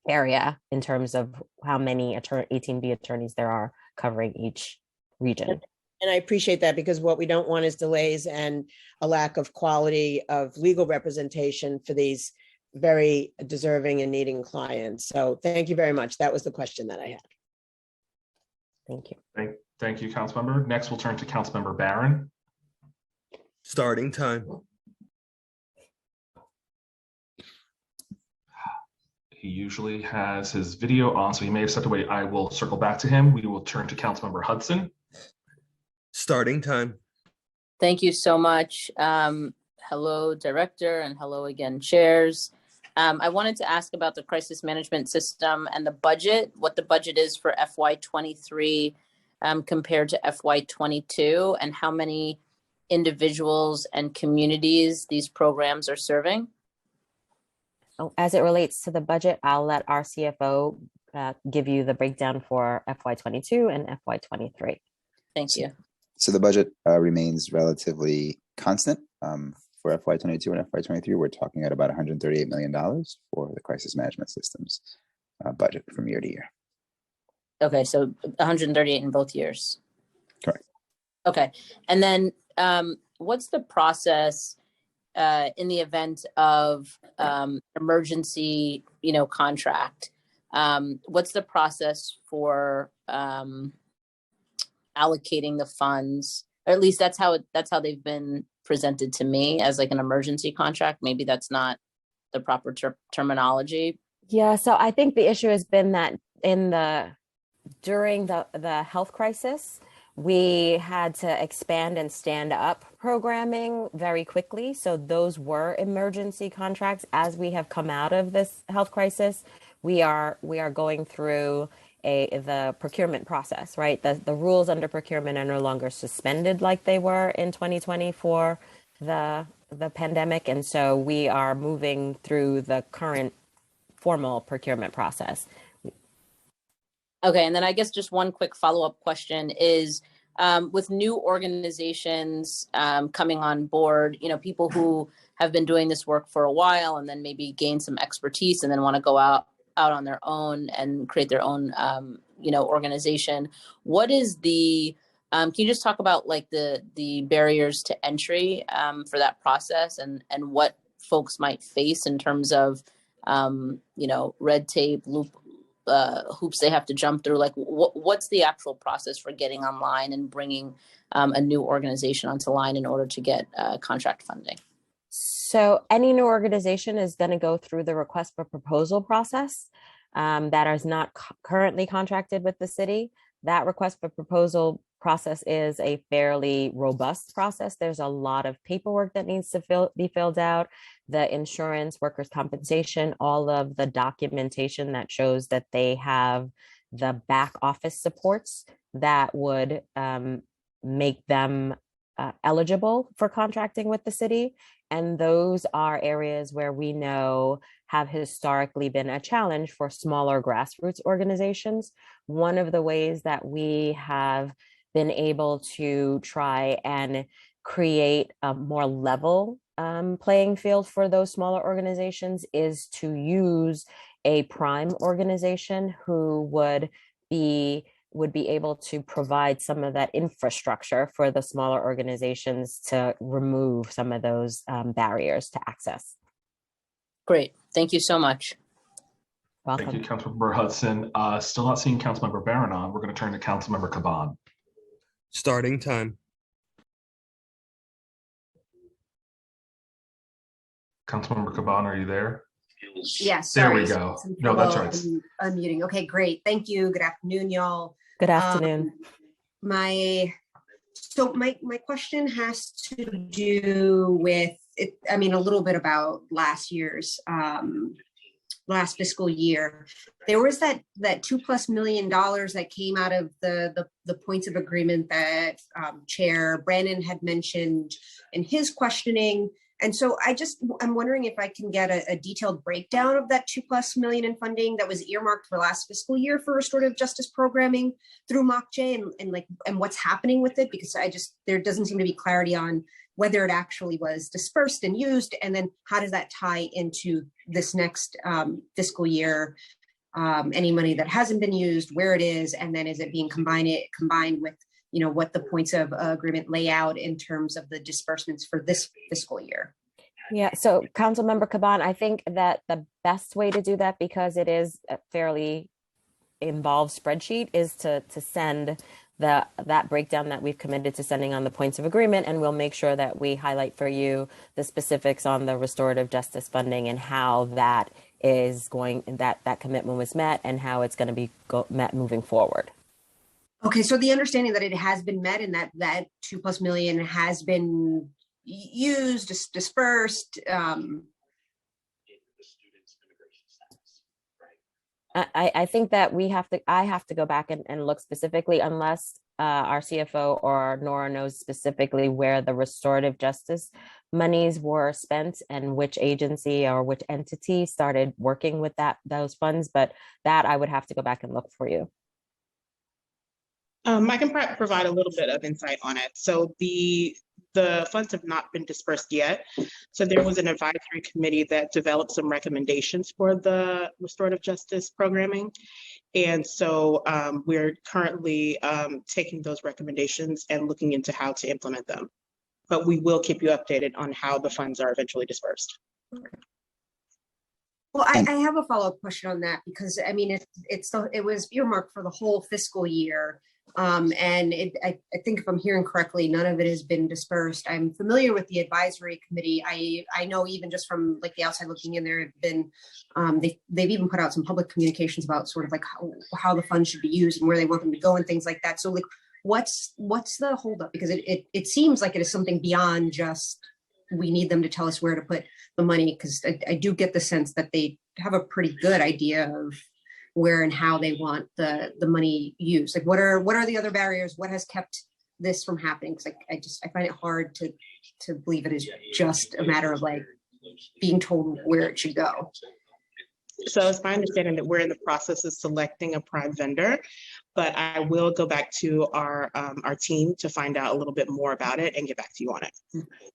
area in terms of how many 18B attorneys there are covering each region. And I appreciate that, because what we don't want is delays and a lack of quality of legal representation for these very deserving and needing clients. So thank you very much. That was the question that I had. Thank you. Thank you, Councilmember. Next, we'll turn to Councilmember Barron. Starting time. He usually has his video on, so he may have stepped away. I will circle back to him. We will turn to Councilmember Hudson. Starting time. Thank you so much. Hello, Director, and hello again, chairs. I wanted to ask about the crisis management system and the budget, what the budget is for FY23 compared to FY22, and how many individuals and communities these programs are serving. As it relates to the budget, I'll let our CFO give you the breakdown for FY22 and FY23. Thank you. So the budget remains relatively constant for FY22 and FY23. We're talking at about $138 million for the crisis management systems budget from year to year. Okay, so 138 in both years. Correct. Okay, and then what's the process in the event of emergency, contract? What's the process for allocating the funds? Or at least that's how they've been presented to me, as like an emergency contract. Maybe that's not the proper terminology. Yeah, so I think the issue has been that during the health crisis, we had to expand and stand up programming very quickly. So those were emergency contracts. As we have come out of this health crisis, we are going through the procurement process, right? The rules under procurement are no longer suspended like they were in 2020 for the pandemic. And so we are moving through the current formal procurement process. Okay, and then I guess just one quick follow-up question is, with new organizations coming on board, people who have been doing this work for a while and then maybe gain some expertise and then want to go out on their own and create their own, organization. What is can you just talk about like the barriers to entry for that process and what folks might face in terms of, red tape, hoops they have to jump through? Like what's the actual process for getting online and bringing a new organization onto line in order to get contract funding? So any new organization is going to go through the request for proposal process that is not currently contracted with the city. That request for proposal process is a fairly robust process. There's a lot of paperwork that needs to be filled out, the insurance, workers' compensation, all of the documentation that shows that they have the back office supports that would make them eligible for contracting with the city. And those are areas where we know have historically been a challenge for smaller grassroots organizations. One of the ways that we have been able to try and create a more level playing field for those smaller organizations is to use a prime organization who would be able to provide some of that infrastructure for the smaller organizations to remove some of those barriers to access. Great. Thank you so much. Welcome. Thank you, Councilmember Hudson. Still not seeing Councilmember Barron on. We're going to turn to Councilmember Caban. Starting time. Councilmember Caban, are you there? Yes. There Sorry. we go. Some No, that's trouble right. Unmuting. Okay, great. Thank you. Good afternoon, y'all. Good afternoon. My question has to do with it. I mean, a little bit about last year's last fiscal year. There was that $2+ million that came out of the points of agreement that Chair Brandon had mentioned in his questioning. And so I'm wondering if I can get a detailed breakdown of that $2+ million in funding that was earmarked for last fiscal year for restorative justice programming through MOCJ and what's happening with it, because there doesn't seem to be clarity on whether it actually was dispersed and used, and then how does that tie into this next fiscal year? Any money that hasn't been used, where it is, and then is it being combined with what the points of agreement lay out in terms of the disbursements for this fiscal year? Yeah, so Councilmember Caban, I think that the best way to do that, because it is a fairly involved spreadsheet, is to send that breakdown that we've committed to sending on the points of agreement, and we'll make sure that we highlight for you the specifics on the restorative justice funding and how that is going, that commitment was met and how it's going to be met moving forward. Okay, so the understanding that it has been met and that $2+ million has been used, dispersed. I think that I have to go back and look specifically, unless our CFO or Nora knows specifically where the restorative justice monies were spent and which agency or which entity started working with those funds. But that I would have to go back and look for you. I can provide a little bit of insight on it. So the funds have not been dispersed yet. So there was an advisory committee that developed some recommendations for the restorative justice programming. And so we're currently taking those recommendations and looking into how to implement them. But we will keep you updated on how the funds are eventually dispersed. Well, I have a follow-up question on that, because I mean, it was earmarked for the whole fiscal year. And I think if I'm hearing correctly, none of it has been dispersed. I'm familiar with the advisory committee. I know even just from like the outside looking in, there have been, they've even put out some public communications about sort of like how the funds should be used and where they want them to go and things like that. So like, what's the holdup? Because it seems like it is something beyond just, we need them to tell us where to put the money, because I do get the sense that they have a pretty good idea of where and how they want the money used. Like, what are the other barriers? What has kept this from happening? Because I find it hard to believe it is just a matter of like being told where it should go. So it's my understanding that we're in the process of selecting a prime vendor, but I will go back to our team to find out a little bit more about it and get back to you on it.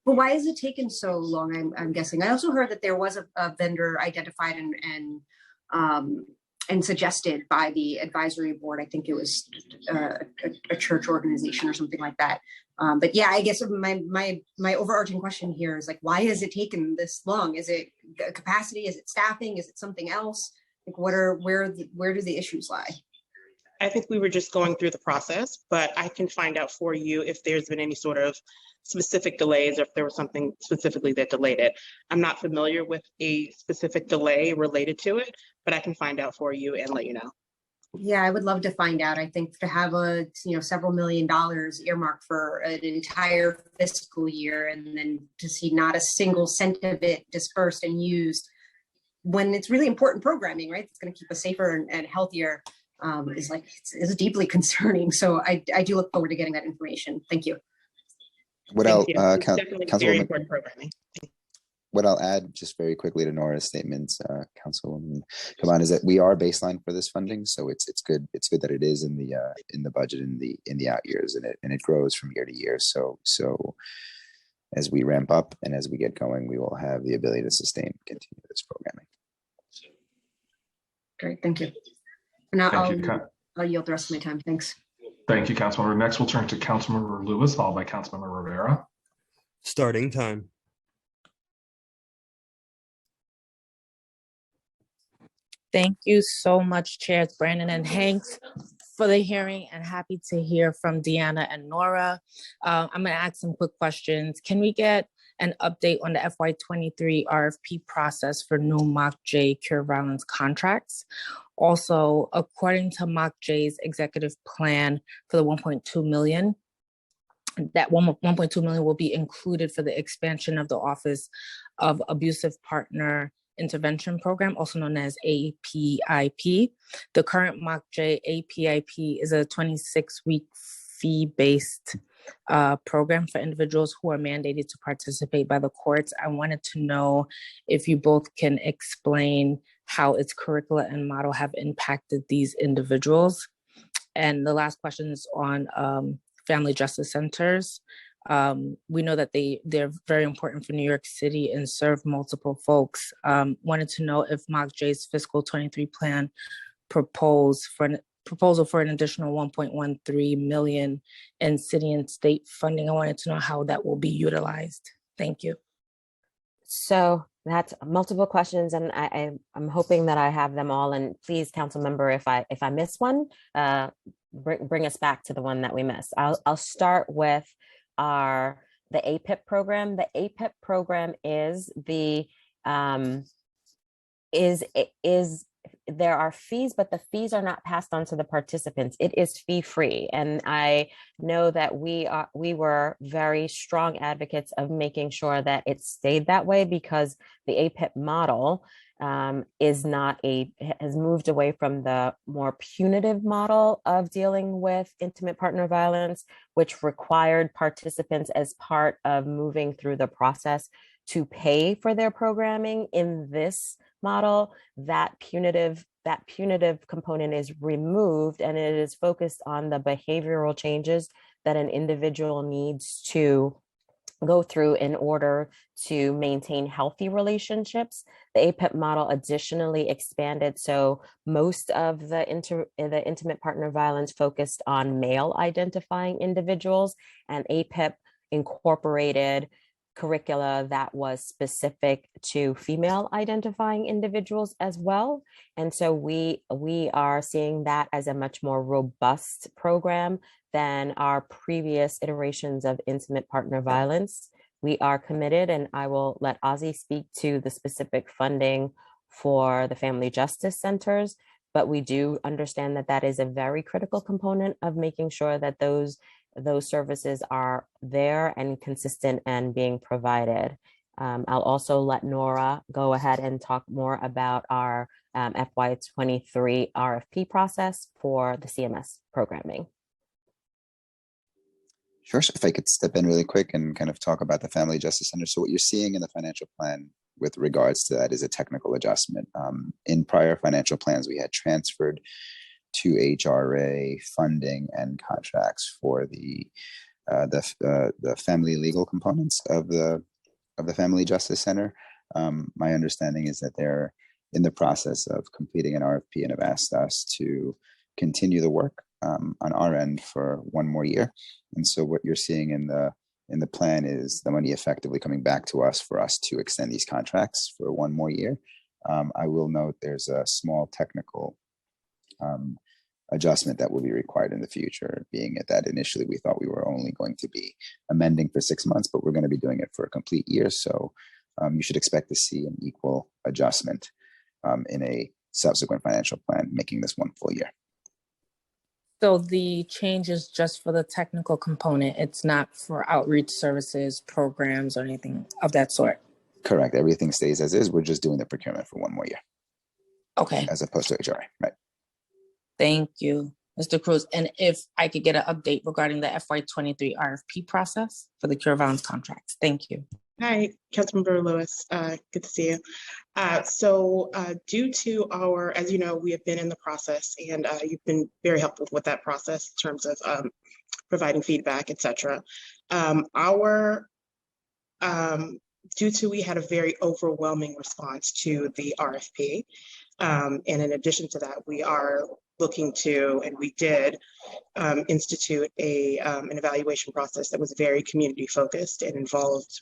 But why has it taken so long? I'm guessing. I also heard that there was a vendor identified and suggested by the advisory board. I think it was a church organization or something like that. But yeah, I guess my overarching question here is like, why has it taken this long? Is it capacity? Is it staffing? Is it something else? Like, where do the issues lie? I think we were just going through the process, but I can find out for you if there's been any sort of specific delays or if there was something specifically that delayed it. I'm not familiar with a specific delay related to it, but I can find out for you and let you know. Yeah, I would love to find out. I think to have several $1 million earmarked for an entire fiscal year and then to see not a single cent of it dispersed and used when it's really important programming, right? It's going to keep us safer and healthier. Is deeply concerning. So I do look forward to getting that information. Thank you. What I'll very important programming. What I'll add just very quickly to Nora's statements, Councilwoman Caban, is that we are baseline for this funding. So it's good. It's good that it is in the budget in the out years, and it grows from year to year. So as we ramp up and as we get going, we will have the ability to sustain and continue this programming. Great, thank you. And I'll yield the rest of my time. Thanks. Thank you, Councilmember. Next, we'll turn to Councilmember Lewis, followed by Councilmember Rivera. Starting time. Thank you so much, Chairs Brandon and Hanks, for the hearing, and happy to hear from Deanna and Nora. I'm going to ask some quick questions. Can we get an update on the FY23 RFP process for new MOCJ cure violence contracts. Also, according to MOCJ's executive plan for the 1.2 million, that 1.2 million will be included for the expansion of the Office of Abusive Partner Intervention Program, also known as APIP. The current MOCJ APIP is a 26-week fee-based program for individuals who are mandated to participate by the courts. I wanted to know if you both can explain how its curricula and model have impacted these individuals. And the last question is on family justice centers. We know that they're very important for New York City and serve multiple folks. Wanted to know if MOCJ's fiscal 23 plan proposal for an additional 1.13 million in city and state funding. I wanted to know how that will be utilized. Thank you. So that's multiple questions, and I'm hoping that I have them all. And please, council member, if I miss one, bring us back to the one that we missed. I'll start with the APIP program. The APIP program there are fees, but the fees are not passed on to the participants. It is fee-free. And I know that we were very strong advocates of making sure that it stayed that way, because the APIP model has moved away from the more punitive model of dealing with intimate partner violence, which required participants as part of moving through the process to pay for their programming. In this model, that punitive component is removed, and it is focused on the behavioral changes that an individual needs to go through in order to maintain healthy relationships. The APIP model additionally expanded, so most of the intimate partner violence focused on male identifying individuals, and APIP incorporated curricula that was specific to female identifying individuals as well. And so we are seeing that as a much more robust program than our previous iterations of intimate partner violence. We are committed, and I will let Ozzy speak to the specific funding for the family justice centers, but we do understand that that is a very critical component of making sure that those services are there and consistent and being provided. I'll also let Nora go ahead and talk more about our FY23 RFP process for the CMS programming. Sure. So if I could step in really quick and kind of talk about the Family Justice Center. So what you're seeing in the financial plan with regards to that is a technical adjustment. In prior financial plans, we had transferred to HRA funding and contracts for the family legal components of the Family Justice Center. My understanding is that they're in the process of completing an RFP and have asked us to continue the work on our end for one more year. And so what you're seeing in the plan is the money effectively coming back to us for us to extend these contracts for one more year. I will note there's a small technical adjustment that will be required in the future, being that initially we thought we were only going to be amending for 6 months, but we're going to be doing it for a complete year. So you should expect to see an equal adjustment in a subsequent financial plan, making this one full year. So the change is just for the technical component. It's not for outreach services, programs, or anything of that sort. Correct. Everything stays as is. We're just doing the procurement for one more year. Okay. As opposed to HRA, right? Thank you, Mr. Cruz. And if I could get an update regarding the FY23 RFP process for the cure violence contracts. Thank you. Hi, Councilmember Lewis. Good to see you. So due to our, as you know, we have been in the process, and you've been very helpful with that process in terms of providing feedback, et cetera. Due to we had a very overwhelming response to the RFP. And in addition to that, we are looking to, and we did institute an evaluation process that was very community focused and involved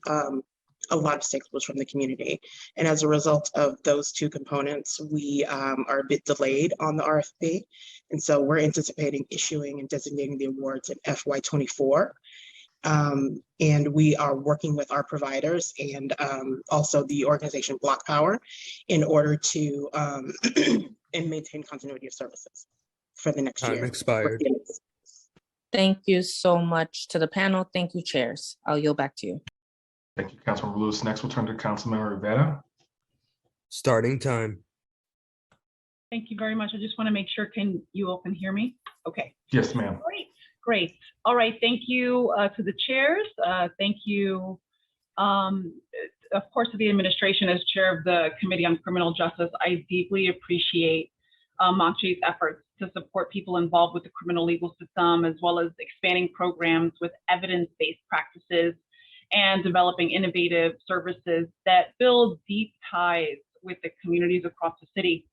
a lot of stakeholders from the community. And as a result of those two components, we are a bit delayed on the RFP. And so we're anticipating issuing and designating the awards in FY24. And we are working with our providers and also the organization Block Power in order to and maintain continuity of services for the next Time year. expired. Thank you so much to the panel. Thank you, chairs. I'll yield back to you. Thank you, Councilmember Lewis. Next, we'll turn to Councilmember Rivera. Starting time. Thank you very much. I just want to make sure, can you all can hear me? Okay. Yes, ma'am. Great. All right. Thank you to the chairs. Thank you, of course, to the administration. As chair of the Committee on Criminal Justice, I deeply appreciate MOCJ's efforts to support people involved with the criminal legal system, as well as expanding programs with evidence-based practices and developing innovative services that build deep ties with the communities across the city.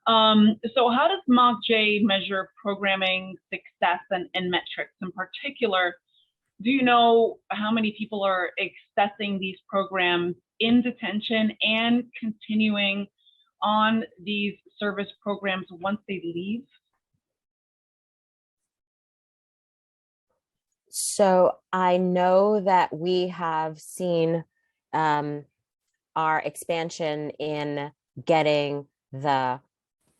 So how does MOCJ measure programming success and metrics? In particular, do you know how many people are accessing these programs in detention and continuing on these service programs once they leave? So I know that we have seen our expansion in getting the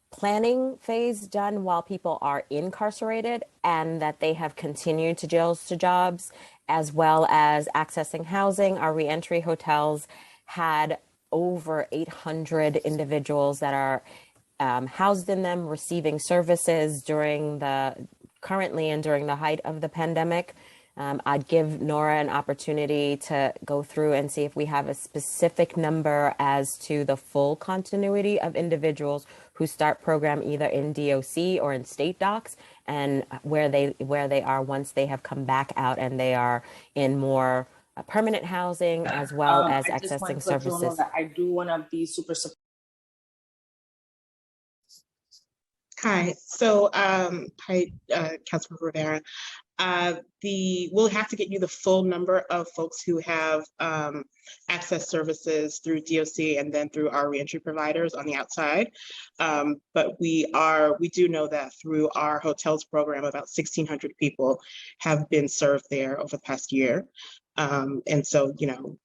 planning phase done while people are incarcerated, and that they have continued to jails to jobs, as well as accessing housing. Our reentry hotels had over 800 individuals that are housed in them, receiving services currently and during the height of the pandemic. I'd give Nora an opportunity to go through and see if we have a specific number as to the full continuity of individuals who start program either in DOC or in state docs, and where they are once they have come back out and they are in more permanent housing, as well as accessing services. I do want to be super supportive. Hi. So, hi, Councilmember Rivera. We'll have to get you the full number of folks who have access services through DOC and then through our reentry providers on the outside. But we do know that through our hotels program, about 1,600 people have been served there over the past year. And so,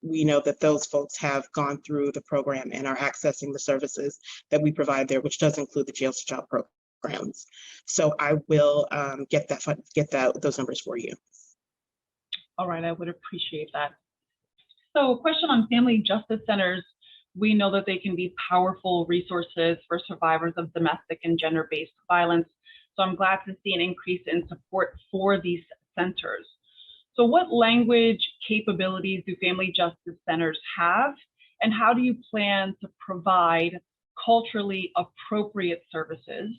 we know that those folks have gone through the program and are accessing the services that we provide there, which does include the jails to job programs. So I will get those numbers for you. All right, I would appreciate that. So, a question on family justice centers. We know that they can be powerful resources for survivors of domestic and gender-based violence. So I'm glad to see an increase in support for these centers. So what language capabilities do family justice centers have? And how do you plan to provide culturally appropriate services?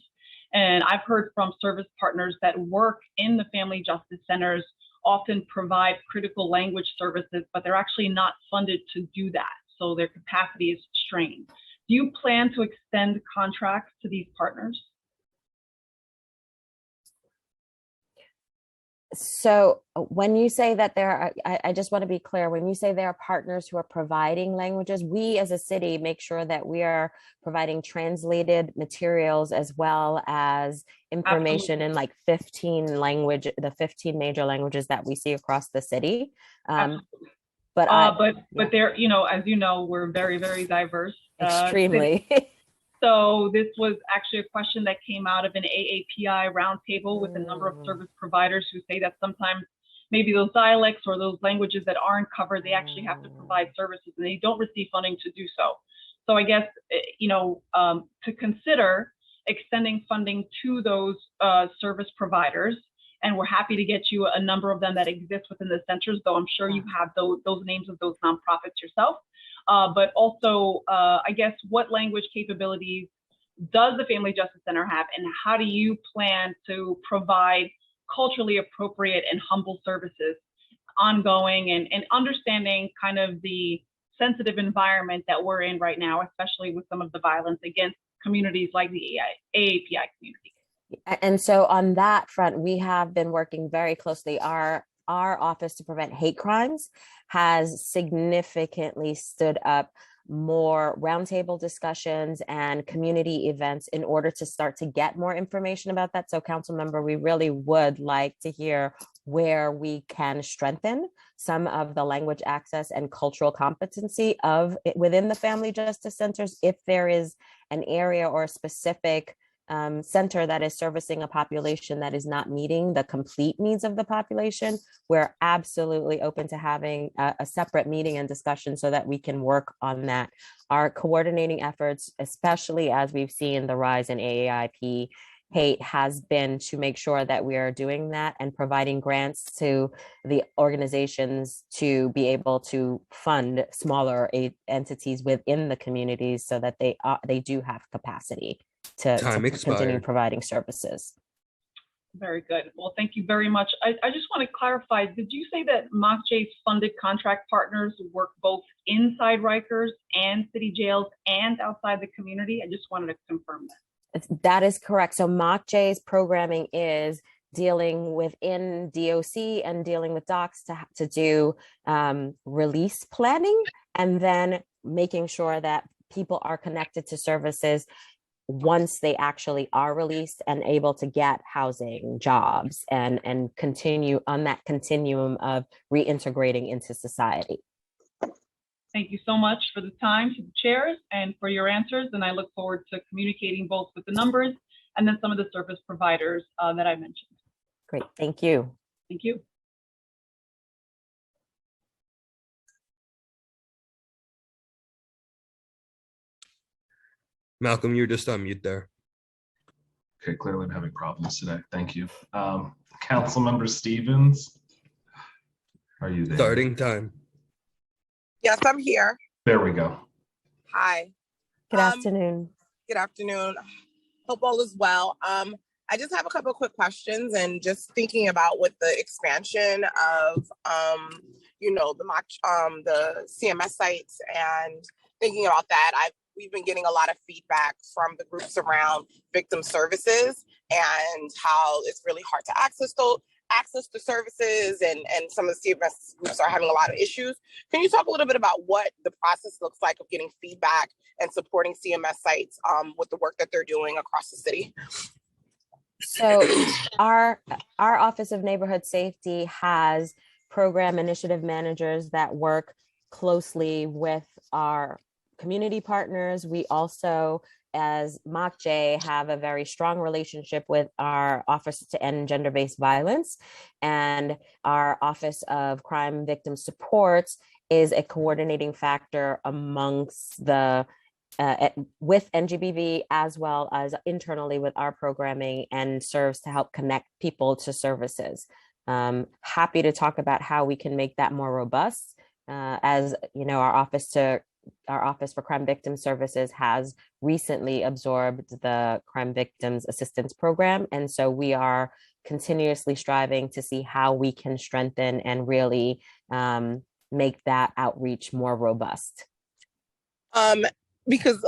And I've heard from service partners that work in the family justice centers often provide critical language services, but they're actually not funded to do that. So their capacity is strained. Do you plan to extend contracts to these partners? So when you say that there are, I just want to be clear, when you say there are partners who are providing languages, we as a city make sure that we are providing translated materials as well as information in like 15 the 15 major languages that we see across the city. But there, as you know, we're very, very diverse. Extremely. So this was actually a question that came out of an AAPI roundtable with a number of service providers who say that sometimes maybe those dialects or those languages that aren't covered, they actually have to provide services and they don't receive funding to do so. So I guess, to consider extending funding to those service providers, and we're happy to get you a number of them that exist within the centers, though I'm sure you have those names of those nonprofits yourself. But also, I guess, what language capabilities does the Family Justice Center have, and how do you plan to provide culturally appropriate and humble services ongoing, and understanding kind of the sensitive environment that we're in right now, especially with some of the violence against communities like the AAPI community? And so on that front, we have been working very closely. Our Office to Prevent Hate Crimes has significantly stood up more roundtable discussions and community events in order to start to get more information about that. So council member, we really would like to hear where we can strengthen some of the language access and cultural competency of within the family justice centers. If there is an area or a specific center that is servicing a population that is not meeting the complete needs of the population, we're absolutely open to having a separate meeting and discussion so that we can work on that. Our coordinating efforts, especially as we've seen the rise in AAIP hate, has been to make sure that we are doing that and providing grants to the organizations to be able to fund smaller entities within the communities so that they do have capacity to continue providing services. Very good. Well, thank you very much. I just want to clarify, did you say that MOCJ's funded contract partners work both inside Rikers and city jails and outside the community? I just wanted to confirm that. That is correct. So MOCJ's programming is dealing within DOC and dealing with docs to do release planning, and then making sure that people are connected to services once they actually are released and able to get housing, jobs, and continue on that continuum of reintegrating into society. Thank you so much for the time to the chairs and for your answers. And I look forward to communicating both with the numbers and then some of the service providers that I mentioned. Great, thank you. Thank you. Malcolm, you're just on mute there. Okay, clearly I'm having problems today. Thank you. Councilmember Stevens, are you there? Starting time. Yes, I'm here. There we go. Hi. Good afternoon. Good afternoon. Hope all is well. I just have a couple of quick questions, and just thinking about with the expansion of, the CMS sites, and thinking about that, we've been getting a lot of feedback from the groups around victim services and how it's really hard to access the services, and some of the CMS groups are having a lot of issues. Can you talk a little bit about what the process looks like of getting feedback and supporting CMS sites with the work that they're doing across the city? So our Office of Neighborhood Safety has program initiative managers that work closely with our community partners. We also, as MOCJ, have a very strong relationship with our Office to End Gender-Based Violence, and our Office of Crime Victim Support is a coordinating factor amongst the with NGBV, as well as internally with our programming, and serves to help connect people to services. Happy to talk about how we can make that more robust. As you know, our Office for Crime Victim Services has recently absorbed the Crime Victims Assistance Program. And so we are continuously striving to see how we can strengthen and really make that outreach more robust. Because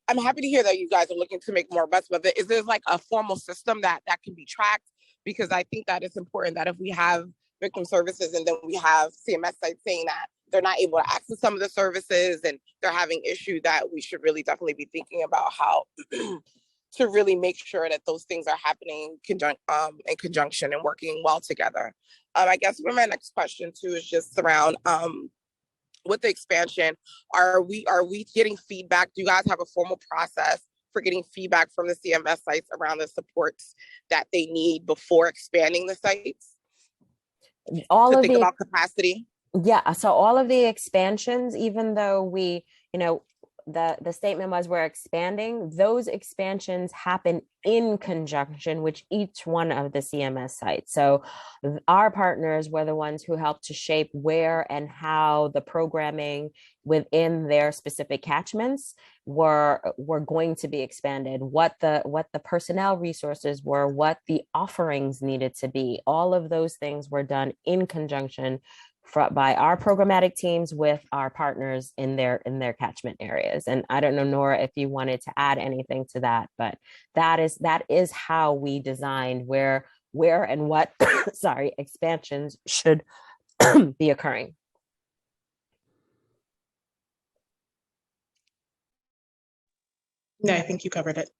I'm happy to hear that you guys are looking to make more robust of it. Is there like a formal system that can be tracked? Because I think that it's important that if we have victim services and then we have CMS sites saying that they're not able to access some of the services and they're having issues, that we should really definitely be thinking about how to really make sure that those things are happening in conjunction and working well together. I guess my next question too is just around with the expansion, are we getting feedback? Do you guys have a formal process for getting feedback from the CMS sites around the supports that they need before expanding the sites? All to of think the about capacity? Yeah, so all of the expansions, even though we, the statement was we're expanding, those expansions happen in conjunction with each one of the CMS sites. So our partners were the ones who helped to shape where and how the programming within their specific catchments were going to be expanded, what the personnel resources were, what the offerings needed to be. All of those things were done in conjunction by our programmatic teams with our partners in their catchment areas. And I don't know, Nora, if you wanted to add anything to that, but that is how we designed where and what expansions should be occurring. No, I think you covered it.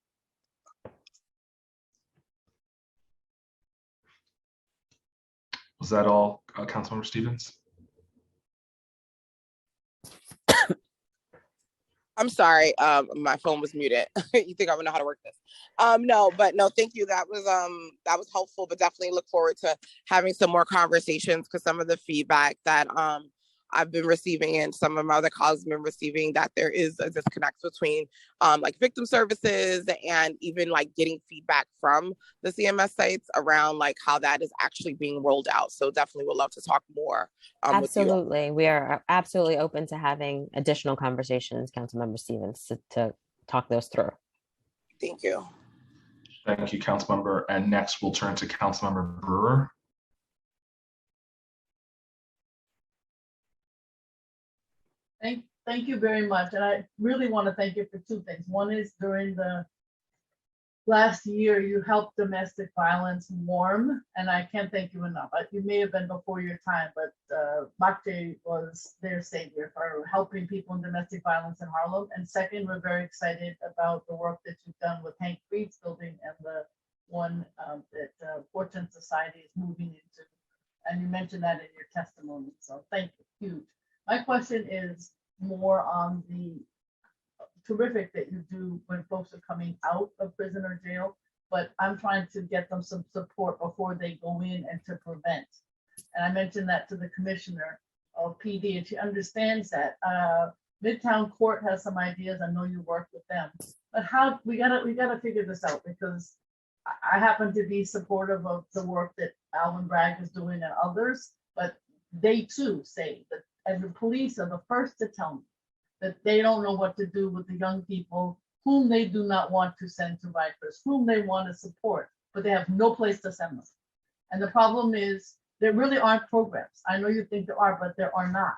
Was that all, Councilmember Stevens? I'm sorry, my phone was muted. You think I would know how to work this? No, but no, thank you. That was helpful, but definitely look forward to having some more conversations, because some of the feedback that I've been receiving and some of my other colleagues have been receiving, that there is a disconnect between like victim services and even like getting feedback from the CMS sites around like how that is actually being rolled out. So definitely would love to talk more with you. Absolutely. We are absolutely open to having additional conversations, Councilmember Stevens, to talk those through. Thank you. Thank you, Councilmember. And next we'll turn to Councilmember Brewer. Thank you very much. And I really want to thank you for two things. One is during the last year, you helped domestic violence warm, and I can't thank you enough. You may have been before your time, but MACJ was their savior for helping people in domestic violence in Harlem. And second, we're very excited about the work that you've done with Hank Freed's building and the one that Fortune Society is moving into. And you mentioned that in your testimony, so thank you, huge. My question is more on the terrific that you do when folks are coming out of prison or jail, but I'm trying to get them some support before they go in and to prevent. And I mentioned that to the commissioner of PD, and she understands that. Midtown Court has some ideas. I know you work with them, but how we gotta figure this out, because I happen to be supportive of the work that Alvin Bragg is doing and others, but they too say that, and the police are the first to tell me that they don't know what to do with the young people whom they do not want to send to Rikers, whom they want to support, but they have no place to send them. And the problem is there really aren't programs. I know you think there are, but there are not,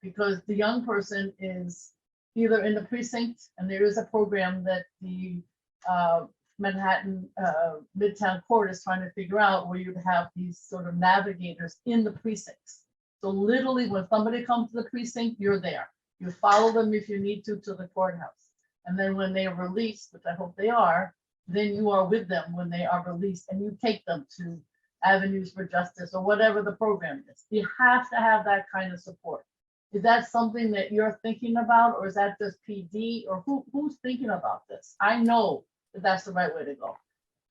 because the young person is either in the precinct, and there is a program that the Manhattan Midtown Court is trying to figure out, where you'd have these sort of navigators in the precincts. So literally when somebody comes to the precinct, you're there. You follow them if you need to the courthouse. And then when they are released, which I hope they are, then you are with them when they are released, and you take them to Avenues for Justice or whatever the program is. You have to have that kind of support. Is that something that you're thinking about, or is that just PD, or who's thinking about this? I know that that's the right way to go.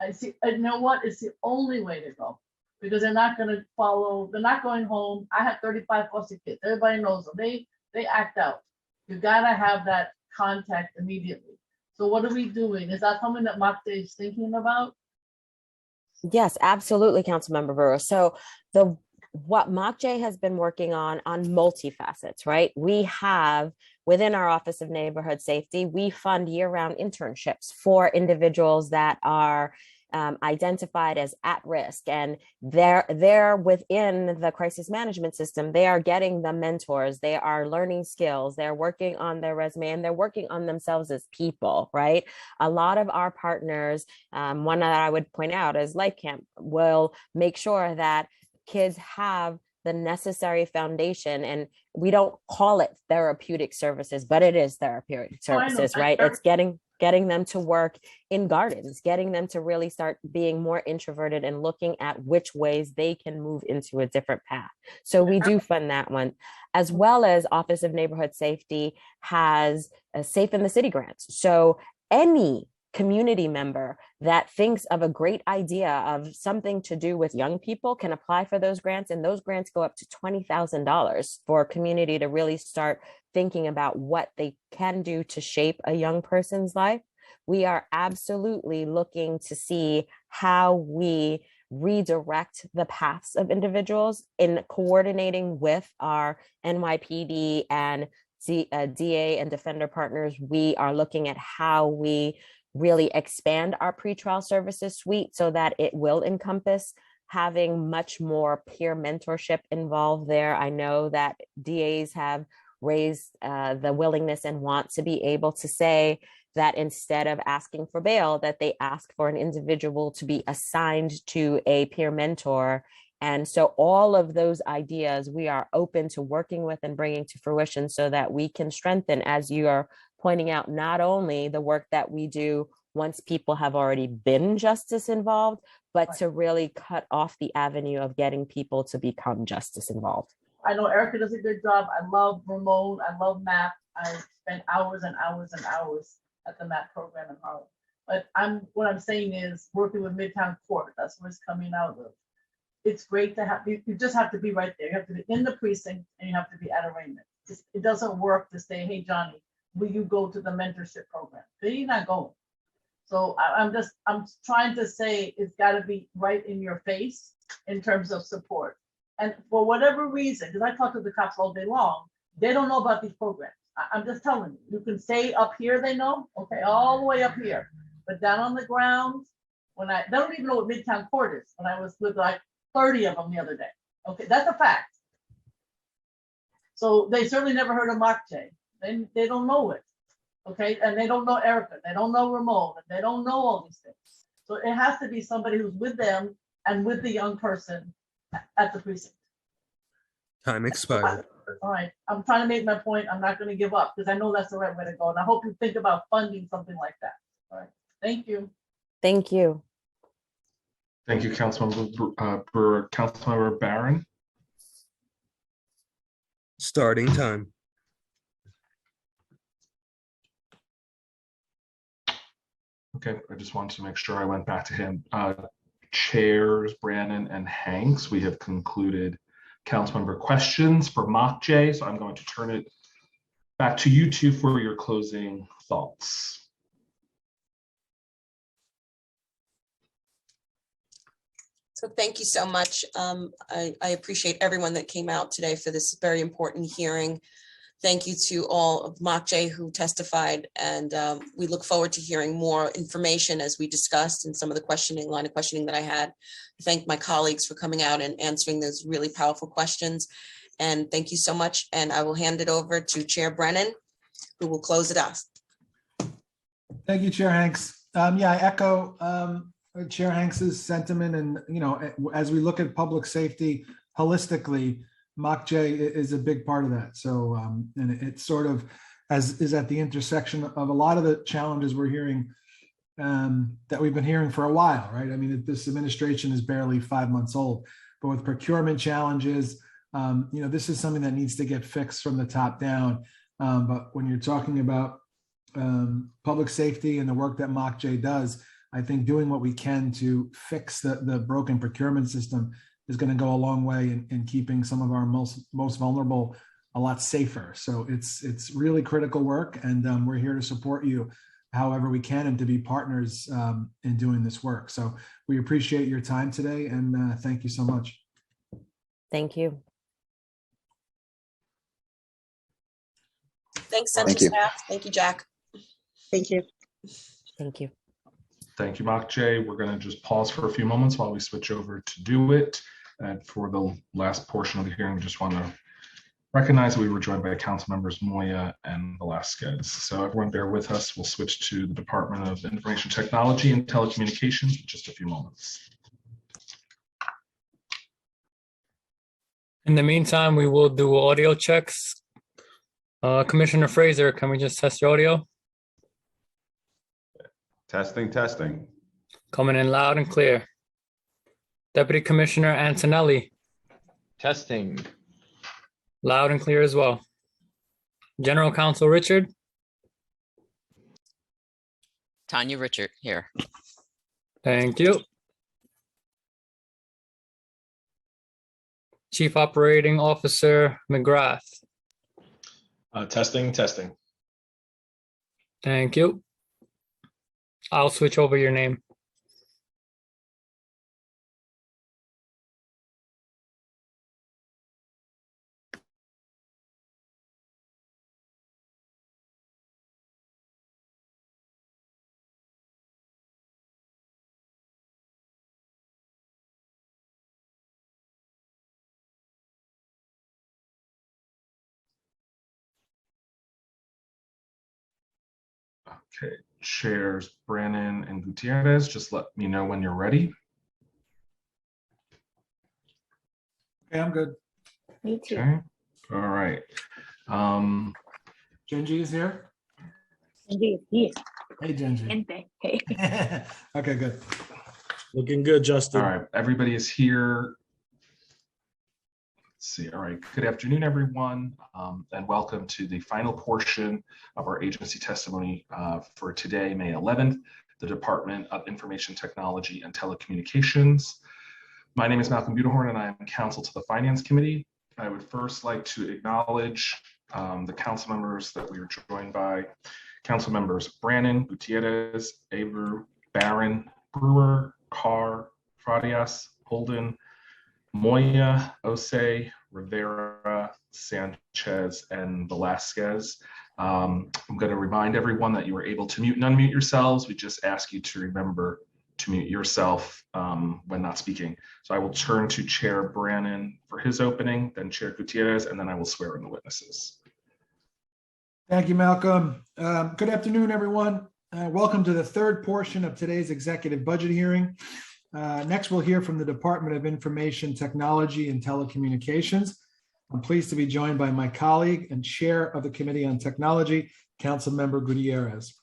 I see, you know what? It's the only way to go, because they're not going to follow, they're not going home. I have 35 foster kids. Everybody knows them. They act out. You gotta have that contact immediately. So what are we doing? Is that something that MACJ is thinking about? Yes, absolutely, Councilmember Brewer. So what MACJ has been working on multifacets, right? We have within our Office of Neighborhood Safety, we fund year-round internships for individuals that are identified as at risk, and they're within the crisis management system. They are getting the mentors, they are learning skills, they're working on their resume, and they're working on themselves as people, right? A lot of our partners, one that I would point out is Life Camp, will make sure that kids have the necessary foundation, and we don't call it therapeutic services, but it is therapeutic services, right? It's getting them to work in gardens, getting them to really start being more introverted and looking at which ways they can move into a different path. So we do fund that one, as well as Office of Neighborhood Safety has a Safe in the City grants. So any community member that thinks of a great idea of something to do with young people can apply for those grants, and those grants go up to $20,000 for a community to really start thinking about what they can do to shape a young person's life. We are absolutely looking to see how we redirect the paths of individuals in coordinating with our NYPD and DA and defender partners. We are looking at how we really expand our pretrial services suite so that it will encompass having much more peer mentorship involved there. I know that DAs have raised the willingness and want to be able to say that instead of asking for bail, that they ask for an individual to be assigned to a peer mentor. And so all of those ideas we are open to working with and bringing to fruition so that we can strengthen, as you are pointing out not only the work that we do once people have already been justice involved, but to really cut off the avenue of getting people to become justice involved. I know Erica does a good job. I love Ramon. I love MAP. I spent hours and hours and hours at the MAP program in Harlem. But what I'm saying is working with Midtown Court, that's where it's coming out of. It's great to have, you just have to be right there. You have to be in the precinct and you have to be at arraignment. It doesn't work to say, hey, Johnny, will you go to the mentorship program? You're not going. So I'm trying to say it's got to be right in your face in terms of support. And for whatever reason, because I talk to the cops all day long, they don't know about these programs. I'm just telling you, you can say up here they know, okay, all the way up here. But down on the ground, they don't even know what Midtown Court is. When I was with like 30 of them the other day. Okay, that's a fact. So they certainly never heard of Mark J. They don't know it. Okay, and they don't know Erica, they don't know Ramon, and they don't know all these things. So it has to be somebody who's with them and with the young person at the precinct. Time expired. All right, I'm trying to make my point. I'm not going to give up because I know that's the right way to go. And I hope you think about funding something like that. All right, thank you. Thank you. Thank you, Councilmember Brewer. Councilmember Barron. Starting time. Okay, I just wanted to make sure I went back to him. Chairs Brannon and Hanks, we have concluded councilmember questions for Mock J, so I'm going to turn it back to you two for your closing thoughts. So thank you so much. I appreciate everyone that came out today for this very important hearing. Thank you to all of Mock J who testified, and we look forward to hearing more information as we discussed in some of the line of questioning that I had. I thank my colleagues for coming out and answering those really powerful questions. And thank you so much. And I will hand it over to Chair Brennan, who will close it out. Thank you, Chair Hanks. Yeah, I echo Chair Hanks's sentiment, and as we look at public safety holistically, Mock J is a big part of that. So, and it's sort of is at the intersection of a lot of the challenges we're hearing that we've been hearing for a while, right? I mean, this administration is barely 5 months old, but with procurement challenges, this is something that needs to get fixed from the top down. But when you're talking about public safety and the work that Mock J does, I think doing what we can to fix the broken procurement system is going to go a long way in keeping some of our most vulnerable a lot safer. So it's really critical work, and we're here to support you however we can and to be partners in doing this work. So we appreciate your time today, and thank you so much. Thank you. Thanks, Central Staff. Thank you, Jack. Thank you. Thank you. Thank you, Mock J. We're going to just pause for a few moments while we switch over to Do It. And for the last portion of the hearing, we just want to recognize that we were joined by Council Members Moya and Velasquez. So everyone bear with us. We'll switch to the Department of Information Technology and Telecommunications in just a few moments. In the meantime, we will do audio checks. Commissioner Fraser, can we just test your audio? Testing. Coming in loud and clear. Deputy Commissioner Antonelli. Testing. Loud and clear as well. General Counsel Richard. Tanya Richard here. Thank you. Chief Operating Officer McGrath. Testing. Thank you. I'll switch over your name. Okay, Chairs Brannon and Gutierrez, just let me know when you're ready. Okay, I'm good. Me too. Okay, all right. Genji is here. Indeed, yes. Hey, Ginger. Gente. Hey. Okay, good. Looking good, Justin. All right, everybody is here. Let's see. All right, good afternoon, everyone, and welcome to the final portion of our agency testimony for today, May 11th, the Department of Information Technology and Telecommunications. My name is Malcolm Budahorn, and I am counsel to the Finance Committee. I would first like to acknowledge the council members that we are joined by. Council members Brannon, Gutierrez, Abreu, Barron, Brewer, Carr, Frias, Holden, Moya, Osei, Rivera, Sanchez, and Velasquez. I'm going to remind everyone that you are able to mute and unmute yourselves. We just ask you to remember to mute yourself when not speaking. So I will turn to Chair Brannon for his opening, then Chair Gutierrez, and then I will swear in the witnesses. Thank you, Malcolm. Good afternoon, everyone. Welcome to the third portion of today's executive budget hearing. Next, we'll hear from the Department of Information Technology and Telecommunications. I'm pleased to be joined by my colleague and chair of the Committee on Technology, Councilmember Gutierrez.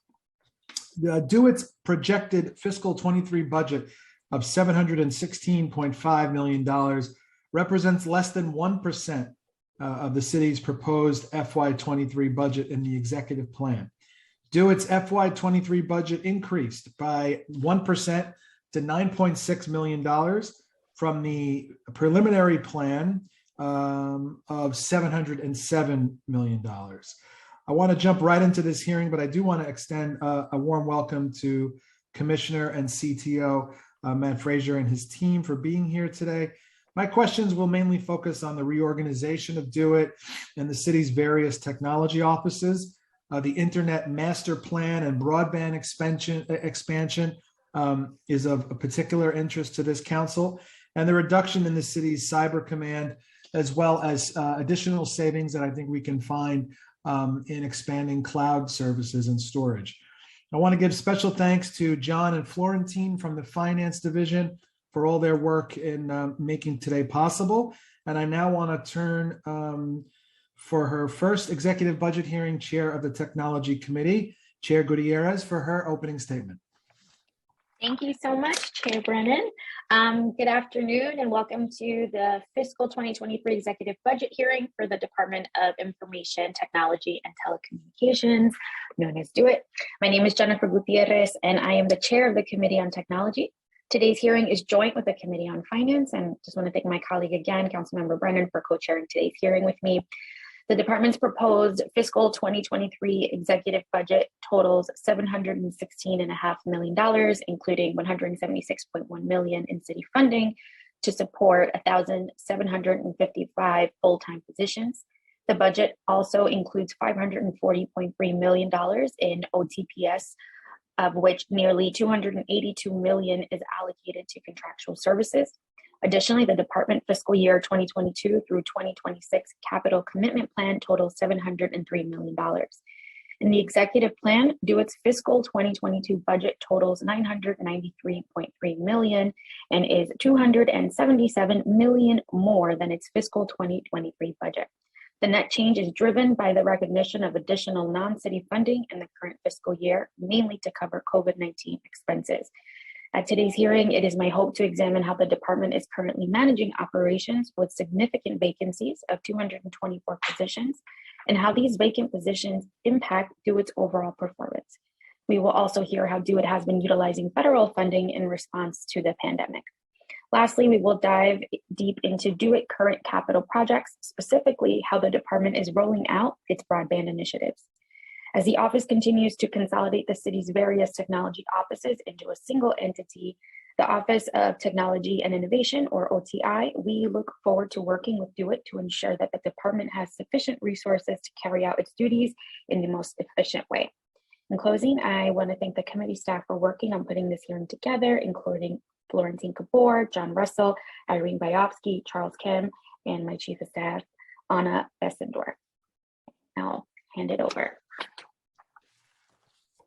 DUIT's projected fiscal 23 budget of $716.5 million represents less than 1% of the city's proposed FY23 budget in the executive plan. DUIT's FY23 budget increased by 1% to $9.6 million from the preliminary plan of $707 million. I want to jump right into this hearing, but I do want to extend a warm welcome to Commissioner and CTO Matt Frazier and his team for being here today. My questions will mainly focus on the reorganization of DUIT and the city's various technology offices, the internet master plan and broadband expansion is of a particular interest to this council, and the reduction in the city's cyber command, as well as additional savings that I think we can find in expanding cloud services and storage. I want to give special thanks to John and Florentine from the Finance Division for all their work in making today possible. And I now want to turn for her first executive budget hearing, Chair of the Technology Committee, Chair Gutierrez, for her opening statement. Thank you so much, Chair Brennan. Good afternoon and welcome to the fiscal 2023 executive budget hearing for the Department of Information Technology and Telecommunications, known as DUIT. My name is Jennifer Gutierrez and I am the chair of the Committee on Technology. Today's hearing is joint with the Committee on Finance, and just want to thank my colleague again, Councilmember Brennan, for co-chairing today's hearing with me. The department's proposed fiscal 2023 executive budget totals $716.5 million, including $176.1 million in city funding to support 1,755 full-time positions. The budget also includes $540.3 million in OTPS, of which nearly $282 million is allocated to contractual services. Additionally, the department fiscal year 2022 through 2026 capital commitment plan totals $703 million. In the executive plan, DUIT's fiscal 2022 budget totals $993.3 million and is $277 million more than its fiscal 2023 budget. The net change is driven by the recognition of additional non-city funding in the current fiscal year, mainly to cover COVID-19 expenses. At today's hearing, it is my hope to examine how the department is currently managing operations with significant vacancies of 224 positions and how these vacant positions impact DUIT's overall performance. We will also hear how DUIT has been utilizing federal funding in response to the pandemic. Lastly, we will dive deep into DUIT current capital projects, specifically how the department is rolling out its broadband initiatives. As the office continues to consolidate the city's various technology offices into a single entity, the Office of Technology and Innovation, or OTI, we look forward to working with DUIT to ensure that the department has sufficient resources to carry out its duties in the most efficient way. In closing, I want to thank the committee staff for working on putting this hearing together, including Florentine Kapoor, John Russell, Irene Byofsky, Charles Kim, and my chief of staff, Anna Bessendorf. I'll hand it over.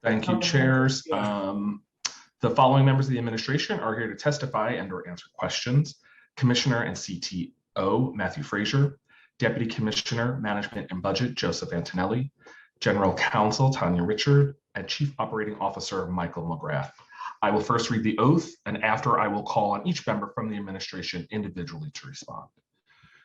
Thank you, chairs. The following members of the administration are here to testify and or answer questions. Commissioner and CTO, Matthew Frazier, Deputy Commissioner, Management and Budget, Joseph Antonelli, General Counsel, Tanya Richard, and Chief Operating Officer Michael McGrath. I will first read the oath, and after I will call on each member from the administration individually to respond.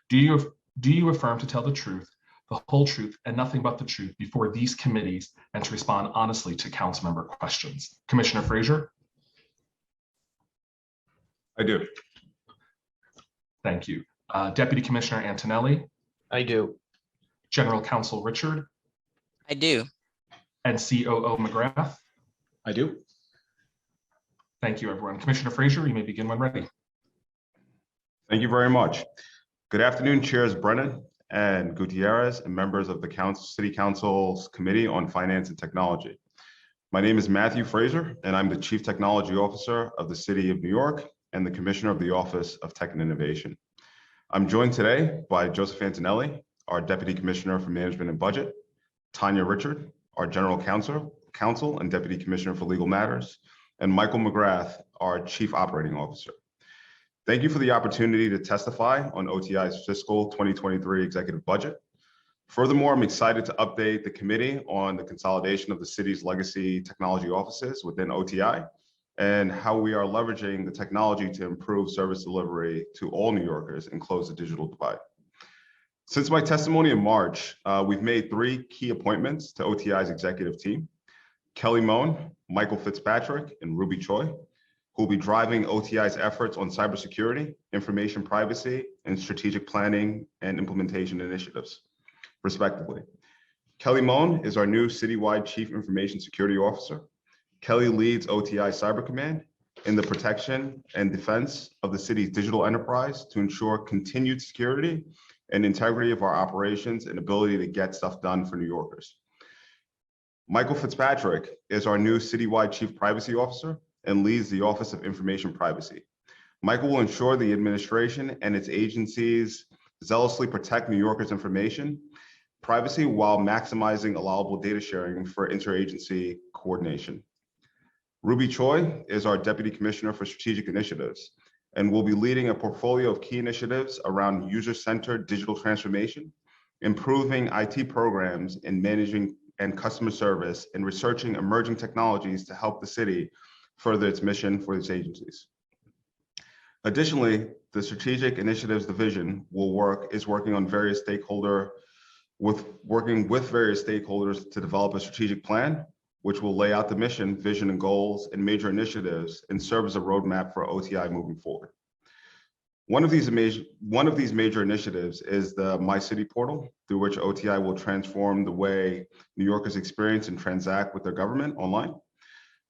Do you affirm to tell the truth, the whole truth, and nothing but the truth before these committees, and to respond honestly to council member questions? Commissioner Frazier? I do. Thank you. Deputy Commissioner Antonelli? I do. General Counsel Richard? I do. And COO McGrath? I do. Thank you, everyone. Commissioner Frazier, you may begin when ready. Thank you very much. Good afternoon, Chairs Brennan and Gutierrez and members of the City Council's Committee on Finance and Technology. My name is Matthew Frazier, and I'm the Chief Technology Officer of the City of New York and the Commissioner of the Office of Tech and Innovation. I'm joined today by Joseph Antonelli, our Deputy Commissioner for Management and Budget, Tanya Richard, our General Counsel and Deputy Commissioner for Legal Matters, and Michael McGrath, our Chief Operating Officer. Thank you for the opportunity to testify on OTI's fiscal 2023 executive budget. Furthermore, I'm excited to update the committee on the consolidation of the city's legacy technology offices within OTI and how we are leveraging the technology to improve service delivery to all New Yorkers and close the digital divide. Since my testimony in March, we've made 3 key appointments to OTI's executive team: Kelly Moan, Michael Fitzpatrick, and Ruby Choi, who will be driving OTI's efforts on cybersecurity, information privacy, and strategic planning and implementation initiatives, respectively. Kelly Moan is our new citywide Chief Information Security Officer. Kelly leads OTI Cyber Command in the protection and defense of the city's digital enterprise to ensure continued security and integrity of our operations and ability to get stuff done for New Yorkers. Michael Fitzpatrick is our new citywide Chief Privacy Officer and leads the Office of Information Privacy. Michael will ensure the administration and its agencies zealously protect New Yorkers' information privacy while maximizing allowable data sharing for interagency coordination. Ruby Choi is our Deputy Commissioner for Strategic Initiatives and will be leading a portfolio of key initiatives around user-centered digital transformation, improving IT programs, and managing and customer service, and researching emerging technologies to help the city further its mission for its agencies. Additionally, the Strategic Initiatives Division is working with various stakeholders to develop a strategic plan, which will lay out the mission, vision, and goals and major initiatives and serve as a roadmap for OTI moving forward. One of these major initiatives is the My City portal, through which OTI will transform the way New Yorkers experience and transact with their government online.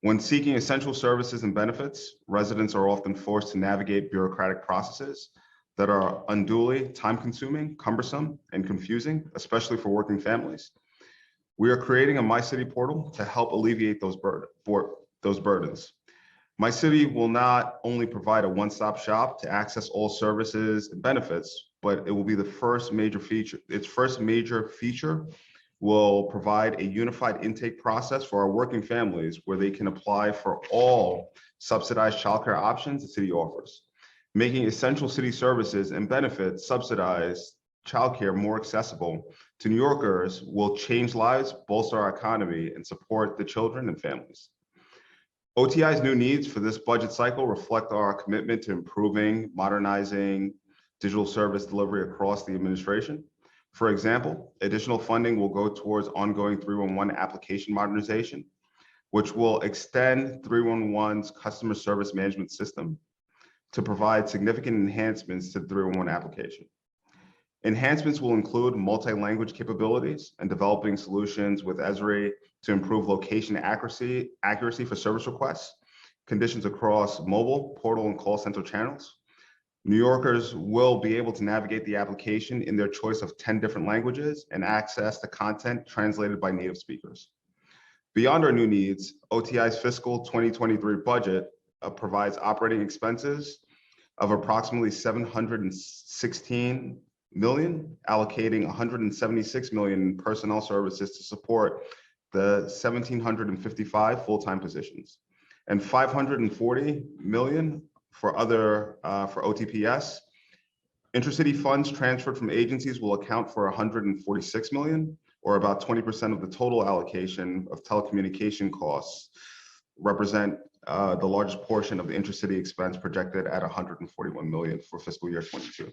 When seeking essential services and benefits, residents are often forced to navigate bureaucratic processes that are unduly time-consuming, cumbersome, and confusing, especially for working families. We are creating a My City portal to help alleviate those burdens. My City will not only provide a one-stop shop to access all services and benefits, but it will be the first major feature. Its first major feature will provide a unified intake process for our working families where they can apply for all subsidized childcare options the city offers. Making essential city services and benefits subsidized childcare more accessible to New Yorkers will change lives, bolster our economy, and support the children and families. OTI's new needs for this budget cycle reflect our commitment to improving, modernizing digital service delivery across the administration. For example, additional funding will go towards ongoing 311 application modernization, which will extend 311's customer service management system to provide significant enhancements to the 311 application. Enhancements will include multi-language capabilities and developing solutions with Esri to improve location accuracy for service requests, conditions across mobile, portal, and call center channels. New Yorkers will be able to navigate the application in their choice of 10 different languages and access the content translated by native speakers. Beyond our new needs, OTI's fiscal 2023 budget provides operating expenses of approximately $716 million, allocating $176 million in personnel services to support the 1,755 full-time positions, and $540 million for OTPS. Intercity funds transferred from agencies will account for $146 million, or about 20% of the total allocation of telecommunication costs, represent the largest portion of the intercity expense projected at $141 million for fiscal year 22.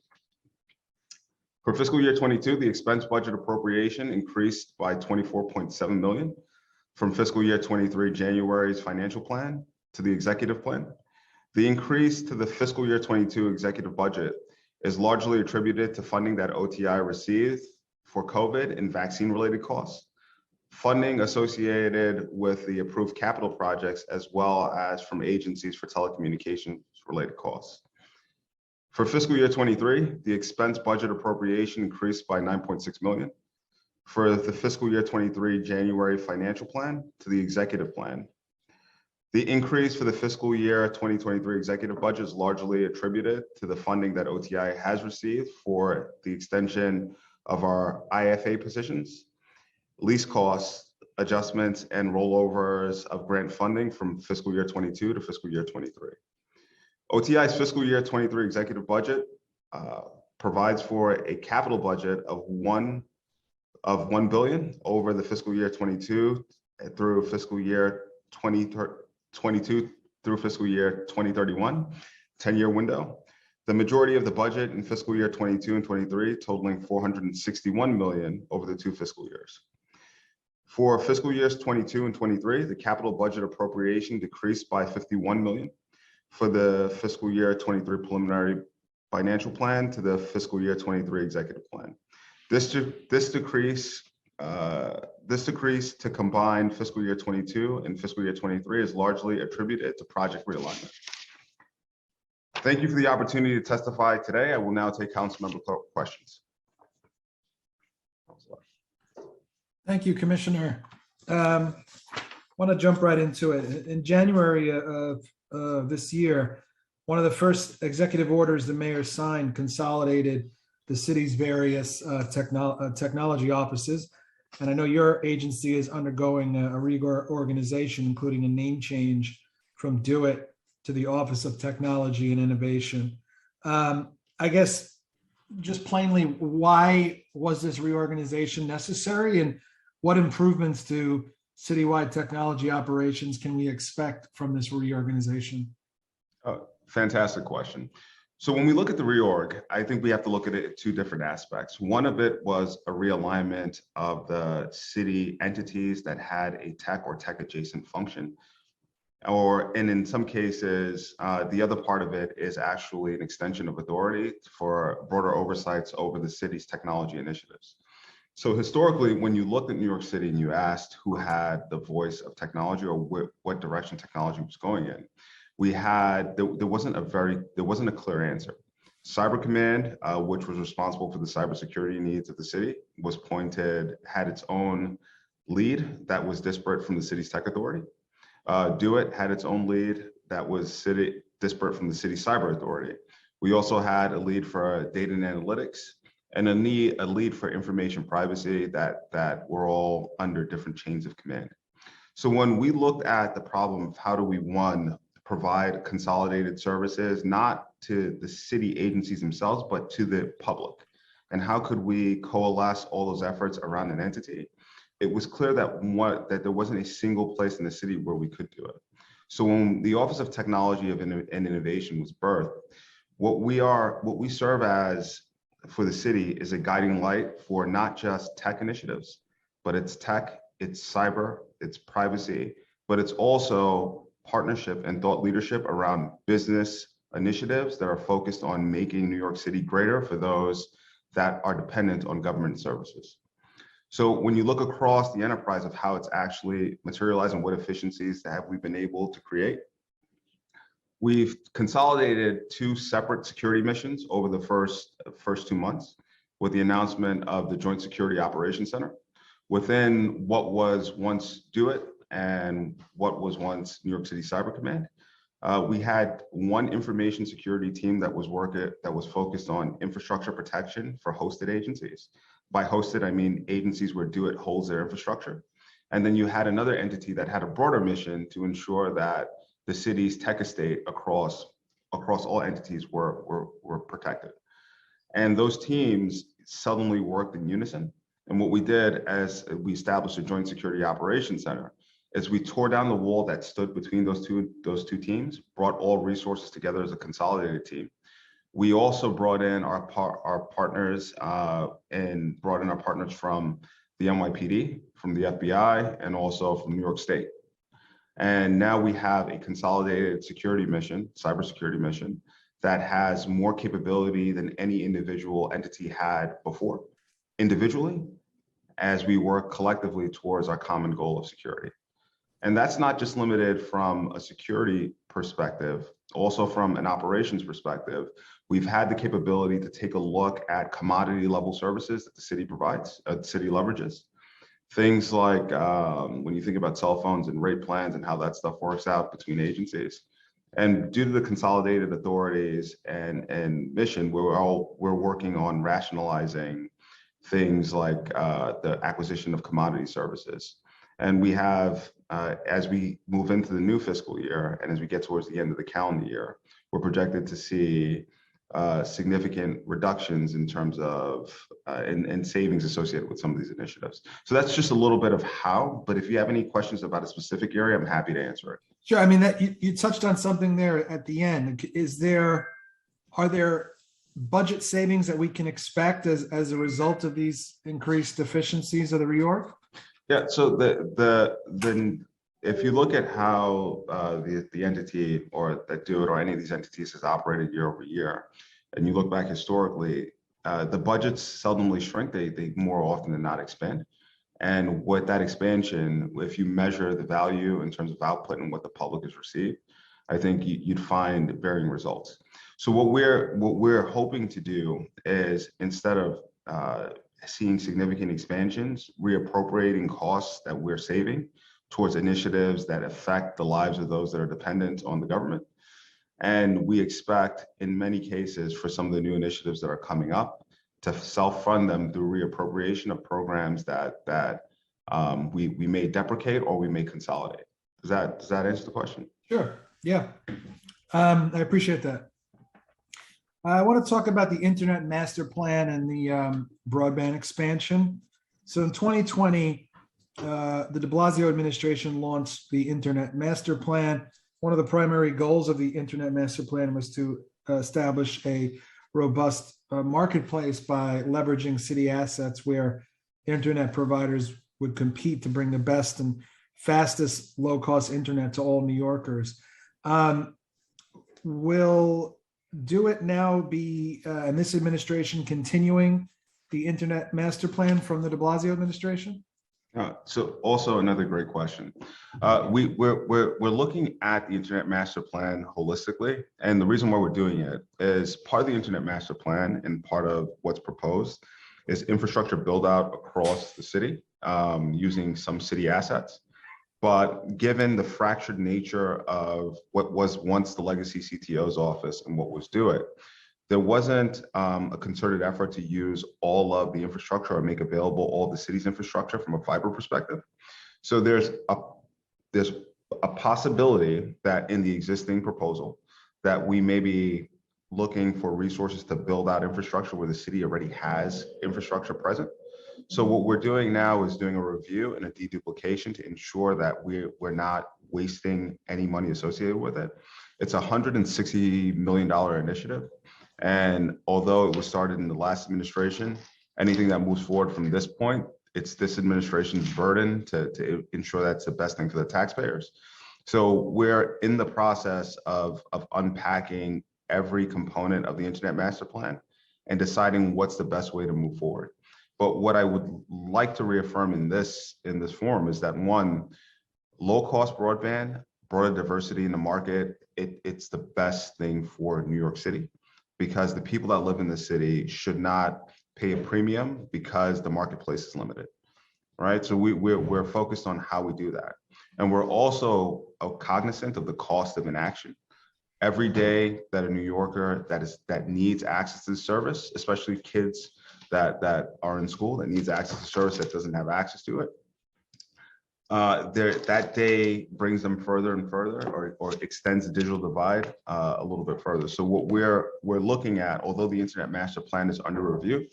For fiscal year 22, the expense budget appropriation increased by $24.7 million from fiscal year 23 January's financial plan to the executive plan. The increase to the fiscal year 22 executive budget is largely attributed to funding that OTI received for COVID and vaccine-related costs, funding associated with the approved capital projects, as well as from agencies for telecommunications-related costs. For fiscal year 23, the expense budget appropriation increased by $9.6 million. For the fiscal year 23 January financial plan to the executive plan, the increase for the fiscal year 2023 executive budget is largely attributed to the funding that OTI has received for the extension of our IFA positions, lease costs, adjustments, and rollovers of grant funding from fiscal year 22 to fiscal year 23. OTI's fiscal year 23 executive budget provides for a capital budget of $1 billion over the fiscal year 22 through fiscal year 2022 through fiscal year 2031, 10-year window. The majority of the budget in fiscal year 22 and 23 totaling $461 million over the 2 fiscal years. For fiscal years 22 and 23, the capital budget appropriation decreased by $51 million for the fiscal year 23 preliminary financial plan to the fiscal year 23 executive plan. This decrease to combine fiscal year 22 and fiscal year 23 is largely attributed to project realignment. Thank you for the opportunity to testify today. I will now take council member questions. Thank you, Commissioner. Want to jump right into it. In January of this year, one of the first executive orders the mayor signed consolidated the city's various technology offices. And I know your agency is undergoing a reorganization, including a name change from DUIT to the Office of Technology and Innovation. I guess just plainly, why was this reorganization necessary, and what improvements to citywide technology operations can we expect from this reorganization? Fantastic question. So when we look at the reorg, I think we have to look at it at 2 different aspects. One of it was a realignment of the city entities that had a tech or tech adjacent function. And in some cases, the other part of it is actually an extension of authority for broader oversights over the city's technology initiatives. So historically, when you looked at New York City and you asked who had the voice of technology or what direction technology was going in, there wasn't a clear answer. Cyber Command, which was responsible for the cybersecurity needs of the city, had its own lead that was disparate from the city's tech authority. DUIT had its own lead that was disparate from the city's cyber authority. We also had a lead for data and analytics, and a lead for information privacy that were all under different chains of command. So when we looked at the problem of how do we, one, provide consolidated services, not to the city agencies themselves, but to the public, and how could we coalesce all those efforts around an entity, it was clear that there wasn't a single place in the city where we could do it. So when the Office of Technology and Innovation was birthed, what we serve as for the city is a guiding light for not just tech initiatives, but it's tech, it's cyber, it's privacy, but it's also partnership and thought leadership around business initiatives that are focused on making New York City greater for those that are dependent on government services. So when you look across the enterprise of how it's actually materialized and what efficiencies have we been able to create, we've consolidated 2 separate security missions over the first 2 months with the announcement of the Joint Security Operations Center within what was once DUIT and what was once New York City Cyber Command. We had one information security team that was focused on infrastructure protection for hosted agencies. By hosted, I mean agencies where DUIT holds their infrastructure. And then you had another entity that had a broader mission to ensure that the city's tech estate across all entities were protected. And those teams suddenly worked in unison. And what we did as we established a Joint Security Operations Center is we tore down the wall that stood between those two teams, brought all resources together as a consolidated team. We also brought in our partners and brought in our partners from the NYPD, from the FBI, and also from New York State. And now we have a consolidated security mission, cybersecurity mission, that has more capability than any individual entity had before, individually, as we work collectively towards our common goal of security. And that's not just limited from a security perspective, also from an operations perspective. We've had the capability to take a look at commodity level services that the city provides, the city leverages. Things like when you think about cell phones and rate plans and how that stuff works out between agencies. And due to the consolidated authorities and mission, we're working on rationalizing things like the acquisition of commodity services. And we have, as we move into the new fiscal year and as we get towards the end of the calendar year, we're projected to see significant reductions in terms of and savings associated with some of these initiatives. So that's just a little bit of how, but if you have any questions about a specific area, I'm happy to answer it. Sure. I mean, that you touched on something there at the end. Are there budget savings that we can expect as a result of these increased efficiencies of the reorg? Yeah. So if you look at how the entity or that do it or any of these entities has operated year over year, and you look back historically, the budgets seldomly shrink. They more often than not expand. And with that expansion, if you measure the value in terms of output and what the public has received, I think you'd find varying results. So what we're hoping to do is, instead of seeing significant expansions, reappropriating costs that we're saving towards initiatives that affect the lives of those that are dependent on the government. And we expect, in many cases, for some of the new initiatives that are coming up, to self-fund them through reappropriation of programs that we may deprecate or we may consolidate. Does that answer the question? Sure. Yeah. I appreciate that. I want to talk about the Internet Master Plan and the broadband expansion. So in 2020, the de Blasio administration launched the Internet Master Plan. One of the primary goals of the Internet Master Plan was to establish a robust marketplace by leveraging city assets where internet providers would compete to bring the best and fastest low-cost internet to all New Yorkers. Will Do It Now be, in this administration, continuing the Internet Master Plan from the de Blasio administration? So also another great question. We're looking at the Internet Master Plan holistically, and the reason why we're doing it is part of the Internet Master Plan and part of what's proposed is infrastructure build out across the city using some city assets. But given the fractured nature of what was once the legacy CTO's office and what was Do It, there wasn't a concerted effort to use all of the infrastructure or make available all the city's infrastructure from a fiber perspective. So there's a possibility that in the existing proposal that we may be looking for resources to build out infrastructure where the city already has infrastructure present. So what we're doing now is doing a review and a deduplication to ensure that we're not wasting any money associated with it. It's a $160 million initiative. And although it was started in the last administration, anything that moves forward from this point, it's this administration's burden to ensure that's the best thing for the taxpayers. So we're in the process of unpacking every component of the Internet Master Plan and deciding what's the best way to move forward. But what I would like to reaffirm in this forum is that, one, low-cost broadband, broader diversity in the market, it's the best thing for New York City, because the people that live in the city should not pay a premium because the marketplace is limited, right? So we're focused on how we do that. And we're also cognizant of the cost of inaction. Every day that a New Yorker that needs access to the service, especially kids that are in school that needs access to service that doesn't have access to it, that day brings them further and further, or extends the digital divide a little bit further. So what we're looking at, although the Internet Master Plan is under review,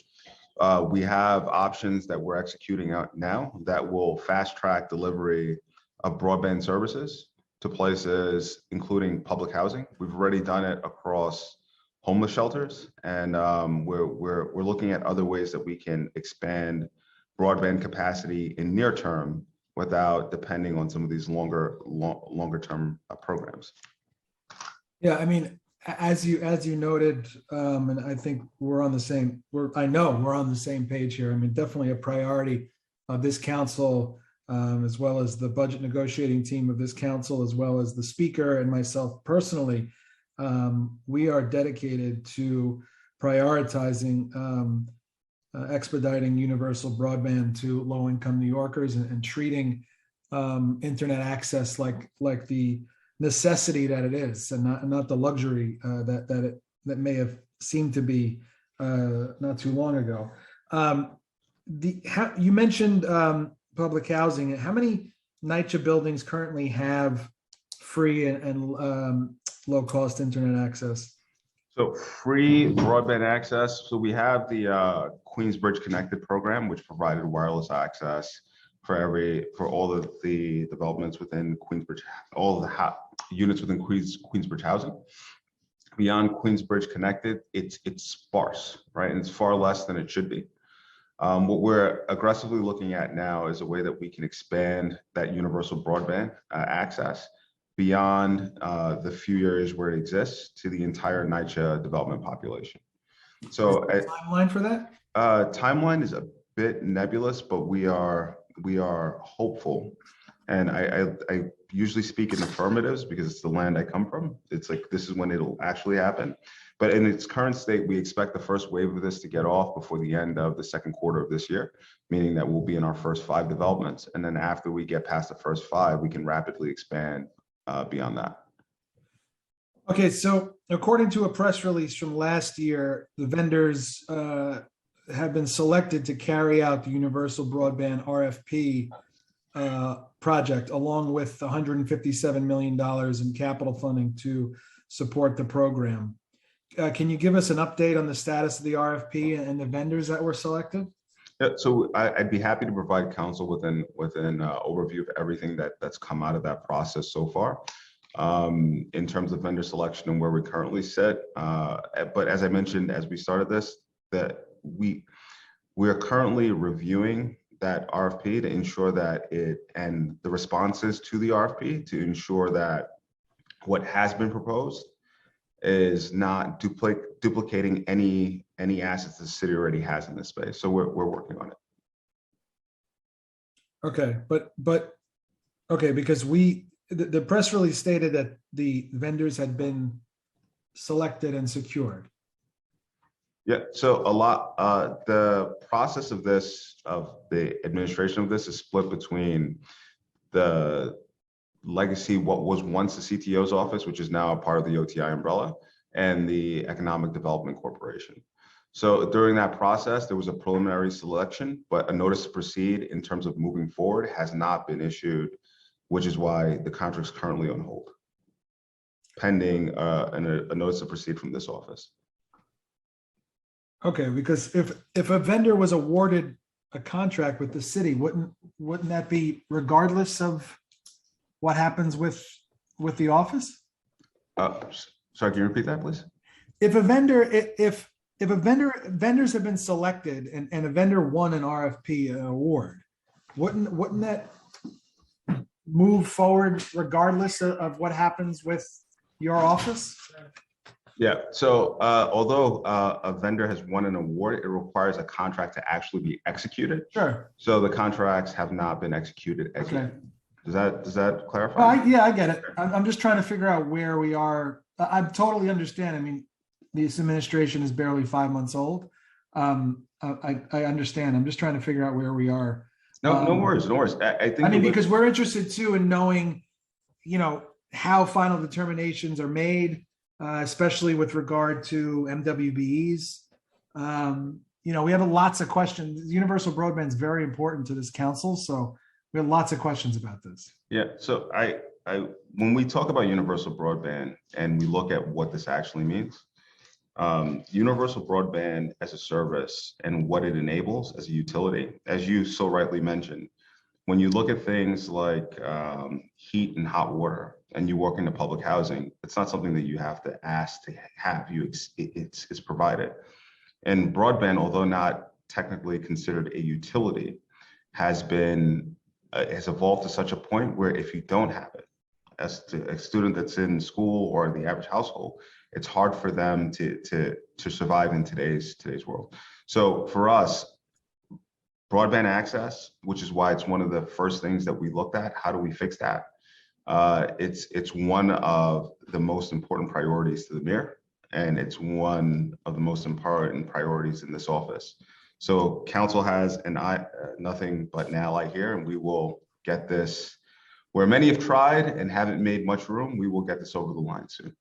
We have options that we're executing out now that will fast track delivery of broadband services to places including public housing. We've already done it across homeless shelters, and we're looking at other ways that we can expand broadband capacity in near term without depending on some of these longer term programs. Yeah, I mean, as you noted, and I think I know we're on the same page here. I mean, definitely a priority of this council, as well as the budget negotiating team of this council, as well as the speaker and myself personally. We are dedicated to prioritizing expediting universal broadband to low-income New Yorkers and treating internet access like the necessity that it is, and not the luxury that may have seemed to be not too long ago. You mentioned public housing. How many NYCHA buildings currently have free and low-cost internet access? So free broadband access. So we have the Queensbridge Connected program, which provided wireless access for all of the developments within Queensbridge, all of the units within Queensbridge housing. Beyond Queensbridge Connected, it's sparse, right? And it's far less than it should be. What we're aggressively looking at now is a way that we can expand that universal broadband access beyond the few areas where it exists to the entire NYCHA development population. So is there a timeline for that? Timeline is a bit nebulous, but we are hopeful. And I usually speak in affirmatives because it's the land I come from. It's like, this is when it'll actually happen. But in its current state, we expect the first wave of this to get off before the end of the second quarter of this year, meaning that we'll be in our first 5 developments. And then after we get past the first 5, we can rapidly expand beyond that. Okay, so according to a press release from last year, the vendors have been selected to carry out the universal broadband RFP project, along with $157 million in capital funding to support the program. Can you give us an update on the status of the RFP and the vendors that were selected? Yeah, so I'd be happy to provide counsel within overview of everything that's come out of that process so far, in terms of vendor selection and where we currently sit. But as I mentioned, as we started this, that we are currently reviewing that RFP to ensure that and the responses to the RFP to ensure that what has been proposed is not duplicating any assets the city already has in this space. So we're working on it. Okay, but okay, because the press release stated that the vendors had been selected and secured. Yeah, so the process of the administration of this is split between the legacy, what was once the CTO's office, which is now a part of the OTI umbrella, and the Economic Development Corporation. So during that process, there was a preliminary selection, but a notice to proceed in terms of moving forward has not been issued, which is why the contract's currently on hold, pending a notice to proceed from this office. Okay, because if a vendor was awarded a contract with the city, wouldn't that be regardless of what happens with the office? Sorry, can you repeat that, please? If a vendors have been selected and a vendor won an RFP award, wouldn't that move forward regardless of what happens with your office? Yeah, so although a vendor has won an award, it requires a contract to actually be executed. Sure. So the contracts have not been executed as Okay. yet. Does that clarify? Yeah, I get it. I'm just trying to figure out where we are. I totally understand. I mean, this administration is barely 5 months old. I understand. I'm just trying to figure out where we are. No worries, no worries. I think because we're interested too in knowing, how final determinations are made, especially with regard to MWBEs. We have lots of questions. Universal broadband is very important to this council, so we have lots of questions about this. Yeah, so when we talk about universal broadband and we look at what this actually means, Universal broadband as a service and what it enables as a utility, as you so rightly mentioned, when you look at things like heat and hot water and you work into public housing, it's not something that you have to ask to have. It's provided. And broadband, although not technically considered a utility, has evolved to such a point where if you don't have it, as a student that's in school or the average household, it's hard for them to survive in today's world. So for us, broadband access, which is why it's one of the first things that we looked at, how do we fix that? It's one of the most important priorities to the mayor, and it's one of the most important priorities in this office. So council has nothing but an ally here, and we will get this, where many have tried and haven't made much room, we will get this over the line soon.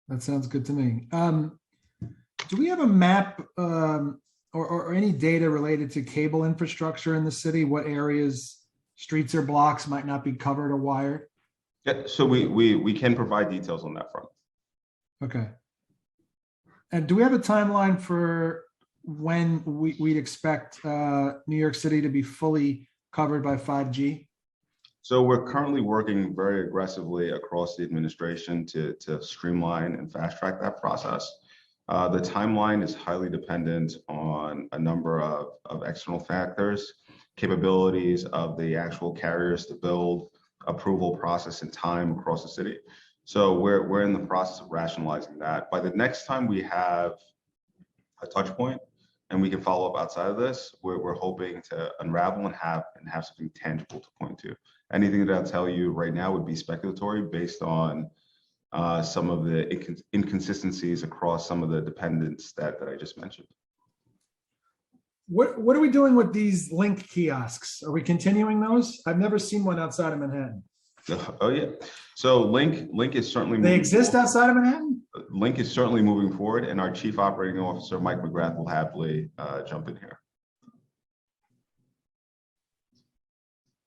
That sounds good to me. Do we have a map or any data related to cable infrastructure in the city? What areas, streets or blocks might not be covered or wired? Yeah, so we can provide details on that front. Okay. And do we have a timeline for when we'd expect New York City to be fully covered by 5G? So we're currently working very aggressively across the administration to streamline and fast track that process. The timeline is highly dependent on a number of external factors, capabilities of the actual carriers to build, approval process and time across the city. So we're in the process of rationalizing that. By the next time we have a touch point and we can follow up outside of this, we're hoping to unravel and have something tangible to point to. Anything that I'll tell you right now would be speculatory based on some of the inconsistencies across some of the dependents that I just mentioned. What are we doing with these Link kiosks? Are we continuing those? I've never seen one outside of Manhattan. Oh yeah. So Link is certainly They exist outside of Manhattan? Link is certainly moving forward, and our Chief Operating Officer, Mike McGrath, will happily jump in here.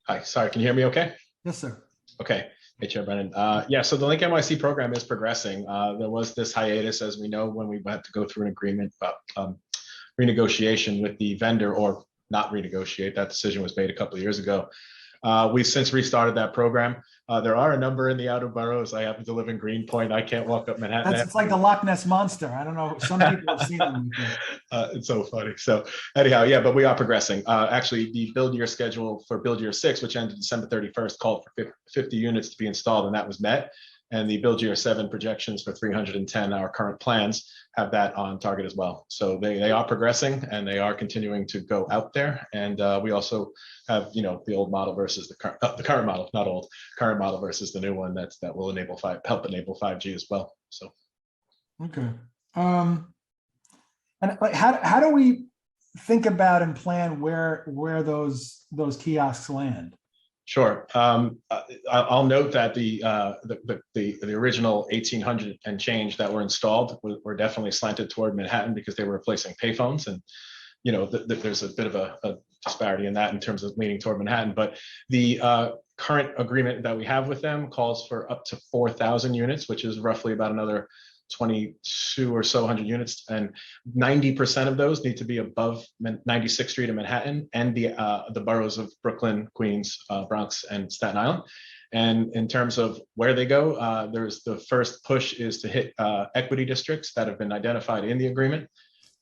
Hi, sorry, can you hear me okay? Yes, sir. Okay. Hey, Chair Brennan. Yeah, so the Link NYC program is progressing. There was this hiatus, as we know, when we had to go through an agreement about renegotiation with the vendor, or not renegotiate. That decision was made a couple of years ago. We've since restarted that program. There are a number in the outer boroughs. I happen to live in Greenpoint. I can't walk up Manhattan. It's like the Loch Ness Monster. I don't know. Some people have seen them. It's so funny. So anyhow, yeah, but we are progressing. Actually, the build year schedule for build year 6, which ended December 31st, called for 50 units to be installed, and that was met. And the build year 7 projections for 310, our current plans, have that on target as well. So they are progressing, and they are continuing to go out there. And we also have, the old model versus the current model, not old, current model versus the new one that will help enable 5G as well. So. Okay. And like, how do we think about and plan where those kiosks land? Sure. I'll note that the original 1,800 and change that were installed were definitely slanted toward Manhattan because they were replacing payphones, and there's a bit of a disparity in that in terms of leaning toward Manhattan. But the current agreement that we have with them calls for up to 4,000 units, which is roughly about another 22 or so hundred units, and 90% of those need to be above 96th Street in Manhattan and the boroughs of Brooklyn, Queens, Bronx, and Staten Island. And in terms of where they go, there's the first push is to hit equity districts that have been identified in the agreement.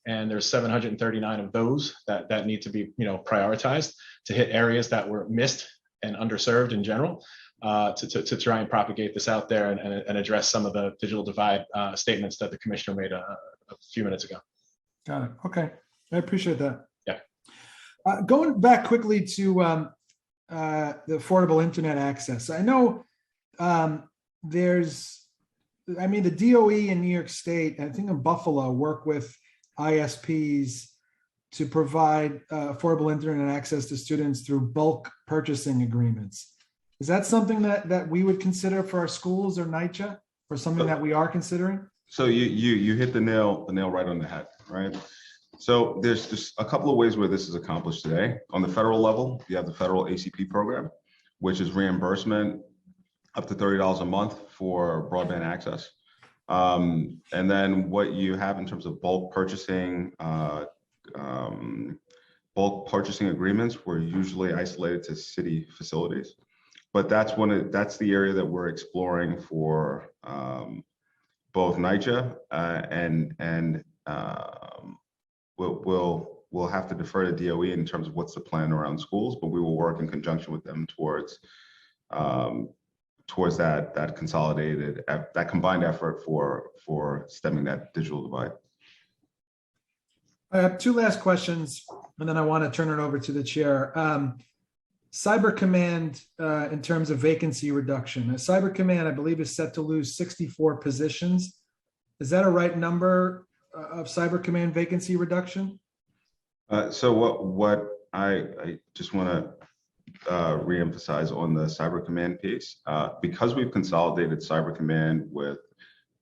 And there's 739 of those that need to be prioritized to hit areas that were missed and underserved in general. To try and propagate this out there and address some of the digital divide statements that the commissioner made a few minutes ago. Got it. Okay. I appreciate that. Yeah. Going back quickly to the affordable internet access. I know the DOE in New York State, I think in Buffalo, work with ISPs to provide affordable internet access to students through bulk purchasing agreements. Is that something that we would consider for our schools or NYCHA, or something that we are considering? So you hit the nail right on the head, right? So there's just a couple of ways where this is accomplished today. On the federal level, you have the federal ACP program, which is reimbursement up to $30 a month for broadband access. And then what you have in terms of bulk purchasing agreements were usually isolated to city facilities. But that's the area that we're exploring for both NYCHA and we'll have to defer to DOE in terms of what's the plan around schools, but we will work in conjunction with them towards that consolidated, that combined effort for stemming that digital divide. I have two last questions, and then I want to turn it over to the chair. Cyber Command, in terms of vacancy reduction, Cyber Command, I believe, is set to lose 64 positions. Is that a right number of Cyber Command vacancy reduction? So what I just want to reemphasize on the Cyber Command piece, because we've consolidated Cyber Command with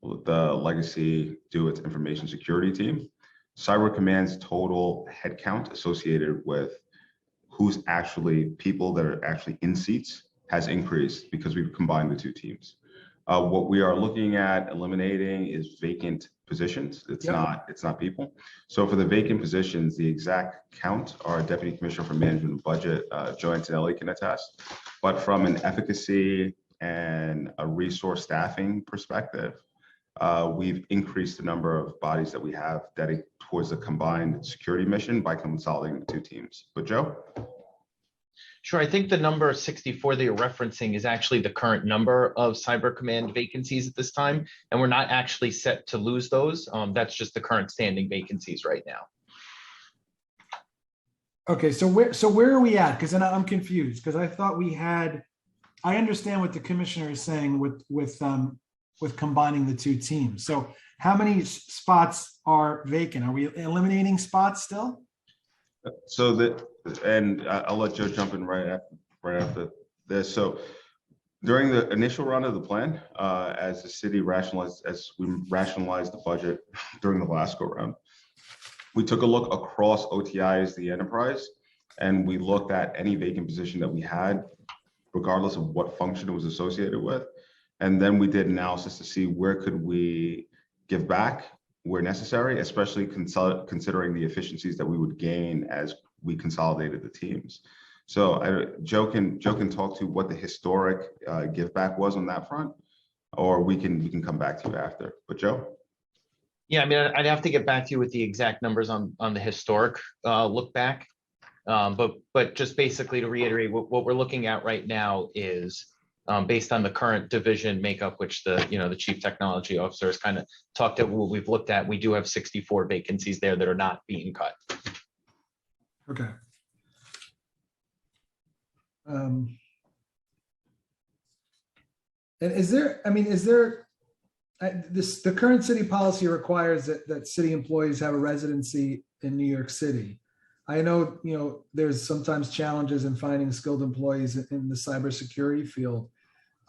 the legacy DoIT's information security team, Cyber Command's total headcount associated with who's actually people that are actually in seats has increased because we've combined the two teams. What we are looking at eliminating is vacant positions. It's not people. So for the vacant positions, the exact count, our Deputy Commissioner for Management and Budget, Joe Antonelli, can attest. But from an efficacy and a resource staffing perspective, we've increased the number of bodies that we have dedicated towards the combined security mission by consolidating the two teams. But Joe? Sure. I think the number 64 that you're referencing is actually the current number of Cyber Command vacancies at this time, and we're not actually set to lose those. That's just the current standing vacancies right now. Okay, so where are we at? Because then I'm confused, because I thought we had. I understand what the commissioner is saying with combining the two teams. So how many spots are vacant? Are we eliminating spots still? So and I'll let Joe jump in right after this. So during the initial run of the plan, as we rationalized the budget during the last go round, we took a look across OTIs, the enterprise, and we looked at any vacant position that we had, regardless of what function it was associated with. And then we did analysis to see where could we give back where necessary, especially considering the efficiencies that we would gain as we consolidated the teams. So Joe can talk to what the historic give back was on that front, or we can come back to you after. But Joe? Yeah, I mean, I'd have to get back to you with the exact numbers on the historic look back. But just basically to reiterate, what we're looking at right now is based on the current division makeup, which the chief technology officer has kind of talked at what we've looked at. We do have 64 vacancies there that are not being cut. Okay. And the current city policy requires that city employees have a residency in New York City. I know, there's sometimes challenges in finding skilled employees in the cybersecurity field.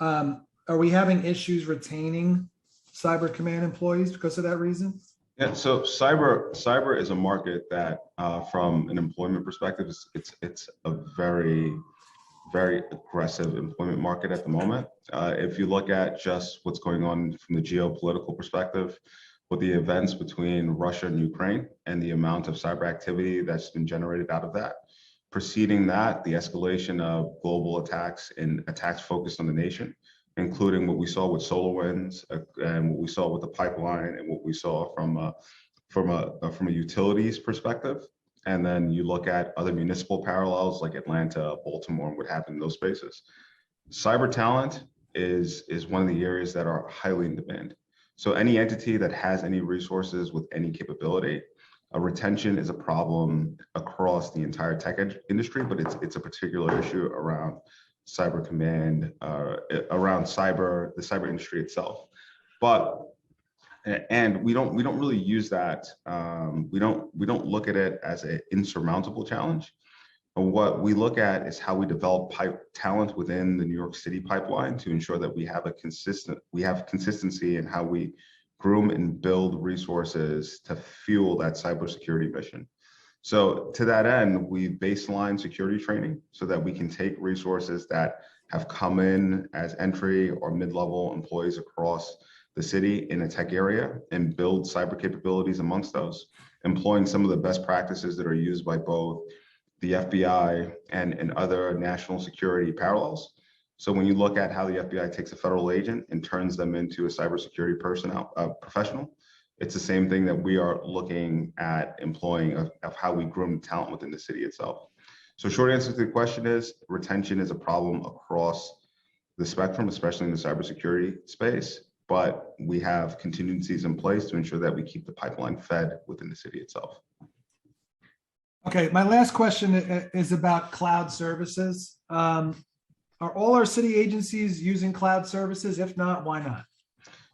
Are we having issues retaining Cyber Command employees because of that reason? Yeah, so cyber is a market that, from an employment perspective, it's a very, very aggressive employment market at the moment. If you look at just what's going on from the geopolitical perspective, with the events between Russia and Ukraine and the amount of cyber activity that's been generated out of that, preceding that, the escalation of global attacks and attacks focused on the nation, including what we saw with SolarWinds and what we saw with the pipeline and what we saw from a utilities perspective. And then you look at other municipal parallels like Atlanta, Baltimore, and what happened in those spaces. Cyber talent is one of the areas that are highly in demand. So any entity that has any resources with any capability, retention is a problem across the entire tech industry, but it's a particular issue around Cyber Command, around the cyber industry itself. And we don't really use that. We don't look at it as an insurmountable challenge. And what we look at is how we develop talent within the New York City pipeline to ensure that we have consistency in how we groom and build resources to fuel that cybersecurity mission. So to that end, we baseline security training so that we can take resources that have come in as entry or mid-level employees across the city in a tech area and build cyber capabilities amongst those, employing some of the best practices that are used by both the FBI and other national security parallels. So when you look at how the FBI takes a federal agent and turns them into a cybersecurity professional, it's the same thing that we are looking at employing of how we groom talent within the city itself. So short answer to the question is retention is a problem across the spectrum, especially in the cybersecurity space, but we have contingencies in place to ensure that we keep the pipeline fed within the city itself. Okay, my last question is about cloud services. Are all our city agencies using cloud services? If not, why not?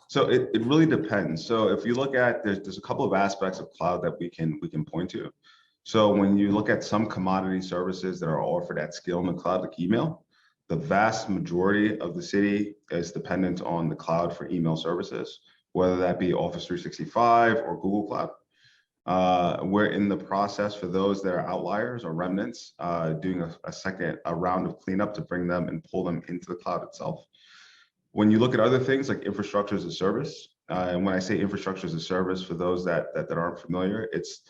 So it really depends. So if you look at, there's a couple of aspects of cloud that we can point to. So when you look at some commodity services that are offered at scale in the cloud, like email, the vast majority of the city is dependent on the cloud for email services, whether that be Office 365 or Google Cloud. We're in the process for those that are outliers or remnants, doing a round of cleanup to bring them and pull them into the cloud itself. When you look at other things like infrastructure as a service, and when I say infrastructure as a service, for those that aren't familiar, it's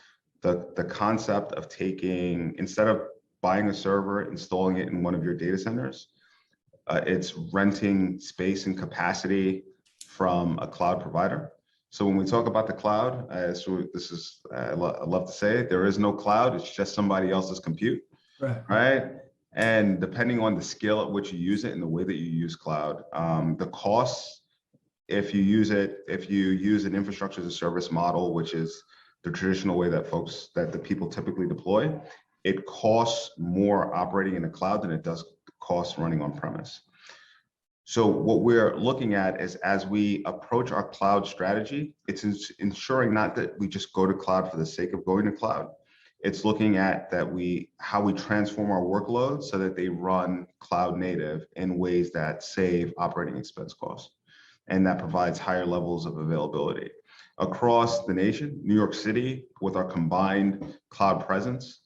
the concept of taking, instead of buying a server, installing it in one of your data centers, it's renting space and capacity from a cloud provider. So when we talk about the cloud, this is, I love to say it, there is no cloud, it's just somebody else's compute, right? And depending on the scale at which you use it and the way that you use cloud, the costs, if you use an infrastructure as a service model, which is the traditional way that the people typically deploy, it costs more operating in the cloud than it does cost running on premise. So what we're looking at is, as we approach our cloud strategy, it's ensuring not that we just go to cloud for the sake of going to cloud. It's looking at how we transform our workloads so that they run cloud native in ways that save operating expense costs, and that provides higher levels of availability. Across the nation, New York City, with our combined cloud presence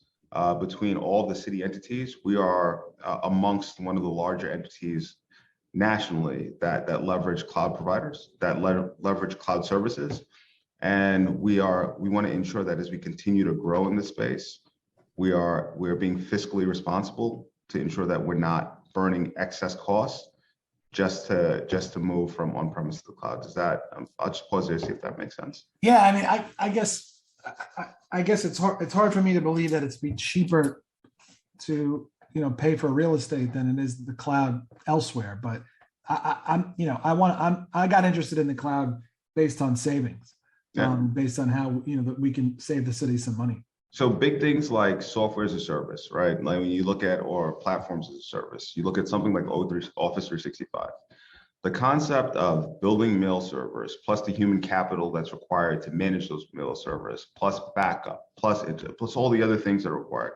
between all the city entities, we are amongst one of the larger entities nationally that leverage cloud providers, that leverage cloud services. And we want to ensure that as we continue to grow in this space, we are being fiscally responsible to ensure that we're not burning excess costs just to move from on-premise to the cloud. Does that? I'll just pause there to see if that makes sense. Yeah, I mean, I guess it's hard for me to believe that it's be cheaper to pay for real estate than it is the cloud elsewhere. But I got interested in the cloud based on savings, based on how that we can save the city some money. So big things like software as a service, right? Like when you look at, or platforms as a service, you look at something like Office 365. The concept of building mail servers, plus the human capital that's required to manage those mail servers, plus backup, plus all the other things that are required.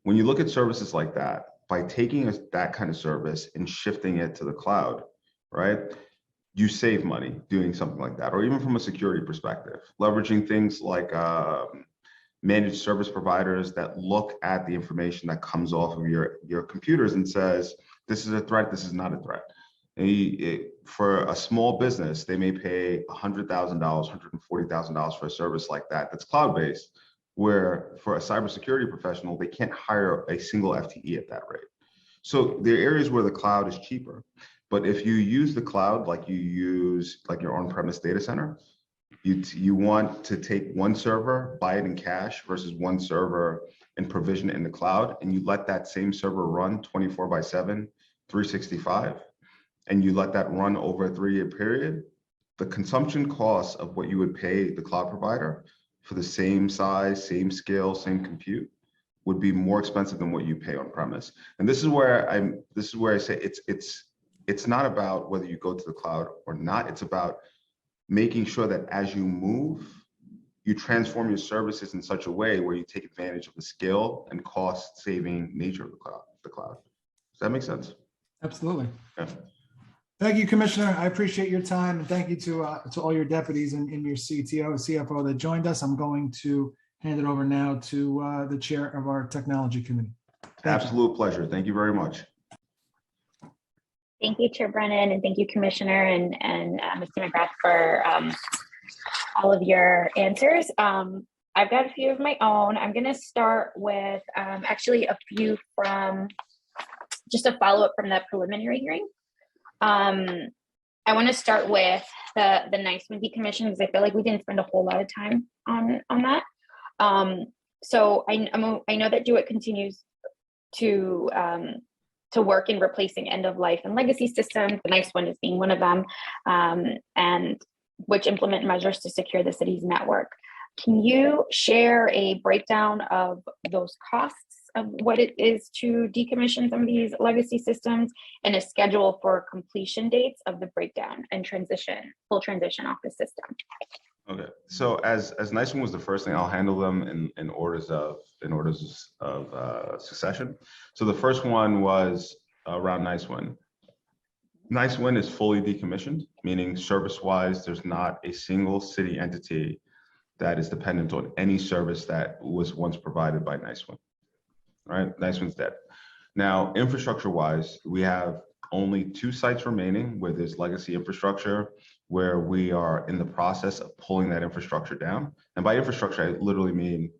When you look at services like that, by taking that kind of service and shifting it to the cloud, right? You save money doing something like that, or even from a security perspective, leveraging things like managed service providers that look at the information that comes off of your computers and says, this is a threat, this is not a threat. For a small business, they may pay $100,000, $140,000 for a service like that that's cloud-based, where for a cybersecurity professional, they can't hire a single FTE at that rate. So there are areas where the cloud is cheaper. But if you use the cloud like you use your on-premise data center, you want to take one server, buy it in cash, versus one server and provision it in the cloud, and you let that same server run 24/7, 365, and you let that run over a 3-year period, the consumption costs of what you would pay the cloud provider for the same size, same scale, same compute would be more expensive than what you pay on premise. And this is where I say it's not about whether you go to the cloud or not. It's about making sure that as you move, you transform your services in such a way where you take advantage of the scale and cost saving nature of the cloud. Does that make sense? Absolutely. Yeah. Thank you, Commissioner. I appreciate your time, and thank you to all your deputies and your CTO, CFO that joined us. I'm going to hand it over now to the chair of our technology committee. Absolute pleasure. Thank you very much. Thank you, Chair Brennan, and thank you, Commissioner and Mr. McGrath for all of your answers. I've got a few of my own. I'm going to start with actually a few from just a follow-up from the preliminary hearing. I want to start with the Nypd decommission because I feel like we didn't spend a whole lot of time on that. So I know that GUID continues to work in replacing end of life and legacy systems. The next one is being one of them, and which implement measures to secure the city's network. Can you share a breakdown of those costs of what it is to decommission some of these legacy systems and a schedule for completion dates of the breakdown and full transition off the system? Okay, so as Nypd was the first thing, I'll handle them in orders of succession. So the first one was around Nypd. Nypd is fully decommissioned, meaning service-wise, there's not a single city entity that is dependent on any service that was once provided by Nypd. Right, Nypd's dead. Now, infrastructure-wise, we have only 2 sites remaining where there's legacy infrastructure, where we are in the process of pulling that infrastructure down. And by infrastructure, I literally mean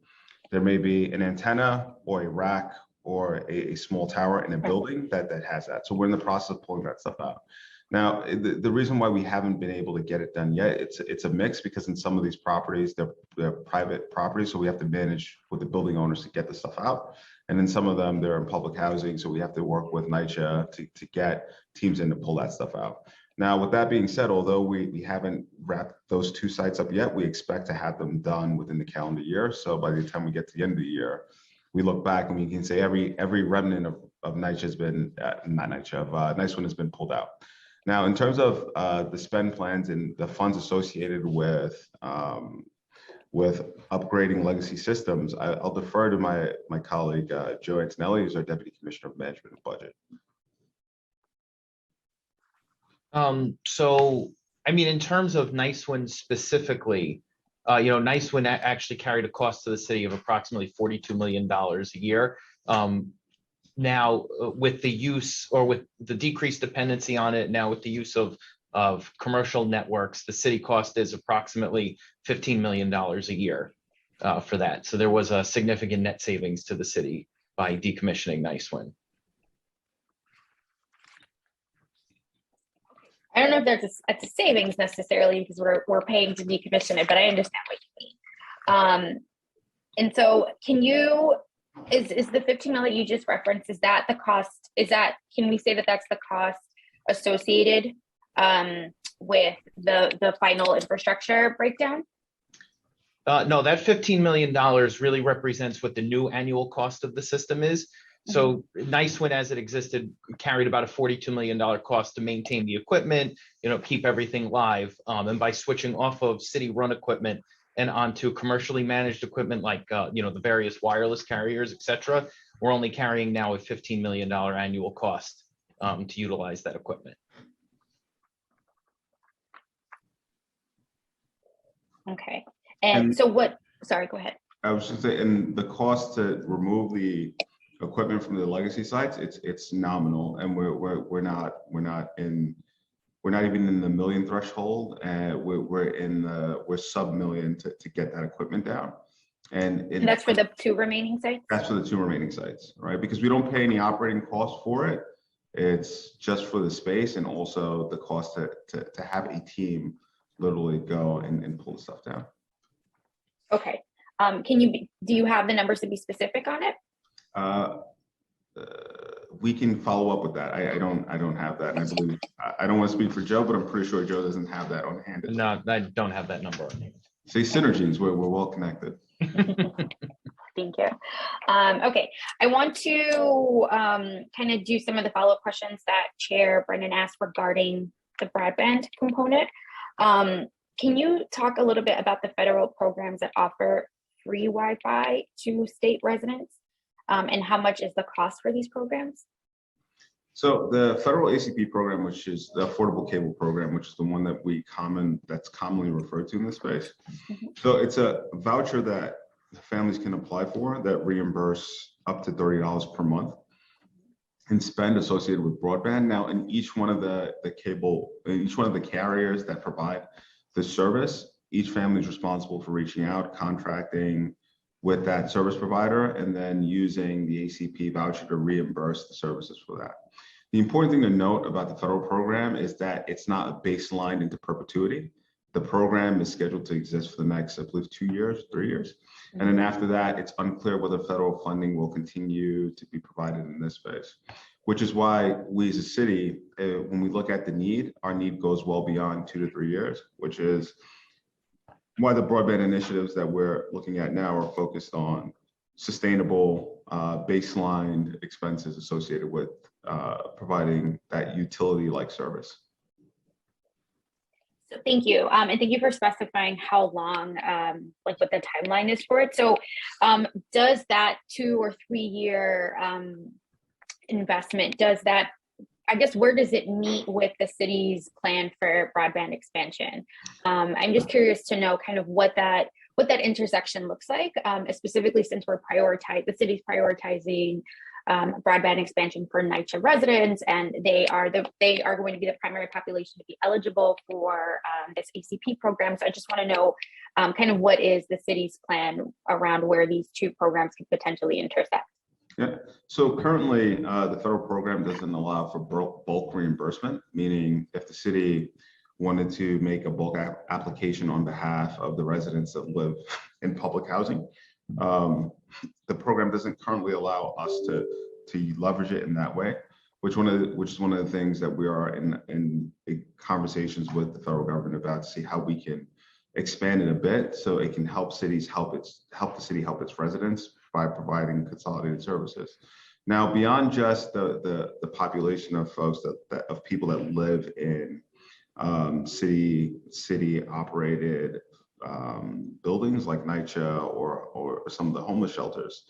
there may be an antenna or a rack or a small tower in a building that has that. So we're in the process of pulling that stuff out. Now, the reason why we haven't been able to get it done yet, it's a mix, because in some of these properties, they're private properties, so we have to manage with the building owners to get the stuff out. And then some of them, they're in public housing, so we have to work with NYCHA to get teams in to pull that stuff out. Now, with that being said, although we haven't wrapped those 2 sites up yet, we expect to have them done within the calendar year. So by the time we get to the end of the year, we look back and we can say every remnant of NYCHA has been, not NYCHA, of Nypd has been pulled out. Now, in terms of the spend plans and the funds associated with upgrading legacy systems, I'll defer to my colleague, Joe Antonelli, who's our Deputy Commissioner of Management and Budget. So, I mean, in terms of Nypd specifically, Nypd actually carried a cost to the city of approximately $42 million a year. Now, with the use or with the decreased dependency on it, now with the use of commercial networks, the city cost is approximately $15 million a year for that. So there was a significant net savings to the city by decommissioning Nypd. I don't know if it's a savings necessarily because we're paying to decommission it, but I understand what you mean. And so is the 15 million you just referenced, is that the cost, can we say that that's the cost associated with the final infrastructure breakdown? No, that $15 million really represents what the new annual cost of the system is. So Nypd, as it existed, carried about a $42 million cost to maintain the equipment, keep everything live. And by switching off of city-run equipment and onto commercially managed equipment like the various wireless carriers, et cetera, we're only carrying now a $15 million annual cost to utilize that equipment. Okay. And so sorry, go ahead. I was just saying, and the cost to remove the equipment from the legacy sites, it's nominal, and we're not even in the million threshold, and we're sub-million to get that equipment down. And that's for the 2 remaining sites? That's for the 2 remaining sites, right? Because we don't pay any operating costs for it. It's just for the space and also the cost to have a team literally go and pull the stuff down. Okay. Do you have the numbers to be specific on it? We can follow up with that. I don't have that. And I believe, I don't want to speak for Joe, but I'm pretty sure Joe doesn't have that on hand. No, I don't have that number on hand. Say synergies, we're well connected. Thank you. Okay, I want to kind of do some of the follow-up questions that Chair Brennan asked regarding the broadband component. Can you talk a little bit about the federal programs that offer free Wi-Fi to state residents? And how much is the cost for these programs? So the federal ACP program, which is the Affordable Cable Program, which is the one that that's commonly referred to in this space. So it's a voucher that families can apply for that reimburse up to $30 per month. in spend associated with broadband. Now, in each one of the carriers that provide the service, each family is responsible for reaching out, contracting with that service provider, and then using the ACP voucher to reimburse the services for that. The important thing to note about the federal program is that it's not baselined into perpetuity. The program is scheduled to exist for the next, I believe, 2 years, 3 years. And then after that, it's unclear whether federal funding will continue to be provided in this space, which is why we as a city, when we look at the need, our need goes well beyond 2 to 3 years, which is why the broadband initiatives that we're looking at now are focused on sustainable baseline expenses associated with providing that utility-like service. So thank you. And thank you for specifying how long, like what the timeline is for it. So does that 2 or 3 year investment, does that, I guess, where does it meet with the city's plan for broadband expansion? I'm just curious to know kind of what that intersection looks like, specifically since the city's prioritizing broadband expansion for NYCHA residents, and they are going to be the primary population to be eligible for this ACP program. So I just want to know kind of what is the city's plan around where these two programs could potentially intersect? Yeah, so currently the federal program doesn't allow for bulk reimbursement, meaning if the city wanted to make a bulk application on behalf of the residents that live in public housing, the program doesn't currently allow us to leverage it in that way, which is one of the things that we are in conversations with the federal government about to see how we can expand it a bit so it can help cities help the city help its residents by providing consolidated services. Now, beyond just the population of folks of people that live in city operated buildings like NYCHA or some of the homeless shelters,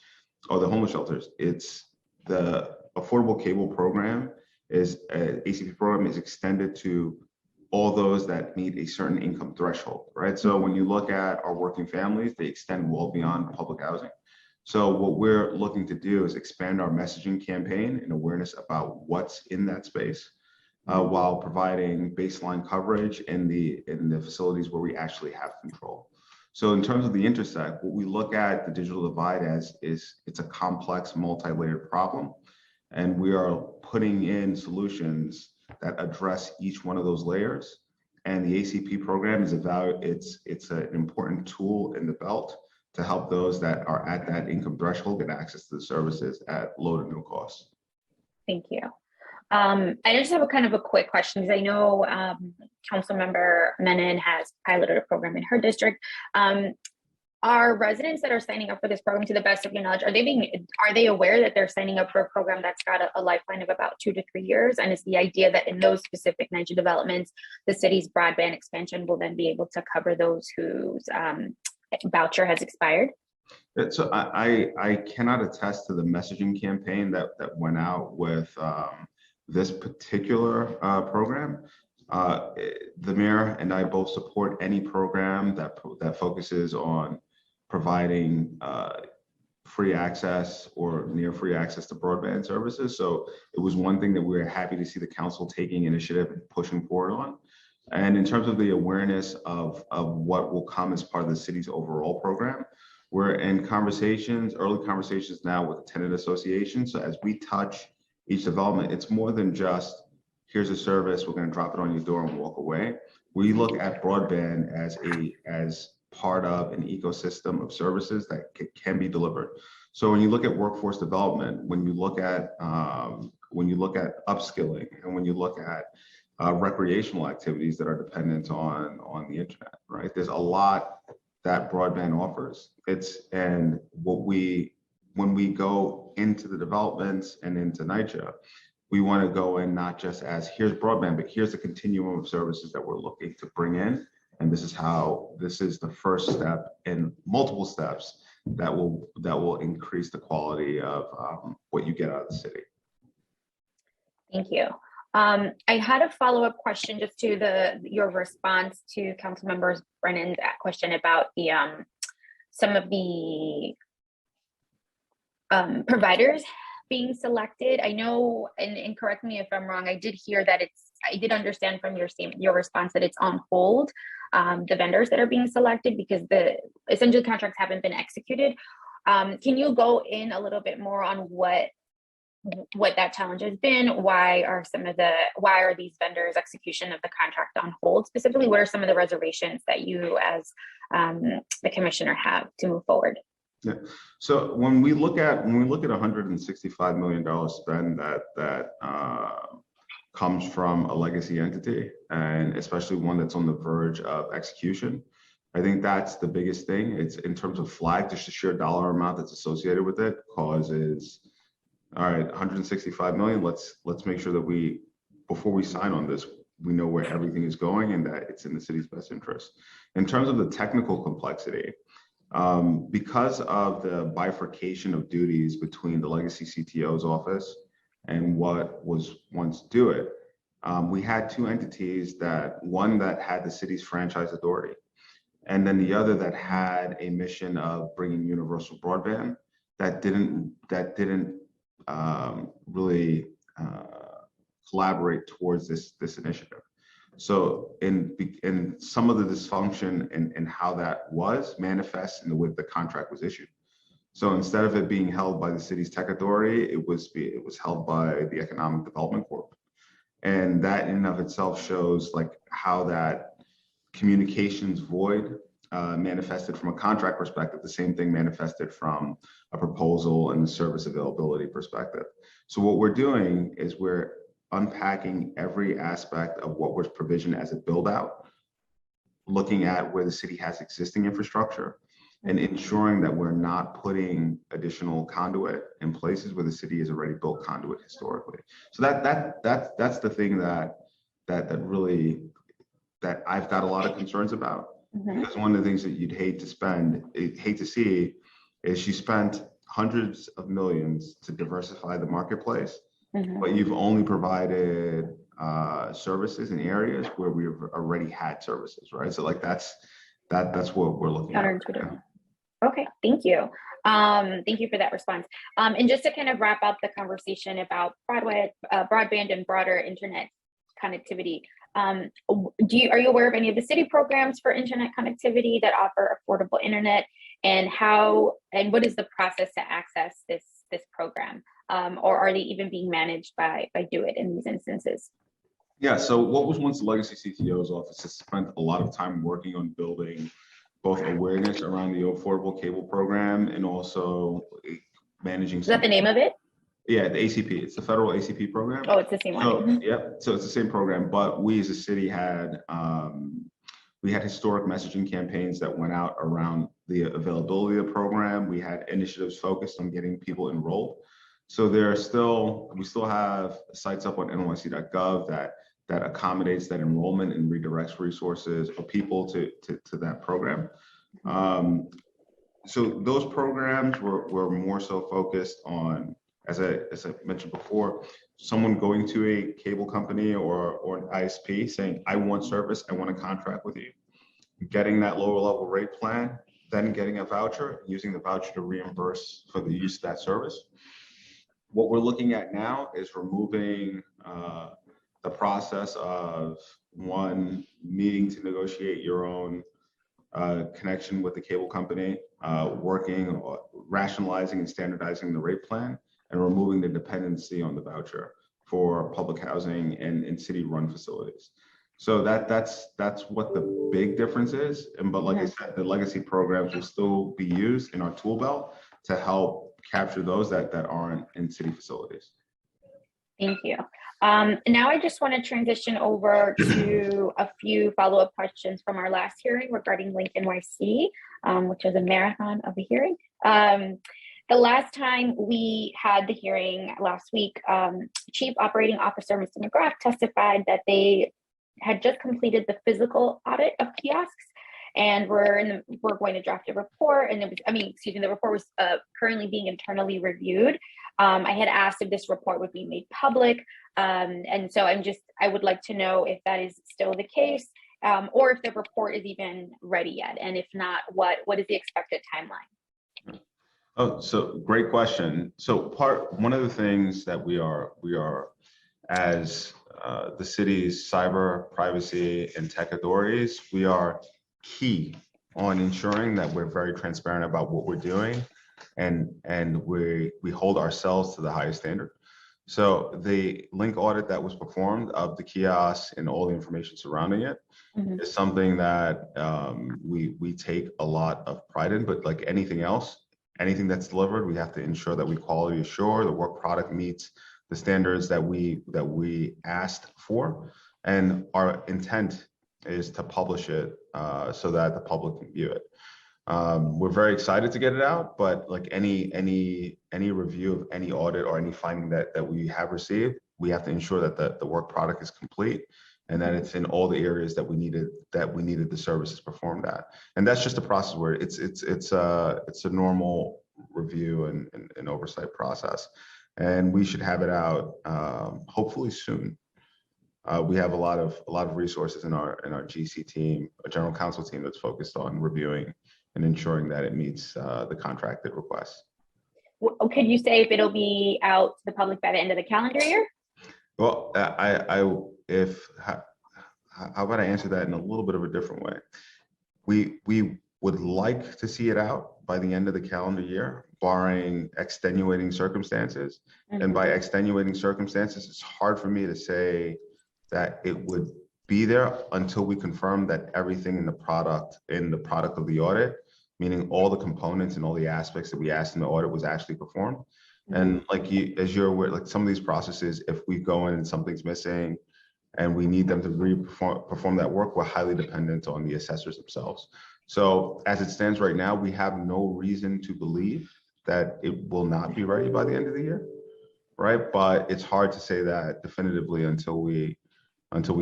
it's the affordable cable program ACP program is extended to all those that meet a certain income threshold, right? So when you look at our working families, they extend well beyond public housing. So what we're looking to do is expand our messaging campaign and awareness about what's in that space, while providing baseline coverage in the facilities where we actually have control. So in terms of the intersect, what we look at the digital divide as is it's a complex, multi-layered problem, and we are putting in solutions that address each one of those layers. And the ACP program is it's an important tool in the belt to help those that are at that income threshold get access to the services at low to no cost. Thank you. I just have a kind of a quick question because I know Councilmember Menon has piloted a program in her district. Are residents that are signing up for this program, to the best of your knowledge, are they aware that they're signing up for a program that's got a lifeline of about 2 to 3 years? And is the idea that in those specific NYCHA developments, the city's broadband expansion will then be able to cover those whose voucher has expired? So I cannot attest to the messaging campaign that went out with this particular program. The mayor and I both support any program that focuses on providing free access or near free access to broadband services. So it was one thing that we were happy to see the council taking initiative and pushing forward on. And in terms of the awareness of what will come as part of the city's overall program, we're in early conversations now with the tenant association. So as we touch each development, it's more than just, here's a service, we're going to drop it on your door and walk away. We look at broadband as part of an ecosystem of services that can be delivered. So when you look at workforce development, when you look at upskilling, and when you look at recreational activities that are dependent on the internet, right? There's a lot that broadband offers. When we go into the developments and into NYCHA, we want to go in not just as here's broadband, but here's the continuum of services that we're looking to bring in. And this is the first step in multiple steps that will increase the quality of what you get out of the city. Thank you. I had a follow-up question just to your response to Councilmember Brennan's question about some of the providers being selected? I know, and correct me if I'm wrong, I did hear that I did understand from your statement, your response, that it's on hold, the vendors that are being selected because essentially contracts haven't been executed. Can you go in a little bit more on what that challenge has been? Why are these vendors' execution of the contract on hold? Specifically, what are some of the reservations that you as the commissioner have to move forward? Yeah. So when we look at $165 million spend that comes from a legacy entity, and especially one that's on the verge of execution, I think that's the biggest thing. It's in terms of flag, just the sheer dollar amount that's associated with it causes, all right, 165 million. Let's make sure that before we sign on this, we know where everything is going and that it's in the city's best interest. In terms of the technical complexity, because of the bifurcation of duties between the legacy CTO's office and what was once DUIT, we had two entities, one that had the city's franchise authority, and then the other that had a mission of bringing universal broadband that didn't really collaborate towards this initiative. So in some of the dysfunction and how that was manifest in the way the contract was issued. So instead of it being held by the city's tech authority, it was held by the Economic Development Corp. And that in and of itself shows like how that communications void manifested from a contract perspective, the same thing manifested from a proposal and the service availability perspective. So what we're doing is we're unpacking every aspect of what was provisioned as a build out, looking at where the city has existing infrastructure and ensuring that we're not putting additional conduit in places where the city has already built conduit historically. So that's the thing that I've got a lot of concerns about. Because one of the things that you'd hate to see is you spent hundreds of millions to diversify the marketplace, but you've only provided services in areas where we've already had services, right? So like that's what we're looking at. Counterintuitive. Okay, thank you. Thank you for that response. And just to kind of wrap up the conversation about broadband and broader internet connectivity, are you aware of any of the city programs for internet connectivity that offer affordable internet, and what is the process to access this program? Or are they even being managed by DUIT in these instances? Yeah, so what was once the legacy CTO's office has spent a lot of time working on building both awareness around the Affordable Cable Program and also managing. Is that the name of it? Yeah, the ACP. It's the federal ACP program. Oh, it's the same one. Yep. So it's the same program, but we as a city had historic messaging campaigns that went out around the availability of the program. We had initiatives focused on getting people enrolled. So we still have sites up on NYC.gov that accommodates that enrollment and redirects resources for people to that program. So those programs were more so focused on, as I mentioned before, someone going to a cable company or an ISP saying, I want service, I want a contract with you. Getting that lower level rate plan, then getting a voucher, using the voucher to reimburse for the use of that service. What we're looking at now is removing the process of one needing to negotiate your own connection with the cable company, working, rationalizing and standardizing the rate plan, and removing the dependency on the voucher for public housing and city-run facilities. So that's what the big difference is. But like I said, the legacy programs will still be used in our tool belt to help capture those that aren't in city facilities. Thank you. Now I just want to transition over to a few follow-up questions from our last hearing regarding Link NYC, which was a marathon of a hearing. The last time we had the hearing last week, Chief Operating Officer Mr. McGrath testified that they had just completed the physical audit of kiosks, and we're going to draft a report. And the report was currently being internally reviewed. I had asked if this report would be made public, and so I would like to know if that is still the case, or if the report is even ready yet, and if not, what is the expected timeline? Oh, so great question. So one of the things that we are as the city's cyber, privacy, and tech authorities, we are key on ensuring that we're very transparent about what we're doing, and we hold ourselves to the highest standard. So the link audit that was performed of the kiosk and all the information surrounding it is something that we take a lot of pride in. But like anything else, anything that's delivered, we have to ensure that we quality assure the work product meets the standards that we asked for, and our intent is to publish it so that the public can view it. We're very excited to get it out, but like any review of any audit or any finding that we have received, we have to ensure that the work product is complete and that it's in all the areas that we needed the services performed at. And that's just a process where it's a normal review and oversight process. And we should have it out hopefully soon. We have a lot of resources in our GC team, a general counsel team that's focused on reviewing and ensuring that it meets the contracted requests. Could you say if it'll be out to the public by the end of the calendar year? Well, how about I answer that in a little bit of a different way? We would like to see it out by the end of the calendar year, barring extenuating circumstances. And by extenuating circumstances, it's hard for me to say that it would be there until we confirm that everything in the product of the audit, meaning all the components and all the aspects that we asked in the audit, was actually performed. And like as you're aware, like some of these processes, if we go in and something's missing and we need them to perform that work, we're highly dependent on the assessors themselves. So as it stands right now, we have no reason to believe that it will not be ready by the end of the year, right? But it's hard to say that definitively until we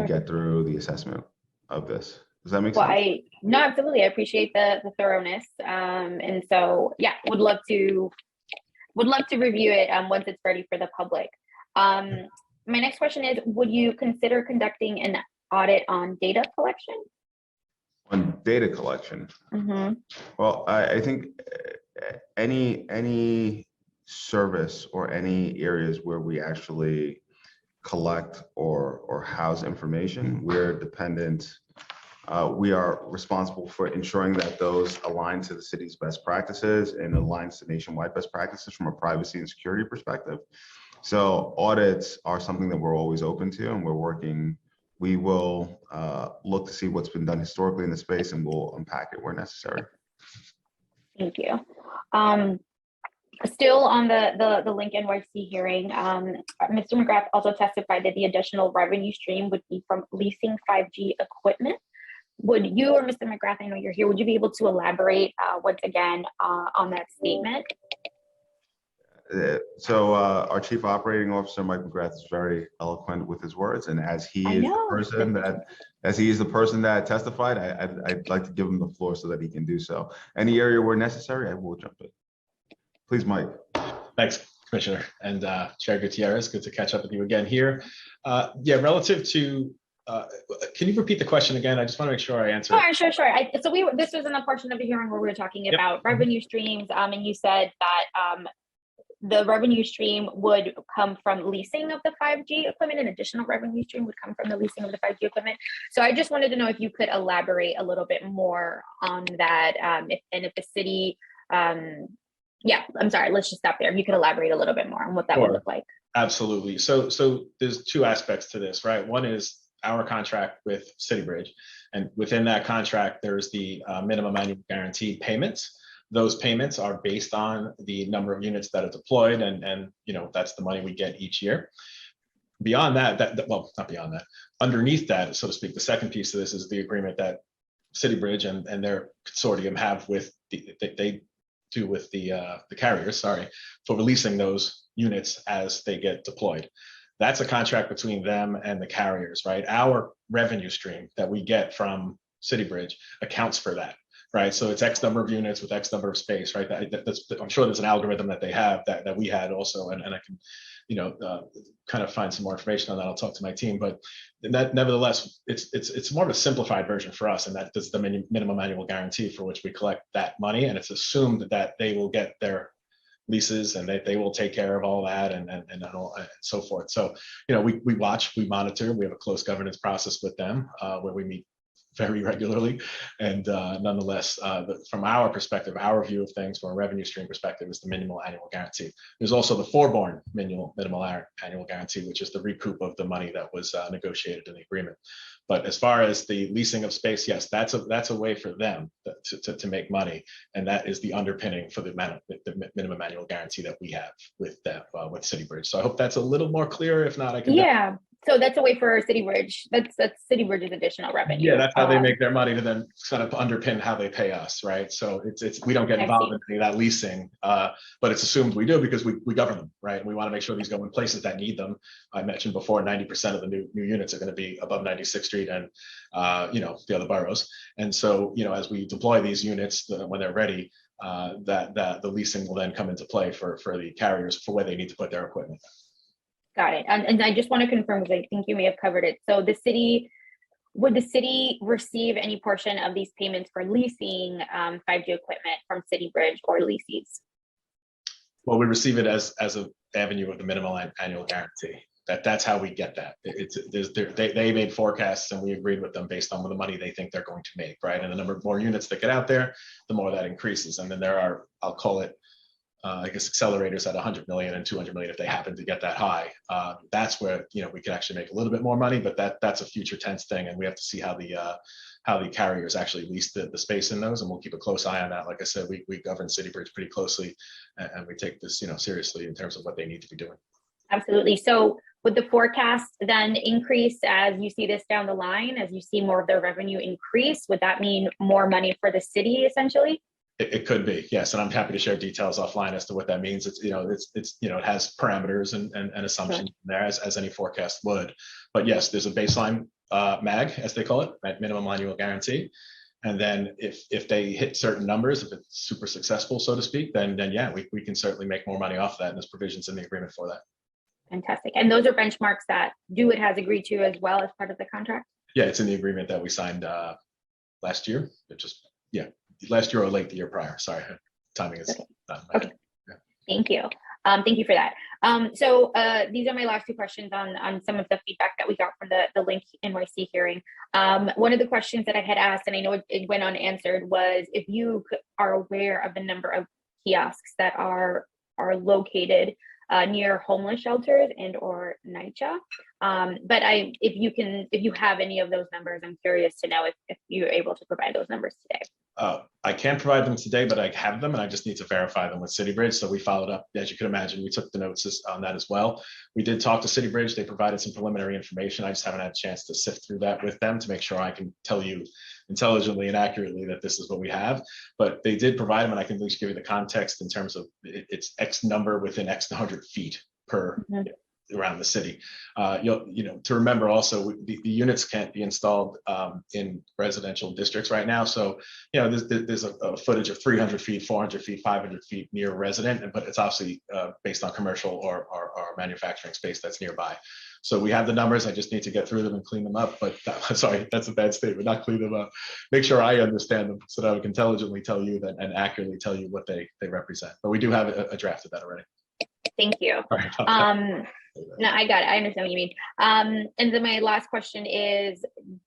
get through the assessment of this. Does that make sense? No, absolutely. I appreciate the thoroughness. And so, yeah, would love to review it once it's ready for the public. My next question is, would you consider conducting an audit on data collection? On data collection? Well, I think any service or any areas where we actually collect or house information, we're dependent. We are responsible for ensuring that those align to the city's best practices and aligns to nationwide best practices from a privacy and security perspective. So audits are something that we're always open to, and we will look to see what's been done historically in the space, and we'll unpack it where necessary. Thank you. Still on the Link NYC hearing, Mr. McGrath also testified that the additional revenue stream would be from leasing 5G equipment. Would you or Mr. McGrath, I know you're here, would you be able to elaborate once again on that statement? So our Chief Operating Officer, Mike McGrath, is very eloquent with his words, and as he is the person that testified, I'd like to give him the floor so that he can do so. Any area where necessary, I will jump in. Please, Mike. Thanks, Commissioner, and Chair Gutierrez. Good to catch up with you again here. Yeah, relative to, can you repeat the question again? I just want to make sure I answer. Sure. This was in the portion of the hearing where we were talking about revenue streams, and you said that the revenue stream would come from leasing of the 5G equipment, an additional revenue stream would come from the leasing of the 5G equipment. So I just wanted to know if you could elaborate a little bit more on that, if the city, yeah, I'm sorry, let's just stop there. If you could elaborate a little bit more on what that would look like. Absolutely. So there's two aspects to this, right? One is our contract with CityBridge, and within that contract, there's the minimum annual guaranteed payments. Those payments are based on the number of units that are deployed, and that's the money we get each year. Beyond that, well, not beyond that, underneath that, so to speak, the second piece of this is the agreement that CityBridge and their consortium have with the carriers, for releasing those units as they get deployed. That's a contract between them and the carriers, right? Our revenue stream that we get from CityBridge accounts for that, right? So it's X number of units with X number of space, right? I'm sure there's an algorithm that they have that we had also, and I can, kind of find some more information on that. I'll talk to my team, but nevertheless, it's more of a simplified version for us, and that is the minimum annual guarantee for which we collect that money, and it's assumed that they will get their leases, and they will take care of all that and so forth. So, we watch, we monitor, we have a close governance process with them where we meet very regularly. And nonetheless, from our perspective, our view of things from a revenue stream perspective is the minimal annual guarantee. There's also the foreborn minimal annual guarantee, which is the recoup of the money that was negotiated in the agreement. But as far as the leasing of space, yes, that's a way for them to make money, and that is the underpinning for the minimum annual guarantee that we have with City Bridge. So I hope that's a little more clear. If not, I can. Yeah. So that's a way for City Bridge. That's City Bridge's additional revenue. Yeah, that's how they make their money to then kind of underpin how they pay us, right? So it's we don't get involved in any of that leasing, but it's assumed we do because we govern them, right? And we want to make sure these go in places that need them. I mentioned before, 90% of the new units are going to be above 96th Street and the other boroughs. And so as we deploy these units when they're ready, that the leasing will then come into play for the carriers for where they need to put their equipment. Got it. And I just want to confirm, because I think you may have covered it. So would the city receive any portion of these payments for leasing 5G equipment from City Bridge or leases? Well, we receive it as an avenue of the minimal annual guarantee. That's how we get that. They made forecasts and we agreed with them based on the money they think they're going to make, right? And the number of more units that get out there, the more that increases. And then there are, I'll call it, accelerators at 100 million and 200 million if they happen to get that high. That's where we could actually make a little bit more money, but that's a future tense thing, and we have to see how the carriers actually lease the space in those, and we'll keep a close eye on that. Like I said, we govern City Bridge pretty closely, and we take this seriously in terms of what they need to be doing. Absolutely. So would the forecast then increase as you see this down the line, as you see more of their revenue increase? Would that mean more money for the city essentially? It could be, yes, and I'm happy to share details offline as to what that means. It has parameters and assumptions in there as any forecast would. But yes, there's a baseline MAG, as they call it, minimum annual guarantee. And then if they hit certain numbers, if it's super successful, so to speak, then yeah, we can certainly make more money off that, and there's provisions in the agreement for that. Fantastic. And those are benchmarks that GUID has agreed to as well as part of the contract? Yeah, it's in the agreement that we signed last year. Last year or late the year prior. Sorry, timing is not my head. Yeah. Thank you. Thank you for that. So these are my last two questions on some of the feedback that we got from the Link NYC hearing. One of the questions that I had asked, and I know it went unanswered, was if you are aware of the number of kiosks that are located near homeless shelters and or NYCHA. But if you have any of those numbers, I'm curious to know if you're able to provide those numbers today. I can't provide them today, but I have them, and I just need to verify them with City Bridge. So we followed up, as you can imagine, we took the notes on that as well. We did talk to City Bridge. They provided some preliminary information. I just haven't had a chance to sift through that with them to make sure I can tell you intelligently and accurately that this is what we have. But they did provide them, and I can at least give you the context in terms of it's X number within X 100 feet per around the city. To remember also, the units can't be installed in residential districts right now. So, there's a footage of 300 feet, 400 feet, 500 feet near a resident, but it's obviously based on commercial or manufacturing space that's nearby. So we have the numbers. I just need to get through them and clean them up. But sorry, that's a bad statement. Not clean them up. Make sure I understand them so that I can intelligently tell you that and accurately tell you what they represent. But we do have a draft of that already. Thank you. No, I got it. I understand what you mean. And then my last question is,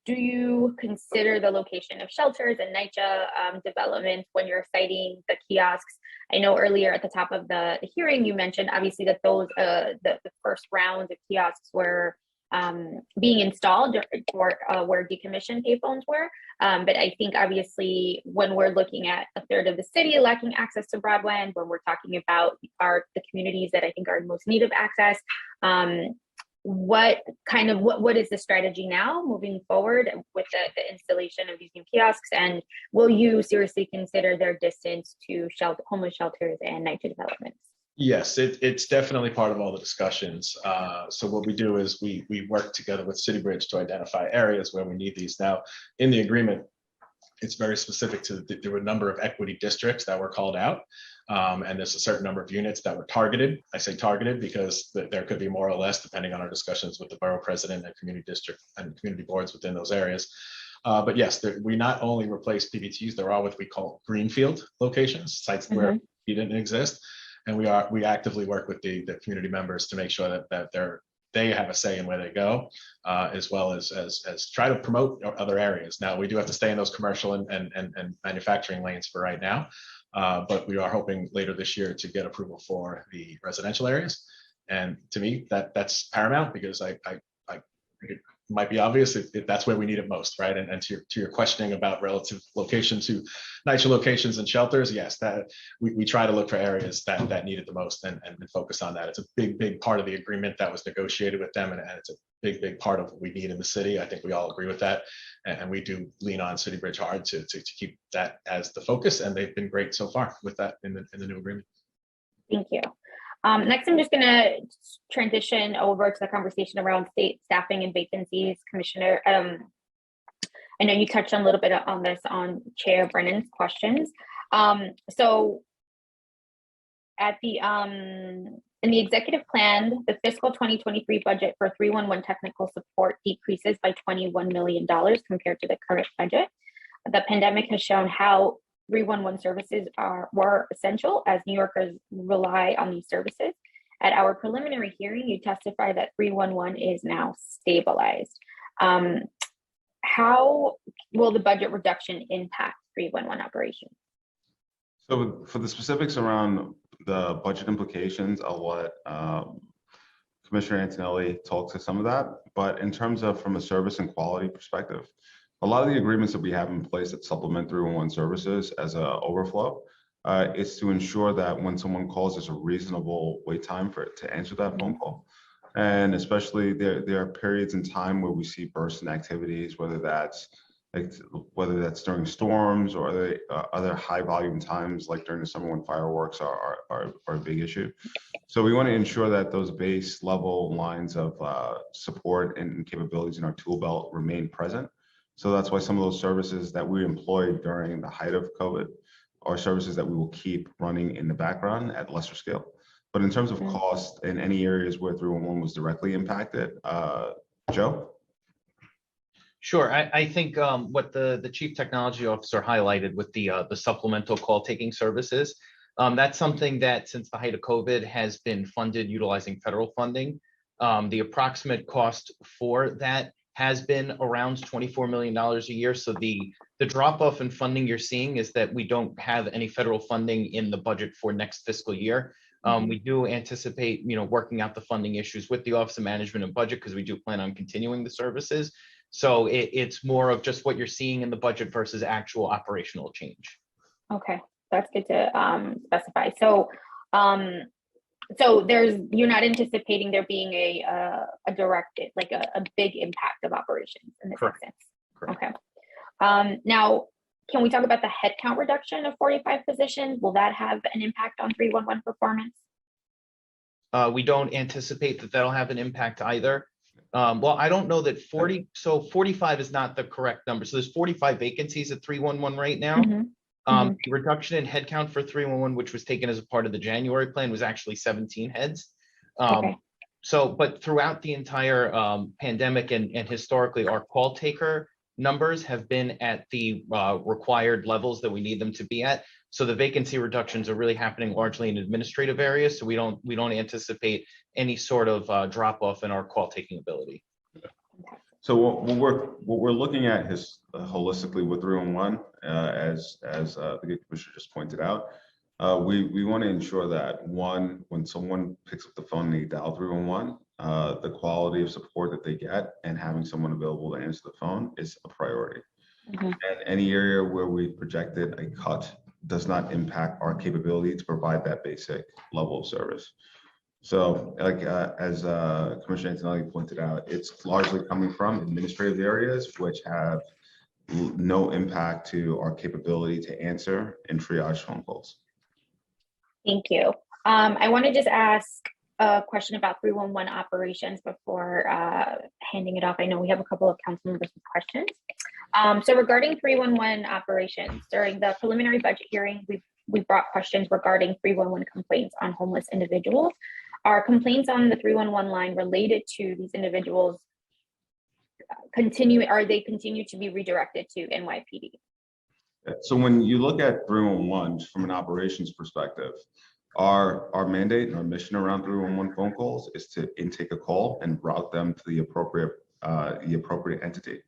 do you consider the location of shelters and NYCHA developments when you're citing the kiosks? I know earlier at the top of the hearing, you mentioned obviously that those the first rounds of kiosks were being installed or where decommissioned payphones were. But I think obviously when we're looking at a third of the city lacking access to broadband, when we're talking about the communities that I think are in most need of access, what is the strategy now moving forward with the installation of these new kiosks? And will you seriously consider their distance to homeless shelters and NYCHA developments? Yes, it's definitely part of all the discussions. So what we do is we work together with City Bridge to identify areas where we need these. Now, in the agreement, it's very specific to there were a number of equity districts that were called out, and there's a certain number of units that were targeted. I say targeted because there could be more or less depending on our discussions with the borough president and community district and community boards within those areas. But yes, we not only replace PBTs, there are what we call greenfield locations, sites where it didn't exist. and we actively work with the community members to make sure that they have a say in where they go, as well as try to promote other areas. Now, we do have to stay in those commercial and manufacturing lanes for right now, but we are hoping later this year to get approval for the residential areas. And to me, that's paramount, because I think it might be obvious if that's where we need it most, right? And to your questioning about relative location to NYCC locations and shelters, yes, that we try to look for areas that need it the most and focus on that. It's a big part of the agreement that was negotiated with them, and it's a big part of what we need in the city. I think we all agree with that, and we do lean on City Bridge hard to keep that as the focus, and they've been great so far with that in the new agreement. Thank you. Next, I'm just going to transition over to the conversation around state staffing and vacancies. Commissioner, I know you touched on a little bit on this on Chair Brennan's questions. So at the in the executive plan, the fiscal 2023 budget for 311 technical support decreases by $21 million compared to the current budget. The pandemic has shown how 311 services were essential, as New Yorkers rely on these services. At our preliminary hearing, you testified that 311 is now stabilized. How will the budget reduction impact 311 operations? So for the specifics around the budget implications, I'll let Commissioner Antonelli talk to some of that. But in terms of from a service and quality perspective, a lot of the agreements that we have in place that supplement 311 services as an overflow is to ensure that when someone calls, there's a reasonable wait time for it to answer that phone call. And especially there are periods in time where we see bursts in activities, whether that's during storms or other high volume times, like during the summer when fireworks are a big issue. So we want to ensure that those base level lines of support and capabilities in our tool belt remain present. So that's why some of those services that we employed during the height of COVID are services that we will keep running in the background at lesser scale. But in terms of cost in any areas where 311 was directly impacted, Joe? Sure. I think what the Chief Technology Officer highlighted with the supplemental call taking services, that's something that since the height of COVID has been funded utilizing federal funding. The approximate cost for that has been around $24 million a year. So the drop off in funding you're seeing is that we don't have any federal funding in the budget for next fiscal year. We do anticipate, working out the funding issues with the Office of Management and Budget, because we do plan on continuing the services. So it's more of just what you're seeing in the budget versus actual operational change. Okay, that's good to specify. So, you're not anticipating there being a directed, like a big impact of operations in this instance. Correct. Okay. Now, can we talk about the headcount reduction of 45 positions? Will that have an impact on 311 performance? We don't anticipate that that'll have an impact either. Well, I don't know that 45 is not the correct number. So there's 45 vacancies at 311 right now. The reduction in headcount for 311, which was taken as a part of the January plan, was actually 17 heads. But throughout the entire pandemic and historically, our call taker numbers have been at the required levels that we need them to be at. So the vacancy reductions are really happening largely in administrative areas. So we don't anticipate any sort of drop off in our call taking ability. So what we're looking at is holistically with 311, as the good commissioner just pointed out, we want to ensure that one, when someone picks up the phone and they dial 311, the quality of support that they get and having someone available to answer the phone is a priority. And any area where we projected a cut does not impact our capability to provide that basic level of service. So like as Commissioner Antonelli pointed out, it's largely coming from administrative areas which have no impact to our capability to answer and triage phone calls. Thank you. I want to just ask a question about 311 operations before handing it off. I know we have a couple of council members with questions. So regarding 311 operations, during the preliminary budget hearing, we brought questions regarding 311 complaints on homeless individuals. Are complaints on the 311 line related to these individuals are they continue to be redirected to NYPD? So when you look at 311 from an operations perspective, Our mandate and our mission around 311 phone calls is to intake a call and route them to the appropriate entity.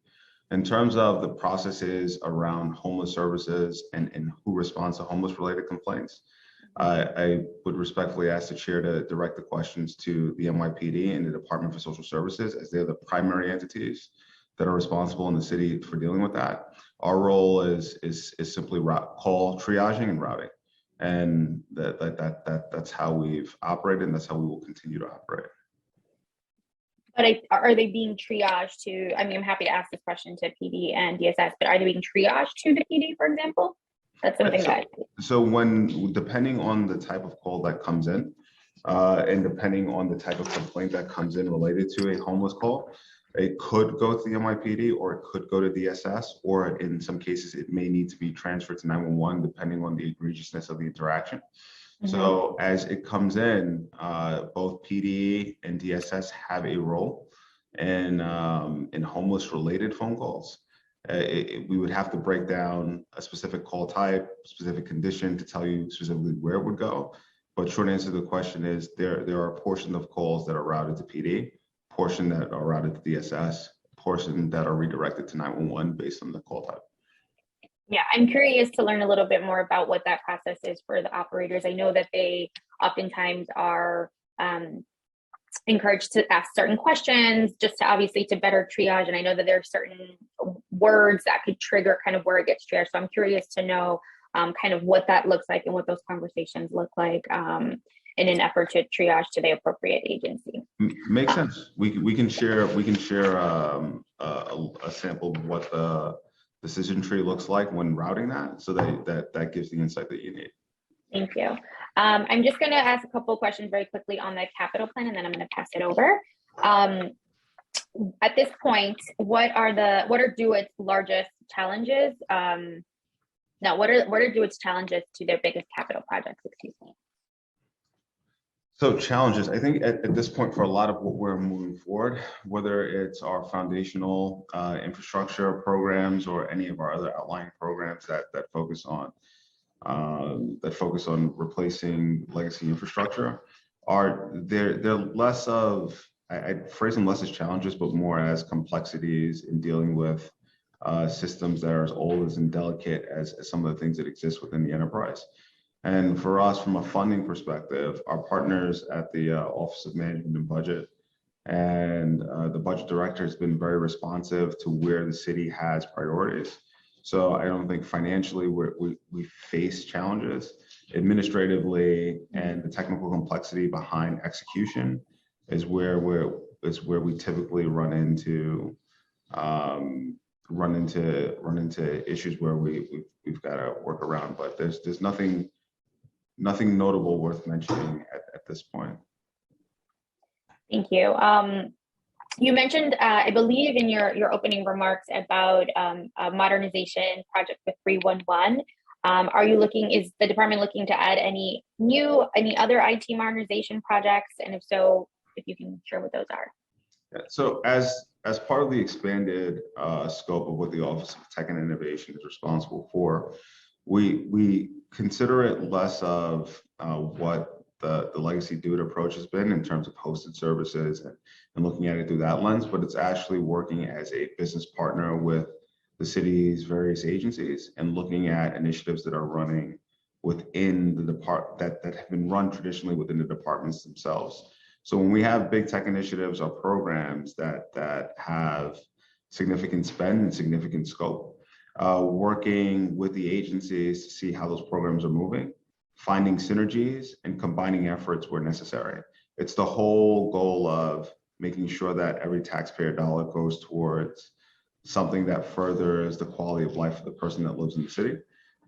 In terms of the processes around homeless services and who responds to homeless related complaints, I would respectfully ask the chair to direct the questions to the NYPD and the Department for Social Services, as they're the primary entities that are responsible in the city for dealing with that. Our role is simply call triaging and routing. And that's how we've operated, and that's how we will continue to operate. But are they being triaged to, I mean, I'm happy to ask this question to PD and DSS, but are they being triaged to the PD, for example? That's something So depending on the type of call that comes in, and depending on the type of complaint that comes in related to a homeless call, it could go to the NYPD, or it could go to DSS, or in some cases, it may need to be transferred to 911, depending on the egregiousness of the interaction. Mm-hmm. So as it comes in, both PD and DSS have a role in homeless related phone calls. We would have to break down a specific call type, specific condition to tell you specifically where it would go. But short answer to the question is there are a portion of calls that are routed to PD, portion that are routed to DSS, portion that are redirected to 911 based on the call type. Yeah, I'm curious to learn a little bit more about what that process is for the operators. I know that they oftentimes are encouraged to ask certain questions just to obviously to better triage. And I know that there are certain words that could trigger kind of where it gets triaged. So I'm curious to know kind of what that looks like and what those conversations look like in an effort to triage to the appropriate agency. Makes sense. We can share a sample of what the decision tree looks like when routing that, so that gives the insight that you need. Thank you. I'm just going to ask a couple of questions very quickly on the capital plan, and then I'm going to pass it over. At this point, what are DUIT's largest challenges? No, what are DUIT's challenges to their biggest capital projects? Excuse me. So challenges, I think at this point for a lot of what we're moving forward, whether it's our foundational infrastructure programs or any of our other outlying programs that focus on replacing legacy infrastructure, they're less of, I'd phrase them less as challenges, but more as complexities in dealing with systems that are as old and delicate as some of the things that exist within the enterprise. And for us, from a funding perspective, our partners at the Office of Management and Budget and the budget director has been very responsive to where the city has priorities. So I don't think financially we face challenges. Administratively, and the technical complexity behind execution is where we typically run into issues where we've got to work around. But there's nothing notable worth mentioning at this point. Thank you. You mentioned, I believe in your opening remarks about a modernization project with 311. Is the department looking to add any other IT modernization projects? And if so, if you can share what those are. Yeah, so as part of the expanded scope of what the Office of Tech and Innovation is responsible for, we consider it less of what the legacy DUIT approach has been in terms of hosted services and looking at it through that lens, but it's actually working as a business partner with the city's various agencies and looking at initiatives that are running within the that have been run traditionally within the departments themselves. So when we have big tech initiatives or programs that have significant spend and significant scope, working with the agencies to see how those programs are moving, finding synergies and combining efforts where necessary. It's the whole goal of making sure that every taxpayer dollar goes towards something that furthers the quality of life of the person that lives in the city,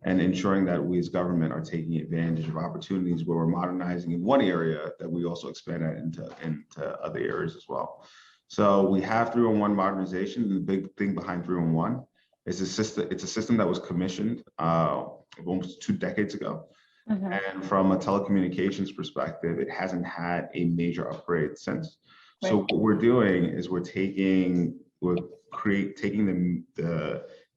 and ensuring that we as government are taking advantage of opportunities where we're modernizing in one area that we also expand that into other areas as well. So we have 311 modernization, and the big thing behind 311 is it's a system that was commissioned almost 2 decades ago. Mm-hmm. And from a telecommunications perspective, it hasn't had a major upgrade since. Right. So what we're doing is we're taking the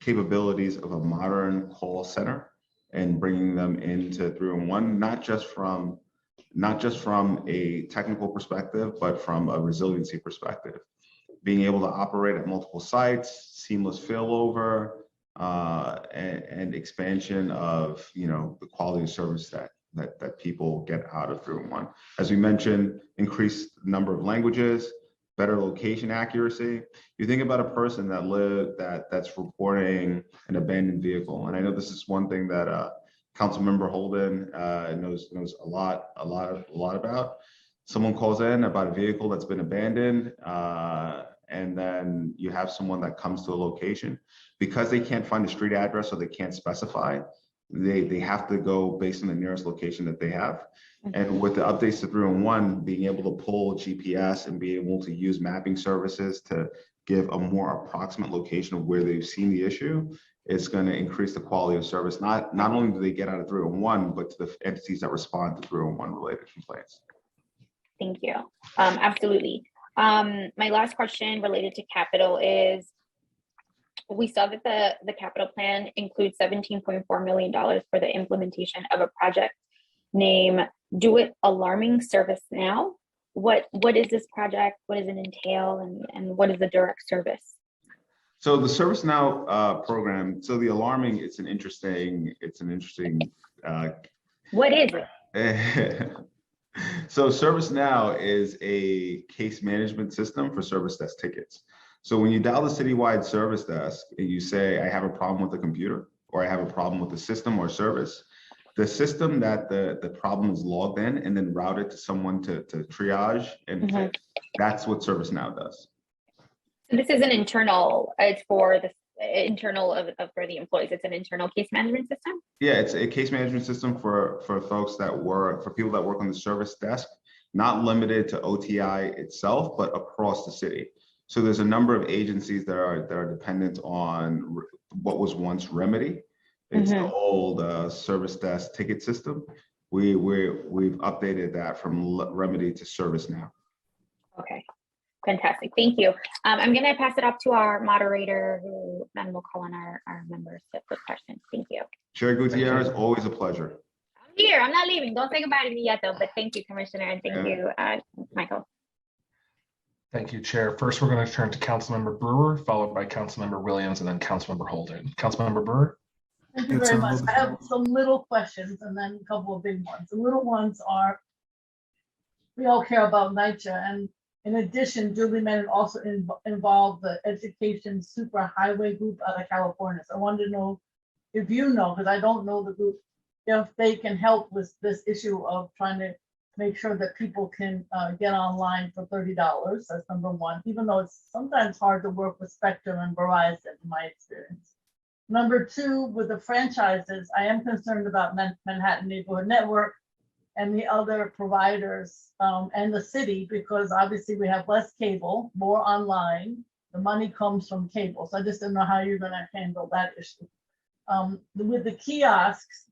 capabilities of a modern call center and bringing them into 311, not just from not just from a technical perspective, but from a resiliency perspective. Being able to operate at multiple sites, seamless failover, and expansion of the quality of service that people get out of 311. As we mentioned, increased number of languages, better location accuracy. You think about a person that's reporting an abandoned vehicle, and I know this is one thing that Councilmember Holden knows a lot about. Someone calls in about a vehicle that's been abandoned, and then you have someone that comes to a location. Because they can't find a street address or they can't specify, they have to go based on the nearest location that they have. And with the updates to 311, being able to pull GPS and be able to use mapping services to give a more approximate location of where they've seen the issue, it's going to increase the quality of service. Not only do they get out of 311, but to the entities that respond to 311 related complaints. Thank you. Absolutely. My last question related to capital is, we saw that the capital plan includes $17.4 million for the implementation of a project named Do It Alarming Service Now. What is this project? What does it entail, and what is the direct service? So the ServiceNow program. So the alarming, it's an interesting. What is it? So ServiceNow is a case management system for service desk tickets. So when you dial the citywide service desk and you say, I have a problem with the computer, or I have a problem with the system or service, the system that the problem is logged in and then routed to someone to triage and fix, that's what ServiceNow does. So this is an internal, it's for the internal for the employees. It's an internal case management system? Yeah, it's a case management system for people that work on the service desk, not limited to OTI itself, but across the city. So there's a number of agencies that are dependent on what was once Remedy. It's the old service desk ticket system. We've updated that from Remedy to ServiceNow. Okay, fantastic. Thank you. I'm going to pass it off to our moderator, who then we'll call on our members to put questions. Thank you. Chair Gutierrez, always a pleasure. I'm here. I'm not leaving. Don't say goodbye to me yet, though. But thank you, Commissioner, and thank you, Michael. Thank you, Chair. First, we're going to turn to Councilmember Brewer, followed by Councilmember Williams, and then Councilmember Holden. Councilmember Brewer. Thank you very much. I have some little questions and then a couple of big ones. The little ones are, we all care about NYCHA, and in addition, Julie Menon also involved the education superhighway group out of California. So I wanted to know if you know, because I don't know the group, if they can help with this issue of trying to make sure that people can get online for $30. That's number one, even though it's sometimes hard to work with Spectrum and Verizon, in my experience. Number two, with the franchises, I am concerned about Manhattan Neighborhood Network and the other providers and the city, because obviously we have less cable, more online. The money comes from cable. So I just didn't know how you're going to handle that issue. With the kiosks,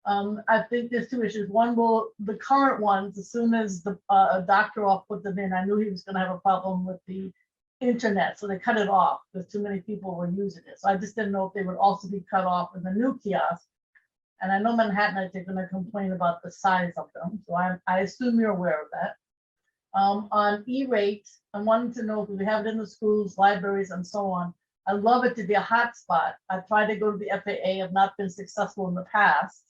I think there's two issues. One, the current ones, as soon as the Dr. Off put them in, I knew he was going to have a problem with the internet, so they cut it off because too many people were using it. So I just didn't know if they would also be cut off in the new kiosk. And I know Manhattan, they're going to complain about the size of them, so I assume you're aware of that. On E-rate, I wanted to know if we have it in the schools, libraries, and so on. I love it to be a hotspot. I tried to go to the FAA, have not been successful in the past,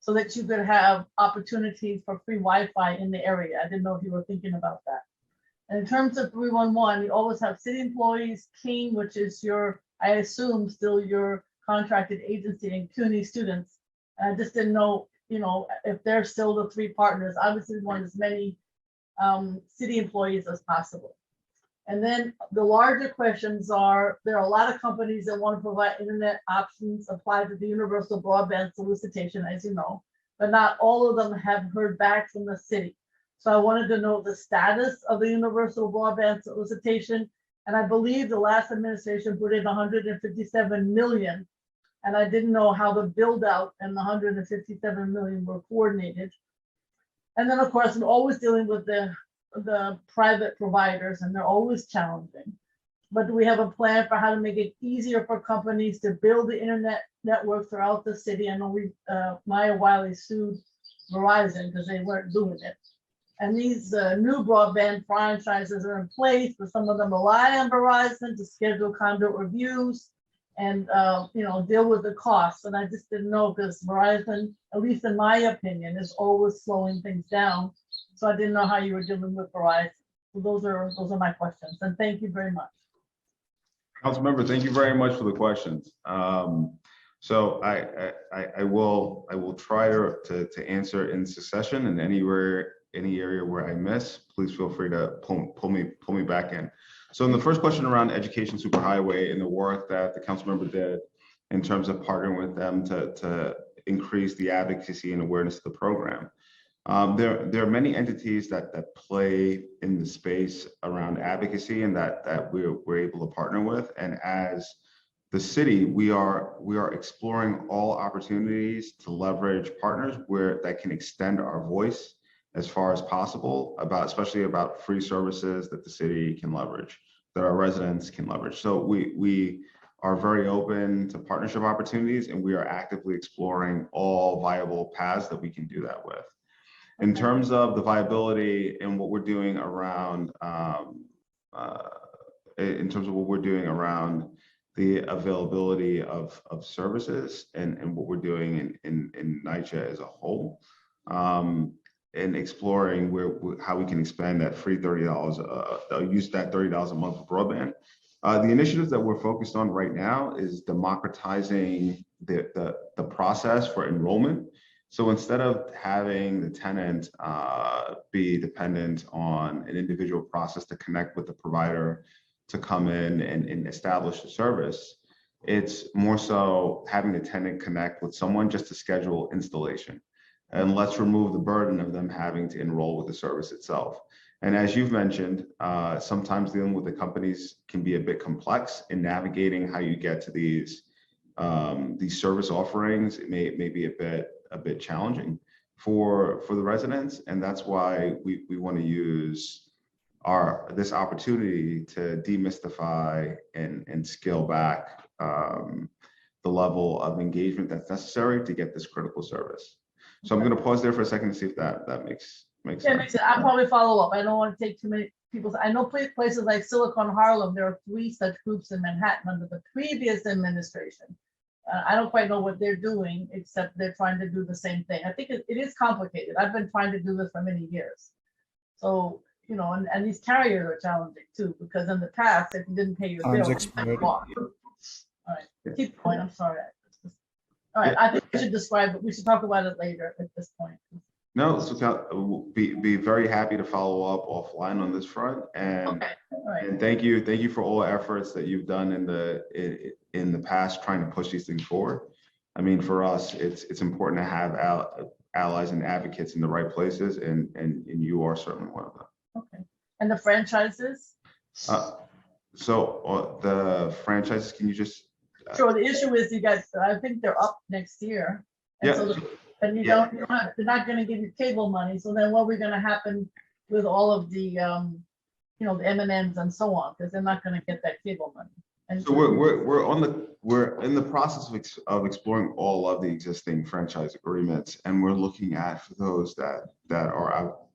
so that you could have opportunities for free Wi-Fi in the area. I didn't know if you were thinking about that. And in terms of 311, you always have city employees, King, which is your, I assume, still your contracted agency, and CUNY students. And I just didn't know, if they're still the three partners. Obviously, we want as many city employees as possible. And then the larger questions are, there are a lot of companies that want to provide internet options applied to the universal broadband solicitation, as you know, but not all of them have heard back from the city. So I wanted to know the status of the universal broadband solicitation. And I believe the last administration put in 157 million. And I didn't know how the build out and the 157 million were coordinated. And then of course, I'm always dealing with the private providers, and they're always challenging. But do we have a plan for how to make it easier for companies to build the internet network throughout the city? I know Maya Wiley sued Verizon because they weren't doing it. And these new broadband franchises are in place, but some of them rely on Verizon to schedule conduit reviews and deal with the costs. And I just didn't know because Verizon, at least in my opinion, is always slowing things down. So I didn't know how you were dealing with Verizon. So those are my questions. And thank you very much. Councilmember, thank you very much for the questions. So I will try to answer in succession, and any area where I miss, please feel free to pull me back in. So in the first question around education superhighway and the work that the council member did in terms of partnering with them to increase the advocacy and awareness of the program. There are many entities that play in the space around advocacy and that we're able to partner with. And as the city, we are exploring all opportunities to leverage partners that can extend our voice as far as possible, especially about free services that the city can leverage, that our residents can leverage. So we are very open to partnership opportunities, and we are actively exploring all viable paths that we can do that with. In terms of the viability and what we're doing around, the availability of services and what we're doing in NYCHA as a whole, and exploring how we can expand that free $30, use that $30 a month for broadband. The initiatives that we're focused on right now is democratizing the process for enrollment. So instead of having the tenant be dependent on an individual process to connect with the provider to come in and establish the service, it's more so having the tenant connect with someone just to schedule installation. And let's remove the burden of them having to enroll with the service itself. And as you've mentioned, sometimes dealing with the companies can be a bit complex in navigating how you get to these service offerings. It may be a bit challenging for the residents, and that's why we want to use this opportunity to demystify and scale back the level of engagement that's necessary to get this critical service. So I'm going to pause there for a second to see if that makes sense. Makes sense. I'll probably follow up. I don't want to take too many people. I know places like Silicon Harlem, there are 3 such groups in Manhattan under the previous administration. I don't quite know what they're doing, except they're trying to do the same thing. I think it is complicated. I've been trying to do this for many years. So, and these carriers are challenging too, because in the past, if you didn't pay your bill, you might walk. All right, keep going. I'm sorry. All right, I think we should describe it. We should talk about it later at this point. No, so we'll be very happy to follow up offline on this front. And, and thank you for all efforts that you've done in the past trying to push these things forward. I mean, for us, it's important to have allies and advocates in the right places, and you are certainly one of them. Okay. And the franchises? So the franchises, can you just? Sure. The issue is you guys, I think they're up next year. And so they're not going to give you cable money. So then what are going to happen with all of the, the M&Ms and so on, because they're not going to get that cable money. And so we're in the process of exploring all of the existing franchise agreements, and we're looking at for those that are up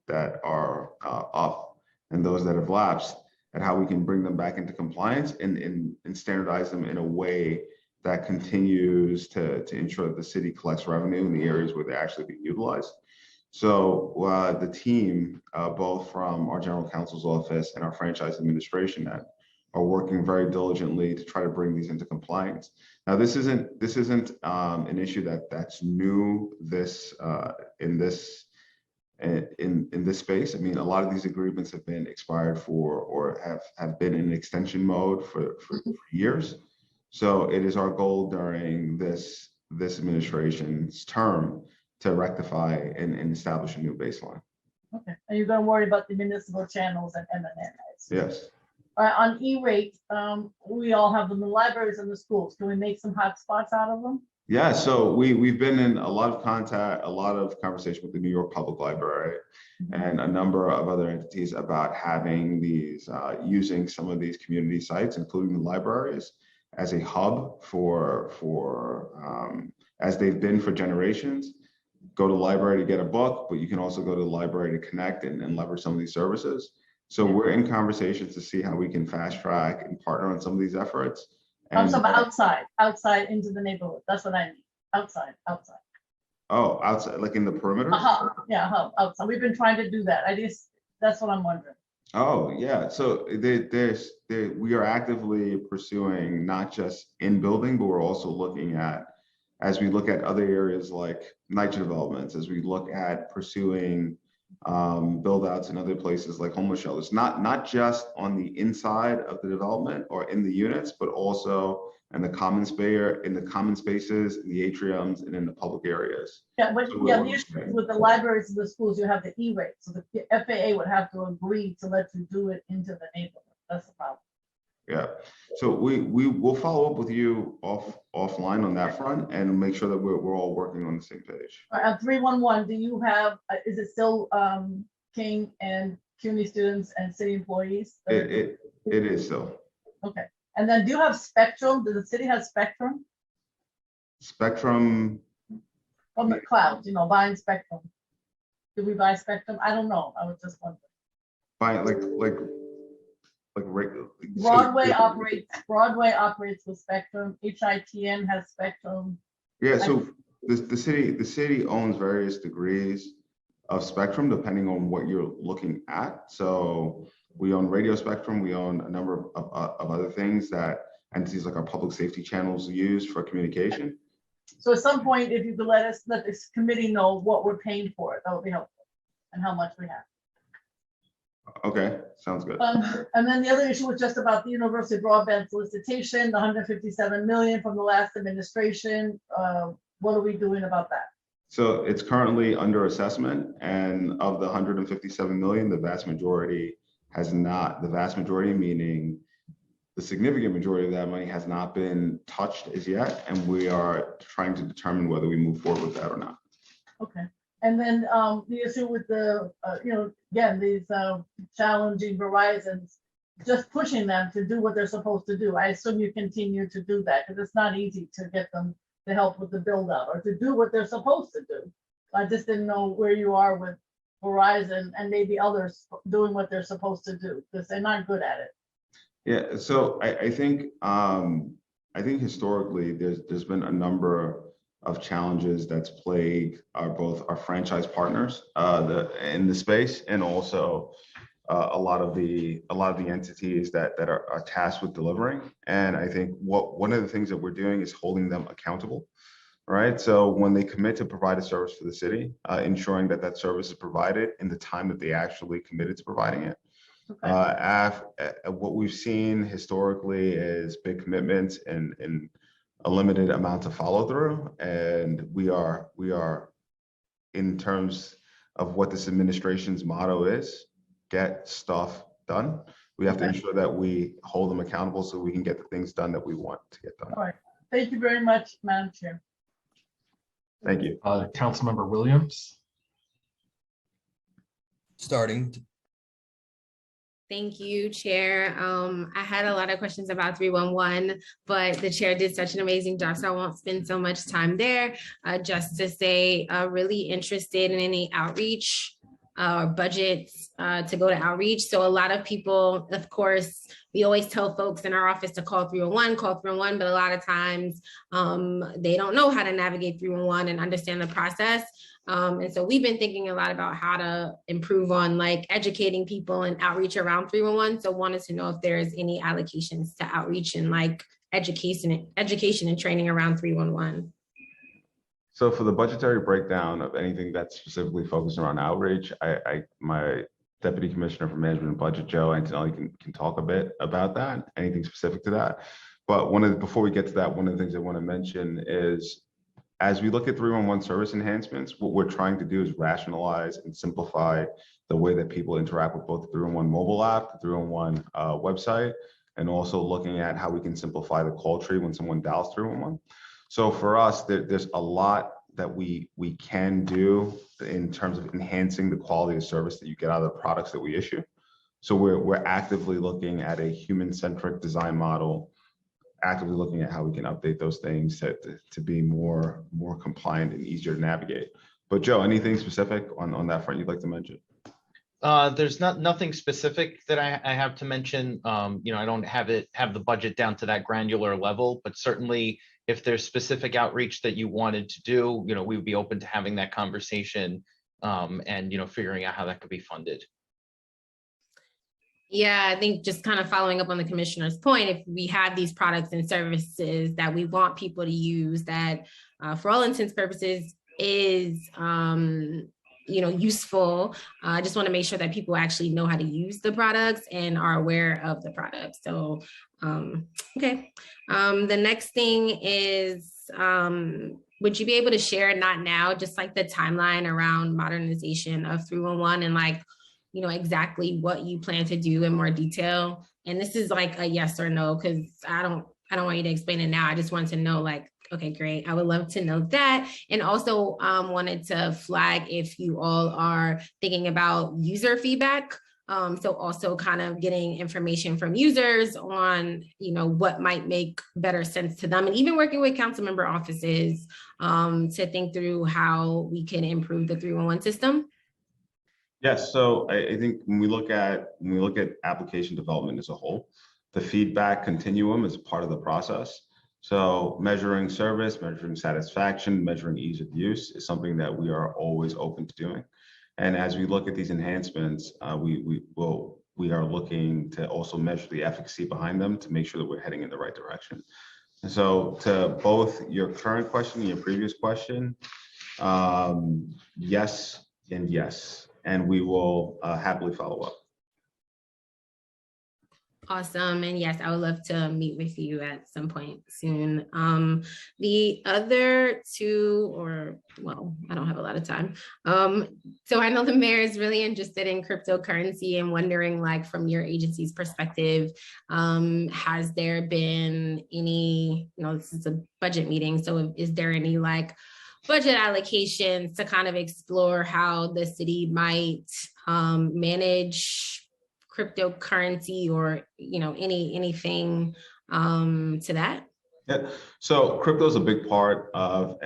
and those that have lapsed, and how we can bring them back into compliance and standardize them in a way that continues to ensure that the city collects revenue in the areas where they're actually being utilized. So the team, both from our general counsel's office and our franchise administration, are working very diligently to try to bring these into compliance. Now, this isn't an issue that's new in this space. I mean, a lot of these agreements have been expired for or have been in extension mode for years. So it is our goal during this administration's term to rectify and establish a new baseline. Okay, and you're going to worry about the municipal channels and M&Ms. Yes. On E-rate, we all have them in the libraries and the schools. Can we make some hot spots out of them? Yeah, so we've been in a lot of contact, a lot of conversation with the New York Public Library and a number of other entities about having these, using some of these community sites, including the libraries, as a hub for as they've been for generations, go to the library to get a book, but you can also go to the library to connect and leverage some of these services. So we're in conversations to see how we can fast track and partner on some of these efforts. And So outside into the neighborhood. That's what I mean. Outside. oh, outside, like in the perimeter? Yeah, outside. We've been trying to do that. That's what I'm wondering. Oh, yeah. So we are actively pursuing not just in building, but we're also looking at, as we look at other areas like niche developments, as we look at pursuing build outs in other places like homeless shelters, not just on the inside of the development or in the units, but also in the common spaces, in the atriums, and in the public areas. Yeah, but So the issue is with the libraries and the schools, you have the E-rate. So the FAA would have to agree to let you do it into the neighborhood. That's the problem. Yeah, so we will follow up with you offline on that front and make sure that we're all working on the same page. At 311, do you have, is it still King and CUNY students and city employees? It is so. Okay, and then do you have Spectrum? Does the city have Spectrum? Spectrum. From the cloud, buying Spectrum. Do we buy Spectrum? I don't know. I was just wondering. Buying like regular. Broadway operates with Spectrum. HITN has Spectrum. Yeah, so the city owns various degrees of spectrum depending on what you're looking at. So we own radio spectrum. We own a number of other things that entities like our public safety channels use for communication. So at some point, if you could let this committee know what we're paying for it, that would be helpful, and how much we have. Okay, sounds good. And then the other issue was just about the university broadband solicitation, the 157 million from the last administration. What are we doing about that? So it's currently under assessment, and of the 157 million, the vast majority meaning the significant majority of that money has not been touched as yet, and we are trying to determine whether we move forward with that or not. Okay. And then the issue with the, again, these challenging Verizons, just pushing them to do what they're supposed to do. I assume you continue to do that because it's not easy to get them to help with the build out or to do what they're supposed to do. I just didn't know where you are with Verizon and maybe others doing what they're supposed to do because they're not good at it. Yeah, so I think historically there's been a number of challenges that's plagued both our franchise partners in the space and also a lot of the entities that are tasked with delivering. And I think one of the things that we're doing is holding them accountable, right? So when they commit to provide a service for the city, ensuring that service is provided in the time that they actually committed to providing it. Okay. What we've seen historically is big commitments and a limited amount of follow through, and we are in terms of what this administration's motto is, get stuff done. We have to ensure that we hold them accountable so we can get the things done that we want to get done. All right. Thank you very much, Madam Chair. Thank you. Councilmember Williams. Starting. Thank you, Chair. I had a lot of questions about 311, but the Chair did such an amazing job, so I won't spend so much time there. Just to say, really interested in any outreach or budgets to go to outreach. So a lot of people, of course, we always tell folks in our office to call 311, but a lot of times they don't know how to navigate 311 and understand the process. And so we've been thinking a lot about how to improve on like educating people and outreach around 311. So wanted to know if there's any allocations to outreach and like education and training around 311. So for the budgetary breakdown of anything that's specifically focused around outreach, my Deputy Commissioner for Management and Budget, Joe Antonelli, can talk a bit about that, anything specific to that. But before we get to that, one of the things I want to mention is, as we look at 311 service enhancements, what we're trying to do is rationalize and simplify the way that people interact with both the 311 mobile app, the 311 website, and also looking at how we can simplify the call tree when someone dials 311. So for us, there's a lot that we can do in terms of enhancing the quality of service that you get out of the products that we issue. So we're actively looking at a human-centric design model, actively looking at how we can update those things to be more compliant and easier to navigate. But Joe, anything specific on that front you'd like to mention? There's nothing specific that I have to mention. I don't have the budget down to that granular level, but certainly if there's specific outreach that you wanted to do, we would be open to having that conversation and figuring out how that could be funded. Yeah, I think just kind of following up on the commissioner's point, if we have these products and services that we want people to use that for all intents and purposes is useful. I just want to make sure that people actually know how to use the products and are aware of the products. So, okay. The next thing is, would you be able to share, not now, just like the timeline around modernization of 311 and like, exactly what you plan to do in more detail? And this is like a yes or no, because I don't want you to explain it now. I just want to know, like, okay, great. I would love to know that. And also wanted to flag if you all are thinking about user feedback. So also kind of getting information from users on, what might make better sense to them, and even working with council member offices to think through how we can improve the 311 system. Yes, so I think when we look at application development as a whole, the feedback continuum is part of the process. So measuring service, measuring satisfaction, measuring ease of use is something that we are always open to doing. And as we look at these enhancements, we are looking to also measure the efficacy behind them to make sure that we're heading in the right direction. And so to both your current question and your previous question, yes and yes. And we will happily follow up. Awesome. And yes, I would love to meet with you at some point soon. The other two, I don't have a lot of time. So I know the mayor is really interested in cryptocurrency and wondering, like, from your agency's perspective, has there been any, this is a budget meeting, so is there any like budget allocations to kind of explore how the city might manage cryptocurrency or anything to that? Yeah, so crypto is a big part of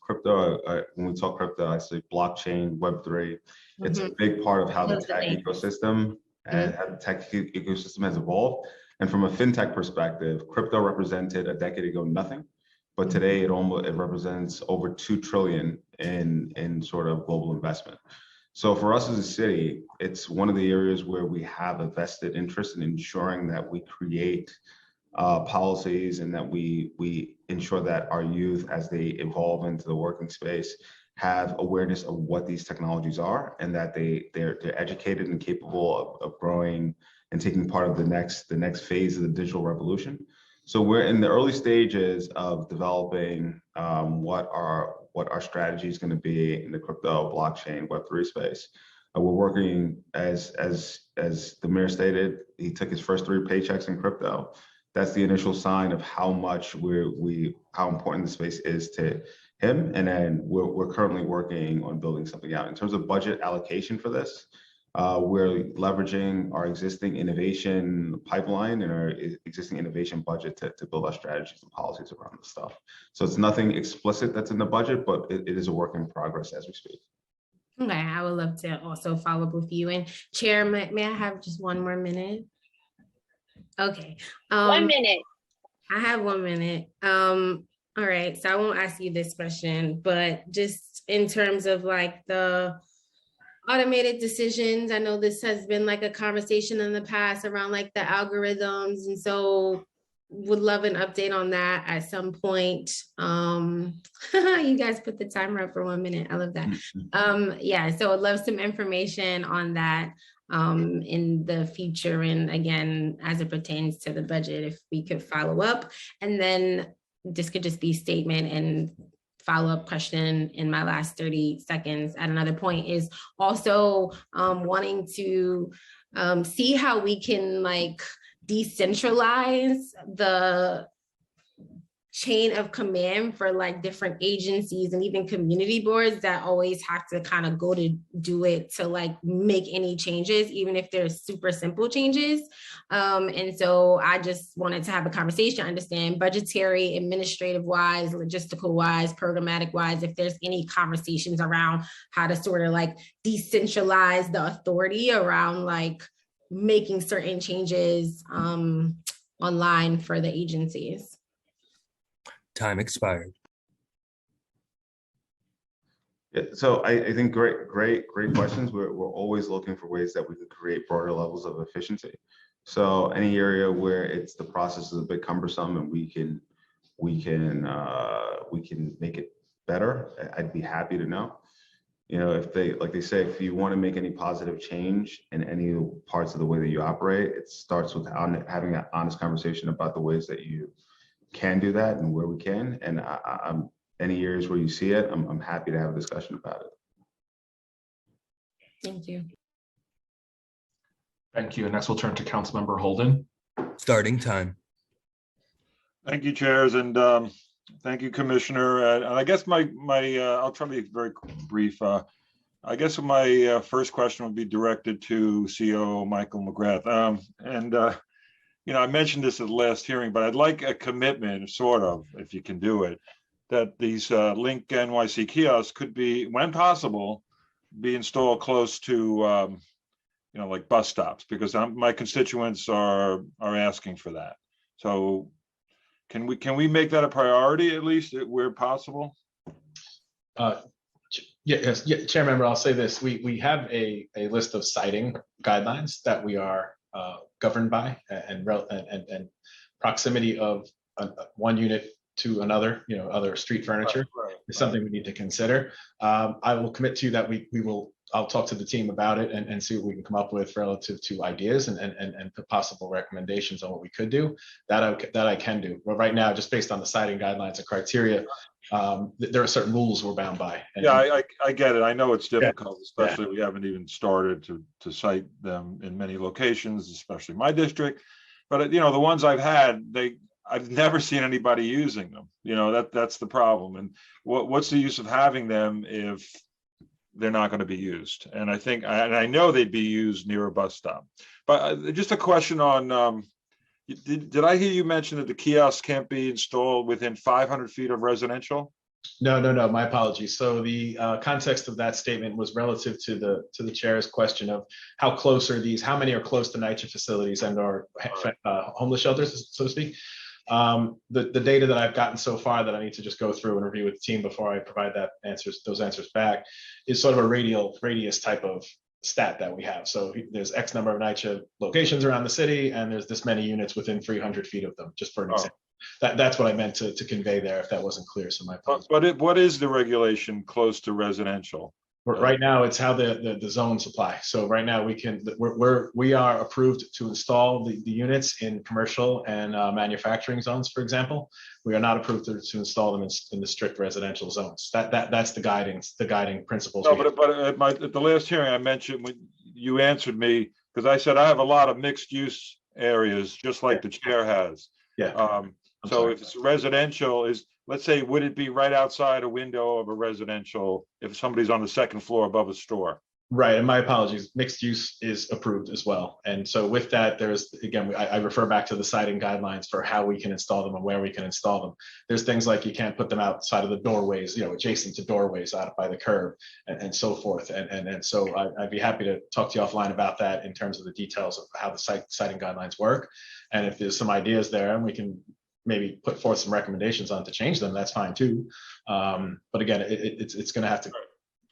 crypto. When we talk crypto, I say blockchain, Web3. It's a big part of how the tech ecosystem has evolved. And from a fintech perspective, crypto represented a decade ago nothing, but today it represents over 2 trillion in sort of global investment. So for us as a city, it's one of the areas where we have a vested interest in ensuring that we create policies and that we ensure that our youth, as they evolve into the working space, have awareness of what these technologies are, and that they're educated and capable of growing and taking part of the next phase of the digital revolution. So we're in the early stages of developing what our strategy is going to be in the crypto, blockchain, Web3 space. We're working, as the mayor stated, he took his first 3 paychecks in crypto. That's the initial sign of how much how important the space is to him. And then we're currently working on building something out. In terms of budget allocation for this, we're leveraging our existing innovation pipeline and our existing innovation budget to build our strategies and policies around this stuff. So it's nothing explicit that's in the budget, but it is a work in progress as we speak. Okay, I would love to also follow up with you. And Chair, may I have just 1 more minute? Okay. 1 minute. I have 1 minute. All right, so I won't ask you this question, but just in terms of like the automated decisions, I know this has been like a conversation in the past around like the algorithms, and so would love an update on that at some point. You guys put the timer up for 1 minute. I love that. Yeah, so I'd love some information on that in the future, and again, as it pertains to the budget, if we could follow up. And then this could just be statement and follow-up question in my last 30 seconds at another point is also wanting to see how we can like decentralize the chain of command for like different agencies and even community boards that always have to kind of go to do it to like make any changes, even if they're super simple changes. And so I just wanted to have a conversation, understand budgetary, administrative wise, logistical wise, programmatic wise, if there's any conversations around how to sort of like decentralize the authority around like making certain changes online for the agencies. Time expired. Yeah, so I think great questions. We're always looking for ways that we can create broader levels of efficiency. So any area where it's the process is a bit cumbersome and we can make it better, I'd be happy to know. You know, if they, like they say, if you want to make any positive change in any parts of the way that you operate, it starts with having an honest conversation about the ways that you can do that and where we can. And I'm any areas where you see it, I'm happy to have a discussion about it. Thank you. Thank you. And next we'll turn to Councilmember Holden. Starting time. Thank you, chairs, and thank you, Commissioner. And I guess I'll try to be very brief. I guess my first question would be directed to COO Michael McGrath. You know, I mentioned this at the last hearing, but I'd like a commitment, sort of, if you can do it, that these Link NYC kiosks could be, when possible, be installed close to, you know, like bus stops, because my constituents are asking for that. So can we make that a priority, at least where possible? Yes, Chair Member, I'll say this. We have a list of citing guidelines that we are governed by, and proximity of one unit to another, you know, other street furniture is something we need to consider. I will commit to you that I'll talk to the team about it and see what we can come up with relative to ideas and possible recommendations on what we could do. That I can do. But right now, just based on the citing guidelines and criteria, there are certain rules we're bound by. Yeah, I get it. I know it's difficult, especially we haven't even started to cite them in many locations, especially my district. But you know, the ones I've had, I've never seen anybody using them. You know, that's the problem. And what's the use of having them if they're not going to be used? And I think, and I know they'd be used near a bus stop. But just a question on, did I hear you mention that the kiosks can't be installed within 500 feet of residential? No, my apologies. So the context of that statement was relative to the chair's question of how close are these, how many are close to NYCHA facilities and or homeless shelters, so to speak. The data that I've gotten so far that I need to just go through and review with the team before I provide those answers back is sort of a radius type of stat that we have. So there's X number of NYCHA locations around the city, and there's this many units within 300 feet of them, just for an example. That's what I meant to convey there, if that wasn't clear. So my apologies. But what is the regulation close to residential? Right now, it's how the zones apply. So right now, we are approved to install the units in commercial and manufacturing zones, for example. We are not approved to install them in the strict residential zones. That's the guiding principles. No, but at the last hearing, I mentioned when you answered me, because I said I have a lot of mixed use areas, just like the chair has. Yeah. So if it's residential, let's say, would it be right outside a window of a residential if somebody's on the second floor above a store? Right, and my apologies, mixed use is approved as well. And so with that, there's, again, I refer back to the citing guidelines for how we can install them and where we can install them. There's things like you can't put them outside of the doorways, you know, adjacent to doorways out by the curb and so forth. And so I'd be happy to talk to you offline about that in terms of the details of how the citing guidelines work. And if there's some ideas there and we can maybe put forth some recommendations on to change them, that's fine too. But again, it's going to have to.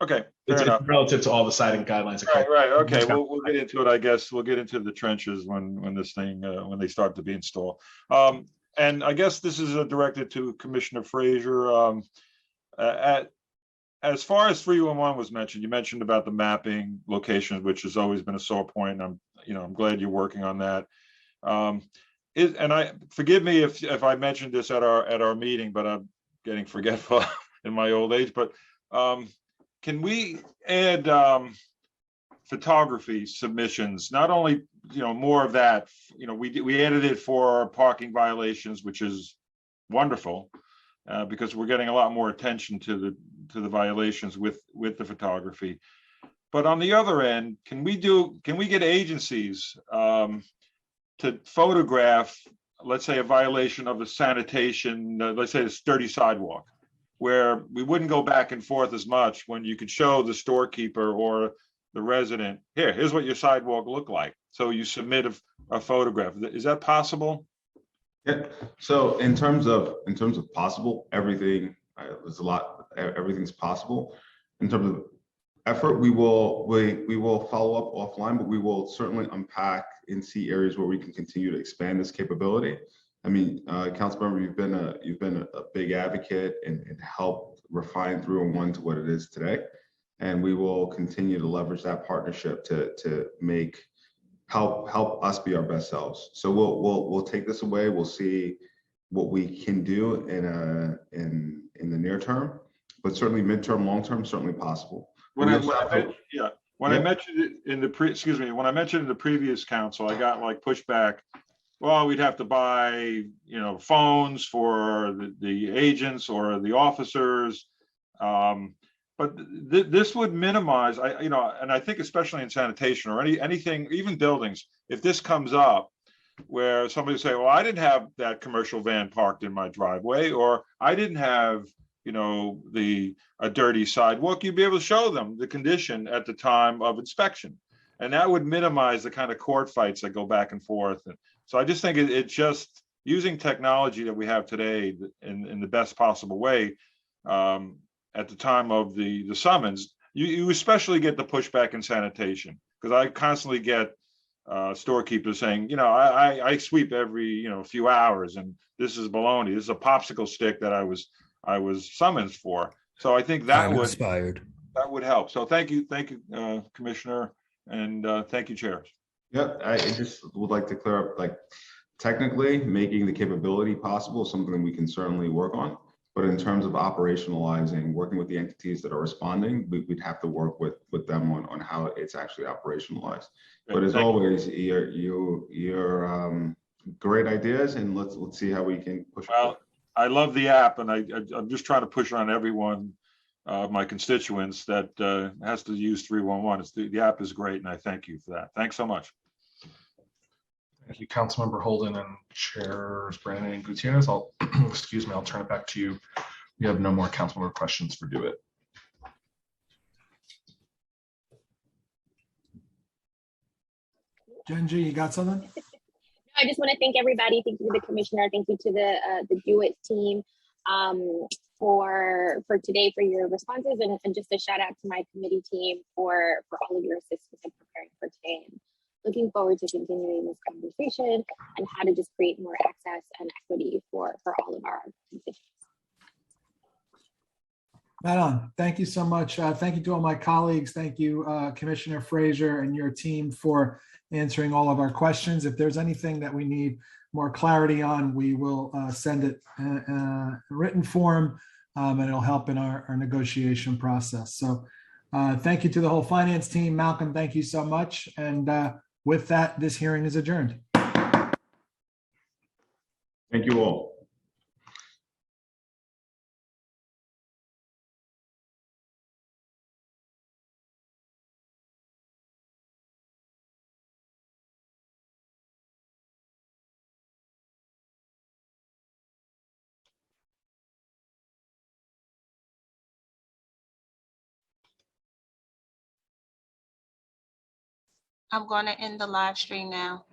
Okay, fair enough. Relative to all the citing guidelines. Right. Okay, we'll get into it. I guess we'll get into the trenches when this thing when they start to be installed. And I guess this is directed to Commissioner Frazier. As far as 311 was mentioned, you mentioned about the mapping locations, which has always been a sore point. I'm glad you're working on that. And I forgive me if I mentioned this at our meeting, but I'm getting forgetful in my old age. But can we add photography submissions? Not only more of that. We added it for parking violations, which is wonderful, because we're getting a lot more attention to the violations with the photography. But on the other end, can we get agencies to photograph, let's say, a violation of a sanitation, let's say a dirty sidewalk, where we wouldn't go back and forth as much when you could show the storekeeper or the resident, here's what your sidewalk looked like. So you submit a photograph. Is that possible? Yeah. So in terms of possible, everything's possible. In terms of effort, we will follow up offline, but we will certainly unpack and see areas where we can continue to expand this capability. I mean, Councilmember, you've been a big advocate and helped refine 301 to what it is today, and we will continue to leverage that partnership to help us be our best selves. So we'll take this away. We'll see what we can do in the near term, but certainly midterm, long term, certainly possible. When I mentioned it in the previous council, I got like pushback. Well, we'd have to buy, phones for the agents or the officers. But this would minimize, and I think especially in sanitation or anything, even buildings, if this comes up where somebody say, well, I didn't have that commercial van parked in my driveway, or I didn't have, a dirty sidewalk, you'd be able to show them the condition at the time of inspection. And that would minimize the kind of court fights that go back and forth. And so I just think it's just using technology that we have today in the best possible way. At the time of the summons, you especially get the pushback in sanitation, because I constantly get storekeepers saying, I sweep every few hours, and this is baloney. This is a popsicle stick that I was summoned for. So I think that would help. So thank you, Commissioner, and thank you, chairs. Yep, I just would like to clear up, like, technically making the capability possible is something that we can certainly work on. But in terms of operationalizing, working with the entities that are responding, we'd have to work with them on how it's actually operationalized. But as always, you're great ideas, and let's see how we can push. Well, I love the app, and I'm just trying to push on everyone, my constituents, that has to use 311. The app is great, and I thank you for that. Thanks so much. Thank you, Councilmember Holden and Chairs Brandon and Gutierrez. I'll I'll turn it back to you. We have no more councilmember questions for Do It. Genji, you got something? I just want to thank everybody. Thank you to the commissioner. Thank you to the Do It team for today, for your responses, and just a shout out to my committee team for all of your assistance in preparing for today. And looking forward to continuing this conversation and how to just create more access and equity for all of our constituents. Right on. Thank you so much. Thank you to all my colleagues. Thank you, Commissioner Frazier and your team, for answering all of our questions. If there's anything that we need more clarity on, we will send it in written form, and it'll help in our negotiation process. So thank you to the whole finance team. Malcolm, thank you so much. And with that, this hearing is adjourned. Thank you all. I'm going to end the live stream now.